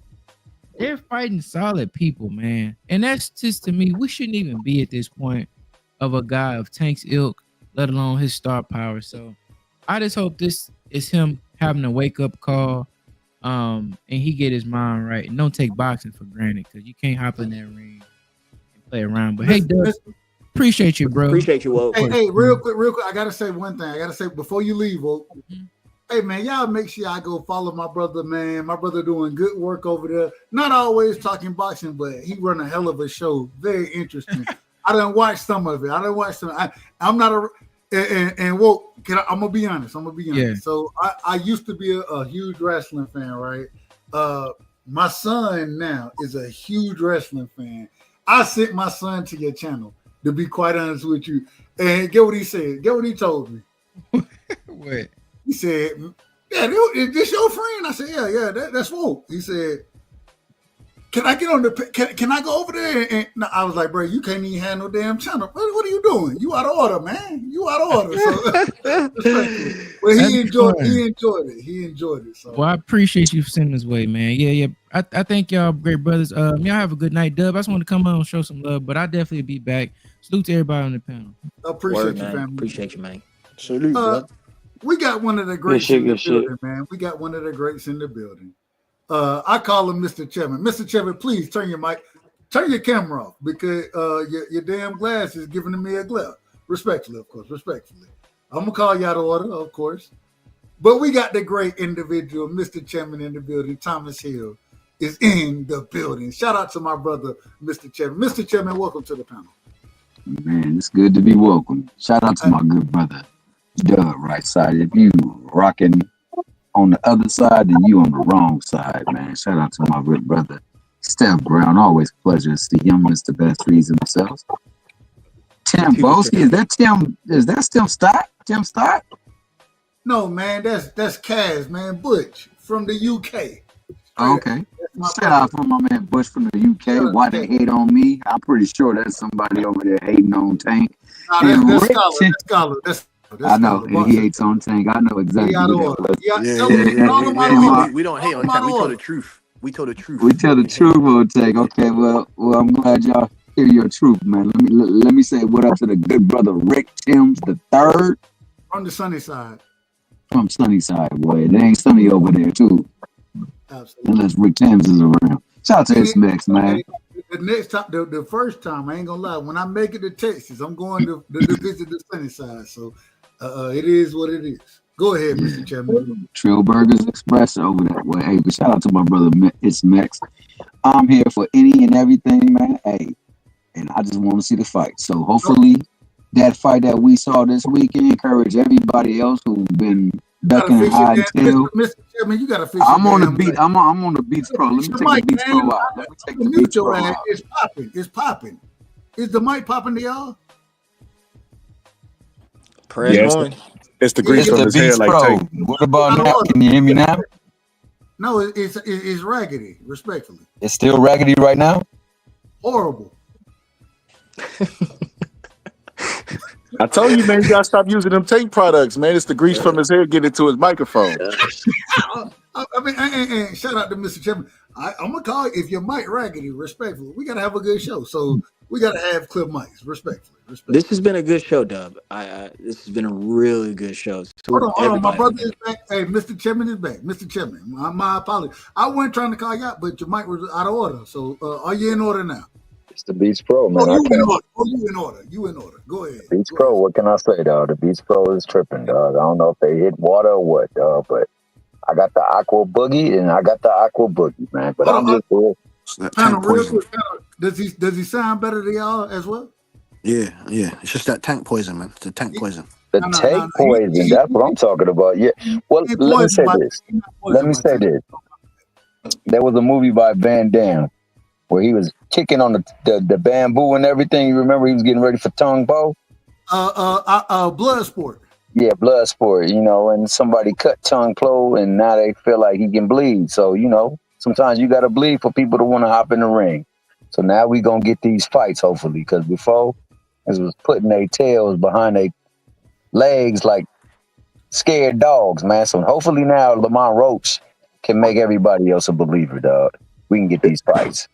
they're fighting solid people, man. And that's just, to me, we shouldn't even be at this point of a guy of Tank's ilk, let alone his star power. So I just hope this is him having a wake up call, and he get his mind right and don't take boxing for granted, because you can't hop in that ring and play around. But hey, Doug, appreciate you, bro. Appreciate you, Walt. Hey, real quick, I gotta say one thing. I gotta say before you leave, Walt. Hey man, y'all make sure I go follow my brother, man. My brother doing good work over there. Not always talking boxing, but he run a hell of a show. Very interesting. I didn't watch some of it. I'm not a and well, I'm gonna be honest. Yeah. So I used to be a huge wrestling fan, right? My son now is a huge wrestling fan. I sent my son to your channel, to be quite honest with you. And get what he said. Get what he told me. What? He said, "Yeah, is this your friend?" I said, "Yeah, that's Walt." He said, "Can I get on the? Can I go over there?" And I was like, "Bro, you can't even handle damn channel. What are you doing? You out of order, man. You out of order." So, well, he enjoyed it. So, well, I appreciate you sending this way, man. Yeah. I think y'all great brothers. Y'all have a good night, Dub. I just want to come on and show some love, but I'll definitely be back. Salute to everybody on the panel. Appreciate you, man. family. Appreciate you, man. Salute, we got one of the greats in the building, man. We got one of the greats in the building. I call him Mr. Chapman. Mr. Chapman, please turn your camera off, because your damn glass is giving me a glare. Respectfully, of course. Respectfully. I'm gonna call you out of order, of course. But we got the great individual, Mr. Chapman, in the building. Thomas Hill is in the building. Shout out to my brother, Mr. Chapman. Mr. Chapman, welcome to the panel. Man, it's good to be welcome. Shout out to my good brother, Doug, right side. If you rocking on the other side, then you on the wrong side, man. Shout out to my good brother, Steph Brown. Always a pleasure to see him. It's the best reads themselves. Tim Boski, is that Tim Stott? Tim Stott? No, man, that's Kaz, man. Butch from the UK. Okay. Shout out for my man Bush from the UK. Why they hate on me? I'm pretty sure that's somebody over there hating on Tank. That's Scholar. I know, and he hates on Tank. I know exactly who that was. We don't hate on Tank. We tell the truth. We tell the truth. We tell the truth on Tank. Okay, well, I'm glad y'all hear your truth, man. Let me say what up to the good brother Rick Timms the third. From the sunny side. From Sunnyside, boy. It ain't sunny over there too. Absolutely. Unless Rick Timms is around. Shout out to S-Max, man. The next time, the first time, I ain't gonna lie. When I make it to Texas, I'm going to visit the sunny side. So it is what it is. Go ahead, Mr. Chairman. Trill Burgers Express over that way. Hey, but shout out to my brother, it's Max. I'm here for any and everything, man. Hey, and I just want to see the fight. So hopefully that fight that we saw this weekend encourage everybody else who's been ducking and hiding tail. Mr. Chairman, you gotta fix I'm on the beat. I'm on the Beats Pro. Let me take the Beats Pro out. Let me take the Beats Pro out. It's popping. It's popping. Is the mic popping to y'all? Press Yes, one. it's the grease It's from the his hair, Beats like Pro. Tank. What about now? Can you hear me now? No, it's raggedy. Respectfully, It's still raggedy right now. horrible. I told you, man, you gotta stop using them Tank products, man. It's the grease from his hair getting to his microphone. I mean, and shout out to Mr. Chapman. I'm gonna call if your mic raggedy. Respectfully, we gotta have a good show, so we gotta have clear mics. Respectfully. This has been a good show, Dub. This has been a really good show. Hold on. My brother is back. Hey, Mr. Chapman is back. Mr. Chapman, my apologies. I wasn't trying to call you out, but your mic was out of order. So, are you in order now? It's the Beats Pro, man. You in order. You in order. Go ahead. Beats Pro. What can I say, dog? The Beats Pro is tripping, dog. I don't know if they hit water or what, dog, but I got the Aqua Boogie and I got the Aqua Boogie, man. But I'm just real quick. Does he sound better to y'all as well? Yeah. It's just that tank poison, man. It's the tank poison. The tank poison. That's what I'm talking about. Yeah. Well, let me say this. There was a movie by Van Damme where he was kicking on the bamboo and everything. You remember he was getting ready for Tung Po? Blood Sport. Yeah, Blood Sport, and somebody cut Tung Po and now they feel like he can bleed. So, sometimes you got to bleed for people to want to hop in the ring. So now we going to get these fights, hopefully, because before it was putting their tails behind their legs like scared dogs, man. So hopefully now Lamont Roach can make everybody else a believer, dog. We can get these fights.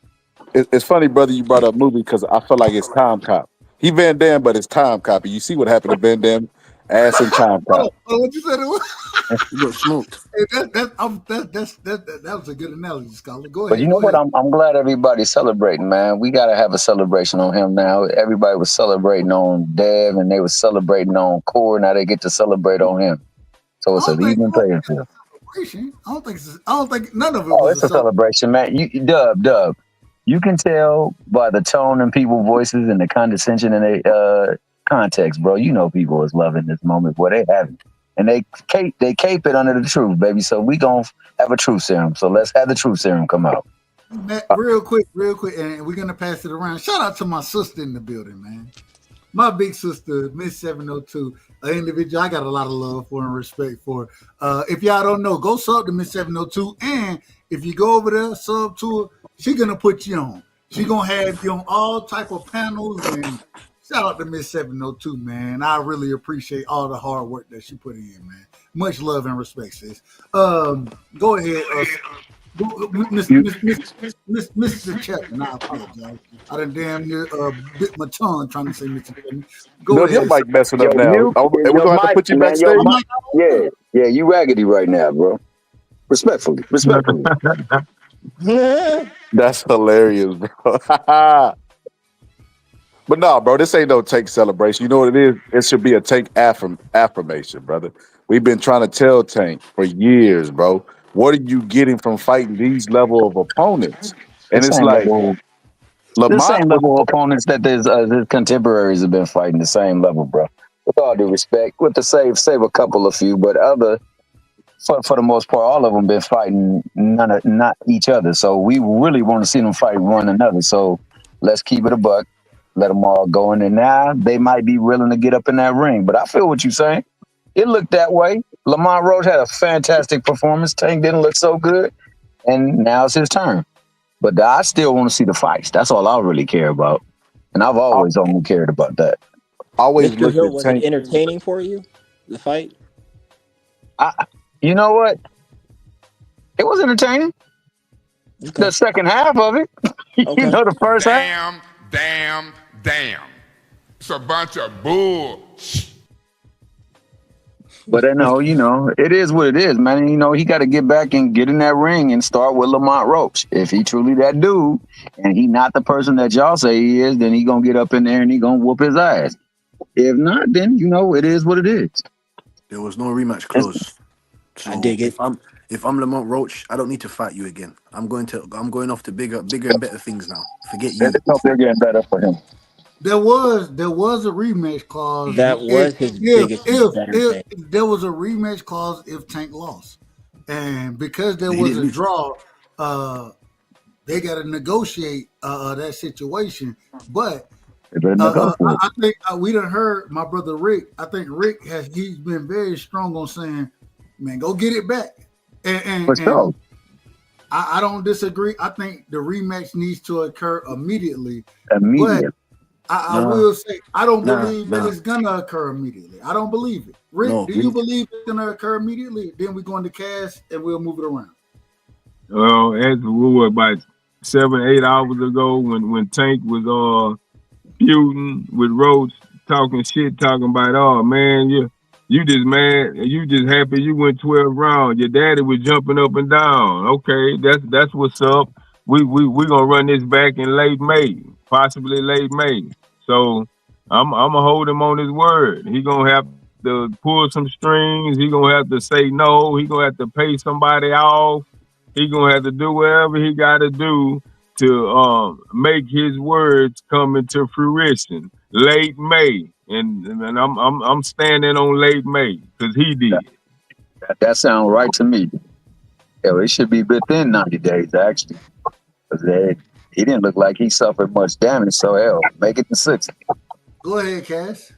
It's funny, brother, you brought up movie because I feel like it's Time Cop. He Van Damme, but it's Time Cop. And you see what happened to Van Damme? Ass and Time Cop. What you said it was? You got smoked. Hey, that was a good analogy, Scholar. Go ahead. But you know what? I'm glad everybody's celebrating, man. We got to have a celebration on him now. Everybody was celebrating on Dev and they was celebrating on Core. Now they get to celebrate on him. So it's an even playing field. I don't think none of it Oh, was it's a celebration, man. Dub. You can tell by the tone in people's voices and the condescension in their context, bro. You know people is loving this moment where they have it. And they cape it under the truth, baby. So we gonna have a truth serum. So let's have the truth serum come out. Matt, real quick, and we're gonna pass it around. Shout out to my sister in the building, man. My big sister, Miss 702, an individual I got a lot of love for and respect for. If y'all don't know, go sub to Miss 702. And if you go over there, sub to her, she gonna put you on. She gonna have you on all type of panels. And shout out to Miss 702, man. I really appreciate all the hard work that she put in, man. Much love and respect, sis. Go ahead, Mr. Chapman. I apologize. I done damn near bit my tongue trying to say Mr. Chapman. Go ahead. Your mic messing up now. We're Your gonna have to mic, put you man, backstage. Yeah, you raggedy right now, bro. Respectfully. That's hilarious, bro. But no, bro, this ain't no Tank celebration. You know what it is? It should be a Tank affirmation, brother. We've been trying to tell Tank for years, bro. What are you getting from fighting these level of opponents? And it's like the same level of opponents that his contemporaries have been fighting, the same level, bro. With all due respect, with the save a couple of few, but for the most part, all of them been fighting not each other. So we really want to see them fight one another. So let's keep it a buck. Let them all go in there now. They might be willing to get up in that ring, but I feel what you're saying. It looked that way. Lamont Roach had a fantastic performance. Tank didn't look so good, and now it's his turn. But I still want to see the fights. That's all I really care about, and I've always only cared about that. Mr. Hill, was it entertaining for you, the fight? You know what? It was entertaining. Okay. The second half of it. Okay. You know, the first half. Damn. It's a bunch of bull. But it is what it is, man. He got to get back and get in that ring and start with Lamont Roach. If he truly that dude and he not the person that y'all say he is, then he gonna get up in there and he gonna whoop his ass. If not, then it is what it is. There was no rematch clause. So I dig it. If I'm Lamont Roach, I don't need to fight you again. I'm going off to bigger and better things now. Forget you. It's bigger and better for him. There was a rematch clause. That was his biggest if there was a rematch clause if Tank lost, and because there was a draw, they got to negotiate that situation. But They better look out for it. I think we done heard my brother Rick. I think Rick he's been very strong on saying, man, go get it back. And I don't disagree. I think the rematch needs to occur immediately. But I will say I don't believe that it's gonna occur immediately. I don't believe it. Rick, do you believe it's gonna occur immediately? Then we go into cash and we'll move it around. Well, as we were about 7-8 hours ago when Tank was feuding with Roach, talking about, oh man, you just mad, you just happy you went 12 rounds. Your daddy was jumping up and down. Okay, that's what's up. We gonna run this back in late May, possibly late May. So I'm gonna hold him on his word. He gonna have to pull some strings. He gonna have to say no. He gonna have to pay somebody off. He gonna have to do whatever he got to do to make his words come into fruition. Late May, and I'm standing on late May because he did. That sounds right to me. Hell, it should be within 90 days actually, because he didn't look like he suffered much damage. So hell, make it to 60. Go ahead, Cash.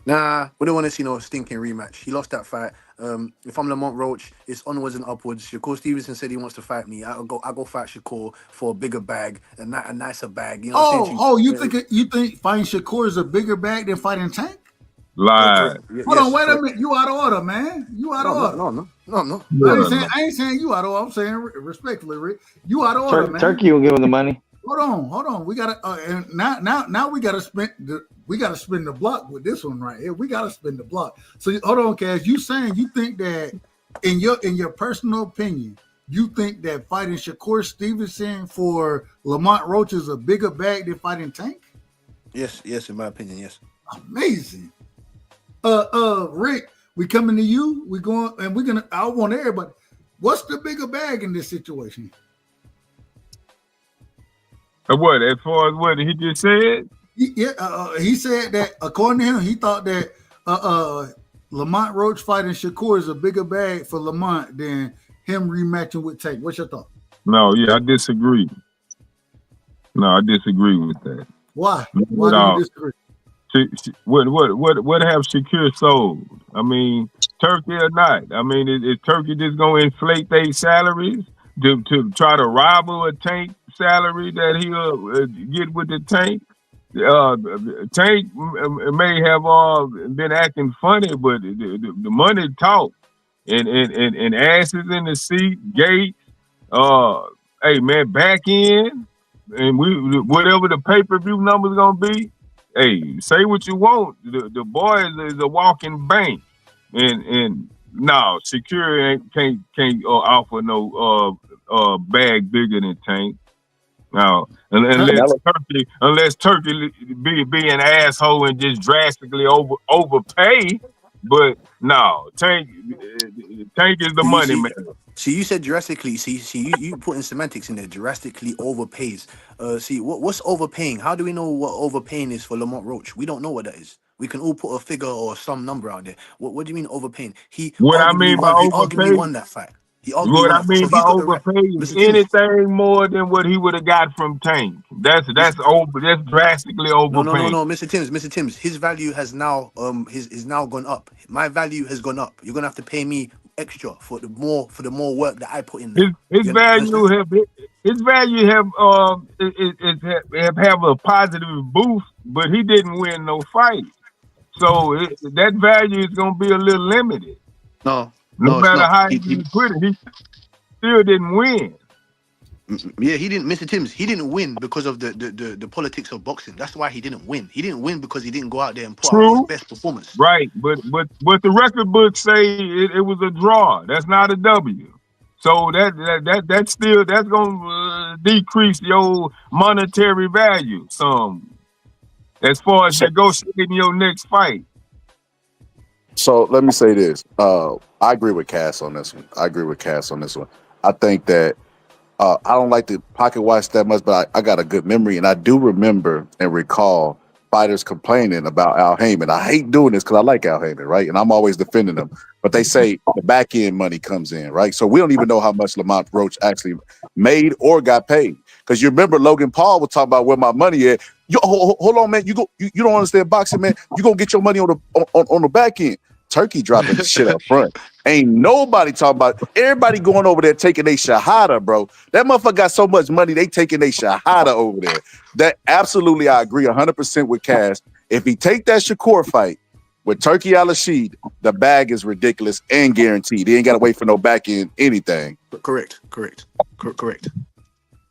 Nah, we don't want to see no stinking rematch. He lost that fight. If I'm Lamont Roach, it's onwards and upwards. Shakur Stevenson said he wants to fight me. I go fight Shakur for a bigger bag, a nicer bag. You know what I'm saying? You think fighting Shakur is a bigger bag than fighting Tank? Live. Hold on, wait a minute. You out of order, man. You out of order. No. I ain't saying you out of order. I'm saying respectfully, Rick. You out of order, man. Turkey will give him the money. Hold on. We gotta and now we gotta spend the block with this one right here. We gotta spend the block. So hold on, Cass. You saying you think that in your personal opinion, you think that fighting Shakur Stevenson for Lamont Roach is a bigger bag than fighting Tank? Yes, in my opinion, yes. Amazing. Rick, we coming to you. We going and we're gonna. I want everybody. What's the bigger bag in this situation? What, as far as what he just said? He said that according to him, he thought that Lamont Roach fighting Shakur is a bigger bag for Lamont than him rematching with Tank. What's your thought? No, I disagree. No, I disagree with that. Why? Why do you disagree? What have Shakur sold? I mean, Turkey or not? I mean, is Turkey just gonna inflate their salaries to try to rival a Tank salary that he'll get with the Tank? Tank may have been acting funny, but the money talk and asses in the seat, Gates. Hey man, back in, and whatever the pay-per-view number's gonna be. Hey, say what you want. The boy is a walking bank, and no, Secure can't offer no bag bigger than Tank. No, unless Turkey be an asshole and just drastically overpay. But no, Tank is the money man. See, you said drastically. See, you put in semantics in there. Drastically overpays. See, what's overpaying? How do we know what overpaying is for Lamont Roach? We don't know what that is. We can all put a figure or some number out there. What do you mean overpaying? What I mean by overpaying, he won that fight. What I mean by overpaying is anything more than what he would have got from Tank. That's drastically overpaying. No, Mr. Timms, his value has now is now gone up. My value has gone up. You're gonna have to pay me extra for the more work that I put in there. His value have a positive boost, but he didn't win no fight, so that value is gonna be a little limited. No matter how he put it, he still didn't win. Yeah, he didn't, Mr. Timms. He didn't win because of the politics of boxing. That's why he didn't win. He didn't win because he didn't go out there and put out his best performance. Right, but the record books say it was a draw. That's not a W. So that's gonna decrease your monetary value some as far as negotiating your next fight. So let me say this. I agree with Cass on this one. I think that I don't like to pocket watch that much, but I got a good memory, and I do remember and recall fighters complaining about Al Heyman. I hate doing this because I like Al Heyman, right? And I'm always defending him. But they say the back end money comes in, right? So we don't even know how much Lamont Roach actually made or got paid. Because you remember Logan Paul was talking about where my money at. Hold on, man. You don't understand boxing, man. You gonna get your money on the back end. Turkey dropping the shit up front. Ain't nobody talking about it. Everybody going over there taking their shahada, bro. That motherfucker got so much money, they taking their shahada over there. That absolutely, I agree 100% with Cass. If he take that Shakur fight with Turki Al-Rashid, the bag is ridiculous and guaranteed. He ain't got to wait for no back end anything. Correct.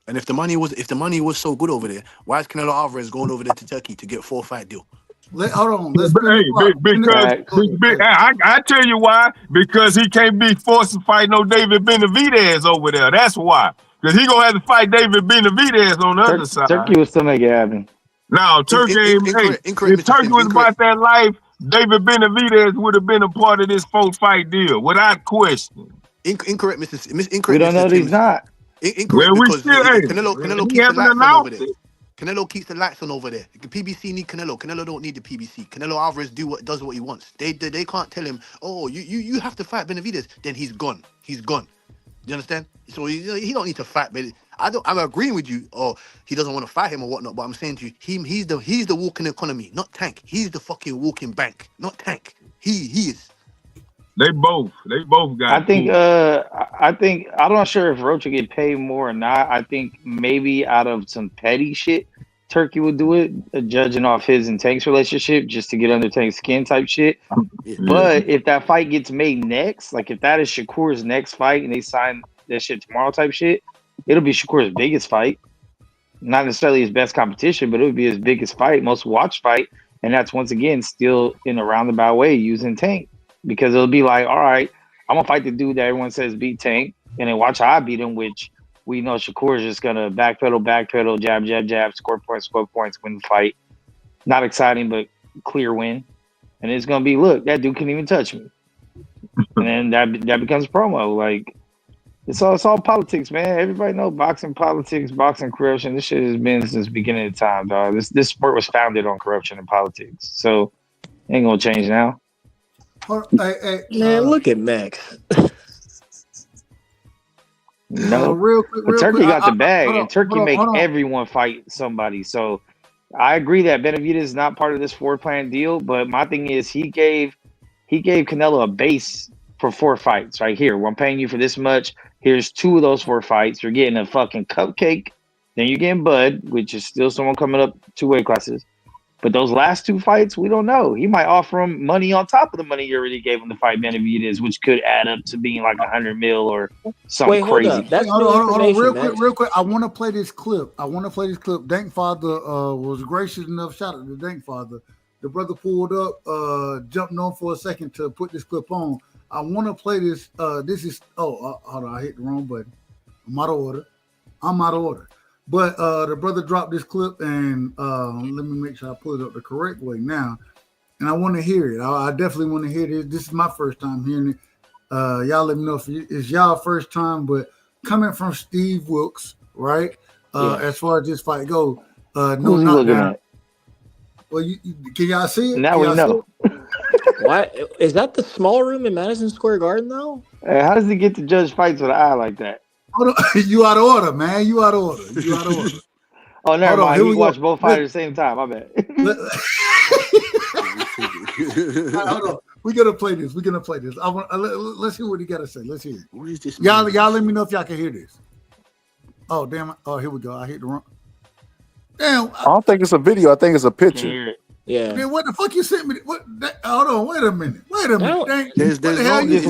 And if the money was so good over there, why is Canelo Alvarez going over there to Turkey to get 4-fight deal? Hold on. Let's because I tell you why. Because he can't be forced to fight no David Benavidez over there. That's why. Because he gonna have to fight David Benavidez on the other side. Turkey will still make it happen. No, Turkey ain't. If Turkey was about that life, David Benavidez would have been a part of this 4-fight deal without question. Incorrect, Incorrect. We don't know that he's not. Incorrect, well, because Canelo keeps the lights on over there. It. Canelo keeps the lights on over there. The PBC need Canelo. Canelo don't need the PBC. Canelo Alvarez does what he wants. They can't tell him, oh, you have to fight Benavidez. Then he's gone. He's gone. You understand? So he don't need to fight. But I'm agreeing with you. Or he doesn't want to fight him or whatnot. But I'm saying to you, he's the walking economy, not Tank. He's the fucking walking bank, not Tank. He is. They both got. I think I'm not sure if Roach will get paid more or not. I think maybe out of some petty shit, Turkey would do it, judging off his and Tank's relationship, just to get under Tank's skin type shit. Yeah. But if that fight gets made next, like if that is Shakur's next fight and they sign that shit tomorrow type shit, it'll be Shakur's biggest fight. Not necessarily his best competition, but it would be his biggest fight, most watched fight, and that's once again still in a roundabout way using Tank. Because it'll be like, all right, I'm gonna fight the dude that everyone says beat Tank, and then watch how I beat him, which we know Shakur is just gonna backpedal, jab, score points, win the fight. Not exciting, but clear win. And it's gonna be, look, that dude couldn't even touch me. And then that becomes promo. Like it's all politics, man. Everybody know boxing politics, boxing corruption. This shit has been since the beginning of time, dog. This sport was founded on corruption and politics. So it ain't gonna change now. Man, look at Max. No, real quick, Turkey got the bag, and Turkey make everyone fight somebody. So I agree that Benavidez is not part of this 4-plan deal. But my thing is, he gave Canelo a base for 4 fights. Right here, well, I'm paying you for this much. Here's 2 of those 4 fights. You're getting a fucking cupcake. Then you're getting Bud, which is still someone coming up 2 weight classes. But those last 2 fights, we don't know. He might offer him money on top of the money you already gave him to fight Benavidez, which could add up to being like $100 million or something crazy. Hold on, real quick. I want to play this clip. Dankfather was gracious enough. Shout out to Dankfather. The brother pulled up, jumped on for a second to put this clip on. I want to play this. This is hold on, I hit the wrong button. I'm out of order. But the brother dropped this clip, and let me make sure I pull it up the correct way now. And I want to hear it. I definitely want to hear this. This is my first time hearing it. Y'all let me know if it's y'all first time, but coming from Steve Wilkes, right? As far as this fight goes, no knockdown. Well, can y'all see it? Now we know. Why is that the small room in Madison Square Garden though? Hey, how does he get to judge fights with an eye like that? You out of order, man. You out of order. Oh, never mind. We watch both fights at the same time. I bet. Hold on. We're gonna play this. Let's hear what he gotta say. Let's hear it. What is this? Y'all let me know if y'all can hear this. Oh, damn it. Oh, here we go. I hit the wrong. Damn. I don't think it's a video. I think it's a picture. Yeah. Man, what the fuck you sent me? Hold on, wait a minute. There's what the hell you He just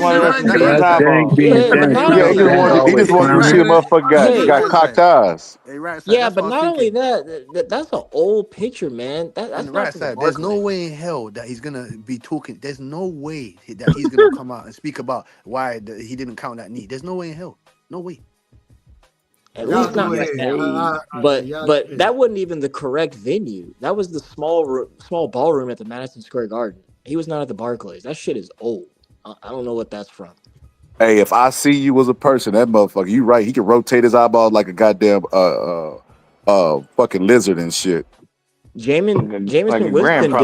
wanted to see a motherfucker got cocked eyes. Yeah, but not only that, that's an old picture, man. That's right side. There's no way in hell that he's gonna be talking. There's no way that he's gonna come out and speak about why he didn't count that knee. There's no way in hell. No way. At least not but that wasn't even the correct venue. That was the small ballroom at the Madison Square Garden. He was not at the Barclays. That shit is old. I don't know what that's from. Hey, if I see you as a person, that motherfucker, you right. He can rotate his eyeball like a goddamn fucking lizard and shit. Jameson Winston did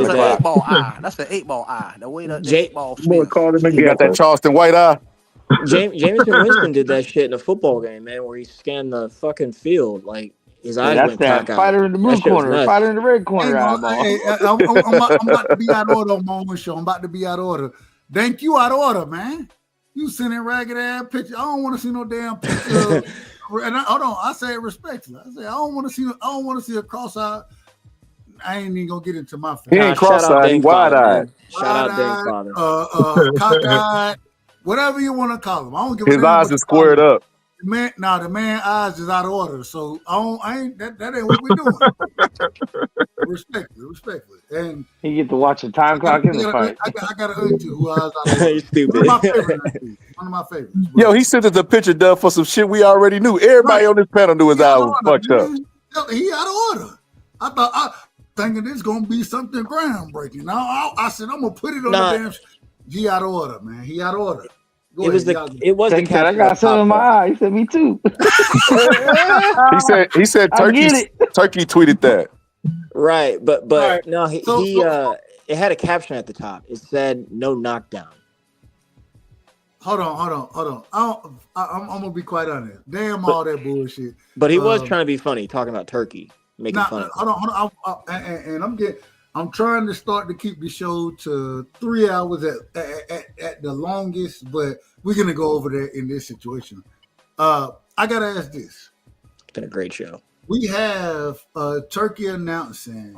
that. That's an 8-ball eye. The way that 8-ball spins. You got that Charleston white eye. Jameson Winston did that shit in a football game, man, where he scanned the fucking field. Like His Hey, eyes that's went that cockeyed. fighter in the blue That shit was corner, nuts. fighter in the red I corner ain't gonna, eyeball. I'm about to be out of order on my own show. I'm about to be out of order. Thank you, out of order, man. You sending ragged ass pictures. I don't want to see no damn picture. Hold on, I say it respectfully. I say I don't want to see a cross-eyed. I ain't even gonna get into my He family. ain't cross-eyed. He wide-eyed. Shout out Dame Father. Cockeyed, whatever you want to call him. I don't give a His damn eyes what is you call squared him. up. The man eyes is out of order. So that ain't what we're doing. Respectfully. And He get to watch the time clock in the fight. I got an auntie who eyes out of order. You're stupid. One of my favorites. One of my favorites. Yo, he sent us a picture, Doug, for some shit we already knew. Everybody on this panel knew his eye was fucked up. He out of order. I thinking this gonna be something groundbreaking. Now I said I'm gonna put it on the damn. He out of order, man. He out of order. Go ahead, It was the I got something in my eye. He said, "Me too." he said I get Turkey tweeted that. Right, but Right. no, it had a caption at the top. It said no knockdown. Hold on. I'm gonna be quite honest. Damn all that bullshit. But he was trying to be funny, talking about Turkey, making fun. Hold on. I'm trying to start to keep the show to 3 hours at the longest, but we're gonna go over there in this situation. I gotta ask this. It's been a great show. We have Turkey announcing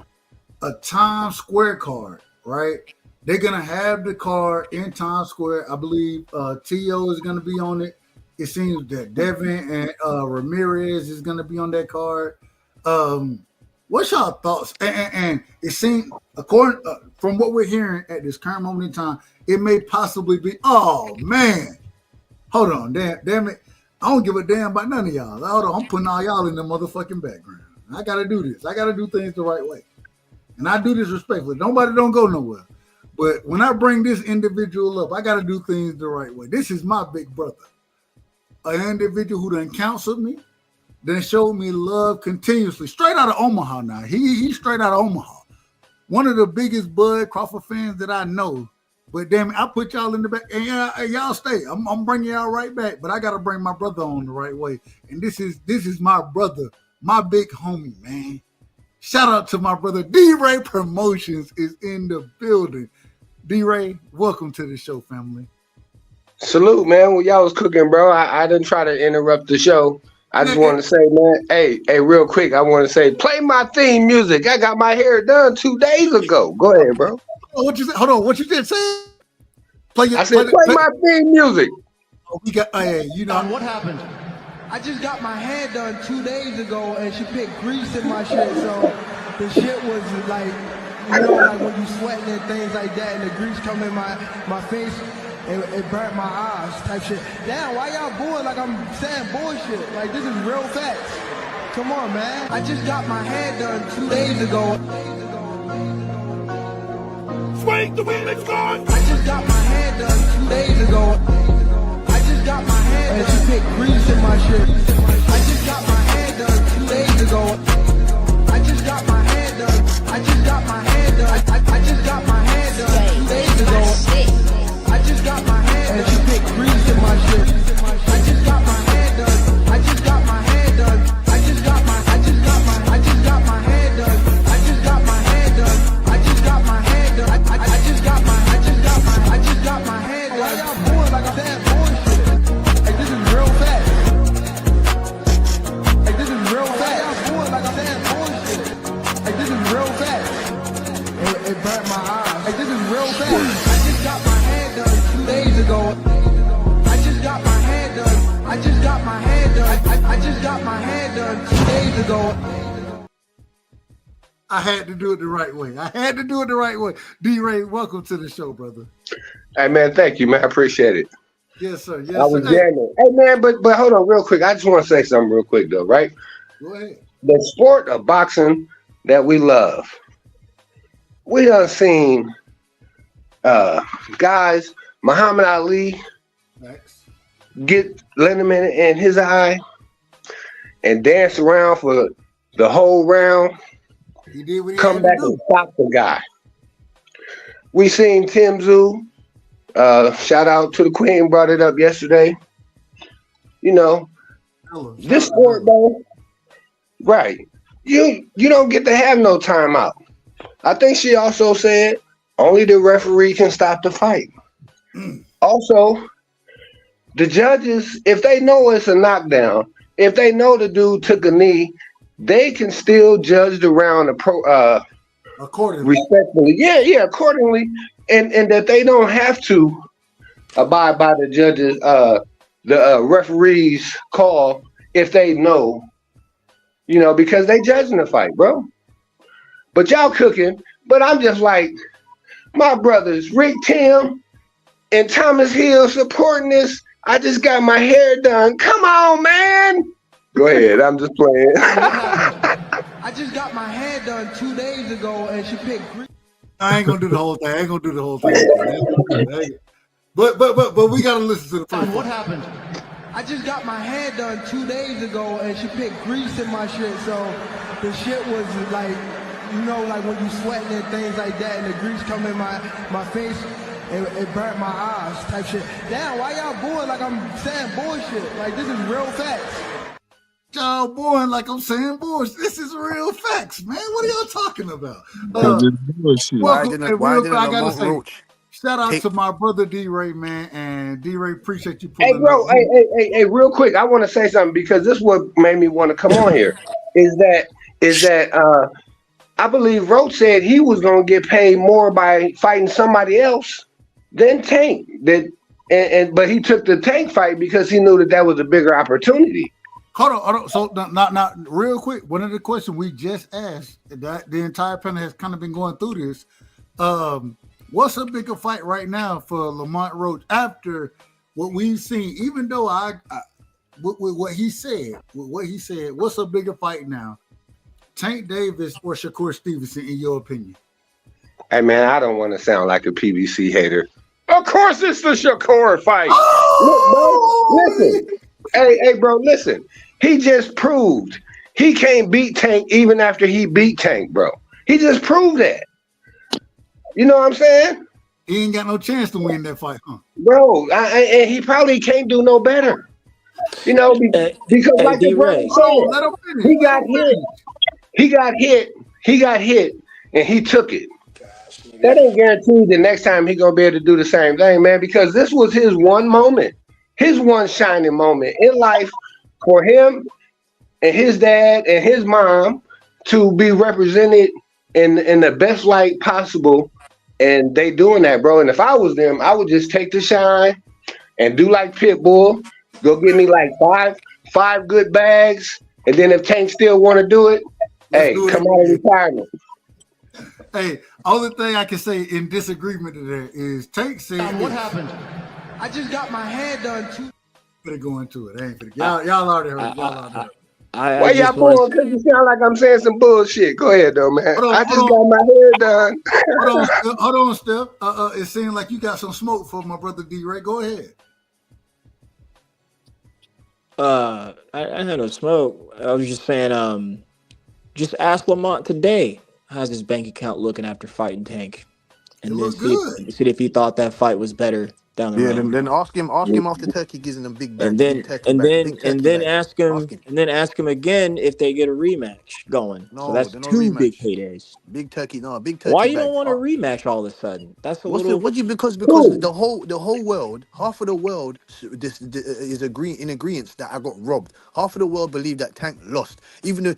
a Times Square card, right? They're gonna have the card in Times Square. I believe T.O. is gonna be on it. It seems that Devin and Ramirez is gonna be on that card. What's y'all thoughts? And it seems, according from what we're hearing at this current moment in time, it may possibly be. Oh man, hold on, damn it! I don't give a damn about none of y'all. Hold on, I'm putting all y'all in the motherfucking background. I gotta do this. I gotta do things the right way, and I do this respectfully. Nobody don't go nowhere. But when I bring this individual up, I gotta do things the right way. This is my big brother, an individual who done counseled me. Then showed me love continuously. Straight out of Omaha now. He's straight out of Omaha. One of the biggest Bud Crawford fans that I know. But damn it, I put y'all in the back. And y'all stay. I'm bringing y'all right back. But I got to bring my brother on the right way. And this is my brother, my big homie, man. Shout out to my brother. D-Ray Promotions is in the building. D-Ray, welcome to the show, family. Salute, man. When y'all was cooking, bro, I didn't try to interrupt the show. I just want to say, man, hey, real quick, I want to say, play my theme music. I got my hair done 2 days ago. Go ahead, bro. What you said? Hold on, what you just said? Play my theme music. Oh, we got, hey, you know what happened? I just got my hair done 2 days ago, and she put grease in my shit, so the shit was like, like when you sweating and things like that, and the grease come in my face. It burnt my eyes type shit. Damn, why y'all booing like I'm saying bullshit? Like, this is real facts. Come on, man. I just got my hair done 2 days ago. Swing the wheel, it's gone. I just got my hair done 2 days ago. I just got my hair done. And she put grease in my shit. I just got my hair done 2 days ago. I just got my hair done. I just got my hair done. I just got my hair done 2 days ago. I just got my hair done. And she put grease in my shit. I just got my hair done. I just got my hair done. I just got my hair done. I just got my hair done. I just got my hair done. I just got my hair done. Why y'all booing like I'm saying bullshit? Like, this is real fast. Like, this is real fast. Y'all booing like I'm saying bullshit. Like, this is real fast. It burnt my eyes. Like, this is real fast. I just got my hair done 2 days ago. I just got my hair done. I just got my hair done. I just got my hair done 2 days ago. I had to do it the right way. D-Ray, welcome to the show, brother. Hey, man, thank you, man. I appreciate it. Yes, sir. I was jamming. Hey, man, but hold on real quick. I just want to say something real quick, though, right? Go ahead. The sport of boxing that we love. We done seen guys, Muhammad Ali, get Lindemann in his eye and dance around for the whole round. He did what he come had back to do. and stop the guy. We seen Tim Tszyu. Shout out to the Queen, brought it up yesterday. You know, this sport, though, Right. You don't get to have no timeout. I think she also said only the referee can stop the fight. Also, the judges, if they know it's a knockdown, if they know the dude took a knee, they can still judge the round accordingly. Respectfully. Yeah, accordingly. And that they don't have to abide by the judges, the referee's call if they know, because they judging the fight, bro. But y'all cooking. But I'm just like, my brothers, Rick Tim and Thomas Hill supporting this. I just got my hair done. Come on, man. Go ahead. I'm just playing. I just got my hair done 2 days ago, and she picked. I ain't gonna do the whole thing. But we gotta listen to the first. What happened? I just got my hair done 2 days ago, and she picked grease in my shit. So the shit was like, like when you sweating and things like that, and the grease come in my face, it burnt my eyes type shit. Damn, why y'all booing like I'm saying bullshit? Like, this is real facts. Y'all booing like I'm saying bullshit. This is real facts, man. What are y'all talking about? I gotta say, shout out to my brother D-Ray, man, and D-Ray, appreciate you pulling Hey, bro, hey, real quick, I want to say something because this is what made me want to come on here. Is that I believe Roach said he was gonna get paid more by fighting somebody else than Tank. But he took the Tank fight because he knew that was a bigger opportunity. Hold on. So not real quick. One of the questions we just asked, that the entire panel has kind of been going through this. What's a bigger fight right now for Lamont Roach after what we've seen? Even though with what he said, what's a bigger fight now? Tank Davis or Shakur Stevenson, in your opinion? Hey man, I don't want to sound like a PBC hater. Of course, it's the Shakur fight. Oh! Look, bro, listen. Hey, bro, listen. He just proved he can't beat Tank even after he beat Tank, bro. He just proved that. You know what I'm saying? He ain't got no chance to win that fight, huh? Bro, and he probably can't do no better. Because like the brother said, he got hit, and he took it. That ain't guaranteed the next time he gonna be able to do the same thing, man, because this was his one moment, his one shining moment in life for him and his dad and his mom to be represented in the best light possible. And they doing that, bro. And if I was them, I would just take the shine and do like Pitbull, go get me like five good bags. And then if Tank still want to do it, come out of retirement. Hey, only thing I can say in disagreement to that is Tank said, what happened? I just got my hair done too. Gonna go into it. I ain't gonna. Y'all already heard. Why y'all going? Because you sound like I'm saying some bullshit. Go ahead, though, man. I just got my hair done. Hold on, Steph. It seems like you got some smoke for my brother D-Ray. Go ahead. I had no smoke. I was just saying, just ask Lamont today. How's his bank account looking after fighting Tank? And then see if he thought that fight was better down the road. Then ask him after Turkey gives him a big back. And then ask him again if they get a rematch going. No, so that's two big paydays. Big Turkey. Why you don't want a rematch all of a sudden? That's a little. Because the whole world, half of the world is in agreement that I got robbed. Half of the world believe that Tank lost. Even the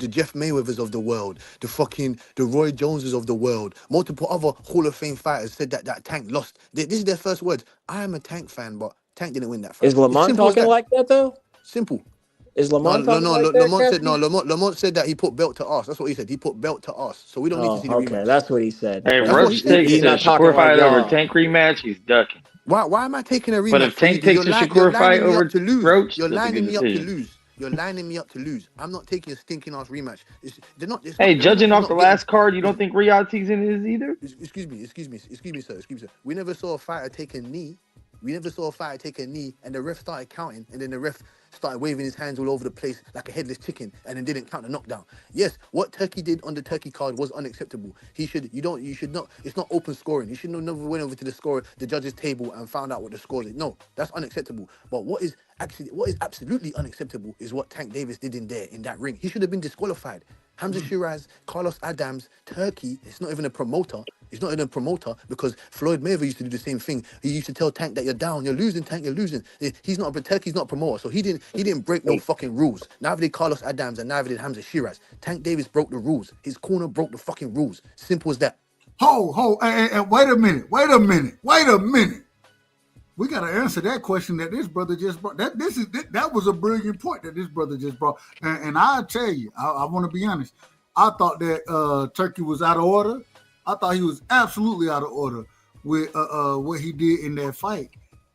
Jeff Mayweathers of the world, the Roy Joneses of the world, multiple other Hall of Fame fighters said that Tank lost. This is their first words. I am a Tank fan, but Tank didn't win that fight. Is Lamont talking like that though? Simple. Is Lamont talking like that? Lamont said that he put belt to us. That's what he said. He put belt to us. So we don't need to see the rematch. Okay, that's what he said. Hey, Roach takes the Shakur fight over Tank rematch. He's ducking. Why am I taking a rematch? But if Tank takes the Shakur fight over Roach, you're lining me up to lose. You're lining me up to lose. I'm not taking a stinking ass rematch. Hey, judging off the last card, you don't think Riyadh's in his either? Excuse me, sir. We never saw a fighter take a knee We never saw a fighter take a knee and the ref started counting, and then the ref started waving his hands all over the place like a headless chicken, and then didn't count the knockdown. Yes, what Turkey did on the Turkey card was unacceptable. You should not. It's not open scoring. You should never went over to the judges table and found out what the score is. No, that's unacceptable. But what is absolutely unacceptable is what Tank Davis did in that ring. He should have been disqualified. Hamza Shiraz, Carlos Adams, Turkey. It's not even a promoter. It's not even a promoter because Floyd Mayweather used to do the same thing. He used to tell Tank that you're down, you're losing, Tank, you're losing. He's not, but Turkey's not a promoter, so he didn't break no fucking rules. Neither did Carlos Adams and neither did Hamza Shiraz. Tank Davis broke the rules. His corner broke the fucking rules. Simple as that. Hey, wait a minute. We got to answer that question that this brother just brought. That was a brilliant point that this brother just brought. And I'll tell you, I want to be honest. I thought that Turkey was out of order. I thought he was absolutely out of order with what he did in that fight.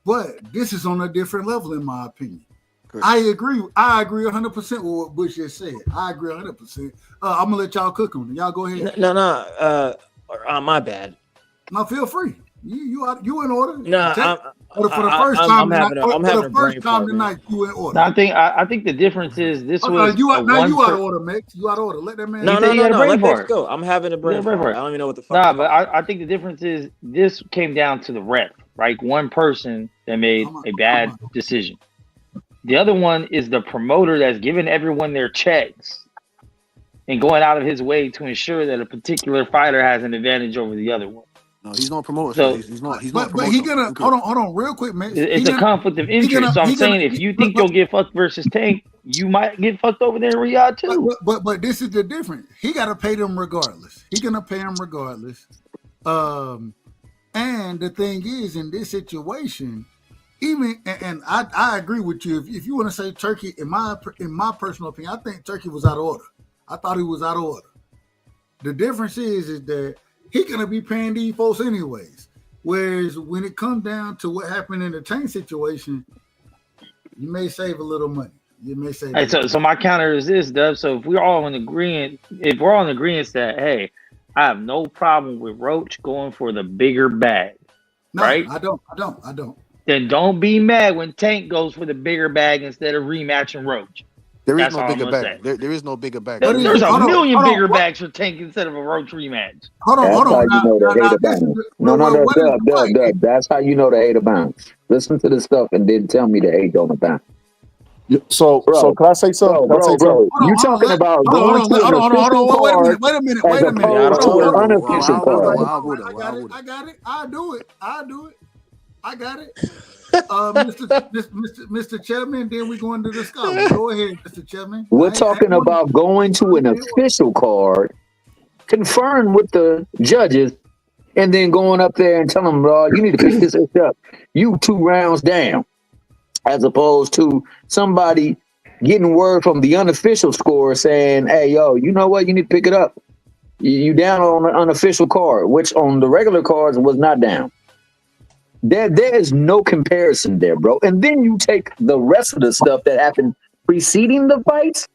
But this is on a different level, in my opinion. Great. I agree 100% with what Bush just said. I agree 100%. I'm gonna let y'all cook on it. Y'all go ahead. No. My bad. No, feel free. You in order? No, for the first time tonight, you in order. I think the difference is this was you out of order, Max. You out of order. Let that man. No. Let Max go. I'm having a brain fart. I don't even know what the fuck. Nah, but I think the difference is this came down to the ref, right? One person that made a bad decision. The other one is the promoter that's giving everyone their checks and going out of his way to ensure that a particular fighter has an advantage over the other one. No, he's not a promoter. So, he's not. But he gonna hold on, real quick, man. It's a conflict of interest. So I'm saying, if you think you'll get fucked versus Tank, you might get fucked over there in Riyadh too. But this is the difference. He got to pay them regardless. He gonna pay them regardless. And the thing is, in this situation, and I agree with you. If you want to say Turkey, in my personal opinion, I think Turkey was out of order. I thought he was out of order. The difference is that he's gonna be paying these folks anyways. Whereas when it comes down to what happened in the Tank situation, you may save a little money. You may save. Hey, so my counter is this, Dub. So if we're all in agreement, that hey, I have no problem with Roach going for the bigger bag, right? I don't. Then don't be mad when Tank goes for the bigger bag instead of rematching Roach. There is no bigger bag. There is no bigger bag. There's a million bigger bags for Tank instead of a Roach rematch. Hold on. That's how you know the hater bounce. No, Dub. That's how you know the hater bounce. Listen to the stuff and then tell me the hate on the bounce. So can I say something? Bro. You talking about going to an official card? Wait a minute. Unofficial card. I got it. I'll do it. I got it. Mr. Chairman, then we going to the scholar. Go ahead, Mr. Chairman. We're talking about going to an official card, conferring with the judges, and then going up there and telling them, you need to pick this up. You 2 rounds down, as opposed to somebody getting word from the unofficial score saying, hey, yo, you know what? You need to pick it up. You down on the unofficial card, which on the regular cards was not down. There is no comparison there, bro. And then you take the rest of the stuff that happened preceding the fights,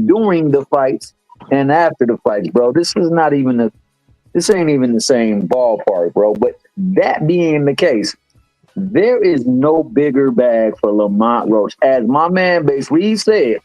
during the fights, and after the fights, bro. This ain't even the same ballpark, bro. But that being the case, there is no bigger bag for Lamont Roach. As my man Base Reed said,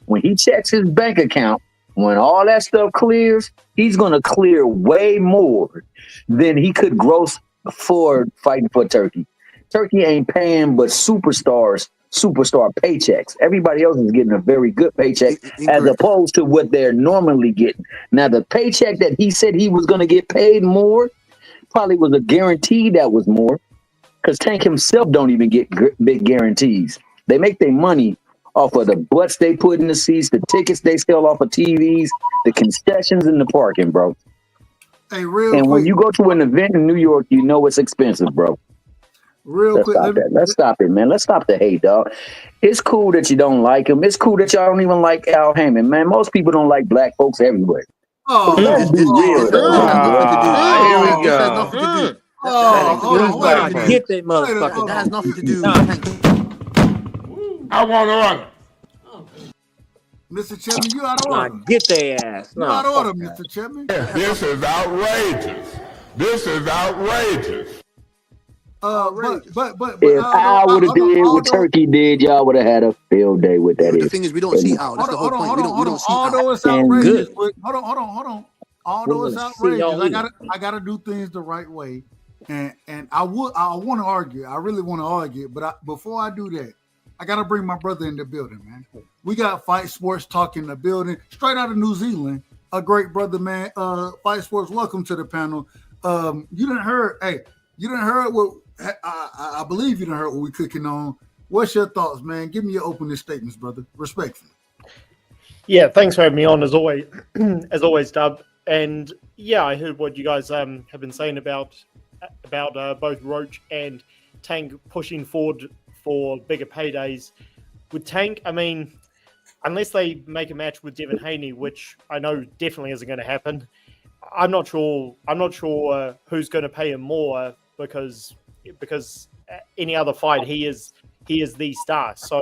when he checks his bank account, when all that stuff clears, he's gonna clear way more than he could gross for fighting for Turkey. Turkey ain't paying but superstar paychecks. Everybody else is getting a very good paycheck as opposed to what they're normally getting. Now, the paycheck that he said he was going to get paid more probably was a guarantee that was more, because Tank himself don't even get big guarantees. They make their money off of the butts they put in the seats, the tickets they sell off of TVs, the concessions in the parking, bro. Hey, when you go to an event in New York, you know it's expensive, bro. Let's stop it, man. Let's stop the hate, dog. It's cool that you don't like him. It's cool that y'all don't even like Al Hammond, man. Most people don't like black folks everywhere. Let's be real, here we go. Get that motherfucker. That has nothing to do. I want order. Mr. Chairman, you out of order. Get their ass. You out of order, Mr. Chairman. This is outrageous. If I would have did what Turkey did, y'all would have had a field day with that. The thing is, we don't see Al. That's the whole point. We don't see Al. Although it's And outrageous, good. but hold on. Although it's outrageous, I gotta do things the right way. And I want to argue. I really want to argue, but before I do that, I gotta bring my brother in the building, man. We got Fight Sports Talk in the building, straight out of New Zealand. A great brother, man. Fight Sports, welcome to the panel. You didn't heard what I believe you didn't heard what we cooking on. What's your thoughts, man? Give me your opening statements, brother. Respectfully. Yeah, thanks for having me on as always, Dub. And yeah, I heard what you guys have been saying about both Roach and Tank pushing forward for bigger paydays. With Tank, I mean, unless they make a match with Devin Haney, which I know definitely isn't going to happen, I'm not sure who's going to pay him more because any other fight he is the star. So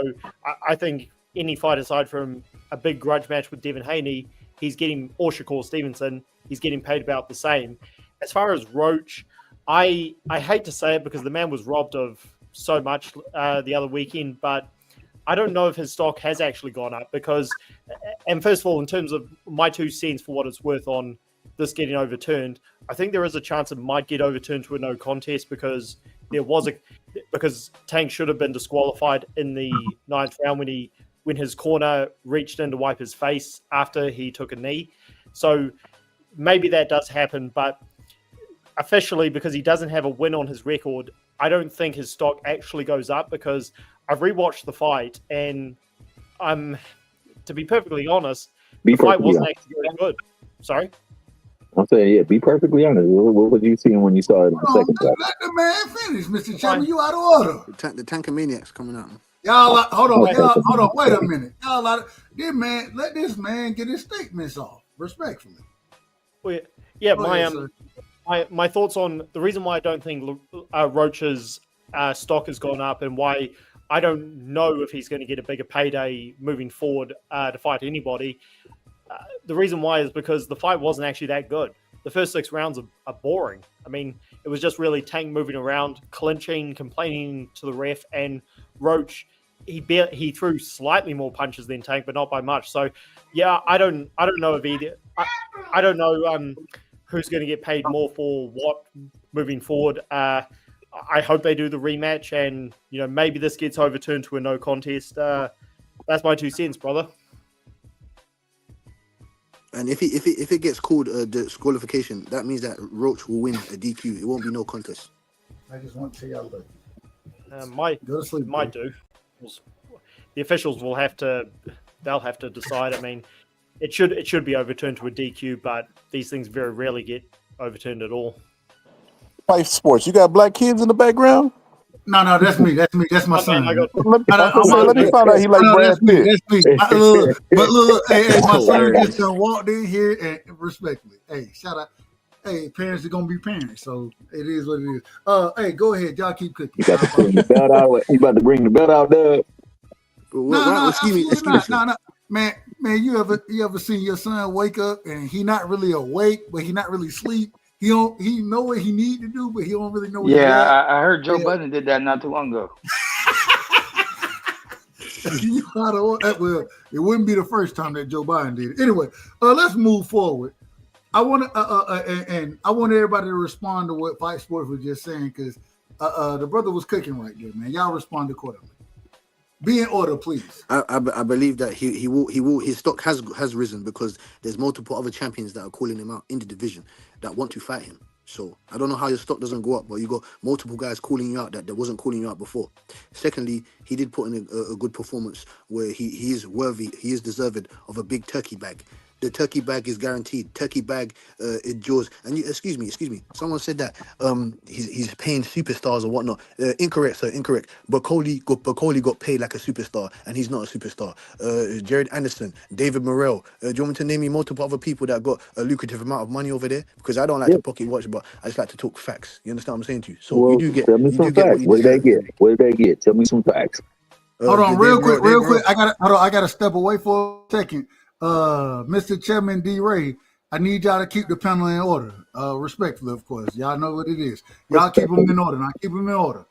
I think any fight aside from a big grudge match with Devin Haney, he's getting, or Shakur Stevenson, he's getting paid about the same. As far as Roach, I hate to say it because the man was robbed of so much the other weekend, but I don't know if his stock has actually gone up because, and first of all, in terms of my 2 cents for what it's worth on this getting overturned, I think there is a chance it might get overturned to a no contest because because Tank should have been disqualified in the 9th round when his corner reached in to wipe his face after he took a knee. So maybe that does happen, but officially, because he doesn't have a win on his record, I don't think his stock actually goes up because I've rewatched the fight and to be perfectly honest, the fight wasn't actually very good. Sorry? I'm saying, yeah, be perfectly honest. What was you seeing when you saw it in the second time? Let the man finish, Mr. Chairman. You out of order. The Tankamaniac's coming out. Y'all, hold on, wait a minute. Y'all, let this man get his statements off respectfully. Well, yeah, my thoughts on the reason why I don't think Roach's stock has gone up and why I don't know if he's going to get a bigger payday moving forward to fight anybody. The reason why is because the fight wasn't actually that good. The first 6 rounds are boring. I mean, it was just really Tank moving around, clinching, complaining to the ref, and Roach, he threw slightly more punches than Tank, but not by much. So, yeah, I don't know if either. I don't know who's going to get paid more for what moving forward. I hope they do the rematch, and maybe this gets overturned to a no contest. That's my 2 cents, brother. And if it gets called disqualification, that means that Roach will win a DQ. It won't be no contest. I just want to tell y'all that. Might do. The officials will have to decide. I mean, it should be overturned to a DQ, but these things very rarely get overturned at all. Fight Sports, you got black kids in the background? No, that's me. That's my son. Let me find out he like Brad Pitt. That's me. But look, hey, my son just walked in here and respectfully. Hey, shout out. Hey, parents are gonna be parents, so it is what it is. Hey, go ahead, y'all keep cooking. You about to bring the belt out? You about to bring the belt out, Doug? No, man, you ever seen your son wake up and he not really awake, but he not really asleep? He know what he need to do, but he don't really know what I heard Joe Budden did that not too long ago. Well, it wouldn't be the first time that Joe Biden did it. Anyway, let's move forward. I want everybody to respond to what Fight Sports was just saying because the brother was cooking right there, man. Y'all respond accordingly. Be in order, please. I believe that he will his stock has risen because there's multiple other champions that are calling him out in the division that want to fight him. So I don't know how your stock doesn't go up, but you got multiple guys calling you out that wasn't calling you out before. Secondly, he did put in a good performance where he is worthy, he is deserved of a big turkey bag. The turkey bag is guaranteed. Turkey bag, it draws. And excuse me. Someone said that he's paying superstars or whatnot. Incorrect, sir. Incorrect. Bacoli got paid like a superstar, and he's not a superstar. Jared Anderson, David Morrell. Do you want me to name you multiple other people that got a lucrative amount of money over there? Because I don't like to pocket watch, but I just like to talk facts. You understand what I'm saying to you? So you do get. Tell me some facts. What did they get? What did they get? Tell me some facts. Hold on, real quick. I gotta step away for a second. Mr. Chairman D. Ray, I need y'all to keep the panel in order. Respectfully, of course. Y'all know what it is. Y'all keep them in order. Now keep them in order.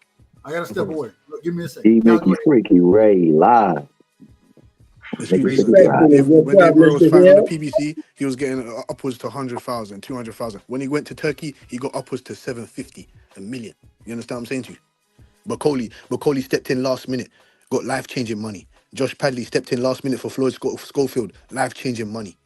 I gotta step away. Look, give me a second. Y'all go Mickey ahead. Freaky Ray live. Excuse me. Respectfully, what's When up, Gabriel was Mr. fighting on the Hill? PBC, he was getting upwards to 100,000, 200,000. When he went to Turkey, he got upwards to 750, a million. You understand what I'm saying to you? Bacoli stepped in last minute, got life-changing money. Josh Padley stepped in last minute for Floyd Schofield, life-changing money.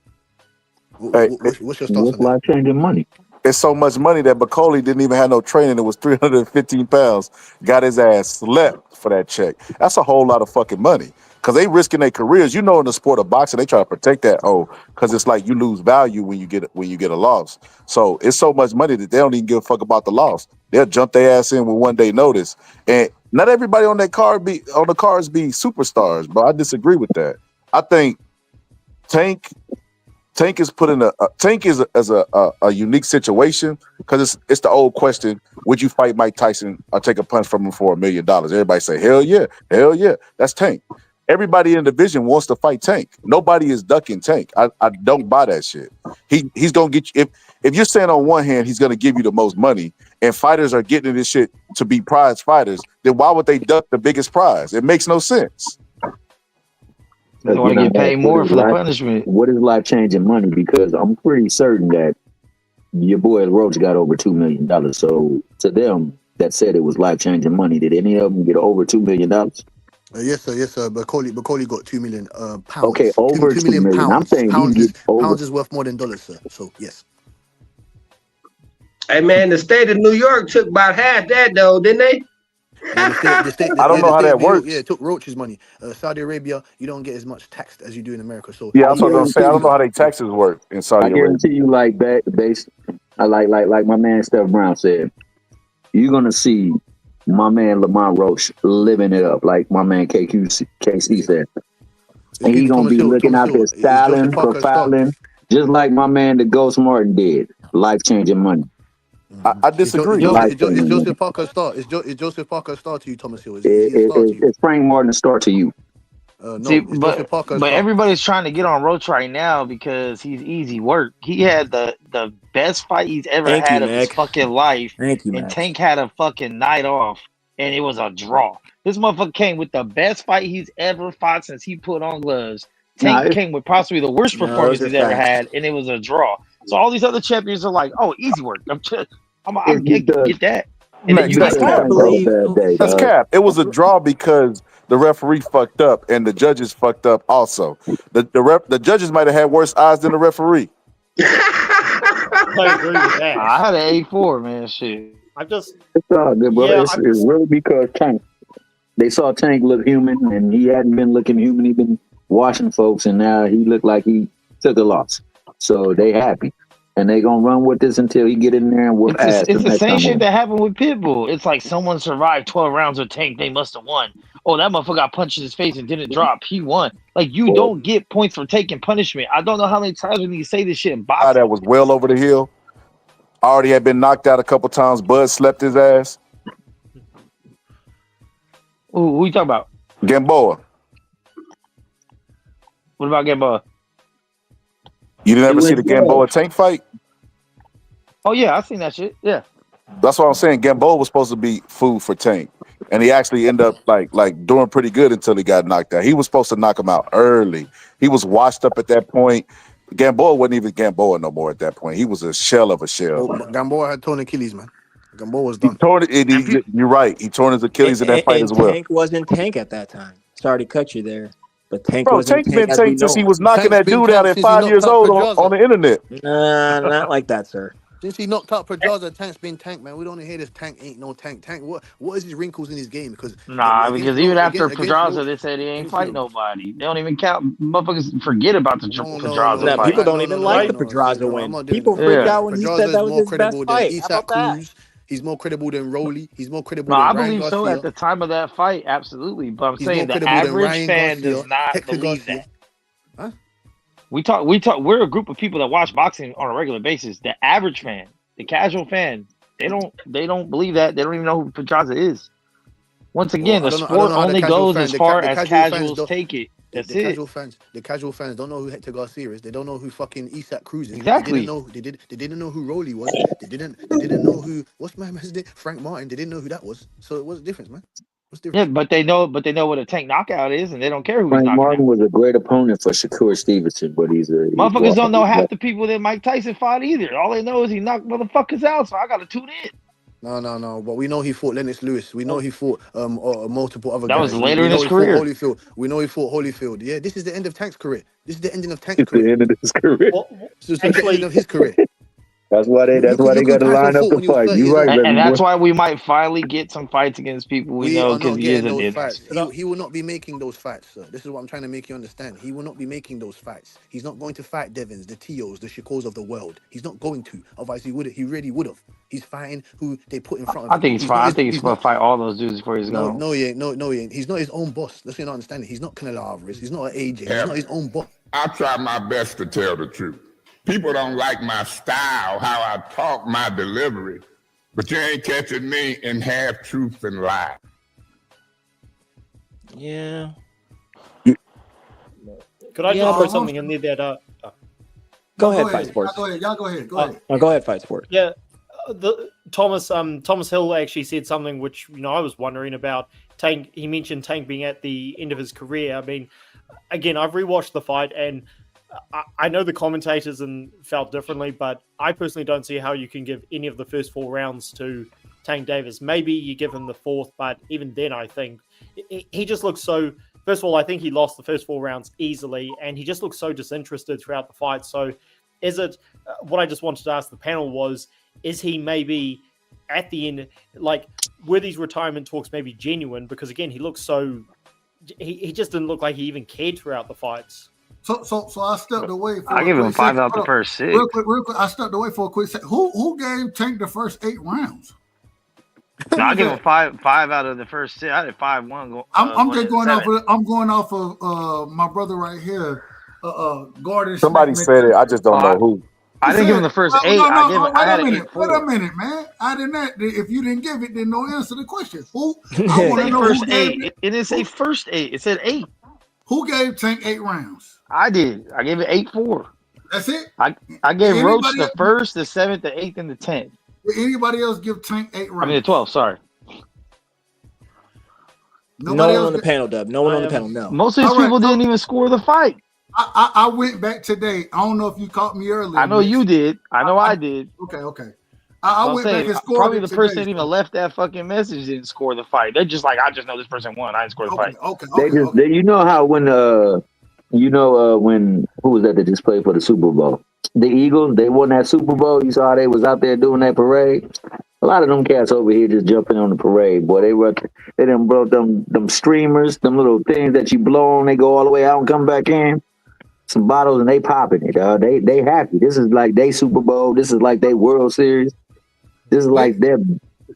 Hey, What's your stance What's on that? life changing money? it's so much money that Bacoli didn't even have no training. It was 315 pounds. Got his ass slept for that check. That's a whole lot of fucking money. Cause they risking their careers. You know, in the sport of boxing, they try to protect that. Oh, because it's like you lose value when you get a loss. So it's so much money that they don't even give a fuck about the loss. They'll jump their ass in with 1 day notice. And not everybody on the cards be superstars, but I disagree with that. I think Tank is put in Tank is a unique situation because it's the old question: would you fight Mike Tyson or take a punch from him for $1 million? Everybody say hell yeah. That's Tank. Everybody in the division wants to fight Tank. Nobody is ducking Tank. I don't buy that shit. He's gonna get you if you're saying on one hand he's gonna give you the most money and fighters are getting this shit to be prize fighters, then why would they duck the biggest prize? It makes no sense. They want to get paid more for the punishment. What is life changing money? Because I'm pretty certain that your boy Roach got over $2 million. So to them that said it was life changing money, did any of them get over $2 million? Yes, sir. Bacoli got 2 million pounds. Okay, over 2 2 million million. I'm pounds. saying Pounds is worth more than dollars, sir. So yes. Hey man, the state of New York took about half that though, didn't they? I don't know how that works. Yeah, it took Roach's money. Saudi Arabia, you don't get as much taxed as you do in America. So Yeah, that's what I was gonna say. I don't know how they taxes work in Saudi I Arabia. guarantee you, like based, like my man Steph Brown said, you're gonna see my man Lamont Roach living it up, like my man KC said. And he's gonna be looking out there styling, profiling, just like my man the Ghost Martin did. Life changing money. I disagree. It's Joseph Parker's star. It's Joseph Parker's star to you, Thomas Hill. Is he a star to you? It's Frank Martin's star to you. No, See, it's Joseph Parker's but star. everybody's trying to get on Roach right now because he's easy work. He had the best fight he's ever Thank had you, of his Mac. fucking life. Thank you, And Max. Tank had a fucking night off, and it was a draw. This motherfucker came with the best fight he's ever fought since he put on gloves. Tank came with possibly the worst performance he's ever had, and it was a draw. So all these other champions are like, "Oh, easy work. I get that." And then you That's get cap, bro. That's cap. It was a draw because the referee fucked up and the judges fucked up also. The judges might have had worse odds than the referee. I agree with that. I had an 8-4, man. Shit. It's all good, bro. Yeah, It's really because Tank. They saw Tank look human, and he hadn't been looking human. He'd been washing folks, and now he looked like he took a loss. So they happy, and they gonna run with this until he get in there and whoop ass. It's the next same time shit around. that happened with Pitbull. It's like someone survived 12 rounds with Tank. They must have won. Oh, that motherfucker got punched in his face and didn't drop. He won. Like, you don't get points for taking punishment. I don't know how many times we need to say this shit in boxing. That was well over the hill. Already had been knocked out a couple times. Bud slept his ass. Who you talking about? Gamboa. What about Gamboa? You didn't ever see the Gamboa Tank fight? Oh, yeah, I seen that shit. Yeah. That's what I'm saying. Gamboa was supposed to be food for Tank, and he actually ended up like doing pretty good until he got knocked out. He was supposed to knock him out early. He was washed up at that point. Gamboa wasn't even Gamboa no more at that point. He was a shell of a shell. Gamboa had torn Achilles, man. Gamboa was done. You're right. He torn his Achilles in that fight as well. Tank wasn't Tank at that time. Sorry to cut you there, but Tank Bro, wasn't Tank's been Tank as we Tank since know he him. was knocking that dude out at 5 years old on the internet. Nah, not like that, sir. Since he knocked out Pedraza, Tank's been Tank, man. We don't hear this Tank ain't no Tank. Tank, what is his wrinkles in his game? Because Because even after Pedraza, they said he ain't fight nobody. They don't even count. Motherfuckers forget about the Pedraza Nah, fight. people don't even like the Pedraza win. People freaked out when he said that was his best fight. How about that? He's more credible than Rolly. He's more credible No, than I Ryan believe so Garcia. at the time of that fight, absolutely. But I'm He's saying more the credible than average Ryan fan Garcia, does not Hector believe Garcia. that. Huh? We talk. We're a group of people that watch boxing on a regular basis. The average fan, the casual fan, they don't believe that. They don't even know who Pedraza is. Once again, the sport only goes as far as casuals take it. That's The it. casual fans don't know who Hector Garcia is. They don't know who fucking Isak Cruz is. Exactly. They didn't know who Rolly was. They didn't know who what's my man's name? Frank Martin. They didn't know who that was. So what's the difference, man? What's the Yeah, difference? but they know what a tank knockout is, and they don't care who he's Frank knocking Martin out. was a great opponent for Shakur Stevenson, but he's Motherfuckers don't know half the people that Mike Tyson fought either. All they know is he knocked motherfuckers out, so I gotta tune in. No. But we know he fought Lennox Lewis. We know he fought multiple other That guys. was later we in know his he career. fought Holyfield. We know he fought Holyfield. Yeah, this is the end of Tank's career. This is the ending of Tank's It's the end of his career. So it's the ending of his career. That's why they got to line up the fight. You're right, baby And that's boy. why we might finally get some fights against people we know are because not he is getting a those dead fights. ass. He will not be making those fights, sir. This is what I'm trying to make you understand. He will not be making those fights. He's not going to fight Devins, the Tios, the Shakos of the world. He's not going to. Otherwise, he would. He really would have. He's fighting who they put in front of him. I think he's fine. I think he's gonna fight all those dudes before he's gone. No, he ain't. No, he ain't. He's not his own boss. That's what you're not understanding. He's not Canelo Alvarez. He's not an AJ. He's not his own boss. I try my best to tell the truth. People don't like my style, how I talk, my delivery, but you ain't catching me in half truth and lie. Yeah. Could I Yeah, just but- throw something in there that Go ahead, Fight Sports. Go ahead. Y'all go ahead. Go ahead. No, go ahead, Fight Sports. Yeah, Thomas Hill actually said something which I was wondering about. Tank, he mentioned Tank being at the end of his career. I mean, again, I've rewatched the fight and I know the commentators and felt differently, but I personally don't see how you can give any of the first 4 rounds to Tank Davis. Maybe you give him the 4th, but even then, I think he just looks so. First of all, I think he lost the first 4 rounds easily, and he just looks so disinterested throughout the fight. So, is it what I just wanted to ask the panel was? Is he maybe at the end, like, were these retirement talks maybe genuine? Because again, he looks so. He just didn't look like he even cared throughout the fights. So I stepped away. I give him 5 out the first 6. Real quick. I stepped away for a quick second. Who gave Tank the first 8 rounds? No, I give him 5 out of the first 6. I did 5-1. I'm just going off. I'm going off of my brother right here, Gordon. Somebody said it. I just don't know who. I didn't give him the first 8. I had an 8-4. Wait a minute, man. I didn't. If you didn't give it, then no answer the question. Who? I want to know first 8. It didn't say first 8. It said 8. Who gave Tank 8 rounds? I did. I gave it 8-4. That's it. I gave Roach the 1st, the 7th, the 8th, and the 10th. Did anybody else give Tank 8 rounds? I mean the 12th. Sorry. No one on the panel, Dub. No one on the panel. No. Most of these people didn't even score the fight. I went back today. I don't know if you caught me earlier. I know you did. I know I did. Okay. I went back and scored. Probably the person that even left that fucking message didn't score the fight. They're just like, I just know this person won. I didn't score the fight. They you know how when when who was that just played for the Super Bowl? The Eagles, they won that Super Bowl. You saw how they was out there doing that parade. A lot of them cats over here just jumping on the parade, boy. They done broke them streamers, them little things that you blow on. They go all the way out and come back in. Some bottles and they popping it. They happy. This is like they Super Bowl. This is like they World Series. This is like their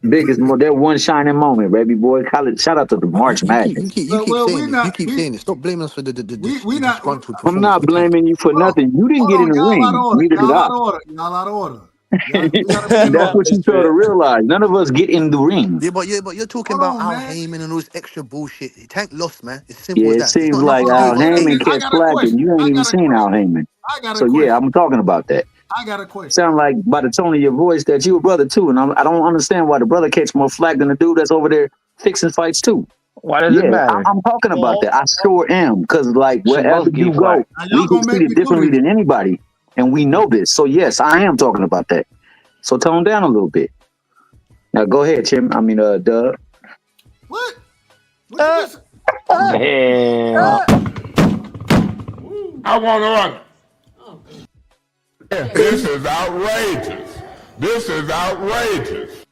biggest, their one shining moment, baby boy. Shout out to the March Madness. You keep saying it. Stop blaming us for the disgruntled I'm not blaming you for nothing. You didn't get in the ring. Neither did I. Y'all out of order. That's what you fail to realize. None of us get in the ring. Yeah, but you're talking about Al Heyman and all this extra bullshit. Tank lost, man. It's simple Yeah, as it that. seems like Al Heyman catch slack and you ain't even seen Al Heyman. So yeah, I'm talking about that. I got a question. Sound like by the tone of your voice that you a brother too, and I don't understand why the brother catch more flack than the dude that's over there fixing fights too. Why does it matter? I'm talking about that. I sure am, because like wherever you go, we get treated differently than anybody, and we know this. So yes, I am talking about that. So tone down a little bit. Now go ahead, Chim. Dub. What? I want to run. This is outrageous. This is outrageous.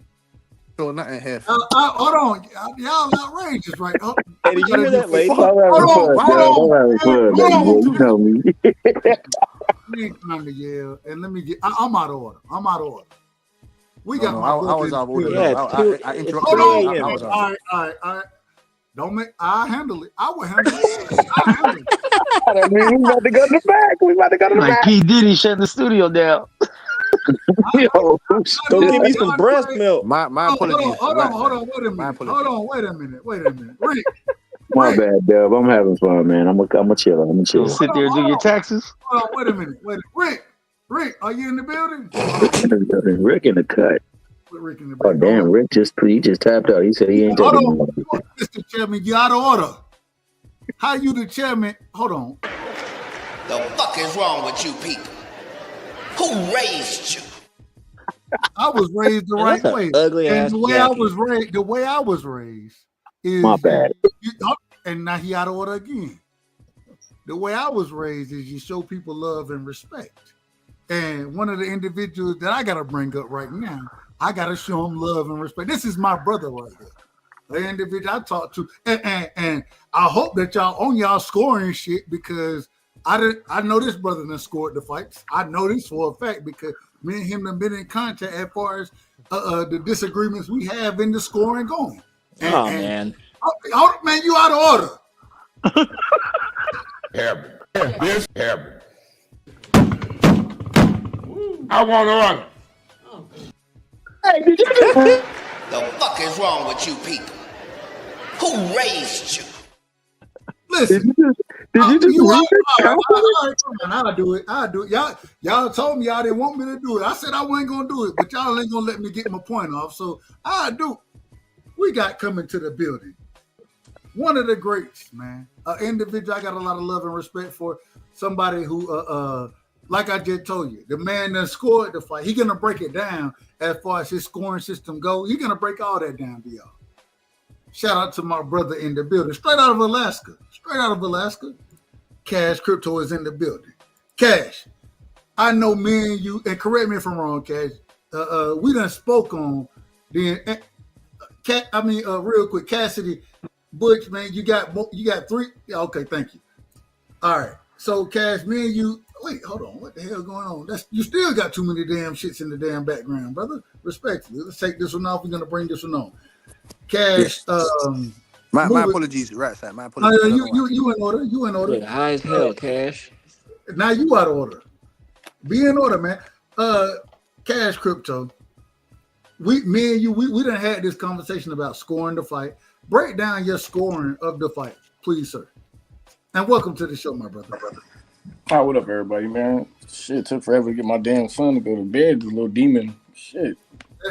So nothing here. Hold on. Y'all outrageous right now. Hey, did you hear that, lady? Hold on. You know me. Time to yell, and let me get. I'm out of order. We got. I was out of order. Yeah, I interrupted. Hold I on. was All right. Don't make. I handle it. I will handle it. I handle it. I mean, we about to go to the back. We about to go to the Like back. P. Diddy shutting the studio down. Yo, Go give me some breast milk. My apologies. Hold on. Wait a minute. Rick. My bad, Dub. I'm having fun, man. I'm a chill. I'm a chill. Sit there and do your taxes. Hold on, wait a minute. Rick, are you in the building? Rick in the cut. Rick in the Oh building. damn, Rick he just tapped out. He said he ain't Hold taking on, more. Mr. Chairman, you out of order. How you the chairman? Hold on. The fuck is wrong with you people? Who raised you? I was raised the Man, right that's an way. ugly And ass the way I was raised is My bad. and now he out of order again. The way I was raised is you show people love and respect. And one of the individuals that I gotta bring up right now, I gotta show him love and respect. This is my brother right here. The individual I talked to, and I hope that y'all on y'all scoring shit because I know this brother done scored the fights. I know this for a fact because me and him have been in contact as far as the disagreements we have in the scoring going. Man. Man, you out of order. This happened. I want order. The fuck is wrong with you people? Who raised you? Listen. Did you just read it? I'll do it. Y'all told me y'all didn't want me to do it. I said I wasn't gonna do it, but y'all ain't gonna let me get my point off. So I do. We got coming to the building. One of the greats, man. An individual I got a lot of love and respect for. Somebody who like I just told you, the man that scored the fight, he's gonna break it down as far as his scoring system goes. He's gonna break all that down to y'all. Shout out to my brother in the building, straight out of Alaska. Cash Crypto is in the building. Cash, I know me and you, and correct me if I'm wrong, Cash. We done spoke on the. Real quick, Cassidy, Butch, man, you got three. Okay, thank you. All right, so Cash, me and you. Wait, hold on. What the hell going on? You still got too many damn shits in the damn background, brother. Respectfully, let's take this one off. We're gonna bring this one on. Cash. My apologies, right side. My apologies. You in order. You in order. Yeah, high as hell, Cash. Now you out of order. Be in order, man. Cash Crypto. Me and you, we done had this conversation about scoring the fight. Break down your scoring of the fight, please, sir. And welcome to the show, my brother. Hi, what up, everybody, man? Shit, it took forever to get my damn son to go to bed, this little demon. Shit.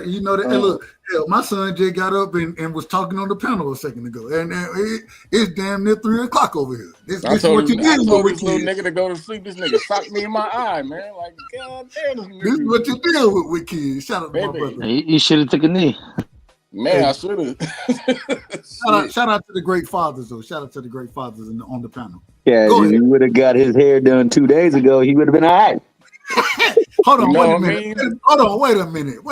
You know that. Look, hell, my son just got up and was talking on the panel a second ago, and it's damn near 3:00 over here. This is what you I dealing told with, this little kids. nigga to go to sleep. This nigga socked me in my eye, man. Like, God damn, this nigga. This is what you deal with kids. Shout out to my brother. You should have took a knee. Man, I should have. Shout out to the great fathers, though. Shout out to the great fathers on the panel. Yeah, if he would have got his hair done 2 days ago, he would have been all right. Hold on, You know wait a what I minute. mean? Hold on, wait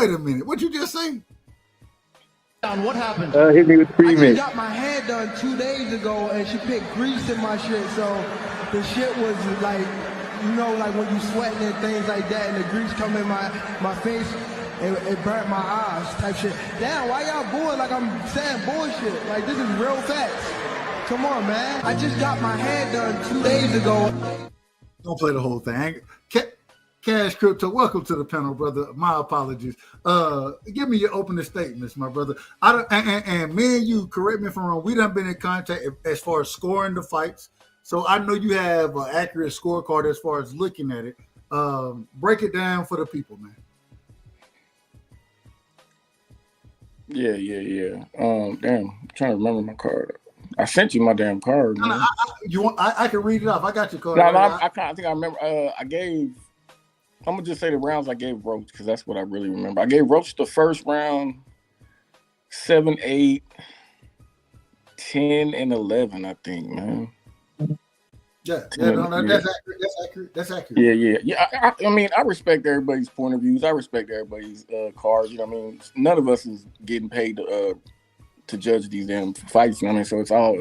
a minute. What you just say? What happened? Hit me with I just pre-mix. got my hair done 2 days ago, and she put grease in my shit, so the shit was like, like when you sweating and things like that, and the grease come in my face, it burnt my eyes type shit. Damn, why y'all booing like I'm saying bullshit? Like, this is real facts. Come on, man. I just got my hair done 2 days ago. Don't play the whole thing. Cash Crypto, welcome to the panel, brother. My apologies. Give me your opening statements, my brother. And me and you, correct me if I'm wrong, we done been in contact as far as scoring the fights. So I know you have an accurate scorecard as far as looking at it. Break it down for the people, man. Yeah. Damn, I'm trying to remember my card. I sent you my damn card, man. I can read it off. I got your card. No, I think I remember. I'm gonna just say the rounds I gave Roach because that's what I really remember. I gave Roach the first round 7, 8, 10, and 11. I think, man. Yeah, that's accurate. Yeah. I mean, I respect everybody's point of views. I respect everybody's cards. You know what I mean? None of us is getting paid to judge these damn fights. You know what I mean? So it's all,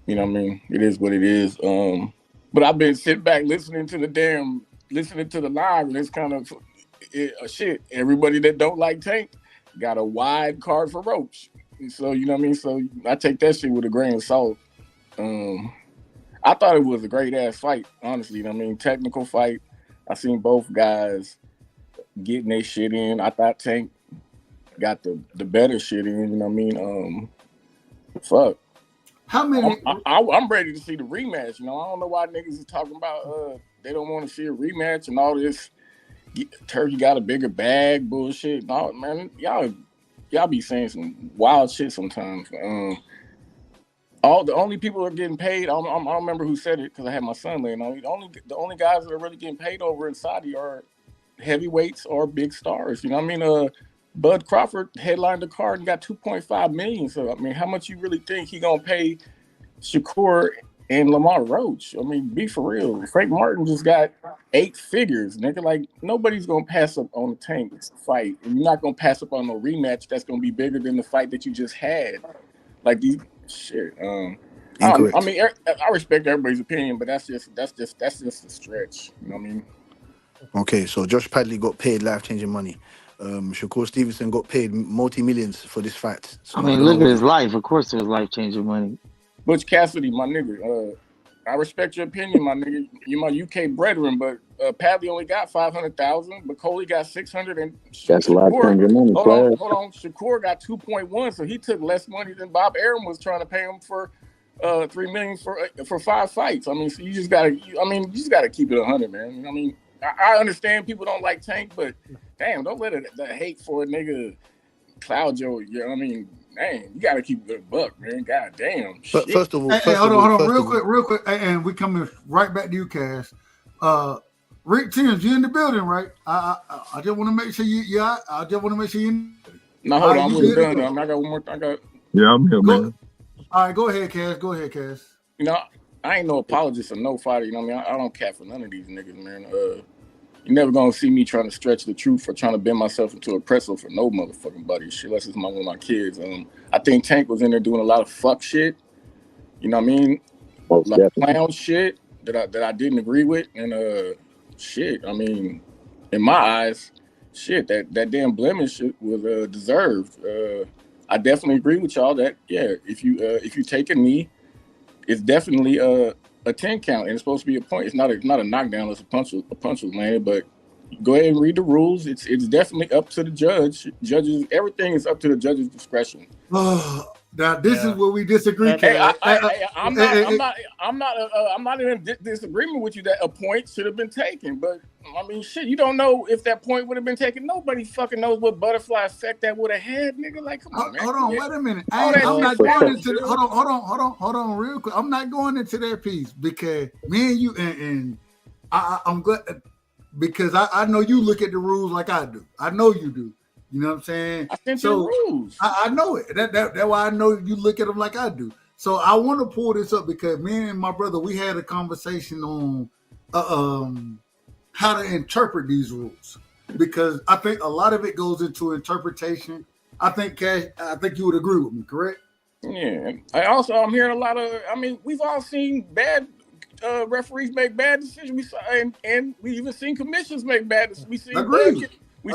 you know what I mean? It is what it is. But I've been sitting back listening to the live, and it's kind of shit. Everybody that don't like Tank got a wide card for Roach. And so, you know what I mean? So I take that shit with a grain of salt. I thought it was a great ass fight, honestly. You know what I mean? Technical fight. I seen both guys getting their shit in. I thought Tank got the better shit in, you know what I mean? Fuck. How many? I'm ready to see the rematch. You know, I don't know why niggas is talking about they don't want to see a rematch and all this. Turkey got a bigger bag bullshit. No, man, y'all be saying some wild shit sometimes. The only people that are getting paid. I don't remember who said it because I had my son laying on. The only guys that are really getting paid over in Saudi are heavyweights or big stars. You know what I mean? Bud Crawford headlined the card and got $2.5 million. So I mean, how much you really think he gonna pay Shakur and Lamar Roach? I mean, be for real. Frank Martin just got 8 figures, nigga. Like, nobody's gonna pass up on a Tank fight, and you're not gonna pass up on no rematch that's gonna be bigger than the fight that you just had. Like these shit. I mean, I respect everybody's opinion, but that's just a stretch. You know what I mean? Okay, so Josh Padley got paid life-changing money. Shakur Stevenson got paid multi-millions for this fight. So I mean, look at his life. Of course, it was life-changing money. Butch Cassidy, my nigga. I respect your opinion, my nigga. You my UK brethren, but Padley only got $500,000, but Coley got $600,000, and That's life-changing money. Hold on. Shakur got 2.1, so he took less money than Bob Arum was trying to pay him for $3 million for 5 fights. I mean, so you just gotta keep it 100, man. You know what I mean? I understand people don't like Tank, but damn, don't let the hate for a nigga cloud your. You know what I mean? Man, you gotta keep it $1, man. God damn. But first of all, hold on, real quick, and we coming right back to you, Cass. Rick Timms, you in the building, right? I just want to make sure I just want to make sure you. No, hold on, I'm done. I got one more. Yeah, I'm here, man. All right, go ahead, Cass. You know, I ain't no apologist or no fighter. You know what I mean? I don't care for none of these niggas, man. You're never gonna see me trying to stretch the truth or trying to bend myself into a pretzel for no motherfucking buddy shit. Unless it's one of my kids. I think Tank was in there doing a lot of fuck shit. You know what I mean? A lot of clown shit that I didn't agree with, and shit. I mean, in my eyes, shit that damn blemish was deserved. I definitely agree with y'all that if you take a knee, it's definitely a 10 count, and it's supposed to be a point. It's not a knockdown. It's a punch was landed. But go ahead and read the rules. It's definitely up to the judge. Judges, everything is up to the judge's discretion. Now this is where we disagree. I'm not in disagreement with you that a point should have been taken, but I mean, shit, you don't know if that point would have been taken. Nobody fucking knows what butterfly effect that would have had, nigga. Like, come on, man. Hold on, wait a minute. I'm not going into hold on, real quick. I'm not going into that piece because me and you and I'm glad because I know you look at the rules like I do. I know you do. You know what I'm saying? I sent you the rules. I know it. That's why I know you look at them like I do. So I want to pull this up because me and my brother, we had a conversation on how to interpret these rules. Because I think a lot of it goes into interpretation. I think you would agree with me, correct? Yeah. I'm hearing a lot of, we've all seen bad referees make bad decisions. And we even seen commissions make bad decisions. We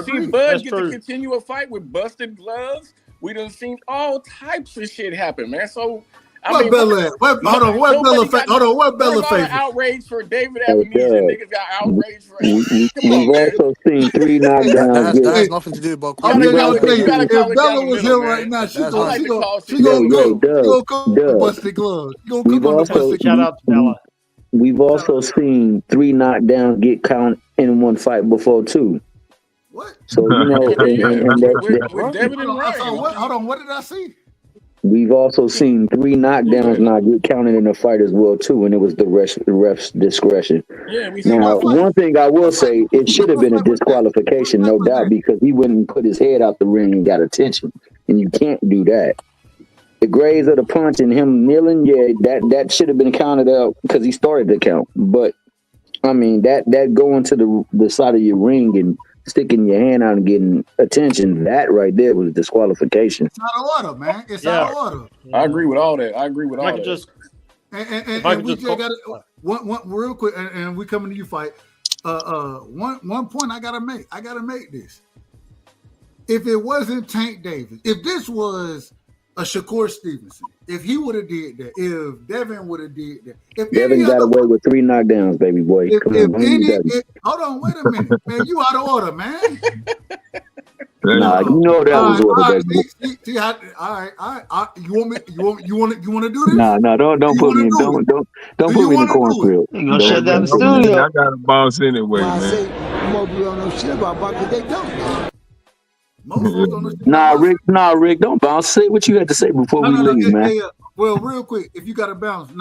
seen Bud get to continue a fight with busted gloves. We done seen all types of shit happen, man. So what Bella outrage for David Ebenezer. Niggas got outraged for. We've also seen 3 knockdowns. That has nothing to do with if Bella was here right now, she gonna come with busted gloves. Shout out to Bella. We've also seen 3 knockdowns get counted in one fight before too. What? So you know, hold on. What did I see? We've also seen 3 knockdowns not get counted in a fight as well too, and it was the ref's discretion. Now, one thing I will say, it should have been a disqualification, no doubt, because he wouldn't put his head out the ring and got attention, and you can't do that. The graze of the punch and him kneeling, that should have been counted out because he started the count. But I mean, that going to the side of your ring and sticking your hand out and getting attention, that right there was a disqualification. It's out of order, man. It's out of order. I agree with all that. And we just got one real quick, and we coming to you fight. One point I gotta make this. If it wasn't Tank Davis, if this was a Shakur Stevenson, if he would have did that, if Devin would have did that, if Devin got away with 3 knockdowns, baby boy. Hold on, wait a minute, man. You out of order, man. Nah, you know that was all right. ordered. See, all right. You want to do this? Nah, don't put me in. Don't put me in the cornfield. You gonna shut down the Man, studio? I got a boss anyway, Why I man. say more people don't know shit about boxing, they don't. Most folks don't know shit Nah, about boxing. Rick, don't bounce. Say what you had to say before we leave, man. Well, real quick, if you got to bounce,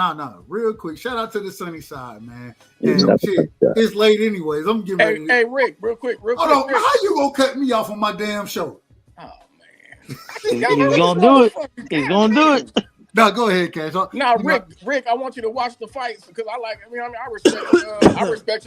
real quick. Shout out to the sunny side, man. Yeah, And shit, it's late anyways. I'm getting ready. Hey, Rick, real quick. Hold on, Rick. how you gonna cut me off on my damn show? He's gonna do it. He's gonna do it. No, go ahead, Cash. Now, Rick, I want you to watch the fights because I respect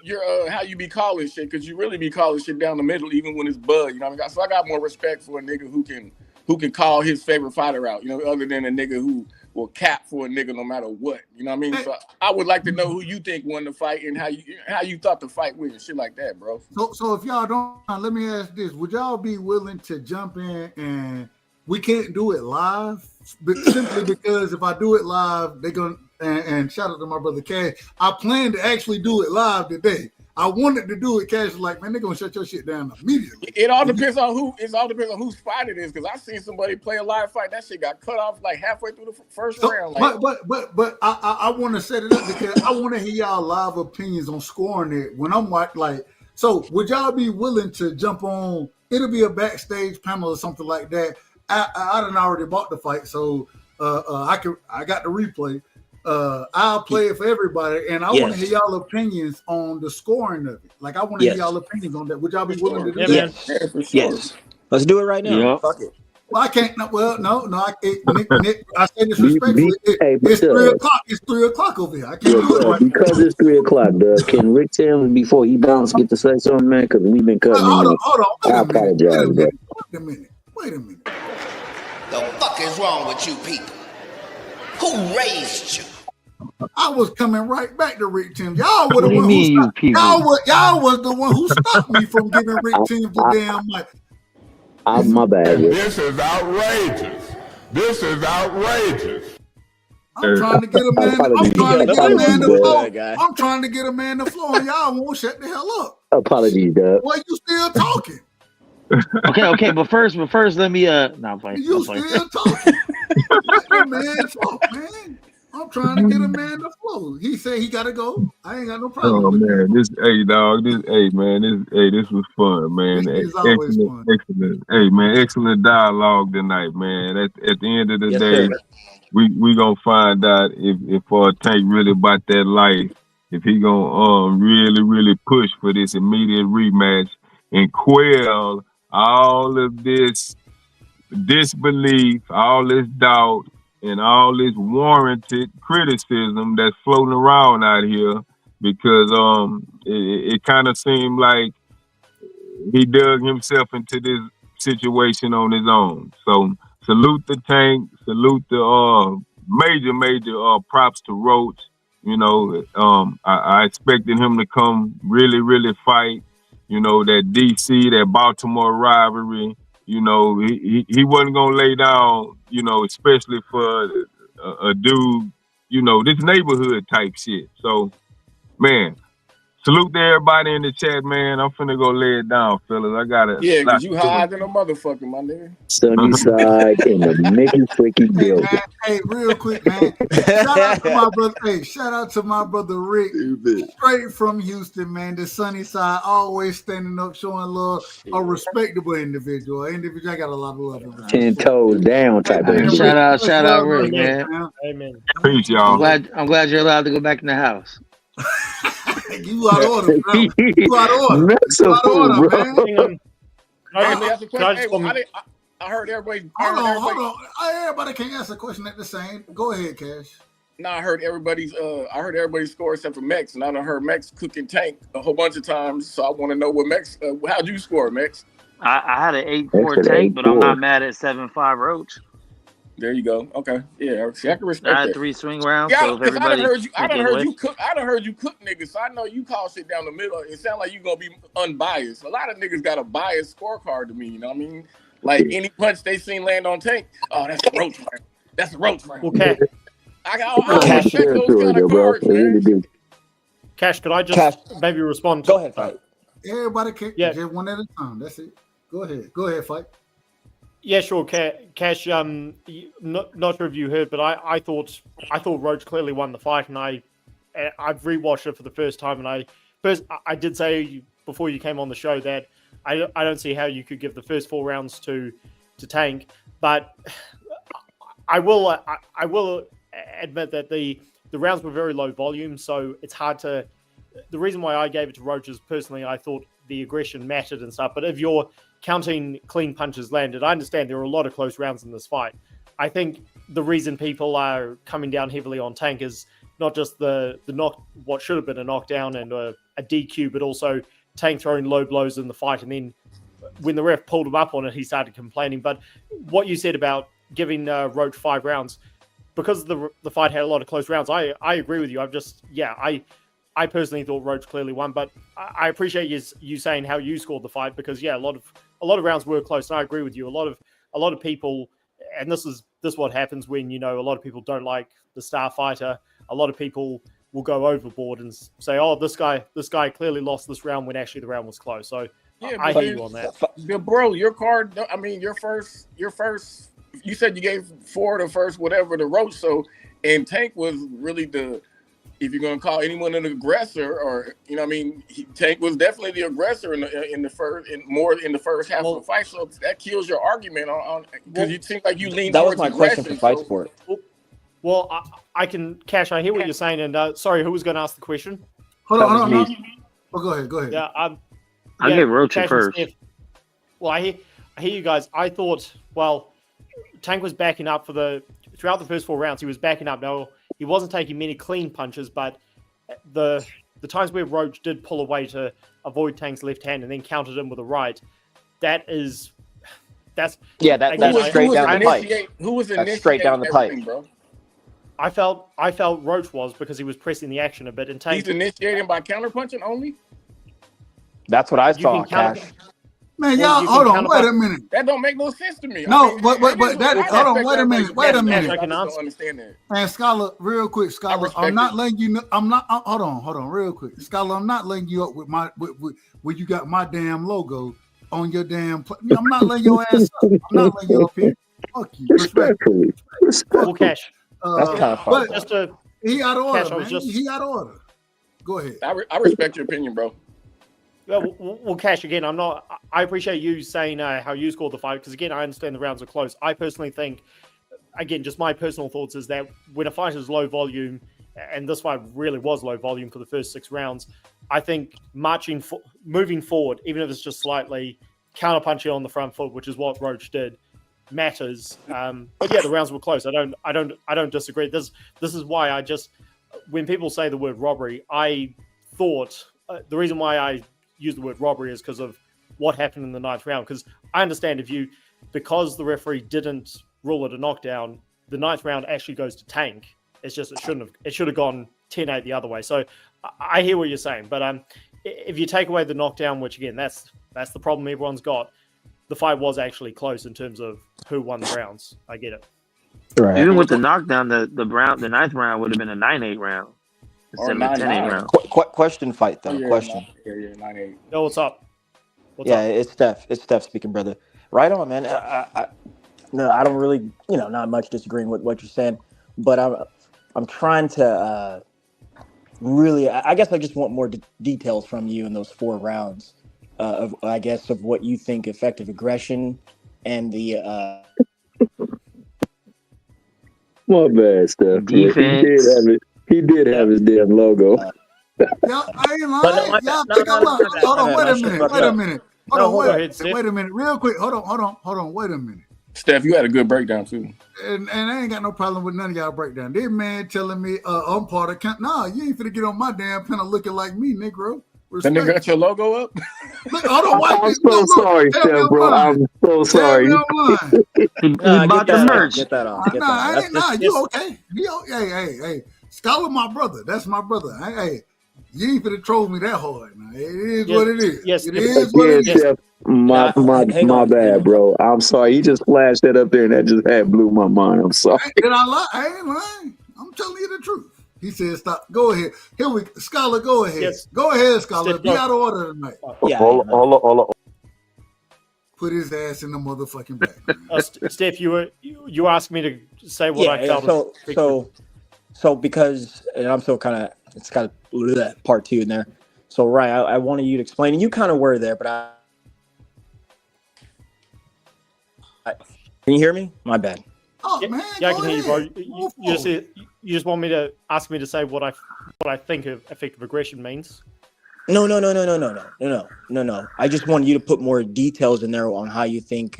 your how you be calling shit because you really be calling shit down the middle even when it's bud. You know what I mean? So I got more respect for a nigga who can call his favorite fighter out. You know, other than a nigga who will cap for a nigga no matter what. You know what I mean? So I would like to know who you think won the fight and how you thought the fight went and shit like that, bro. So if y'all don't, let me ask this: would y'all be willing to jump in and we can't do it live, but simply because if I do it live, they're gonna and shout out to my brother Cash. I plan to actually do it live today. I wanted to do it. Cash was like, man, they're gonna shut your shit down immediately. It all depends on whose fight it is. Because I seen somebody play a live fight, that shit got cut off like halfway through the first round. Like, but I want to set it up because I want to hear y'all live opinions on scoring it when I'm like. So would y'all be willing to jump on? It'll be a backstage panel or something like that. I done already bought the fight, so I got the replay. I'll play it for everybody, and I want to hear y'all opinions on the scoring of it. Like I want to hear y'all opinions on that. Would y'all be willing to do that? Yeah, for sure. Yes. Let's do it right now. Yep. Fuck it. Well, I can't. Well, no. Nick, I say this respectfully. It's 3 o'clock. It's 3 o'clock over here. I can't do it right because it's 3 o'clock. Can Rick tell him before he bounce get to say something, man? Because we've been cutting him off. Hold on. I apologize, bro. Wait a minute. The fuck is wrong with you people? Who raised you? I was coming right back to Rick Timms. Y'all were the What do you one mean, who you people? y'all was the one who stopped me from giving Rick Timms the damn mic. My bad. This is outrageous. This is outrageous. I'm trying to get a man. I'm trying to get a man to flow. I'm trying to get a man to flow, and y'all won't shut the hell up. Apologies, Doug. Boy, you still talking? Okay, but first, let me no, play. You still talking? Let the man talk, man. I'm trying to get a man to flow. He said he gotta go. I ain't got no problem. Oh man, this was fun, man. It's always fun. Excellent. Hey man, excellent dialogue tonight, man. At the end of the day, sir. we gonna find out if Tank really about that life, if he gonna really push for this immediate rematch and quell all of this disbelief, all this doubt, and all this warranted criticism that's floating around out here, because it kind of seemed like he dug himself into this situation on his own. So salute the Tank, salute the major props to Roach. You know, I expected him to come really fight. You know, that DC, that Baltimore rivalry. You know, he wasn't gonna lay down, you know, especially for a dude, you know, this neighborhood type shit. So, man, salute to everybody in the chat, man. I'm finna go lay it down, fellas. I got it. Yeah, because you high than a motherfucker, my nigga. Sunny side in the Mickey freaking building. Hey, real quick, man. Shout out to my brother. Hey, shout out to my brother Rick, straight from Houston, man. The sunny side, always standing up, showing love. A respectable individual. I got a lot of love for him. 10 toes down type of. Shout out, Rick, man. Amen. Peace, y'all. I'm glad you're allowed to go back in the house. You out of order, bro. You out of order. That's a fool, bro. I heard everybody. Hold on. Everybody can't ask a question at the same. Go ahead, Cash. No, I heard everybody's score except for Mex, and I done heard Mex cooking Tank a whole bunch of times. So I want to know what Mex. How'd you score, Mex? I had an 8-4 Tank, but I'm not mad at 7-5 Roach. There you go. Okay, yeah. See, I can respect I had that. 3 swing rounds. Yeah, so because I done heard you cook. I done heard you cook niggas. So I know you call shit down the middle. It sounds like you gonna be unbiased. A lot of niggas got a biased scorecard to me. You know what I mean? Like any punch they seen land on Tank. Oh, that's the Roach round. That's the Roach round. Okay. I respect those kind of cards, man. Cash, could I just maybe respond? Go ahead. Everybody can just one at a time. That's it. Go ahead, fight. Yeah, sure, Cash. Not sure if you heard, but I thought Roach clearly won the fight, and I've rewatched it for the first time, and I did say before you came on the show that I don't see how you could give the first 4 rounds to Tank, but I will admit that the rounds were very low volume, so it's hard to. The reason why I gave it to Roach is personally I thought the aggression mattered and stuff, but if you're counting clean punches landed, I understand there were a lot of close rounds in this fight. I think the reason people are coming down heavily on Tank is not just the what should have been a knockdown and a DQ, but also Tank throwing low blows in the fight, and then when the ref pulled him up on it, he started complaining. But what you said about giving Roach 5 rounds, because the fight had a lot of close rounds, I agree with you. I personally thought Roach clearly won, but I appreciate you saying how you scored the fight, because a lot of rounds were close, and I agree with you. A lot of people, and this is what happens when a lot of people don't like the star fighter. A lot of people will go overboard and say, "Oh, this guy clearly lost this round," when actually the round was close. So Yeah, I hear you on that. Bro, your card. I mean, your first. You said you gave 4 the first whatever to Roach. So, and Tank was really if you're gonna call anyone an aggressor, or Tank was definitely the aggressor in the first half of the fight. So that kills your argument on because you seem like you lean. That was my question for Fight Sport. Well, I can, Cash. I hear what you're saying, and sorry, who was going to ask the question? Hold on. Oh, go ahead. Yeah, I'll give Roach Cash first. Well, I hear you guys. I thought, Tank was backing up throughout the first 4 rounds. He was backing up. No, he wasn't taking many clean punches, but the times where Roach did pull away to avoid Tank's left hand and then countered him with a right, that's straight down the pipe. Who was That's straight down the pipe, bro? I felt Roach was, because he was pressing the action a bit, and Tank. He's initiating by counterpunching only. That's what I saw, Cash. Man, y'all, hold on, wait a minute. That don't make no sense to me. No, but that. Hold on, wait a minute. I don't understand that. Man, Scholar, real quick, Scholar, I'm not letting you know. I'm not. Hold on, real quick, Scholar. I'm not letting you up with where you got my damn logo on your damn. I'm not letting your ass up. I'm not letting you up here. Fuck you. Respectfully. Well, Cash. That's kind of fun. He out of order, Cash, man. He out of order. Go ahead. I respect your opinion, bro. Well, Cash, again, I appreciate you saying how you scored the fight, because, again, I understand the rounds are close. I personally think, again, just my personal thoughts is that when a fight is low volume, and this fight really was low volume for the first 6 rounds, I think moving forward, even if it's just slightly counterpunching on the front foot, which is what Roach did, matters. But yeah, the rounds were close. I don't disagree. This is why when people say the word robbery, I thought the reason why I use the word robbery is because of what happened in the 9th round. Because I understand because the referee didn't rule it a knockdown, the 9th round actually goes to Tank. It's just it should have gone 10-8 the other way. So I hear what you're saying, but if you take away the knockdown, which again that's the problem everyone's got, the fight was actually close in terms of who won the rounds. I get it. Right. Even with the knockdown, the 9th round would have been a 9-8 round instead of a 10-8 round. Question fight though. Question. Yeah, 9-8. Yo, what's up? It's Steph. It's Steph speaking, brother. Right on, man. I don't really, not much disagreeing with what you're saying, but I'm trying to really. I guess I just want more details from you in those 4 rounds. Of what you think effective aggression and the My bad, Steph. Defense. He did have his damn logo. Y'all, I ain't lying. Y'all think I'm lying. Hold on, wait a minute. Wait a minute. Real quick. Hold on. Wait a minute. Steph, you had a good breakdown too. And I ain't got no problem with none of y'all breakdown. This man telling me I'm part of camp. Nah, you ain't finna get on my damn panel looking like me, Negro. That nigga got your logo up? Look, hold on, I'm so sorry, Steph, bro. I'm so sorry. He bought the merch. Get that off. You okay? Hey, Scholar, my brother. That's my brother. Hey, you ain't finna troll me that hard. Now. It is what it is. Yes, it is what it is. My bad, bro. I'm sorry. He just flashed that up there, and that just blew my mind. I'm sorry. Did I lie? I ain't lying. I'm telling you the truth. He said, "Stop. Go ahead. Here we, Scholar. Go ahead. Yes. Go ahead, Scholar. Be out of order tonight." Yeah. Hold on. put his ass in the motherfucking back. Steph, you asked me to say what I felt. So because, and I'm still kind of, it's got a part two in there. So right, I wanted you to explain, and you kind of were there, but can you hear me? My bad. Oh man, yeah, I can hear you, bro. You just want me to ask me to say what I think of effective aggression means. No. I just want you to put more details in there on how you think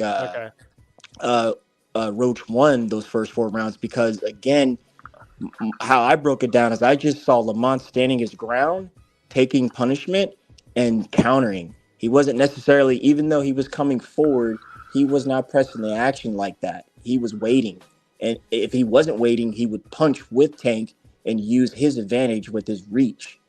Roach won those first 4 rounds, because again, how I broke it down is I just saw Lamont standing his ground, taking punishment and countering. He wasn't necessarily, even though he was coming forward, he was not pressing the action like that. He was waiting. And if he wasn't waiting, he would punch with Tank and use his advantage with his reach.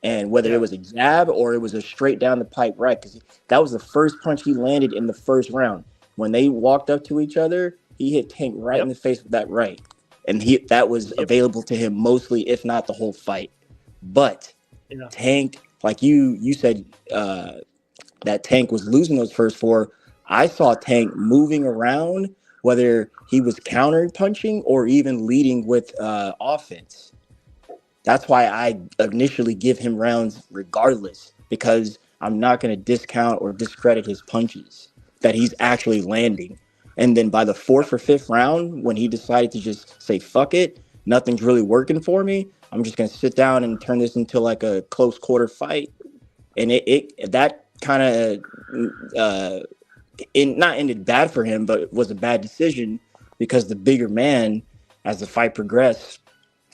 And whether it was a jab or it was a straight down the pipe right, because that was the first punch he landed in the first round. When they walked up to each other, he hit Tank right in the face with that right. And that was available to him mostly, if not the whole fight. But Tank, like you said, that Tank was losing those first 4. I saw Tank moving around, whether he was counter punching or even leading with offense. That's why I initially give him rounds regardless, because I'm not going to discount or discredit his punches that he's actually landing. And then by the 4th or 5th round, when he decided to just say, fuck it, nothing's really working for me, I'm just going to sit down and turn this into like a close quarter fight. And that kind of not ended bad for him, but it was a bad decision, because the bigger man, as the fight progressed,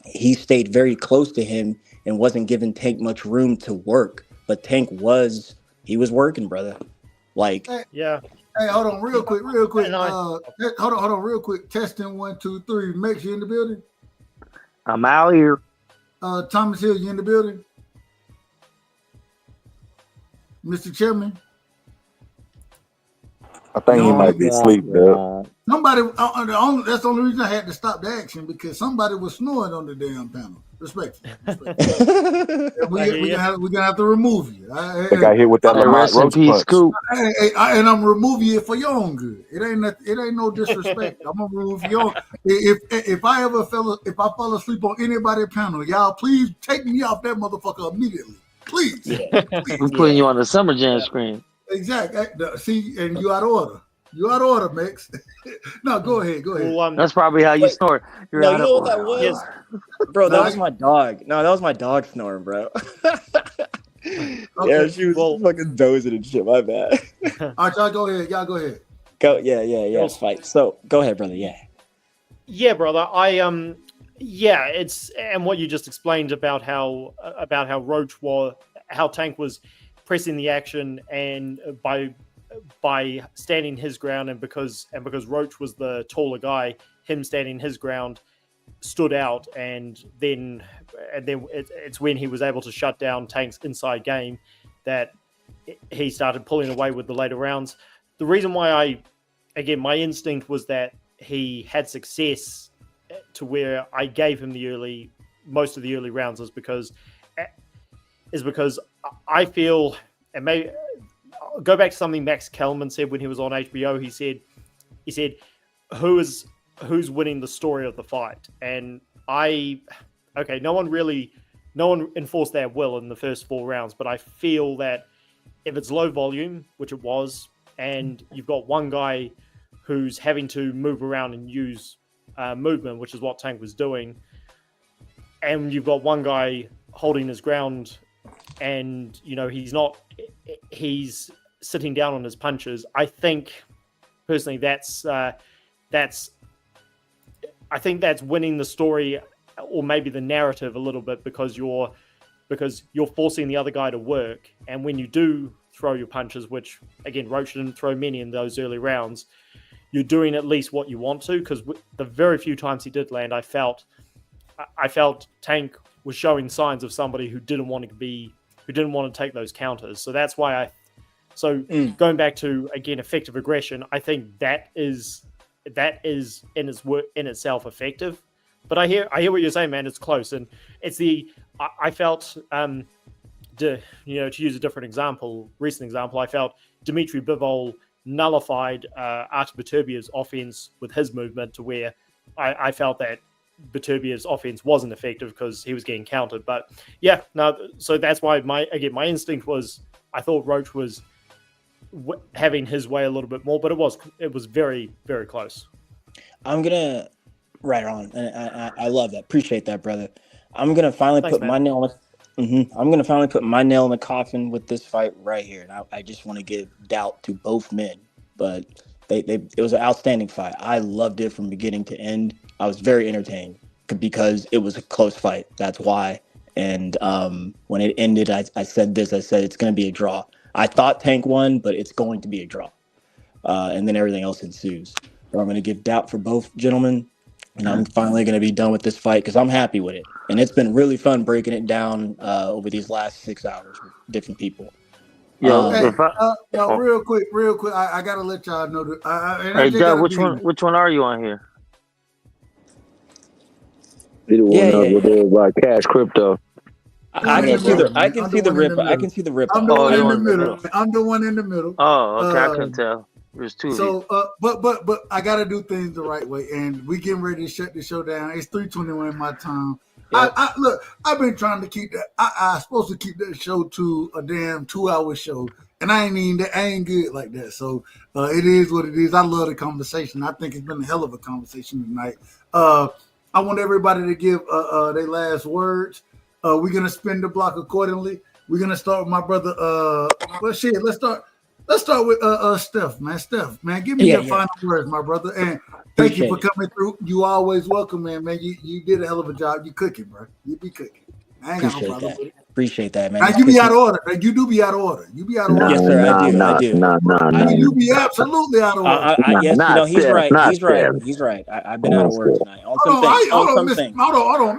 he stayed very close to him and wasn't giving Tank much room to work. But Tank was working, brother. Like, Hey, hold on, real quick. Hold on, real quick. Testing 1, 2, 3. Max, you in the building? I'm out here. Thomas Hill, you in the building? Mr. Chairman? I think he might be asleep, though. Somebody, that's the only reason I had to stop the action, because somebody was snoring on the damn panel. Respectfully. We're gonna have to remove you. I got hit with that Lamont Roach punch. And I'm removing you for your own good. It ain't no disrespect. I'm gonna remove your own. If I fall asleep on anybody's panel, y'all please take me off that motherfucker immediately. Please. We're putting you on the Summer Jam screen. Exactly. See, and you out of order. You out of order, Max. No, go ahead. Well, that's probably how you snore. You know what that was? Bro, that was my dog. No, that was my dog snoring, bro. Yeah, she was fucking dozing and shit. My bad. All right, y'all go ahead. Go, yeah. Fight. So, go ahead, brother. Yeah, brother. It's and what you just explained about how Tank was pressing the action, and by standing his ground, and because Roach was the taller guy, him standing his ground stood out, and then it's when he was able to shut down Tank's inside game that he started pulling away with the later rounds. The reason why my instinct was that he had success to where I gave him most of the early rounds is because I feel, and maybe I'll go back to something Max Kellerman said when he was on HBO. He said, who's winning the story of the fight? And no one enforced their will in the first 4 rounds, but I feel that if it's low volume, which it was, and you've got one guy who's having to move around and use movement, which is what Tank was doing, and you've got one guy holding his ground, and he's sitting down on his punches. I think personally that's winning the story, or maybe the narrative a little bit, because you're forcing the other guy to work. And when you do throw your punches, which again Roach didn't throw many in those early rounds, you're doing at least what you want to, because the very few times he did land, I felt Tank was showing signs of somebody who didn't want to take those counters. So that's why going back to, again, effective aggression, I think that is in itself effective. But I hear what you're saying, man. It's close, and it's I felt to use a different example, recent example, I felt Dimitri Bivol nullified Arch Baturbier's offense with his movement to where I felt that Baturbier's offense wasn't effective because he was getting countered. But yeah, no, so that's why my instinct was I thought Roach was having his way a little bit more, but it was very, very close. I'm gonna right on, and I love that. Appreciate that, brother. I'm gonna finally put my nail in I'm gonna finally put my nail in the coffin with this fight right here, and I just want to give doubt to both men. But it was an outstanding fight. I loved it from beginning to end. I was very entertained because it was a close fight. That's why. And when it ended, I said this. I said it's gonna be a draw. I thought Tank won, but it's going to be a draw. And then everything else ensues. So I'm going to give doubt for both gentlemen, and I'm finally going to be done with this fight because I'm happy with it. And it's been really fun breaking it down over these last 6 hours with different people. Real quick, I got to let y'all know that. Hey, Doug, which one are you on here? Either one of them like Cash Crypto. I can see the rip. I can see the rip. I'm the one in the middle. I'm the one in the middle. Oh, okay. I couldn't tell. There's two. So, but I gotta do things the right way, and we getting ready to shut the show down. It's 3:21 my time. Yep. Look. I've been trying to keep that. I supposed to keep that show to a damn 2-hour show, and I ain't good like that. So it is what it is. I love the conversation. I think it's been a hell of a conversation tonight. I want everybody to give their last words. We're gonna spin the block accordingly. We're gonna start with my brother. Let's start with Steph, man. Steph, man, give me your final words, my brother. And thank you for coming through. You always welcome, man. You did a hell of a job. You cooking, bro. You be cooking. I ain't got no problem with it. Appreciate that, man. Now you be out of order. You do be out of order. You be out of order. Yes, sir. I do. You be absolutely out of order. Yes, he's right. He's right. I've been out of order tonight. Hold on,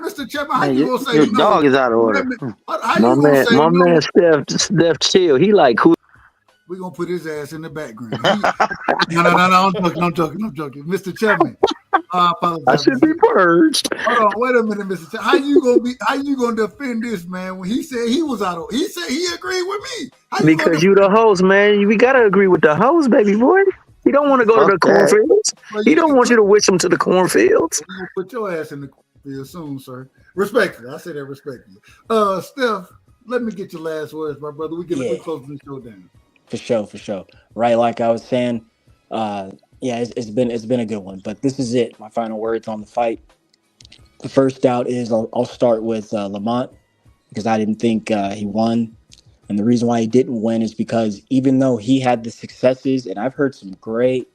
Mr. Chapman. How you gonna say your dog is out of order? My man, Steph, chill. He like who? We're gonna put his ass in the background. No, I'm joking. Mr. Chapman. I apologize. I should be purged. Hold on, wait a minute, Mr. Chapman. How you gonna defend this man when he said he was out of? He said he agreed with me. Because you the host, man. We gotta agree with the host, baby boy. He don't want to go to the cornfields. He don't want you to wish him to the cornfields. You put your ass in the cornfield soon, sir. Respectfully, I say that respectfully. Steph, let me get your last words, my brother. We close the show down. For sure. Right, like I was saying, it's been a good one. But this is it. My final words on the fight. The first doubt is I'll start with Lamont because I didn't think he won, and the reason why he didn't win is because even though he had the successes, and I've heard some great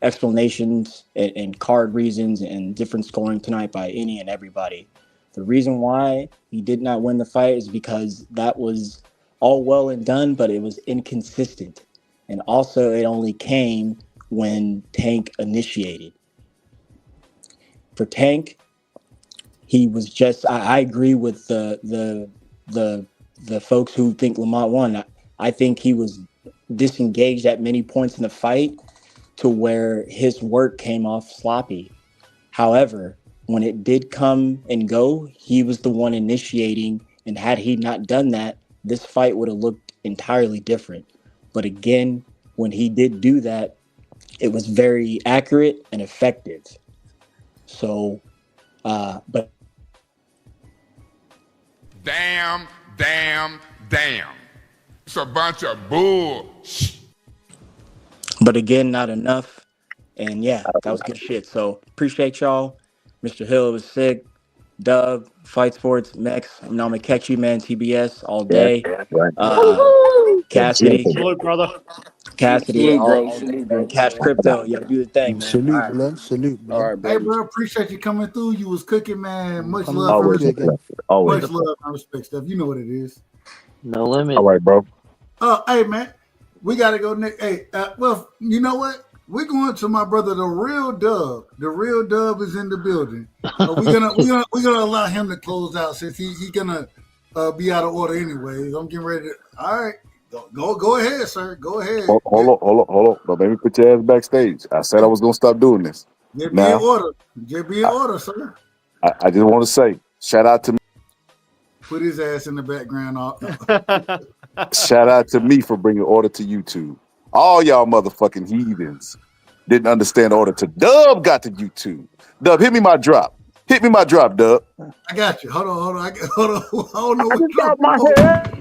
explanations and card reasons and different scoring tonight by any and everybody. The reason why he did not win the fight is because that was all well and done, but it was inconsistent. And also it only came when Tank initiated. For Tank, he was just, I agree with the folks who think Lamont won. I think he was disengaged at many points in the fight to where his work came off sloppy. However, when it did come and go, he was the one initiating, and had he not done that, this fight would have looked entirely different. But again, when he did do that, it was very accurate and effective. So, but damn. It's a bunch of bull. But again, not enough. And yeah, that was good shit. So appreciate y'all. Mr. Hill was sick. Dub, Fight Sports, Mex. I'm gonna catch you, man. TBS all day. Cassidy, salute, brother. Cassidy, Cash Crypto. Yeah, do the thing, man. Salute, man. All right, Hey, baby. bro, appreciate you coming through. You was cooking, man. Much love and respect. Much love and respect, stuff. You know what it is. No limit. All right, bro. Hey, man, we gotta go next. Hey, well, you know what? We're going to my brother, the real Dub. The real Dub is in the building. We're gonna allow him to close out since he gonna be out of order anyways. I'm getting ready to. All right, go ahead, sir. Go ahead. Hold on. Don't make me put your ass backstage. I said I was gonna stop doing this. Just be in order. Just be in order, sir. I just want to say, shout out to me. Put his ass in the background. Shout out to me for bringing order to YouTube. All y'all motherfucking heathens didn't understand the order to Dub got to YouTube. Dub, hit me my drop. Hit me my drop, Dub. I got you. Hold on. Hold on. I don't know what got my head.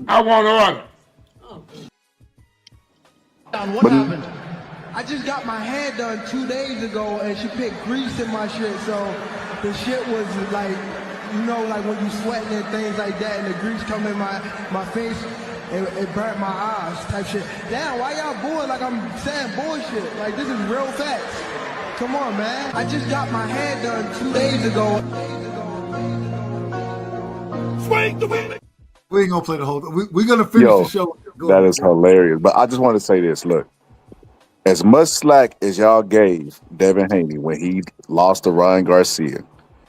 I want to run. What happened? I just got my hair done 2 days ago, and she put grease in my shit, so the shit was like, you know, like when you sweating and things like that, and the grease come in my face, it burnt my eyes type shit. Damn, why y'all booing like I'm saying bullshit? Like, this is real facts. Come on, man. I just got my hair done 2 days ago. Swing the wind. We ain't gonna play the whole thing. We're gonna finish the show. That is hilarious. But I just want to say this. Look, as much slack as y'all gave Devin Haney when he lost to Ryan Garcia,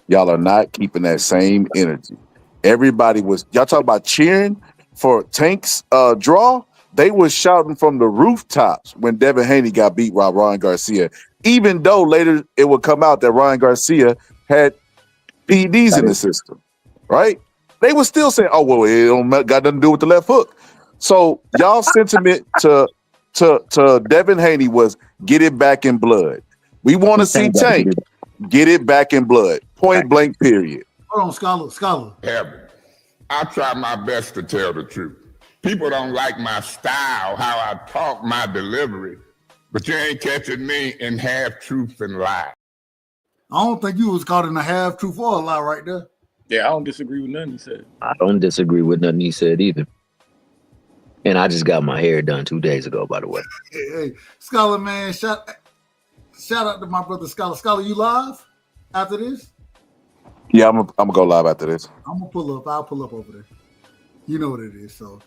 y'all are not keeping that same energy. Everybody was, y'all talking about cheering for Tank's draw? They was shouting from the rooftops when Devin Haney got beat by Ryan Garcia, even though later it would come out that Ryan Garcia had PEDs in the system, right? They were still saying, "Oh well, it don't got nothing to do with the left hook." So y'all sentiment to Devin Haney was get it back in blood. We want to see Tank get it back in blood. Point blank. Period. Hold on, Scholar. I try my best to tell the truth. People don't like my style, how I talk, my delivery, but you ain't catching me in half truth and lie. I don't think you was caught in a half truth or a lie right there. Yeah, I don't disagree with nothing he said. I don't disagree with nothing he said either. And I just got my hair done 2 days ago, by the way. Hey, Scholar, man, shout out to my brother Scholar. Scholar, you live after this? Yeah, I'm gonna go live after this. I'm gonna pull up. I'll pull up over there. You know what it is. So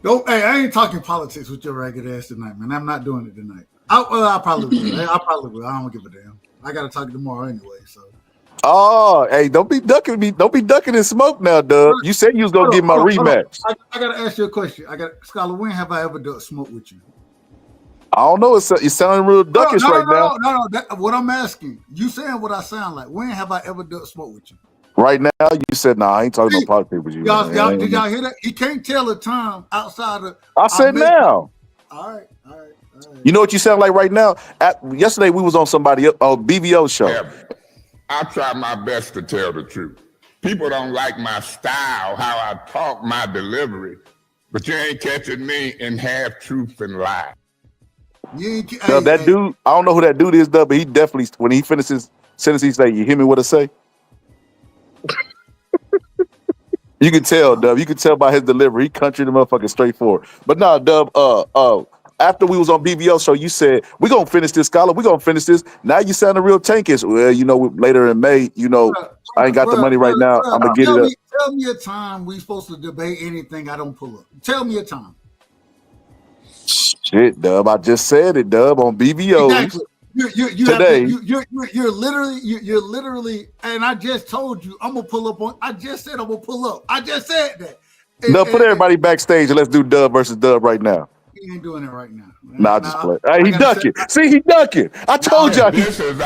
don't. Hey, I ain't talking politics with your ragged ass tonight, man. I'm not doing it tonight. I probably will. I probably will. I don't give a damn. I gotta talk tomorrow anyway. So. Oh, hey, don't be ducking me. Don't be ducking in smoke now, Doug. You said you was gonna give my rematch. I gotta ask you a question. Scholar, when have I ever done smoke with you? I don't know. You sounding real duckish right now. No. What I'm asking, you saying what I sound like. When have I ever done smoke with you? Right now, you said, "Nah, I ain't talking about politics with you." Y'all, did y'all hear that? He can't tell the time outside of. I said now. All right. You know what you sound like right now? Yesterday we was on somebody BVO show. I try my best to tell the truth. People don't like my style, how I talk, my delivery, but you ain't catching me in half truth and lie. That dude, I don't know who that dude is, but he definitely, when he finishes his sentence, he say, "You hear me what I say?" You can tell, Dub. You can tell by his delivery. He country the motherfucker straightforward. But nah, Dub, after we was on BVO show, you said, "We're gonna finish this, Scholar. We're gonna finish this." Now you sound a real tankish. Well, you know, later in May, you know, I ain't got the money right now. I'm gonna get it up. Tell me a time we supposed to debate anything I don't pull up. Tell me a time. Shit, Dub. I just said it, Dub, on BVO. Exactly. You today. You're literally, and I just told you I'm gonna pull up on. I just said I'm gonna pull up. I just said that. Dub, put everybody backstage and let's do Dub versus Dub right now. He ain't doing it right now. Nah, just play. Hey, he ducking. See, he ducking. I told y'all. This is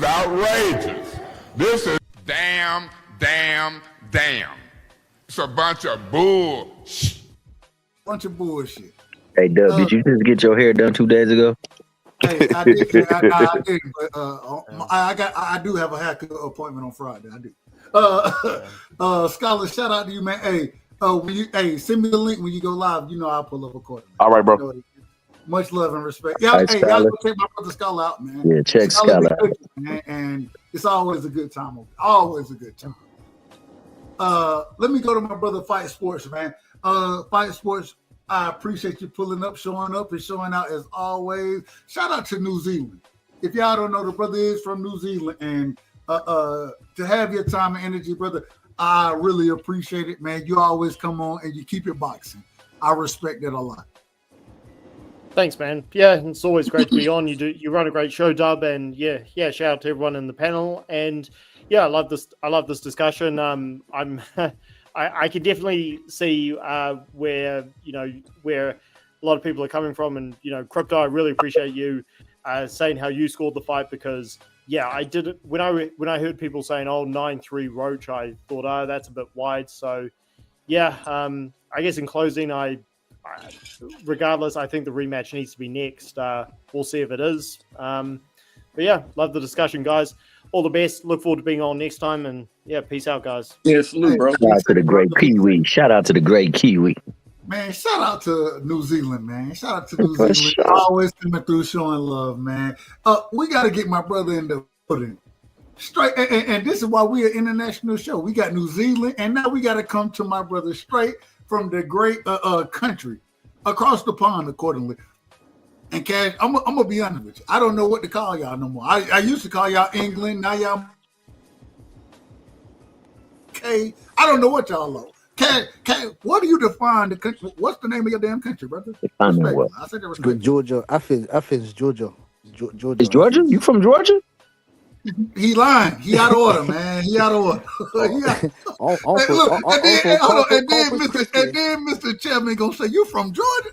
outrageous. This is damn. It's a bunch of bullshit. Bunch of bullshit. Hey, Dub, did you just get your hair done 2 days ago? Hey, I did. I did, but I do have a haircut appointment on Friday. I do. Scholar, shout out to you, man. Hey, send me the link when you go live. You know I'll pull up accordingly. All right, bro. Much love and respect. Y'all go check my brother Scholar out, man. Yeah, check Scholar out. Man, and it's always a good time. Always a good time. Let me go to my brother Fight Sports, man. Fight Sports, I appreciate you pulling up, showing out as always. Shout out to New Zealand. If y'all don't know, the brother is from New Zealand, and to have your time and energy, brother, I really appreciate it, man. You always come on and you keep it boxing. I respect it a lot. Thanks, man. Yeah, it's always great to be on. You run a great show, Dub, and yeah. Shout out to everyone in the panel. And yeah, I love this discussion. I can definitely see where a lot of people are coming from, and Crypto, I really appreciate you saying how you scored the fight, because yeah, I did it when I heard people saying 9-3 Roach, I thought that's a bit wide. So yeah, I guess in closing, I regardless, I think the rematch needs to be next. We'll see if it is. But yeah, love the discussion, guys. All the best. Look forward to being on next time. And yeah, peace out, guys. Yeah, salute, bro. Shout out to the great Kiwi. Shout out to the great Kiwi. Man, shout out to New Zealand, man. Shout out to New Zealand. Sure. Always coming through showing love, man. We got to get my brother in the pudding. Straight, and this is why we're an international show. We got New Zealand, and now we got to come to my brother straight from the great country across the pond, accordingly. And Cash, I'm gonna be honest with you. I don't know what to call y'all no more. I used to call y'all England. Now y'all okay. I don't know what y'all are. Cash, what do you define the country? What's the name of your damn country, brother? Define it well. I said that respect. Georgia, Athens, Georgia. Georgia. Is Georgia? You from Georgia? He lying. He out of order, man. He out of order. And then Mr. Chairman gonna say, "You from Georgia?"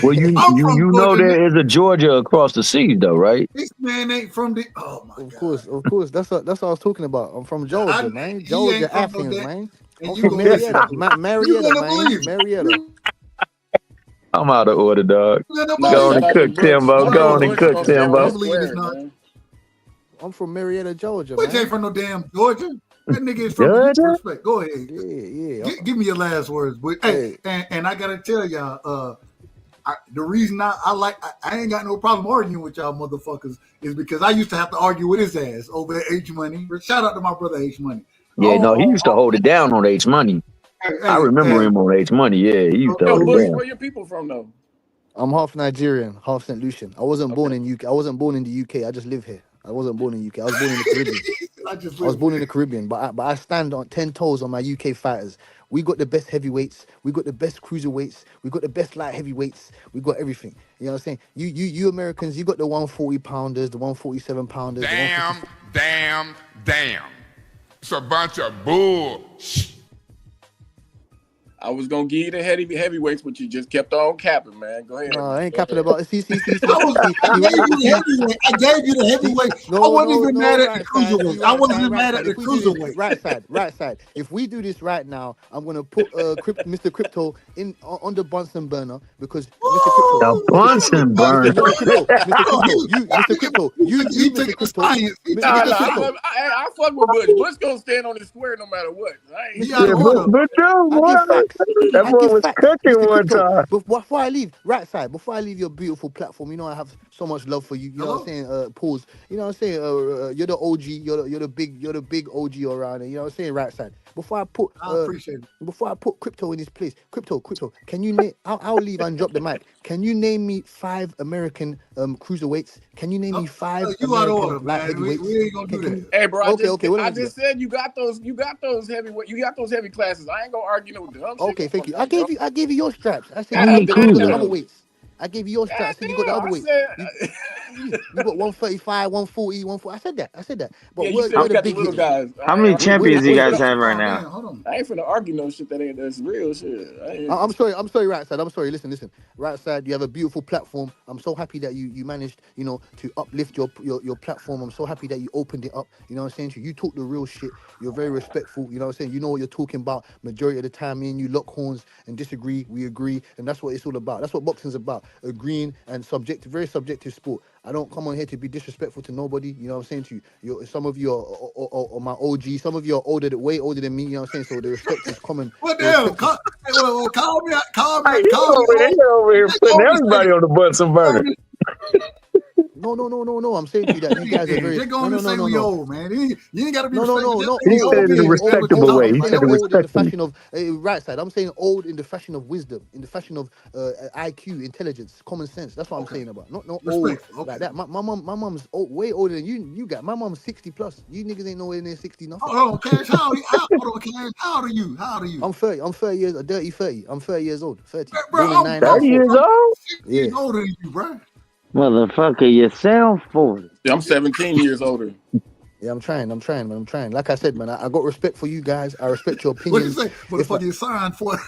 Well, you know there is a Georgia across the sea, though, right? This man ain't from the. Oh my God. Of course. That's what I was talking about. I'm from Georgia, man. Georgia, Athens, man. I'm from Marietta, man. Marietta. I'm out of order, dog. Go on and cook, Timbo. Go on and cook, Timbo. I'm from Marietta, Georgia. Which ain't from no damn Georgia. That nigga is from Georgia. Respect. Go ahead. Yeah. Give me your last words, boy. Hey, and I gotta tell y'all, the reason I ain't got no problem arguing with y'all motherfuckers is because I used to have to argue with his ass over that H Money. Shout out to my brother H Money. Yeah, no, he used to hold it down on H Money. I remember him on H Money. Yeah, he used to hold it down. Where your people from, though? I'm half Nigerian, half St. Lucian. I wasn't born in UK. I wasn't born in the UK. I just live here. I wasn't born in the UK. I was born in the Caribbean. I was born in the Caribbean, but I stand on 10 toes on my UK fighters. We got the best heavyweights. We got the best cruiserweights. We got the best light heavyweights. We got everything. You know what I'm saying? You Americans, you got the 140 pounders, the 147 pounders. Damn. It's a bunch of bull. I was gonna give you the heavyweights, but you just kept on capping, man. Go ahead. No, I ain't capping about it. See. I gave you the heavyweight. I wasn't even mad at the cruiserweight. I wasn't even mad at the cruiserweight. Right side. If we do this right now, I'm gonna put Mr. Crypto on the Bunsen burner because Mr. Crypto. The Bunsen burner. Mr. Crypto. You Mr. Crypto. I fuck with Bush. Bush gonna stand on his square no matter what. That boy was cooking one time. Before I leave your beautiful platform, you know I have so much love for you. You know what I'm saying? Pause. You know what I'm saying? You're the OG. You're the big OG around it. You know what I'm saying? Right side. Before I appreciate it. Before I put Crypto in his place, Crypto. Can you name? I'll leave and drop the mic. Can you name me 5 American cruiserweights? Can you name me 5 American light heavyweights? We ain't gonna do that. Hey, bro. I just said you got those heavyweight. You got those heavy classes. I ain't gonna argue no dumb shit. Okay, thank you. I gave you your straps. I said you got the other weights. I gave you your straps. You got the other weights. You got 135, 140, 140. I said that. But we're the big little guys. How many champions do you guys have right now? I ain't finna argue no shit that's real shit. I'm sorry, right side. I'm sorry. Listen. Right side, you have a beautiful platform. I'm so happy that you managed, to uplift your platform. I'm so happy that you opened it up. You know what I'm saying? You talk the real shit. You're very respectful. You know what I'm saying? You know what you're talking about. Majority of the time, me and you lock horns and disagree. We agree, and that's what it's all about. That's what boxing's about. Agreeing and very subjective sport. I don't come on here to be disrespectful to nobody. You know what I'm saying to you? Some of you are my OG. Some of you are way older than me. You know what I'm saying? So the respect is common. What the hell? Call me. Over here putting everybody on the Bunsen burner. No. I'm saying to you that you guys are very. They're going to say we old, man. You ain't got to be. No. He said it in a respectable way. He said it respectful. In the fashion of right side. I'm saying old in the fashion of wisdom, in the fashion of IQ, intelligence, common sense. That's what I'm saying about. Not old like that. My mom's way older than you got. My mom's 60 plus. You niggas ain't nowhere near 60 nothing. Hold on, Cash. How old are you? I'm 30. I'm 30 years. A dirty 30. I'm 30 years old. 30. Bro, I'm 30 years old. Yeah. Older than you, bro. Motherfucker, you sound 40. Yeah, I'm 17 years older. Yeah, I'm trying. Like I said, man, I got respect for you guys. I respect your opinions. What you say? Motherfucker, you signed for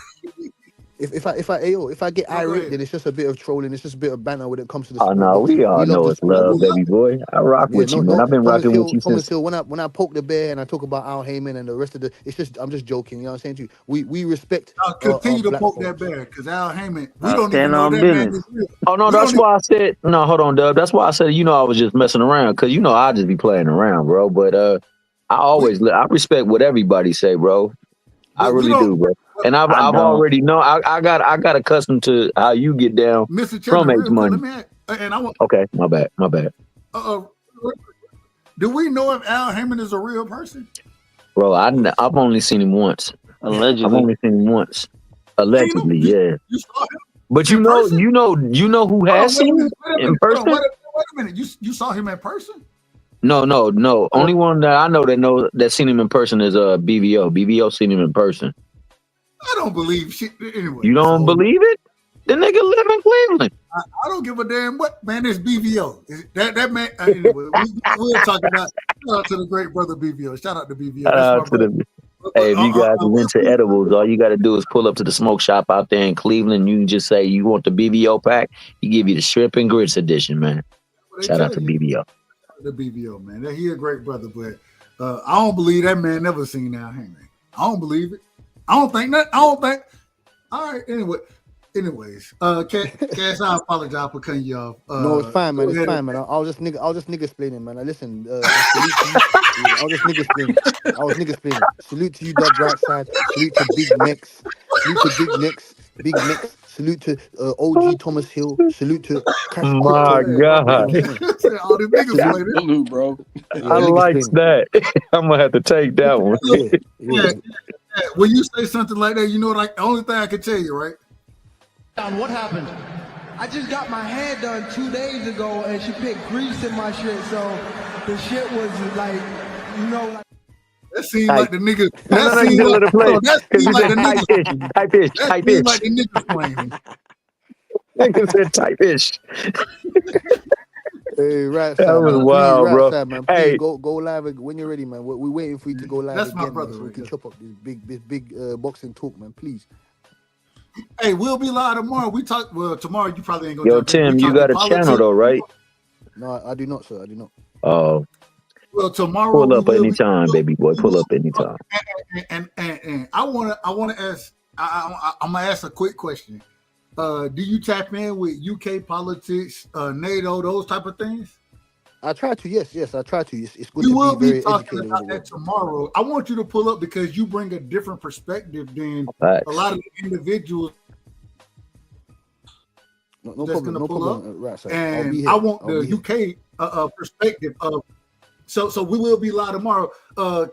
If I get irate, then it's just a bit of trolling. It's just a bit of banter when it comes to the Oh sport. no, But we all we love know the it's sport. love, baby boy. I rock Yeah, with you, man. no, I've been Thomas rocking with you Hill. since. When I poke the bear and I talk about Al Heyman and the rest of I'm just joking. You know what I'm saying to you? We respect Continue to black poke folks. that bear, because Al Heyman, we I don't stand even know on that man business. is real. Oh no, We that's don't why I said no. Hold on, Dub. That's why I said I was just messing around because I just be playing around, bro. But I respect what everybody say, bro. I we really don't. do, bro. And I've I don't. already know I got accustomed to how you get down Mr. from Chandler, H real quick, let Money. me ask, and I want. Okay, my bad. Do we know if Al Heyman is a real person? Bro, I've only seen him once. Allegedly. I've only seen him once. Allegedly, You yeah. You saw him But in person? you know who has seen him in person? Wait a minute. You saw him in person? No. Only one that I know that seen him in person is BVO. BVO seen him in person. I don't believe shit. Anyway, You don't believe it? The nigga live in Cleveland. I don't give a damn what, man. It's BVO. That man. Anyway, we'll talk about. Shout out to the great brother BVO. Shout out to BVO. Shout That's out my to brother. Hey, if you guys are into edibles, all you got to do is pull up to the smoke shop out there in Cleveland. You can just say you want the BVO pack. He give you the shrimp and grits edition, man. Shout out to BVO. The BVO, man. He a great brother, but I don't believe that man never seen Al Heyman. I don't believe it. I don't think. All right. Anyways, Cass, I apologize for cutting you off. No, it's fine, man. It's fine, man. I was just nigga explaining, man. Listen, salute to you. I was just nigga explaining. Salute to you, Dub Right Side. Salute to Big Necks. Big Necks. Salute to OG Thomas Hill. Salute to Cash My Crypto. God. All the niggas played it. Salute, bro. I like that. I'm gonna have to take that one. Yeah. When you say something like that, you know, like the only thing I can tell you, right? What happened? I just got my hair done 2 days ago, and she put grease in my shit, so the shit was like, like. That seemed like the nigga. That seemed like the nigga. Type ish. Like the niggas playing. Nigga said type ish. Hey, right That side, was man. wild, Please, bro. right side, man. Please Hey. go live when you're ready, man. We're waiting for you to go live That's again, my brother man, so we right can there. chop up this big boxing talk, man. Please. Hey, we'll be live tomorrow. We talk. Well, tomorrow you probably ain't gonna. Yo, jump in. Tim, We you got a talking channel politics. though, right? No, I do not, sir. I do not. Oh, Well, tomorrow pull we up will anytime, baby boy. Pull up anytime. and I wanna ask. I'm gonna ask a quick question. Do you tap in with UK politics, NATO, those type of things? I try to. Yes, I try to. It's good We will to be very talking educated. about that tomorrow. I want you to pull up because you bring a different perspective than Facts. a lot of the individuals No that's problem. gonna No pull problem. up. Right side. I'll be And here. I want I'll be the UK perspective of. So we will be live tomorrow.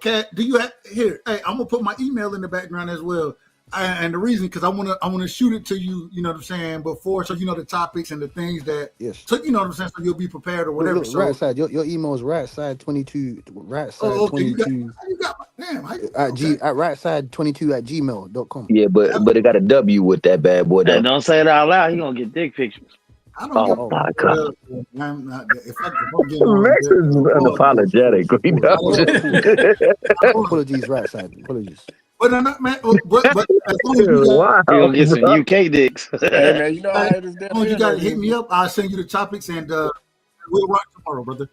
Kat, do you have here? Hey, I'm gonna put my email in the background as well. And the reason, because I wanna shoot it to you. You know what I'm saying before, so you know the topics and the things that. Yes. So you know what I'm saying. So you'll be prepared or whatever. Look, So right side. Your email is right side 22. Right side oh, okay. 22 You got my damn. at right side 22 at gmail.com. Yeah, but it got a W with that bad boy though. And don't say it out loud. He gonna get dick pictures. I don't Oh my God. I'm not, if I'm getting on Max is unapologetic. Apologies, right side. Apologies. But I'm not, man. But as long as you got, Wow, He gonna get some bro. UK dicks. Hey, man, you know how it is as long as you got to hit me up, I'll send you the topics and we'll rock tomorrow, brother.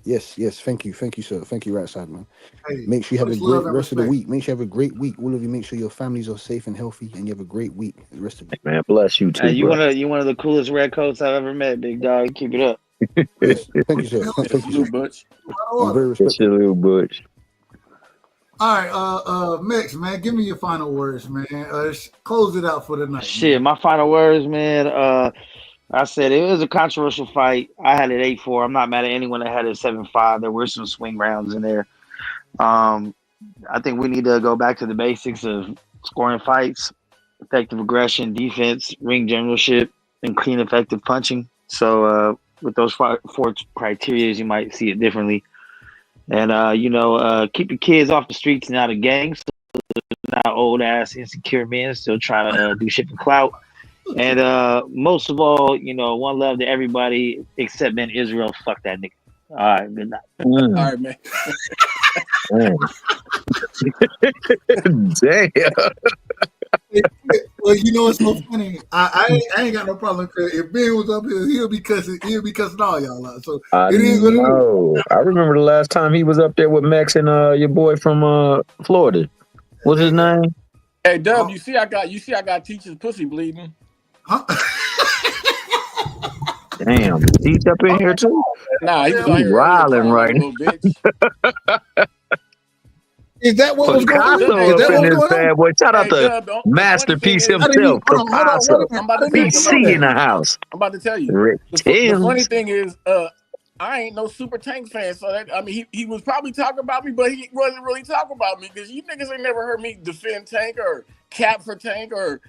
Yes. Thank you, sir. Thank you, right side, man. Hey, Make sure you have a much great love and rest of the respect. week. Make sure you have a great week. All of you, make sure your families are safe and healthy, and you have a great week. The rest of it. Man, bless you too, Hey, you bro. one of the coolest red coats I've ever met, big dog. Keep it up. Yes. Thank you, sir. Thank you, sir. Butch. I'm very It's respectful. your little butch. All right, Mix, man, give me your final words, man. Close it out for the night. Shit, my final words, man. I said it was a controversial fight. I had it 8-4. I'm not mad at anyone that had it 7-5. There were some swing rounds in there. I think we need to go back to the basics of scoring fights, effective aggression, defense, ring generalship, and clean, effective punching. So with those four criteria, you might see it differently. And keep your kids off the streets and out of gangs. So they're not old ass insecure men still trying to do shit for clout. And most of all, one love to everybody except man Israel. Fuck that nigga. All right, good night. All right, man. Damn. Well, you know what's so funny? I ain't got no problem. If Ben was up here, he'll be cussing all y'all out. So I it is what it is. know. I remember the last time he was up there with Max and your boy from Florida. What's his name? Hey, Dub, you see I got teachers pussy bleeding. Huh? Damn, he's up in here too. Nah, he was He out here wilding crying like right a little bitch. Is that what was going on? Picasso Is up that in what was this going bad on? boy. Shout out Hey, to Dub, the Masterpiece funny thing is, himself, hold on, Picasso. I'm about to tell you. PC in the house. I'm about to tell you. Rick The Timms. funny thing is, I ain't no Super Tank fan, so that I mean, he was probably talking about me, but he wasn't really talking about me because you niggas ain't never heard me defend Tank or cap for Tank or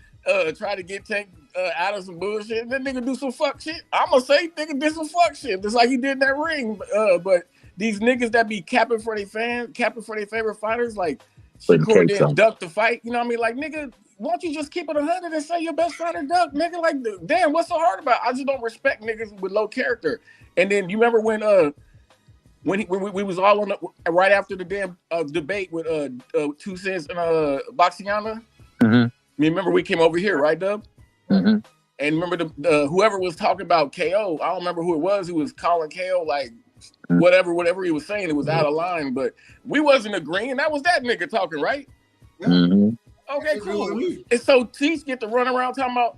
try to get Tank out of some bullshit. That nigga do some fuck shit. I'ma say nigga did some fuck shit, just like he did in that ring. But these niggas that be capping for their favorite fighters, like Shakur didn't duck the fight. You know what I mean? Like, nigga, why don't you just keep it 100 and say your best fighter duck, nigga? Like, damn, what's so hard about it? I just don't respect niggas with low character. And then you remember when we was all on the right after the damn debate with 2 Cents and Boxiana? Mm-hmm. You remember we came over here, right, Dub? Mm-hmm. And remember the whoever was talking about KO, I don't remember who it was who was calling KO like whatever he was saying, it was out of line, but we wasn't agreeing. That was that nigga talking, right? Mm-hmm. Okay, cool. And so Teach get to run around talking about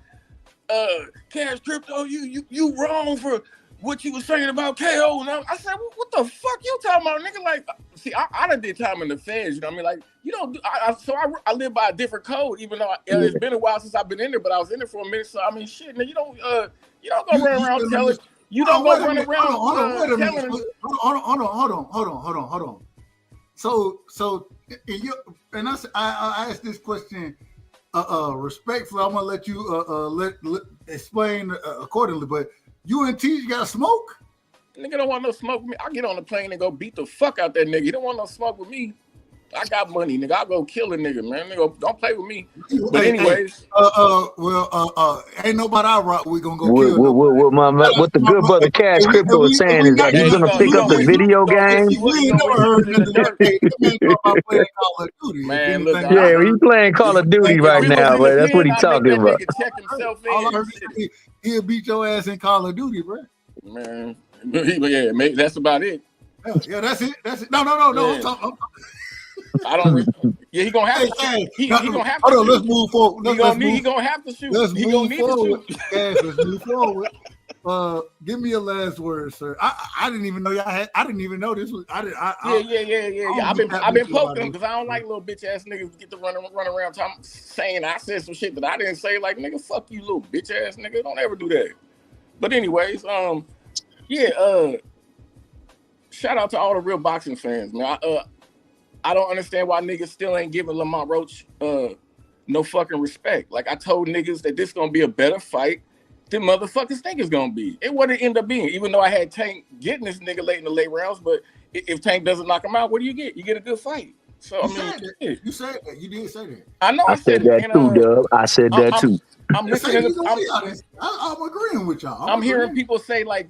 Cash Crypto, you wrong for what you was saying about KO. And I said, what the fuck you talking about, nigga? Like, see, I done did time in the feds, you know what I mean? Like, you don't, I live by a different code, even though it's been a while since I've been in there, but I was in there for a minute. So I mean, shit, man, you don't go run around telling. You don't go run around telling. Hold on. So, I asked this question respectfully. I'm gonna let you explain accordingly. But you and Teach got smoke? Nigga don't want no smoke with me. I get on the plane and go beat the fuck out that nigga. He don't want no smoke with me. I got money, nigga. I'll go kill a nigga, man. Nigga, don't play with me. But anyways, ain't nobody I rock. We gonna go kill. What the good brother Cash Crypto is saying is that he's gonna pick up the video game. Man, look, yeah, he's playing Call of Duty right now, but that's what he's talking about. Check himself All I in. heard is he'll beat your ass in Call of Duty, bro. Man, yeah, maybe that's about it. Yeah, that's it. No. Yeah. I don't. Yeah, he gonna have to. He gonna have to. Hold on, let's move forward. He gonna have to shoot. Let's he move gonna need forward. to shoot. Yes, let's move forward. Give me a last word, sir. I didn't even know y'all had. I didn't even know this was. Yeah. I've been poking him because I don't like little bitch ass niggas get to run around saying I said some shit that I didn't say. Like, nigga, fuck you, little bitch ass nigga. Don't ever do that. But anyways, shout out to all the real boxing fans, man. I don't understand why niggas still ain't giving Lamont Roach no fucking respect. Like, I told niggas that this gonna be a better fight than motherfuckers think it's gonna be. It wouldn't end up being, even though I had Tank getting this nigga late in the late rounds, but if Tank doesn't knock him out, what do you get? You get a good fight. So, you said that. You did say that. I know I said that too, Dub. I said that too. I'm listening I'm agreeing with y'all. I'm hearing people say, like,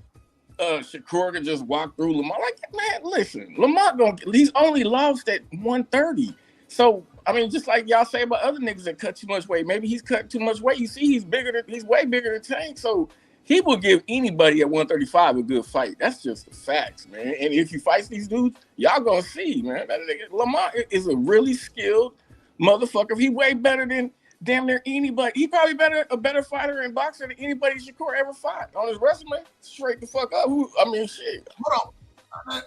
Shakur can just walk through Lamont. Like, man, listen, Lamont he's only lost at 130. So, I mean, just like y'all say about other niggas that cut too much weight, maybe he's cut too much weight. You see, he's way bigger than Tank. So he will give anybody at 135 a good fight. That's just the facts, man. And if he fights these dudes, y'all gonna see, man. That nigga, Lamont is a really skilled motherfucker. He way better than damn near anybody. He probably a better fighter and boxer than anybody Shakur ever fought on his resume. Straight the fuck up. Shit. Hold on.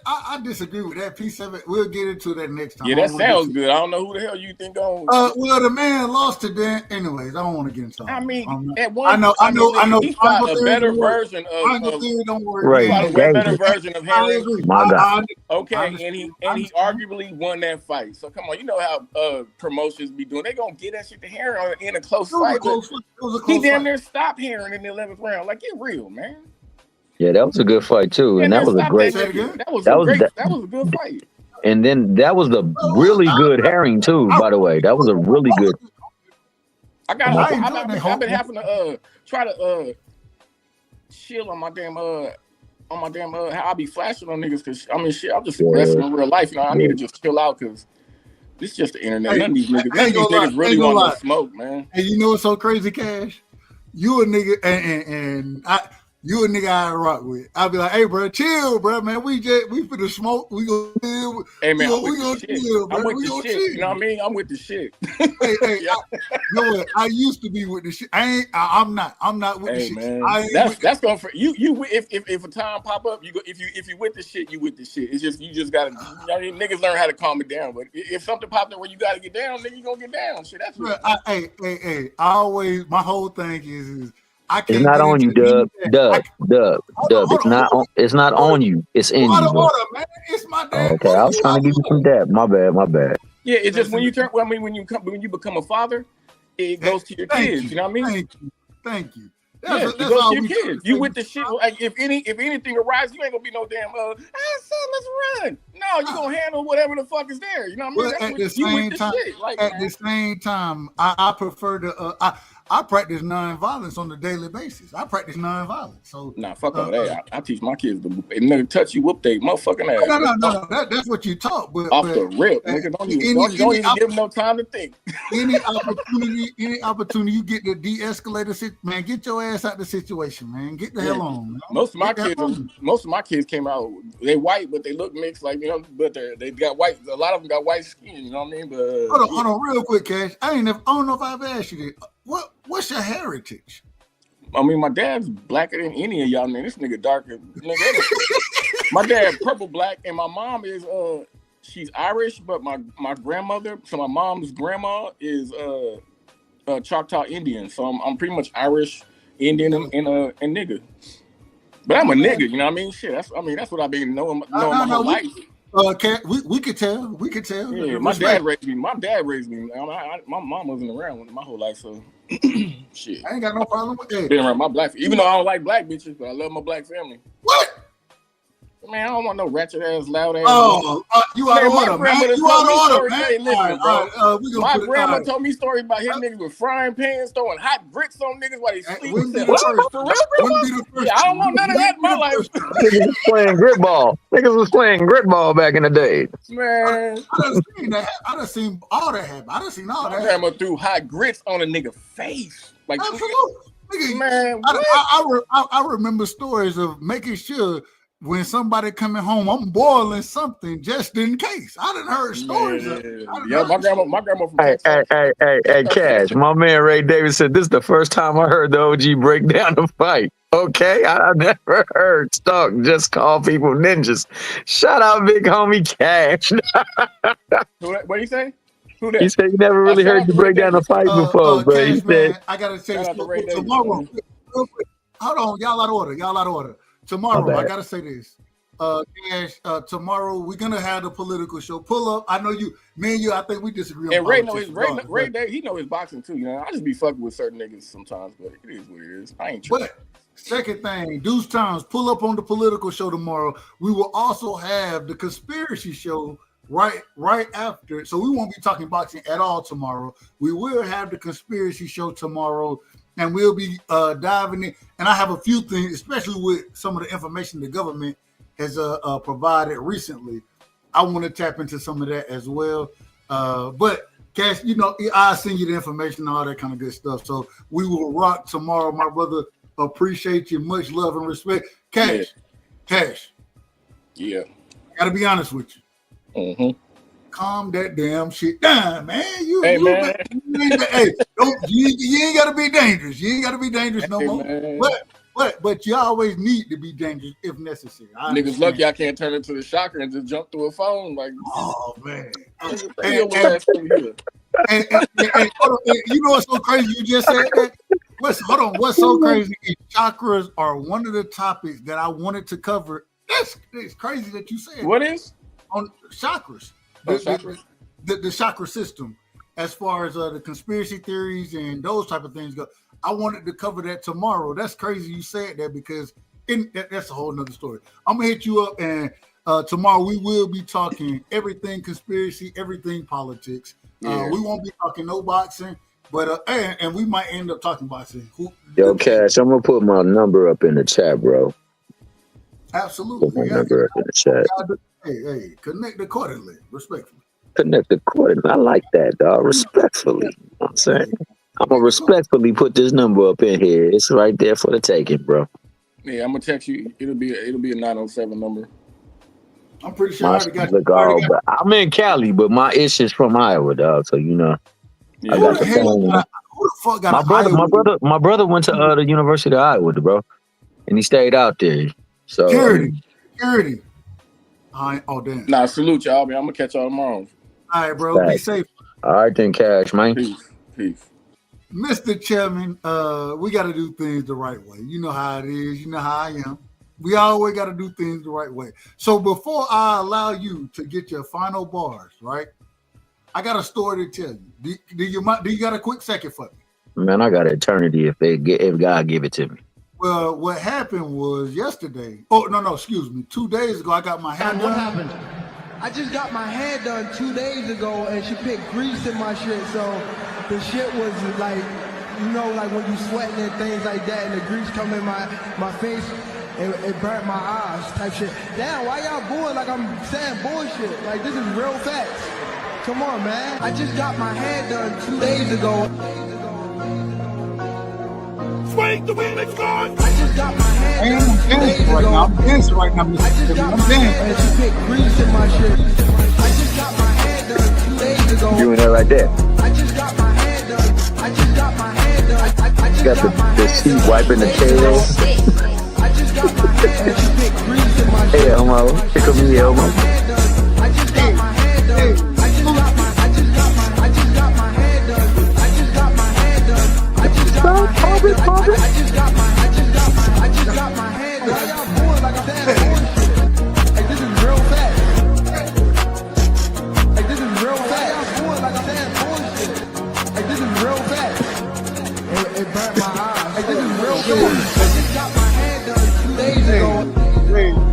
I disagree with that piece of it. We'll get into that next time. Yeah, that sounds good. I don't know who the hell you think on. Well, the man lost to Dan. Anyways, I don't want to get into it. I mean, at one, I know. He fought a better version of. Don't worry. Right. He fought a way better version of Henry. My God. Okay, and he arguably won that fight. So come on, you know how promotions be doing. They gonna get that shit to Henry in a close fight. He damn near stopped Henry in the 11th round. Like, get real, man. Yeah, that was a good fight too, and that was a great. That was a good fight. And then that was the really good herring too. By the way, that was a really good. I've been having to try to chill on my damn how I be flashing on niggas because I mean shit, I'm just aggressive in real life. You know, I need to just chill out because It's just the internet. Hey, None of these niggas, I ain't gonna lie, really want no smoke, man. And you know what's so crazy, Cash? You a nigga, you a nigga I rock with. I'll be like, hey, bro, chill, bro, man. We finna smoke. We gonna chill. Hey, man, we gonna chill, bro. I'm with We the gonna shit. chill. You know what I mean? I'm with the shit. Hey, you know what? I used to be with the shit. I'm not with the Hey, shit. man, that's going for you. If a time pop up, you go. If you with the shit, you with the shit. It's just you just gotta. You know what I mean, niggas learn how to calm it down. But if something popped up where you gotta get down, then you gonna get down. Shit, that's Bro, I always, my whole thing is I can't. It's not on you, Dub. Dub. It's not on you. It's in you, bro. Man. It's my Oh, okay, I was trying to give you some dab. My bad. Yeah, it's just when you turn. Well, I mean, when you become a father, it goes to your kids. You know what I mean? Thank you. It goes to your kids. You with the shit. Like if anything arises, you ain't gonna be no damn. Son, let's run. No, you gonna handle whatever the fuck is there. You know what I mean? At the same time, I prefer to. I practice nonviolence on a daily basis. I practice nonviolence. So fuck all that. I teach my kids to if nigga touch you, whoop they motherfucking ass. No. That's what you taught. But off the rip, nigga, don't even give them no time to think. Any opportunity you get to de-escalate a situation, man, get your ass out the situation, man. Get the hell on. Man. Most of my kids came out. They white, but they look mixed, like but they got white. A lot of them got white skin. You know what I mean? But hold on, real quick, Cash. I don't know if I've asked you this. What's your heritage? I mean, my dad's blacker than any of y'all, man. This nigga darker. My dad purple black, and my mom is she's Irish, but my grandmother, so my mom's grandma is Choctaw Indian. So I'm pretty much Irish, Indian, and nigga. But I'm a nigga, you know what I mean? Shit, that's what I've been knowing my whole life. We could tell. We could tell. Yeah, my dad raised me. My mom wasn't around my whole life, so shit. I ain't got no problem with that. Been around my black, even though I don't like black bitches, but I love my black family. What? Man, I don't want no ratchet ass, loud ass. You out of order, man. You out of order, man. Hey, listen, bro. My grandma told me stories about hitting niggas with frying pans, throwing hot grits on niggas while they sleep. For real, bro? Yeah, I don't want none of that in my life. Niggas was playing grit ball. Niggas was playing grit ball back in the day. Man, I done seen that. I done seen all that happen. I done seen all that. My grandma threw hot grits on a nigga face. Like, absolutely. Man, I remember stories of making sure when somebody coming home, I'm boiling something just in case. I done heard stories. My grandma from Texas. Hey, Cash. My man Ray Davis said this is the first time I heard the OG break down the fight. Okay, I never heard Stark just call people ninjas. Shout out, big homie Cash. What do you say? Who that? He said he never really heard you break down a fight before, but he said, I gotta say this tomorrow. Real quick. Hold on, y'all out of order. Tomorrow, I gotta say this. Cash, tomorrow we're gonna have the political show. Pull up. I know me and you, I think we disagree and on Ray know his Ray he know his boxing too, you know. I just be fucking with certain niggas sometimes, but it is what it is. I ain't tripping. But second thing, Deuce Times, pull up on the political show tomorrow. We will also have the conspiracy show right after. So we won't be talking boxing at all tomorrow. We will have the conspiracy show tomorrow. And we'll be diving in. And I have a few things, especially with some of the information the government has provided recently. I want to tap into some of that as well. But, Cash, I'll send you the information and all that kind of good stuff. So we will rock tomorrow. My brother, appreciate you. Much love and respect. Cash. Yeah. Got to be honest with you. Mm-hmm. Calm that damn shit down, man. You ain't gotta be dangerous. You ain't gotta be dangerous no more. Man. But you always need to be dangerous if necessary. Niggas lucky I can't turn into the shocker and just jump through a phone. Like, oh man. And you know what's so crazy? You just said that. What's so crazy is chakras are one of the topics that I wanted to cover. It's crazy that you said. What is on chakras? The chakra system, as far as the conspiracy theories and those type of things go. I wanted to cover that tomorrow. That's crazy you said that because that's a whole nother story. I'm gonna hit you up and tomorrow we will be talking everything conspiracy, everything politics. Yeah. We won't be talking no boxing, but and we might end up talking boxing. Yo, Cash, I'm gonna put my number up in the chat, bro. Absolutely. Put my number up in the chat. Hey, connect accordingly, respectfully. Connect the cord. I like that, dog. Respectfully. You know what I'm saying? I'm gonna respectfully put this number up in here. It's right there for the taking, bro. Yeah, I'm gonna text you. It'll be a 907 number. I'm pretty sure I already got you. But I'm in Cali, but my issue's from Iowa, dog. So you know, I got the phone. Who the fuck got My brother went to the University of Iowa, bro, and he stayed out there. So Security. Oh damn. Nah, salute y'all, man. I'm gonna catch y'all tomorrow. All right, bro. Be safe. All right, then, Cash, man. Peace. Mr. Chairman, we got to do things the right way. You know how it is. You know how I am. We always got to do things the right way. So before I allow you to get your final bars, right, I got a story to tell you. Do you got a quick second for me? Man, I got eternity if God give it to me. Well, what happened was yesterday. Oh, no, excuse me. 2 days ago, I got my hair done. What happened? I just got my hair done 2 days ago, and she put grease in my shit, so the shit was like, you know, like when you sweating and things like that, and the grease come in my face, and it burnt my eyes type shit. Damn, why y'all booing like I'm saying bullshit? Like, this is real facts. Come on, man. I just got my hair done 2 days ago. Swing the wheel, it's gone. I just got my hair done 2 days ago. I'm dancing right now, Mr. I just got my hair done, and she put grease in my shit. I just got my hair done 2 days ago. Doing that right there. I just got my hair done. I just got my hair done. I just got the sheet wiping the tail. I just got my hair done. She put grease in my shit. Hey, Elmo. Here come me, Elmo. I just got my hair done. I just got my hair done. I just got my hair done. I just got my hair done. I just got my hair done. Why y'all booing like I'm saying bullshit? Like, this is real fast. Like, this is real fast. Why y'all booing like I'm saying bullshit? Like, this is real fast. It burnt my eyes. Like, this is real fast. I just got my hair done 2 days ago.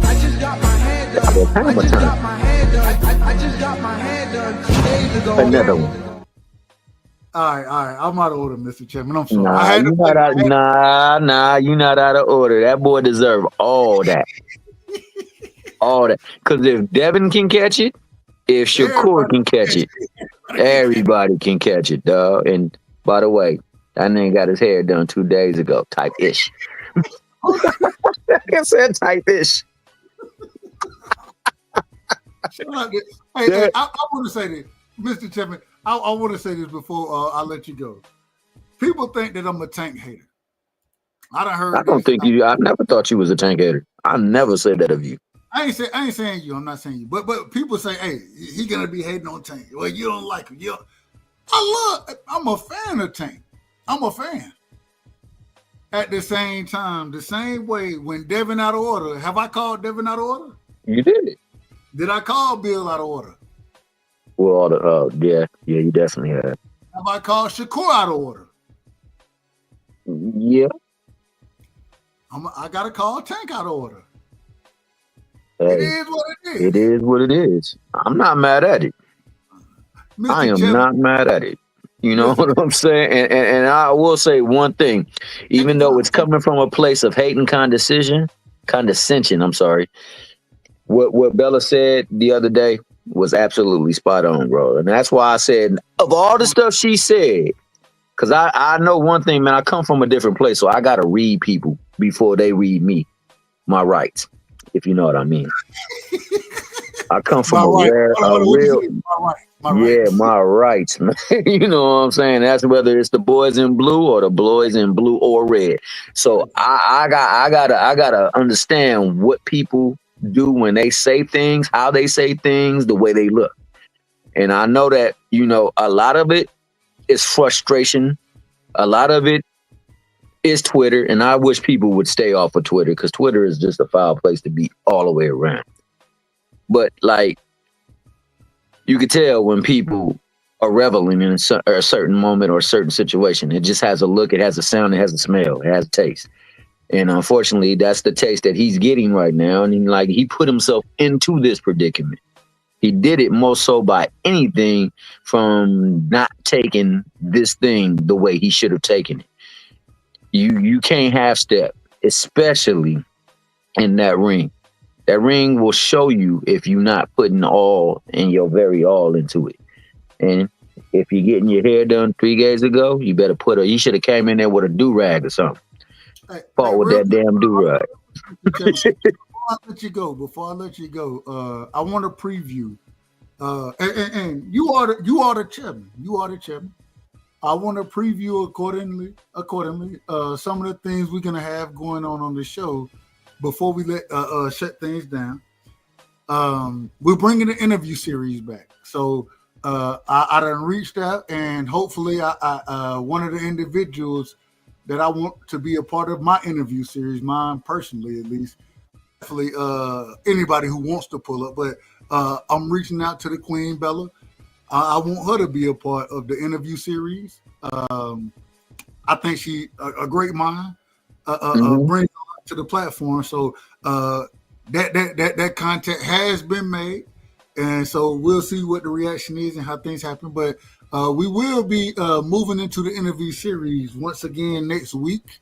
I just got my hair done. I just got my hair done. I just got my hair done 2 days ago. Another one. All right. I'm out of order, Mr. Chairman. I'm sorry. Nah, you not out of order. That boy deserve all that. All that. Because if Devin can catch it, if Shakur can catch it, everybody can catch it, dog. And by the way, that nigga got his hair done 2 days ago. Type-ish. I said type-ish. Hey, I want to say this, Mr. Chairman. I want to say this before I let you go. People think that I'm a Tank hater. I never thought you was a Tank hater. I never said that of you. I ain't saying you. I'm not saying you. But people say, hey, he gonna be hating on Tank. Well, you don't like him. I'm a fan of Tank. I'm a fan. At the same time, the same way when Devin out of order, have I called Devin out of order? You did. Did I call Bill out of order? Well, yeah, you definitely have. Have I called Shakur out of order? Yeah. I got to call Tank out of order. Hey, it is what it is. It is what it is. I'm not mad at it. I am not mad at it. You know what I'm saying? And I will say one thing, even though it's coming from a place of hate and condescension, I'm sorry. What Bella said the other day was absolutely spot on, bro. And that's why I said, of all the stuff she said, because I know one thing, man, I come from a different place, so I got to read people before they read me, my rights, if you know what I mean. I come from my rights, man. You know what I'm saying? That's whether it's the boys in blue or the boys in blue or red. So I gotta understand what people do when they say things, how they say things, the way they look. And I know that, you know, a lot of it is frustration. A lot of it is Twitter. And I wish people would stay off of Twitter because Twitter is just a foul place to be all the way around. But like, you could tell when people are reveling in a certain moment or a certain situation. It just has a look, it has a sound, it has a smell, it has a taste. And unfortunately, that's the taste that he's getting right now. And he put himself into this predicament. He did it most so by anything from not taking this thing the way he should have taken it. You can't half step, especially in that ring. That ring will show you if you're not putting all and your very all into it. And if you're getting your hair done 3 days ago, you better you should have came in there with a do-rag or something. Fought with that damn do-rag. Before I let you go, I want to preview. And you are the chairman. You are the chairman. I want to preview accordingly. Some of the things we're gonna have going on the show before we let shut things down. We're bringing the interview series back. So I done reached out, and hopefully I one of the individuals that I want to be a part of my interview series, mine personally at least. Definitely anybody who wants to pull up, but I'm reaching out to the Queen Bella. I want her to be a part of the interview series. I think she a great mind, brings a lot to the platform. So that content has been made, and so we'll see what the reaction is and how things happen. But we will be moving into the interview series once again next week.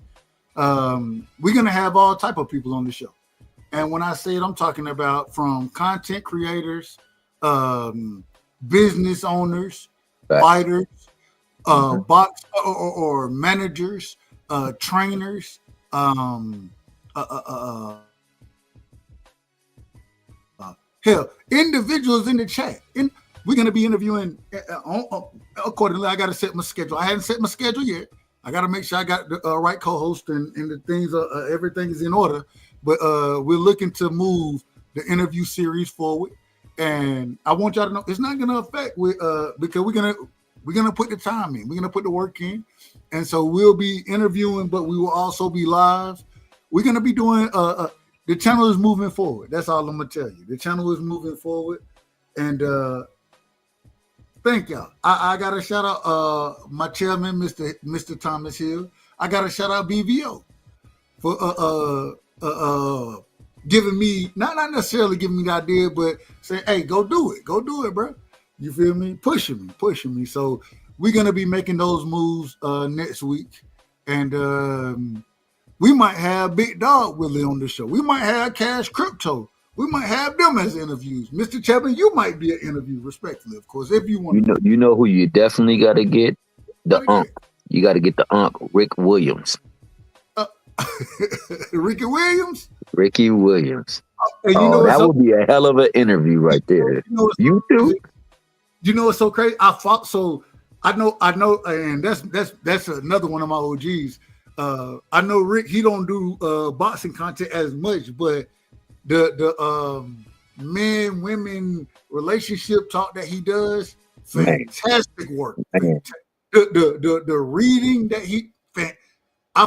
We're gonna have all type of people on the show, and when I say it, I'm talking about from content creators, business owners, fighters, box or managers, trainers, hell, individuals in the chat. We're going to be interviewing accordingly. I got to set my schedule. I haven't set my schedule yet. I got to make sure I got the right co-host and the things, everything is in order. But we're looking to move the interview series forward. And I want y'all to know it's not going to affect because we're gonna put the time in. We're gonna put the work in, and so we'll be interviewing, but we will also be live. We're gonna be doing. The channel is moving forward. That's all I'm gonna tell you. The channel is moving forward, and thank y'all. I got to shout out my chairman, Mr. Thomas Hill. I got to shout out BVO for giving me not necessarily giving me the idea, but saying, "Hey, go do it, bro." You feel me? Pushing me. So we're gonna be making those moves next week, and we might have Big Dog Willie on the show. We might have Cash Crypto. We might have them as interviews. Mr. Chapman, you might be an interview, respectfully, of course, if you want. You know who you definitely got to get? The Unk. You got to get the Unk, Rick Williams. Ricky Williams. Ricky Williams. And you know that would be a hell of an interview right there. You too. You know what's so crazy? I know, and that's another one of my OGs. I know Rick. He don't do boxing content as much, but the men women relationship talk that he does, fantastic work. The reading that he. I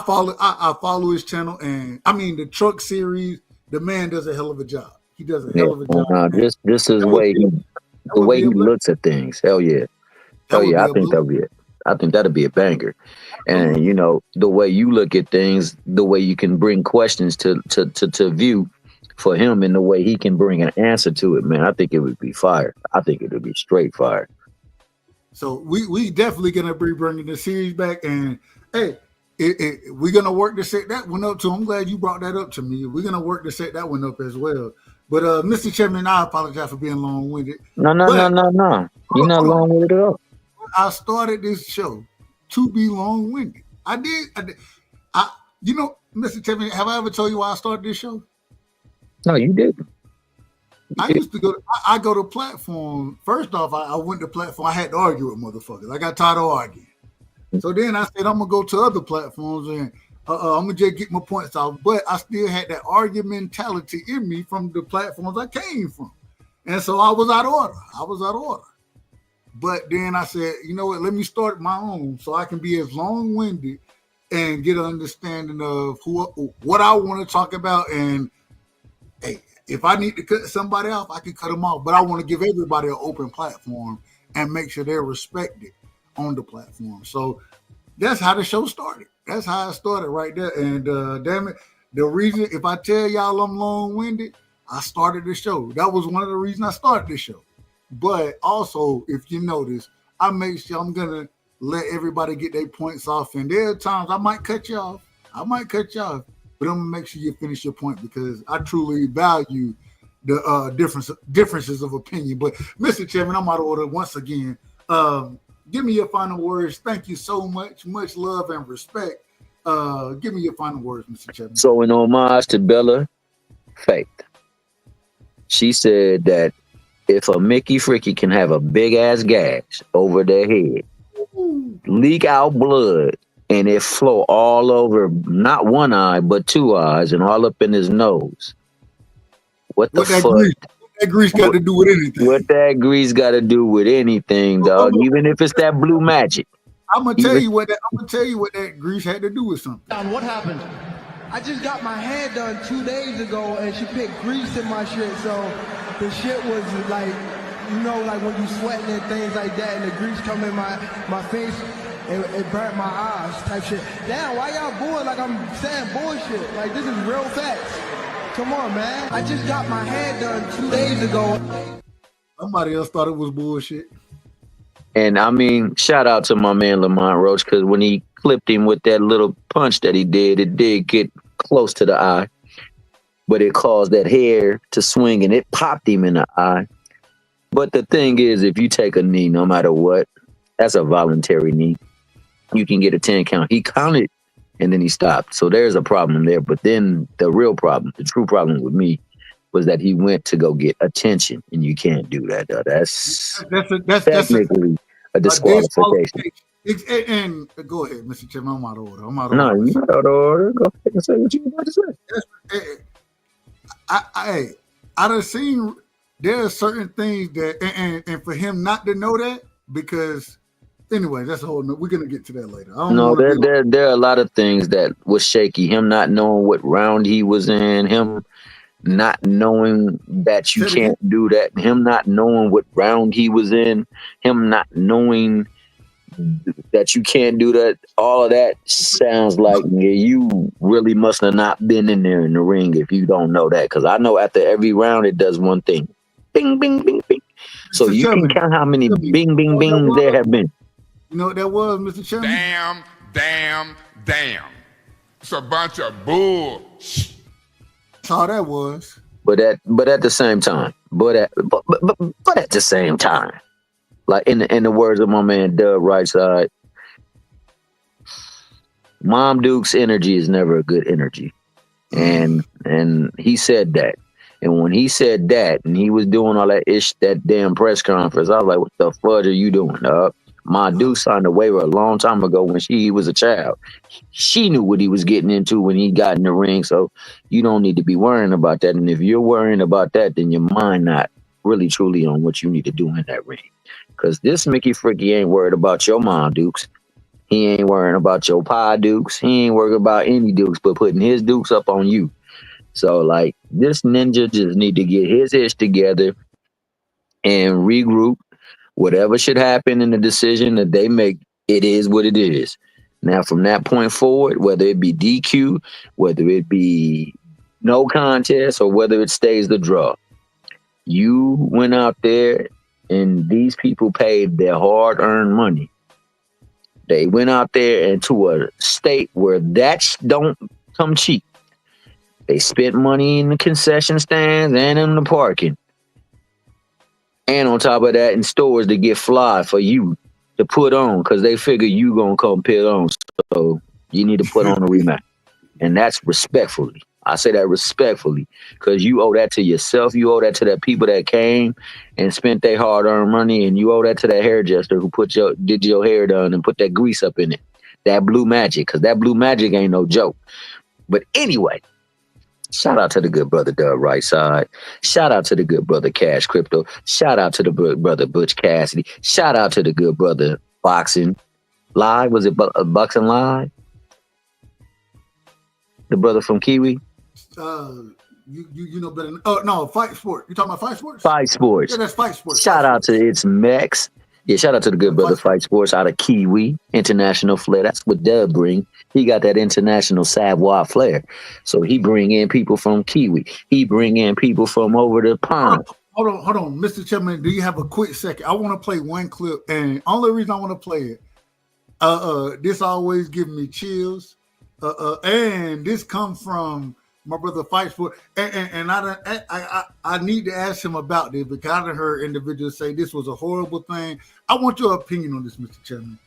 follow his channel, and I mean the truck series. The man does a hell of a job. He does a hell of a job. This is the way he looks at things. Hell yeah. I think that'll be a banger. And you know, the way you look at things, the way you can bring questions to view for him, and the way he can bring an answer to it, man, I think it would be fire. I think it would be straight fire. So we definitely gonna be bringing the series back, and hey, we're gonna work to set that one up too. I'm glad you brought that up to me. We're gonna work to set that one up as well. But Mr. Chairman, I apologize for being long-winded. No. You're not long-winded at all. I started this show to be long-winded. I did. You know, Mr. Chairman, have I ever told you why I started this show? No, you didn't. I used to go. I go to platform. First off, I went to platform. I had to argue with motherfuckers. I got tired of arguing. So then I said I'm gonna go to other platforms and I'm gonna just get my points out. But I still had that argument mentality in me from the platforms I came from, and so I was out of order. But then I said, you know what? Let me start my own, so I can be as long-winded and get an understanding of what I want to talk about. And hey, if I need to cut somebody off, I can cut them off. But I want to give everybody an open platform and make sure they're respected on the platform. So that's how the show started. That's how I started right there. And damn it, the reason, if I tell y'all I'm long-winded, I started the show. That was one of the reasons I started the show. But also, if you notice, I make sure I'm gonna let everybody get their points off. And there are times I might cut you off. but I'm gonna make sure you finish your point because I truly value the differences of opinion. But Mr. Chairman, I'm out of order once again. Give me your final words. Thank you so much. Much love and respect. Give me your final words, Mr. Chairman. So in homage to Bella Faith, she said that if a Mickey Fricky can have a big ass gash over their head, leak out blood, and it flow all over not one eye but two eyes and all up in his nose, what the fuck? What that grease got to do with anything? What that grease got to do with anything, dog? Even if it's that blue magic. I'm gonna tell you what that grease had to do with something. What happened? I just got my hair done 2 days ago, and she put grease in my shit, so the shit was like, you know, like when you sweating and things like that, and the grease come in my face, and it burnt my eyes, type shit. Damn, why y'all booing like I'm saying bullshit? Like, this is real facts. Come on, man. I just got my hair done 2 days ago. Somebody else thought it was bullshit. And I mean, shout out to my man Lamont Roach, because when he clipped him with that little punch that he did, it did get close to the eye, but it caused that hair to swing and it popped him in the eye. But the thing is, if you take a knee, no matter what, that's a voluntary knee. You can get a 10 count. He counted and then he stopped. So there's a problem there. But then the real problem, the true problem with me, was that he went to go get attention, and you can't do that. That's technically a disqualification. And go ahead, Mr. Chairman. I'm out of order. No, you're not out of order. Go ahead and say what you about to say. I done seen there are certain things that, and for him not to know that, because anyway, that's a whole. We're gonna get to that later. No, there are a lot of things that was shaky. Him not knowing what round he was in. Him not knowing that you can't do that, him not knowing what round he was in, him not knowing that you can't do that, all of that sounds like you really must have not been in there in the ring if you don't know that. Because I know after every round it does one thing. Bing, bing, bing, bing. So you can count how many bing, bing, bing there have been. You know what that was, Mr. Chairman? Damn. It's a bunch of bull. That's all that was. But at the same time, but at the same time, like in the words of my man Dub Right Side, Mom Duke's energy is never a good energy, and he said that. And when he said that, and he was doing all that damn press conference, I was like, "What the fudge are you doing, dog?" My Duke signed a waiver a long time ago when she was a child. She knew what he was getting into when he got in the ring, so you don't need to be worrying about that. And if you're worrying about that, then your mind not really truly on what you need to do in that ring. Because this Mickey Fricky ain't worried about your mom Dukes. He ain't worrying about your pa Dukes. He ain't worried about any Dukes, but putting his Dukes up on you. So, like, this ninja just need to get his ish together and regroup. Whatever should happen in the decision that they make, it is what it is. Now, from that point forward, whether it be DQ, whether it be no contest, or whether it stays the draw, you went out there and these people paid their hard-earned money. They went out there into a state where that don't come cheap. They spent money in the concession stands and in the parking. And on top of that, in stores to get fly for you to put on, because they figure you gonna come put on. So you need to put on a rematch. And that's respectfully. I say that respectfully, because you owe that to yourself. You owe that to the people that came and spent their hard-earned money, and you owe that to that hairdresser who did your hair done and put that grease up in it. That blue magic, because that blue magic ain't no joke. But anyway, shout out to the good brother Dub Right Side. Shout out to the good brother Cash Crypto. Shout out to the brother Butch Cassidy. Shout out to the good brother Boxing Live. Was it Boxing Live? The brother from Kiwi? You know better. Oh no, Fight Sport. You talking about Fight Sports? Fight Sports. Yeah, that's Fight Sports. Shout out to its Mex. Yeah, shout out to the good brother Fight Sports out of Kiwi, international flair. That's what Dub bring. He got that international savoir flair. So he bring in people from Kiwi. He bring in people from over the pond. Hold on, Mr. Chairman. Do you have a quick second? I want to play one clip, and only reason I want to play it, this always gives me chills. And this comes from my brother Fights for, and I need to ask him about this because I done heard individuals say this was a horrible thing. I want your opinion on this, Mr. Chairman.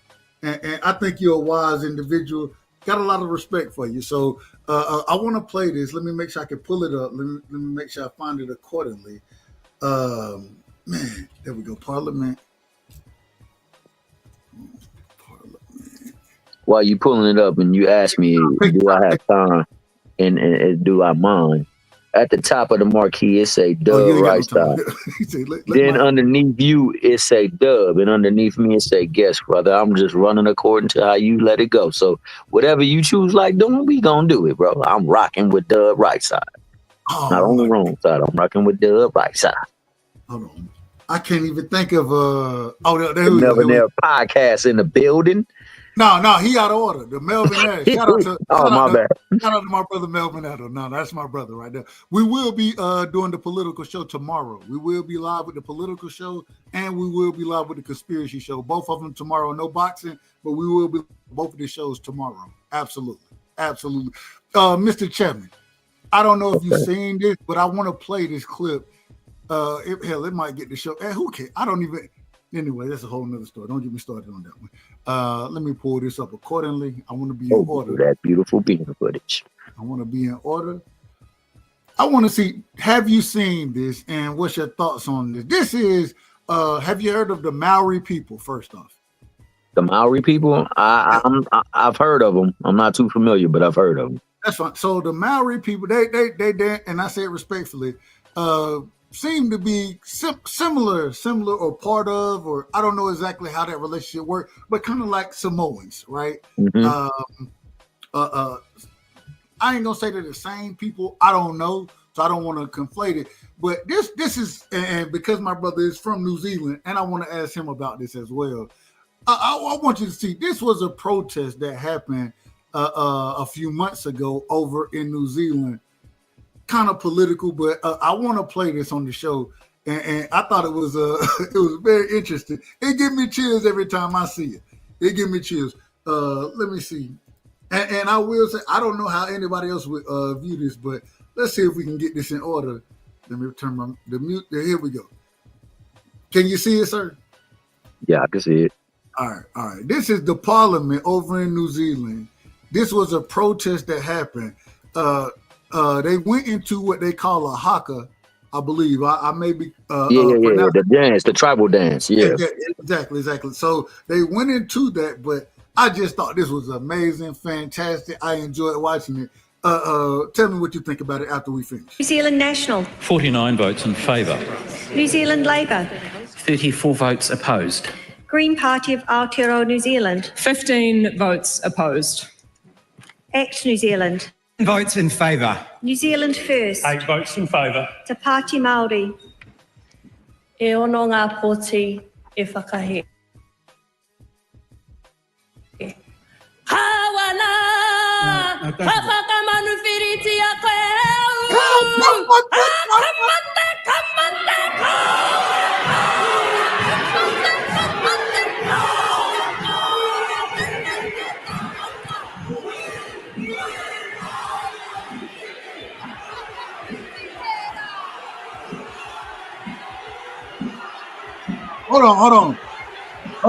And I think you're a wise individual. Got a lot of respect for you. So I want to play this. Let me make sure I can pull it up. Let me make sure I find it accordingly. Man, there we go. Parliament. While you pulling it up and you ask me, do I have time and do I mind? At the top of the marquee, it say Dub right side. Then underneath you, it say Dub. And underneath me, it say Guess, brother. I'm just running according to how you let it go. So whatever you choose like doing, we gonna do it, bro. I'm rocking with Dub right side. Not on the wrong side. I'm rocking with Dub right side. Hold on. I can't even think of the Melvin Air podcast in the building. No, he out of order. The Melvin Air. Shout out to bad. Shout out to my brother Melvin Addo. No, that's my brother right there. We will be doing the political show tomorrow. We will be live with the political show, and we will be live with the conspiracy show. Both of them tomorrow. No boxing, but we will be both of the shows tomorrow. Absolutely. Mr. Chairman, I don't know if you've seen this, but I want to play this clip. It might get the show. Who cares? I don't even. Anyway, that's a whole nother story. Don't get me started on that one. Let me pull this up accordingly. I want to be in order. That beautiful bean footage. I want to be in order. I want to see, have you seen this and what's your thoughts on this? This is, have you heard of the Maori people, first off? The Maori people? I've heard of them. I'm not too familiar, but I've heard of them. That's fine. So the Maori people, they and I say it respectfully, seem to be similar or part of, or I don't know exactly how that relationship works, but kind of like Samoans, right? Mm-hmm. I ain't gonna say they're the same people. I don't know, so I don't want to conflate it. But this is, and because my brother is from New Zealand, and I want to ask him about this as well. I want you to see, this was a protest that happened a few months ago over in New Zealand. Kind of political, but I want to play this on the show, and I thought it was it was very interesting. It gives me chills every time I see it. It gives me chills. Let me see, and I will say I don't know how anybody else would view this, but let's see if we can get this in order. Let me turn the mute. Here we go. Can you see it, sir? Yeah, I can see it. All right. This is the Parliament over in New Zealand. This was a protest that happened. They went into what they call a haka, I believe. I may be the dance, the tribal dance. Yeah, exactly. So they went into that, but I just thought this was amazing, fantastic. I enjoyed watching it. Tell me what you think about it after we finish. New Zealand National, 49 votes in favour. New Zealand Labour, 34 votes opposed. Green Party of Aotearoa New Zealand, 15 votes opposed. ACT New Zealand, Votes in favour. New Zealand First, 8 votes in favour. Te Pāti Māori. E ono ngā poti e whakahe. Hawana! Hawhakamanu whiriti a koe au! Hold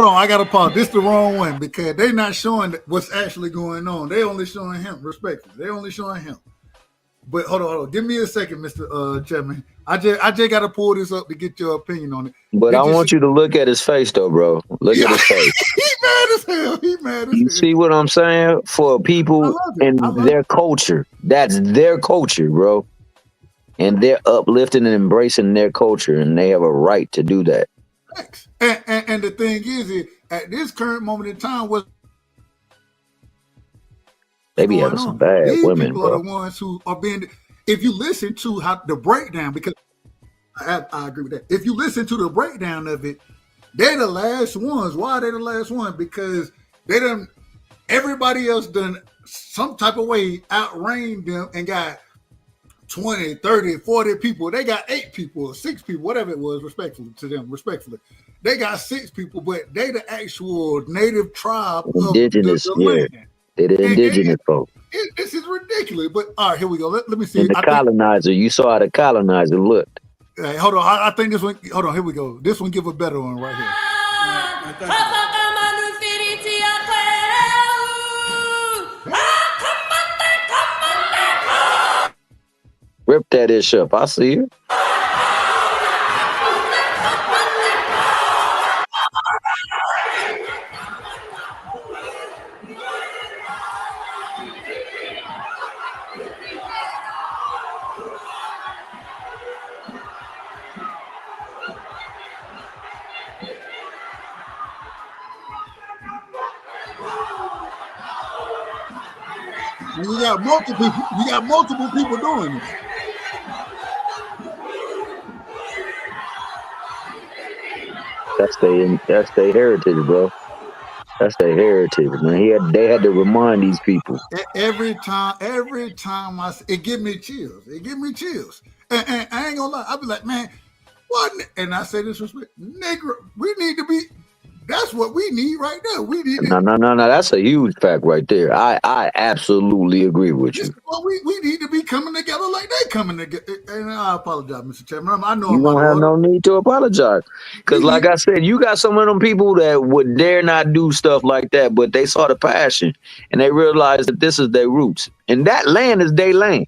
on. I got to pause. This is the wrong one because they're not showing what's actually going on. They only showing him, respectfully. They only showing him. But hold on. Give me a second, Mr. Chairman. I just got to pull this up to get your opinion on it. But I want you to look at his face, though, bro. Look at his face. He mad as hell. You see what I'm saying? For people and their culture, that's their culture, bro. And they're uplifting and embracing their culture, and they have a right to do that. And the thing is, at this current moment in time, what they be having some bad women, people bro. are the ones who are being. If you listen to how the breakdown, because I agree with that. If you listen to the breakdown of it, they're the last ones. Why are they the last one? Because they done. Everybody else done some type of way outreigned them and got 20, 30, 40 people. They got 8 people, 6 people, whatever it was, respectfully to them, respectfully. They got 6 people, but they the actual native tribe indigenous, of the land. They're the indigenous folk. This is ridiculous. But all right, here we go. Let me see. And the colonizer, you saw how the colonizer looked. Hey, hold on. I think this one. Hold on. Here we go. This one give a better one right here. Rip that ish up. I see you. And you got multiple people doing this. That's their heritage, bro. That's their heritage, man. They had to remind these people. Every time it give me chills. It give me chills. And I ain't gonna lie, I be like, man, what? And I say this respect, nigga, we need to be. That's what we need right now. We need. No. That's a huge fact right there. I absolutely agree with you. Well, we need to be coming together like they coming together. And I apologize, Mr. Chairman. I know you don't have no need to apologize, because like I said, you got some of them people that would dare not do stuff like that, but they saw the passion and they realized that this is their roots, and that land is their land.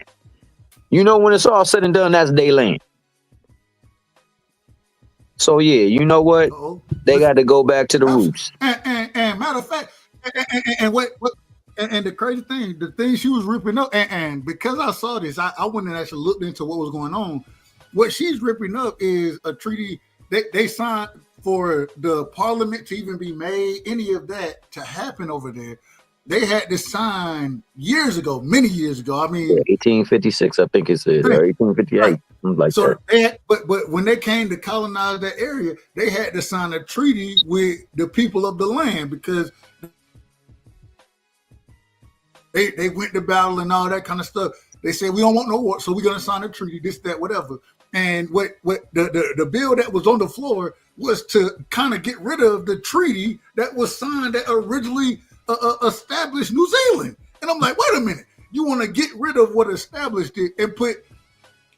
You know, when it's all said and done, that's their land. So yeah, you know what? They got to go back to the roots. And matter of fact, and the crazy thing, the thing she was ripping up, and because I saw this, I went and actually looked into what was going on. What she's ripping up is a treaty that they signed for the parliament to even be made, any of that to happen over there. They had to sign years ago, many years ago. I mean, 1856, I think it said, or 1858, right. Like so that. they had, but when they came to colonize that area, they had to sign a treaty with the people of the land, because they went to battle and all that kind of stuff. They said, we don't want no war, so we're gonna sign a treaty, this, that, whatever. And what the bill that was on the floor was to kind of get rid of the treaty that was signed that originally established New Zealand. And I'm like, wait a minute, you want to get rid of what established it and put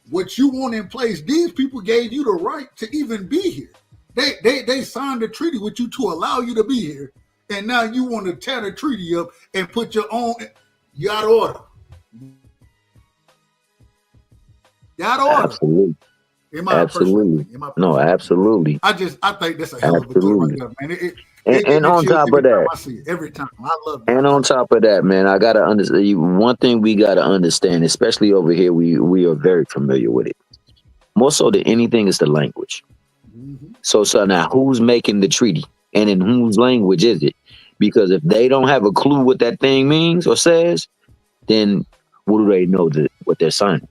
what you want in place? These people gave you the right to even be here. They signed a treaty with you to allow you to be here, and now you want to tear the treaty up and put your own. You out of order. You out of order. Absolutely. Absolutely. No, absolutely. I think that's a hell of a good right there, man. And on top of that, I see it every time. I love that. And on top of that, man, I gotta understand one thing. We gotta understand, especially over here, we are very familiar with it. More so than anything, is the language. Mm-hmm. So now, who's making the treaty, and in whose language is it? Because if they don't have a clue what that thing means or says, then what do they know what they're signing?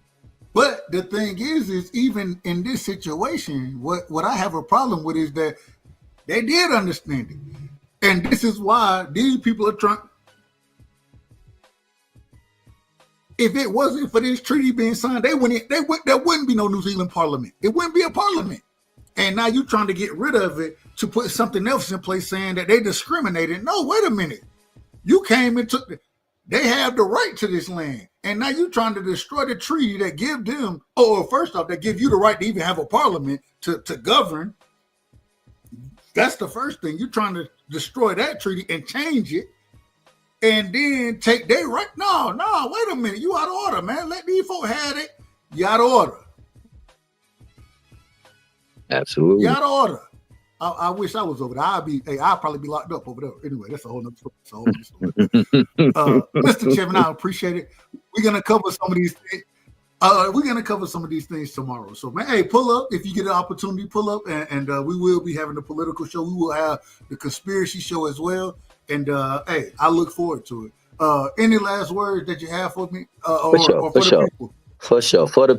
But the thing is even in this situation, what I have a problem with is that they did understand it. And this is why these people are trying. If it wasn't for this treaty being signed, there wouldn't be no New Zealand parliament. It wouldn't be a parliament. And now you're trying to get rid of it to put something else in place saying that they discriminated. No, wait a minute. You came and took they have the right to this land. And now you're trying to destroy the treaty that give them, or first off, that give you the right to even have a parliament to govern. That's the first thing. You're trying to destroy that treaty and change it, and then take their right. No, wait a minute. You out of order, man. Let these folk have it. You out of order. Absolutely. You out of order. I wish I was over there. I'd probably be locked up over there. Anyway, that's a whole nother story. Mr. Chairman, I appreciate it. We're gonna cover some of these things. We're gonna cover some of these things tomorrow. So, man, hey, pull up if you get an opportunity. Pull up, and we will be having the political show. We will have the conspiracy show as well. And hey, I look forward to it. Any last words that you have for me? For the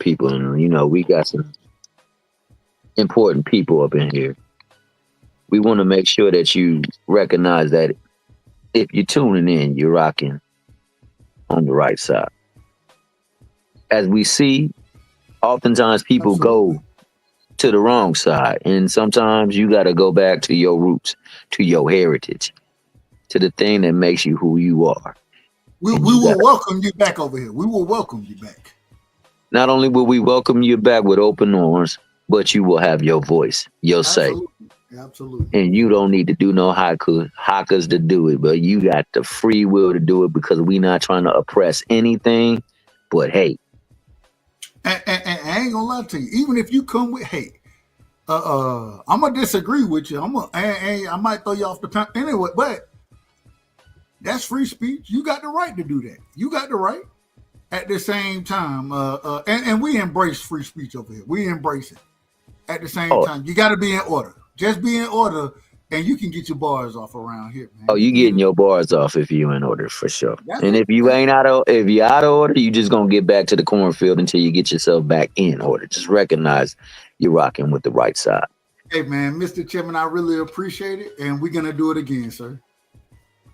people. And we got some important people up in here. We want to make sure that you recognize that if you're tuning in, you're rocking on the right side. As we see, oftentimes people go to the wrong side, and sometimes you got to go back to your roots, to your heritage, to the thing that makes you who you are. We will welcome you back over here. We will welcome you back. Not only will we welcome you back with open arms, but you will have your voice, your say. Absolutely. Absolutely. And you don't need to do no hackers to do it, but you got the free will to do it because we not trying to oppress anything but hate. And I ain't gonna lie to you. Even if you come with hate, I'm gonna disagree with you. I might throw you off the path anyway, but that's free speech. You got the right to do that. You got the right. At the same time, and we embrace free speech over here. We embrace it. At the same time, you got to be in order. Just be in order, and you can get your bars off around here, man. Oh, you getting your bars off if you in order for sure. That's And it. if you're out of order, you just gonna get back to the cornfield until you get yourself back in order. Just recognize you're rocking with the right side. Hey, man, Mr. Chairman, I really appreciate it, and we're gonna do it again, sir.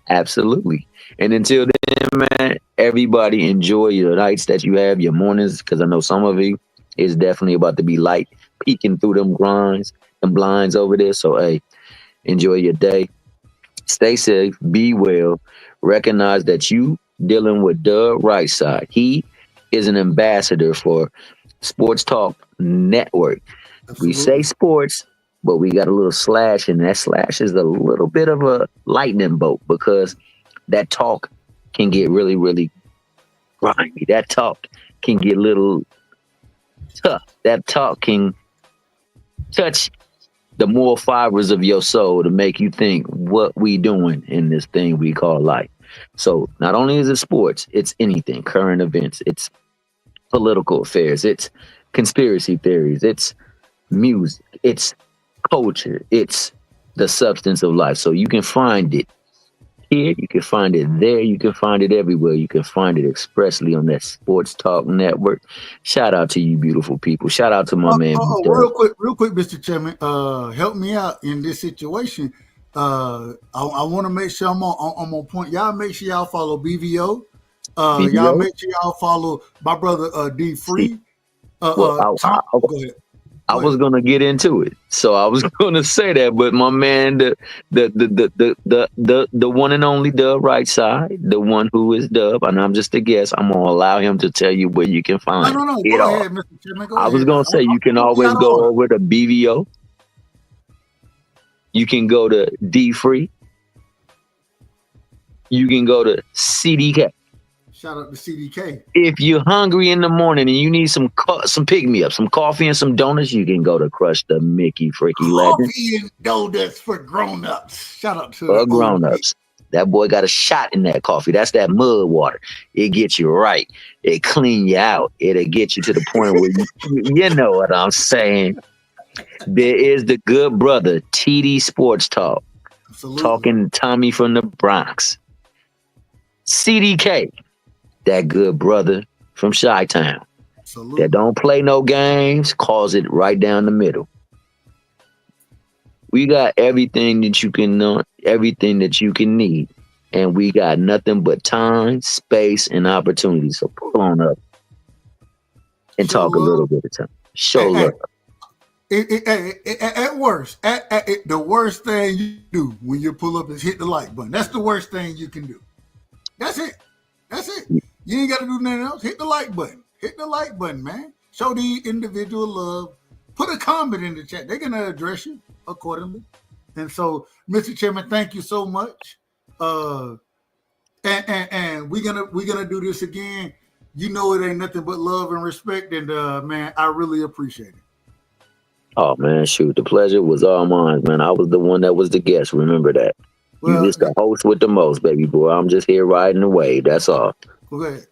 Absolutely. And until then, man, everybody enjoy your nights that you have, your mornings, because I know some of you is definitely about to be light peeking through them blinds over there. So, hey, enjoy your day. Stay safe. Be well. Recognize that you dealing with the right side. He is an ambassador for Sports Talk Network. Absolutely. We say sports, but we got a little slash, and that slash is a little bit of a lightning bolt because that talk can get really, really grimy. That talk can get a little tough. That talk can touch the moral fibers of your soul to make you think what we doing in this thing we call life. So not only is it sports, it's anything, current events, it's political affairs, it's conspiracy theories, it's music, it's culture, it's the substance of life. So you can find it here, you can find it there, you can find it everywhere. You can find it expressly on that Sports Talk Network. Shout out to you beautiful people. Shout out to my man. Real quick, Mr. Chairman, help me out in this situation. I want to make sure I'm on point. Y'all make sure y'all follow BVO. Y'all make sure y'all follow my brother D Free. Well, Tom, go ahead. I was gonna get into it, so I was gonna say that, but my man, the one and only Dub Right Side, the one who is Dub, and I'm just a guest. I'm gonna allow him to tell you where you can find No, it go all. ahead, Mr. Chairman. Go I was ahead. gonna say you can always go over to BVO. You can go to D Free. You can go to CDK. Shout out to CDK. If you're hungry in the morning and you need some pick-me-up, some coffee and some donuts, you can go to Crush the Mickey Freaky Legend. Coffee and donuts for grown-ups. Shout out to For grown-ups. That boy got a shot in that coffee. That's that mud water. It gets you right. It clean you out. It'll get you to the point where you know what I'm saying. There is the good brother, TD Sports Talk. Absolutely. Talking Tommy from the Bronx. CDK. That good brother from Chi-Town that don't play no games, calls it right down the middle. We got everything that you can know, everything that you can need, and we got nothing but time, space, and opportunity. So pull on up and talk a little bit of time. Show love. At worst, the worst thing you do when you pull up is hit the like button. That's the worst thing you can do. That's it. You ain't got to do nothing else. Hit the like button. Hit the like button, man. Show the individual love. Put a comment in the chat. They're going to address you accordingly. And so, Mr. Chairman, thank you so much. And we're gonna do this again. You know it ain't nothing but love and respect. And man, I really appreciate it. Oh man, shoot. The pleasure was all mine, man. I was the one that was the guest. Remember that. You just the host with the most, baby boy. I'm just here riding the wave. That's all. Go ahead.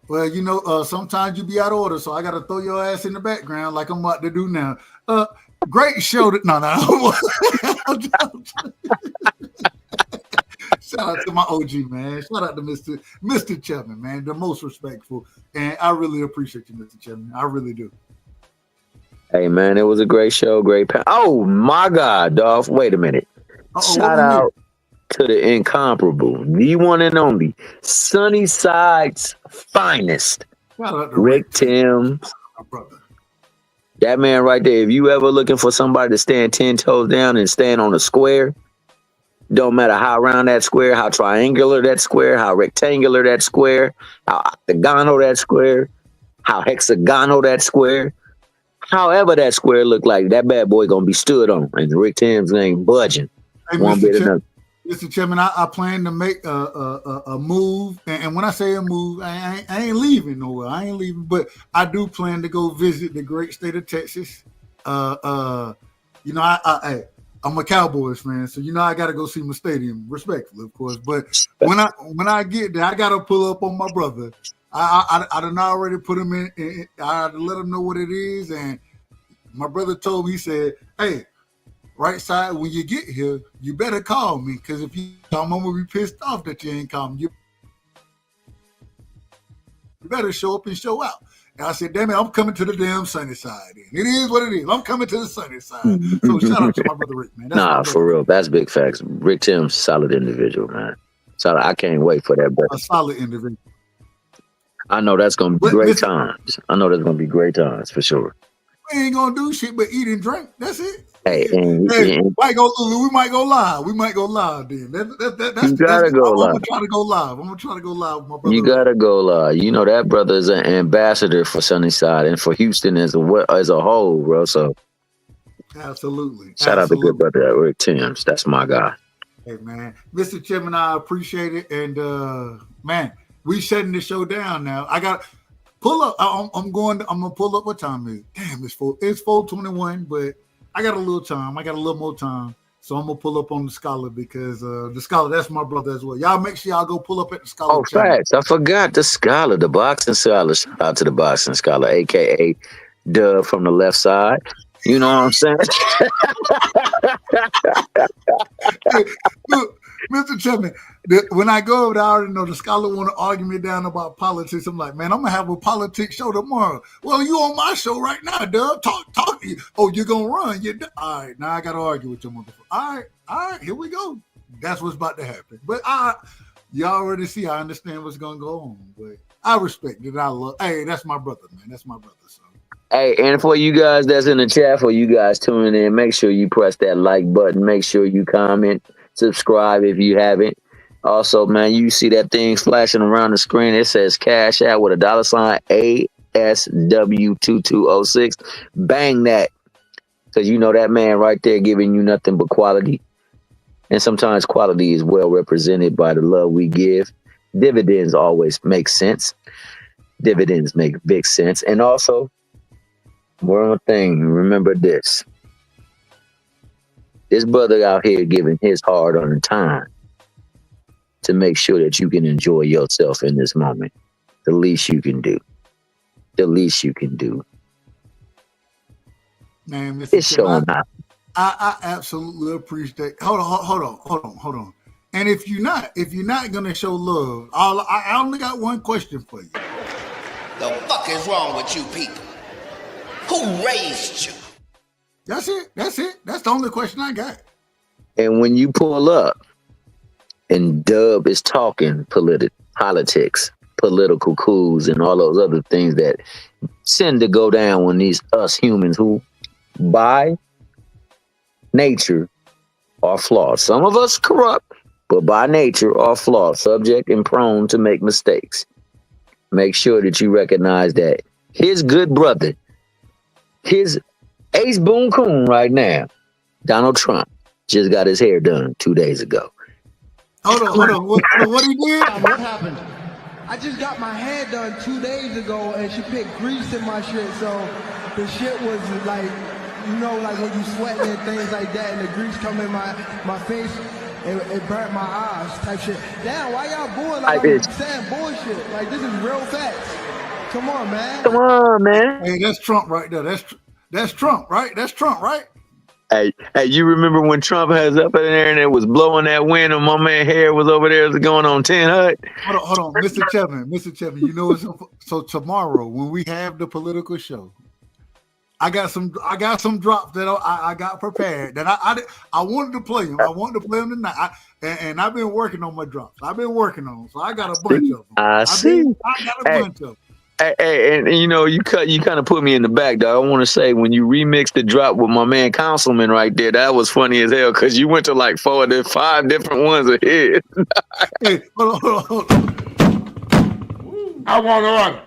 Well, you know, sometimes you be out of order, so I got to throw your ass in the background like I'm about to do now. Great show. No. Shout out to my OG, man. Shout out to Mr. Chapman, man. The most respectful. And I really appreciate you, Mr. Chapman. I really do. Hey, man, it was a great show. Great. Oh, my God, Dolph. Wait a minute. Shout out to the incomparable, the one and only, Sunnyside's finest, Rick Tim. That man right there, if you ever looking for somebody to stand 10 toes down and stand on a square, don't matter how round that square, how triangular that square, how rectangular that square, how octagonal that square, how hexagonal that square, however that square look like, that bad boy gonna be stood on. And Rick Tim's ain't budging Hey, one bit or another. Mr. Chairman, I plan to make a move, and when I say a move, I ain't leaving nowhere. I ain't leaving, but I do plan to go visit the great state of Texas. You know, I'm a Cowboys fan, so you know I got to go see my stadium, respectfully, of course. But when I get there, I got to pull up on my brother. I done already put him in. I let him know what it is, and my brother told me, he said, "Hey, right side, when you get here, you better call me, because if you come, I'm gonna be pissed off that you ain't come. You better show up and show out." And I said, "Damn it, I'm coming to the damn sunny side. It is what it is. I'm coming to the sunny side." So shout out to my brother Rick, man. That's Nah, for real, that's big facts. Rick Tim's a solid individual, man. So I can't wait for that. A solid individual. I know that's gonna be great times. I know that's gonna be great times for sure. We ain't gonna do shit but eat and drink. That's it. Hey, We might go live. We might go live then. That's You gotta go I'm live. gonna try to go live. I'm gonna try to go live with my brother. You gotta go live. You know that brother is an ambassador for Sunnyside and for Houston as a whole, bro. So Absolutely. shout out to good brother Rick Timms. That's my guy. Hey man, Mr. Chairman, I appreciate it, and man, we shutting the show down now. I got pull up. I'm gonna pull up. What time is it? Damn, it's 4:21, but I got a little time. I got a little more time, so I'm gonna pull up on the Scholar, because the Scholar, that's my brother as well. Y'all make sure y'all go pull up at the Scholar. Oh, facts. I forgot the Scholar, the boxing scholar. Shout out to the boxing scholar, aka Dub from the left side. You know what I'm saying? Hey, look, Mr. Chairman, when I go over there, I already know the Scholar want to argue me down about politics. I'm like, man, I'm gonna have a politics show tomorrow. Well, you on my show right now, Dub. Talk to you. Oh, you're gonna run. All right, now I gotta argue with your motherfucker. All right, here we go. That's what's about to happen. But you already see, I understand what's gonna go on. But I respect it. Hey, that's my brother, man. That's my brother. So. Hey, and for you guys that's in the chat, for you guys tuning in, make sure you press that like button. Make sure you comment, subscribe if you haven't. Also, man, you see that thing flashing around the screen. It says Cash App with a $ASW2206. Bang that, because you know that man right there giving you nothing but quality. And sometimes quality is well represented by the love we give. Dividends always make sense. Dividends make big sense. And also, one thing, remember this. This brother out here giving his hard-earned time to make sure that you can enjoy yourself in this moment. The least you can do. The least you can do. Man, Mr. It's showing up. I absolutely appreciate. Hold on. And if you're not gonna show love, I only got one question for you. The fuck is wrong with you people? Who raised you? That's it. That's the only question I got. And when you pull up and Dub is talking politics, political coups, and all those other things that tend to go down when us humans who by nature are flawed. Some of us corrupt, but by nature are flawed, subject and prone to make mistakes. Make sure that you recognize that his good brother, his ace boon coon right now, Donald Trump, just got his hair done 2 days ago. Hold on. What he did? What happened? I just got my hair done 2 days ago, and she put grease in my shit, so the shit was like, you know, like when you sweating and things like that, and the grease come in my face, it burnt my eyes type shit. Damn, why y'all booing like I'm saying bullshit? Like, this is real facts. Come on, man. Come on, man. Hey, that's Trump right there. That's Trump, right? That's Trump, right? Hey, you remember when Trump has up in there and it was blowing that wind and my man hair was over there going on 10 Hut? Hold on, Mr. Chapman, you know, so tomorrow when we have the political show, I got some drops that I got prepared that I wanted to play them. I wanted to play them tonight. And I've been working on my drops. So I got a bunch of them. I got a bunch of them. Hey, and you know, you kind of put me in the back, dog. I want to say when you remixed the drop with my man Councilman right there, that was funny as hell because you went to like 4 to 5 different ones of his. Hey, hold on. I want order.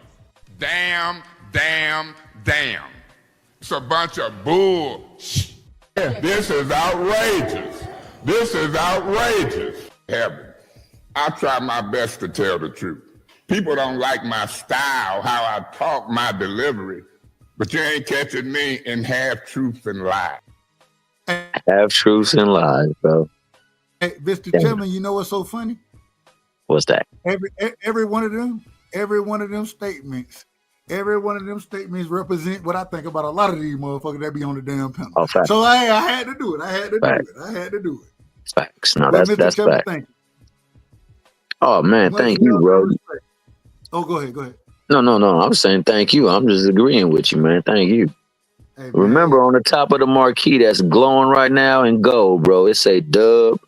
Damn. It's a bunch of bull. This is outrageous. Heaven, I try my best to tell the truth. People don't like my style, how I talk, my delivery, but you ain't catching me in half truth and lies. Half truths and lies, bro. Hey, Mr. Damn. Chairman, you know what's so funny? What's that? Every one of them statements represent what I think about a lot of these motherfuckers that be on the damn panel. Oh, facts. So I had to do it. I had to do it. Facts. No, But that's Mr. Chairman, fact. thank you. Oh man, Much thank you, love, bro. respect. Oh, go ahead. No. I'm saying thank you. I'm just agreeing with you, man. Thank you. Hey, man. Remember, on the top of the marquee that's glowing right now in gold, bro, it say Dub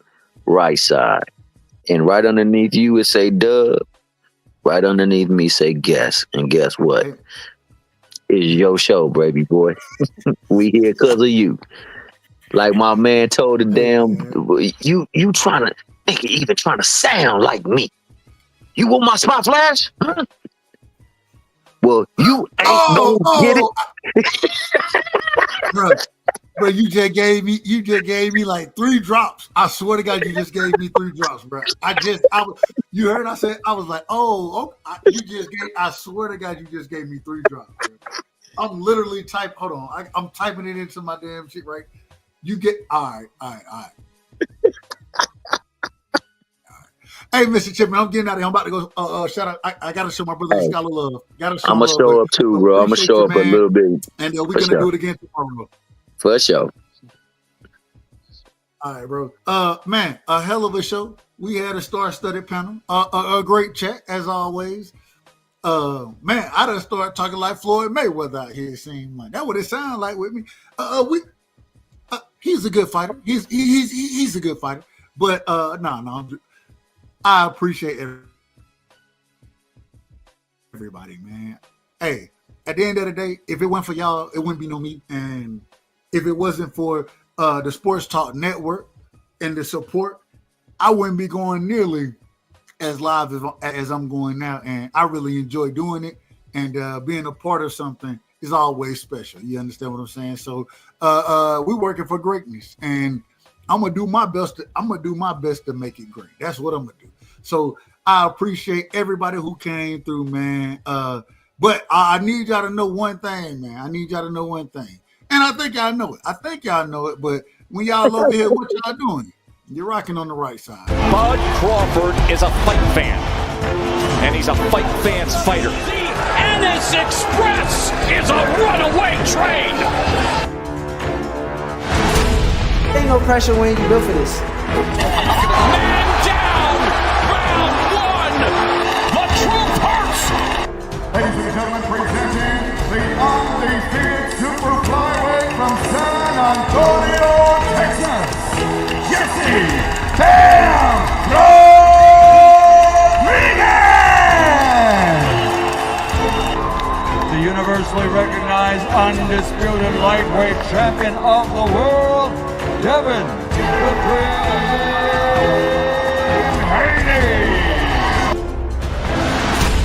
right side. And right underneath you, it say Dub. Right underneath me, say Guess. And guess what? Hey. It's your show, baby boy. We here because of you. Like my man told the damn, you trying to, nigga, even trying to sound like me. You want my spot flash? Huh? Well, you ain't gonna get it. Bro, you just gave me like 3 drops. I swear to God, you just gave me 3 drops, bro. You heard? I was like, I swear to God, you just gave me 3 drops. Bro. I'm literally typing. Hold on, I'm typing it into my damn shit right. You get all right. Hey, Mr. Chipman, I'm getting out of here. I'm about to go. Shout out. I gotta show my brother this guy love. I'm gonna show up too, bro. I'm gonna show up a little bit. And we're gonna do it again tomorrow. For sure. All right, bro. Man, a hell of a show. We had a star-studded panel. A great chat as always. Man, I done started talking like Floyd Mayweather out here. Seemed like that what it sounded like with me. He's a good fighter. He's a good fighter. But no. I appreciate everybody, man. Hey, at the end of the day, if it weren't for y'all, it wouldn't be no me. And if it wasn't for the Sports Talk Network and the support, I wouldn't be going nearly as live as I'm going now. And I really enjoy doing it. And being a part of something is always special. You understand what I'm saying? So we're working for greatness. And I'm gonna do my best to make it great. That's what I'm gonna do. So I appreciate everybody who came through, man. But I need y'all to know one thing, man. And I think y'all know it. But when y'all over here, what y'all doing? You're rocking on the right side. Bud Crawford is a fight fan. And he's a fight fan's fighter. The Ennis Express is a runaway train. Ain't no pressure when you built for this. Man down! Round 1! The truth hurts! Ladies and gentlemen, presenting the undefeated super flyweight from San Antonio, Texas, Jesse Bam Rodriguez! The universally recognized undisputed lightweight champion of the world, Devin the Twin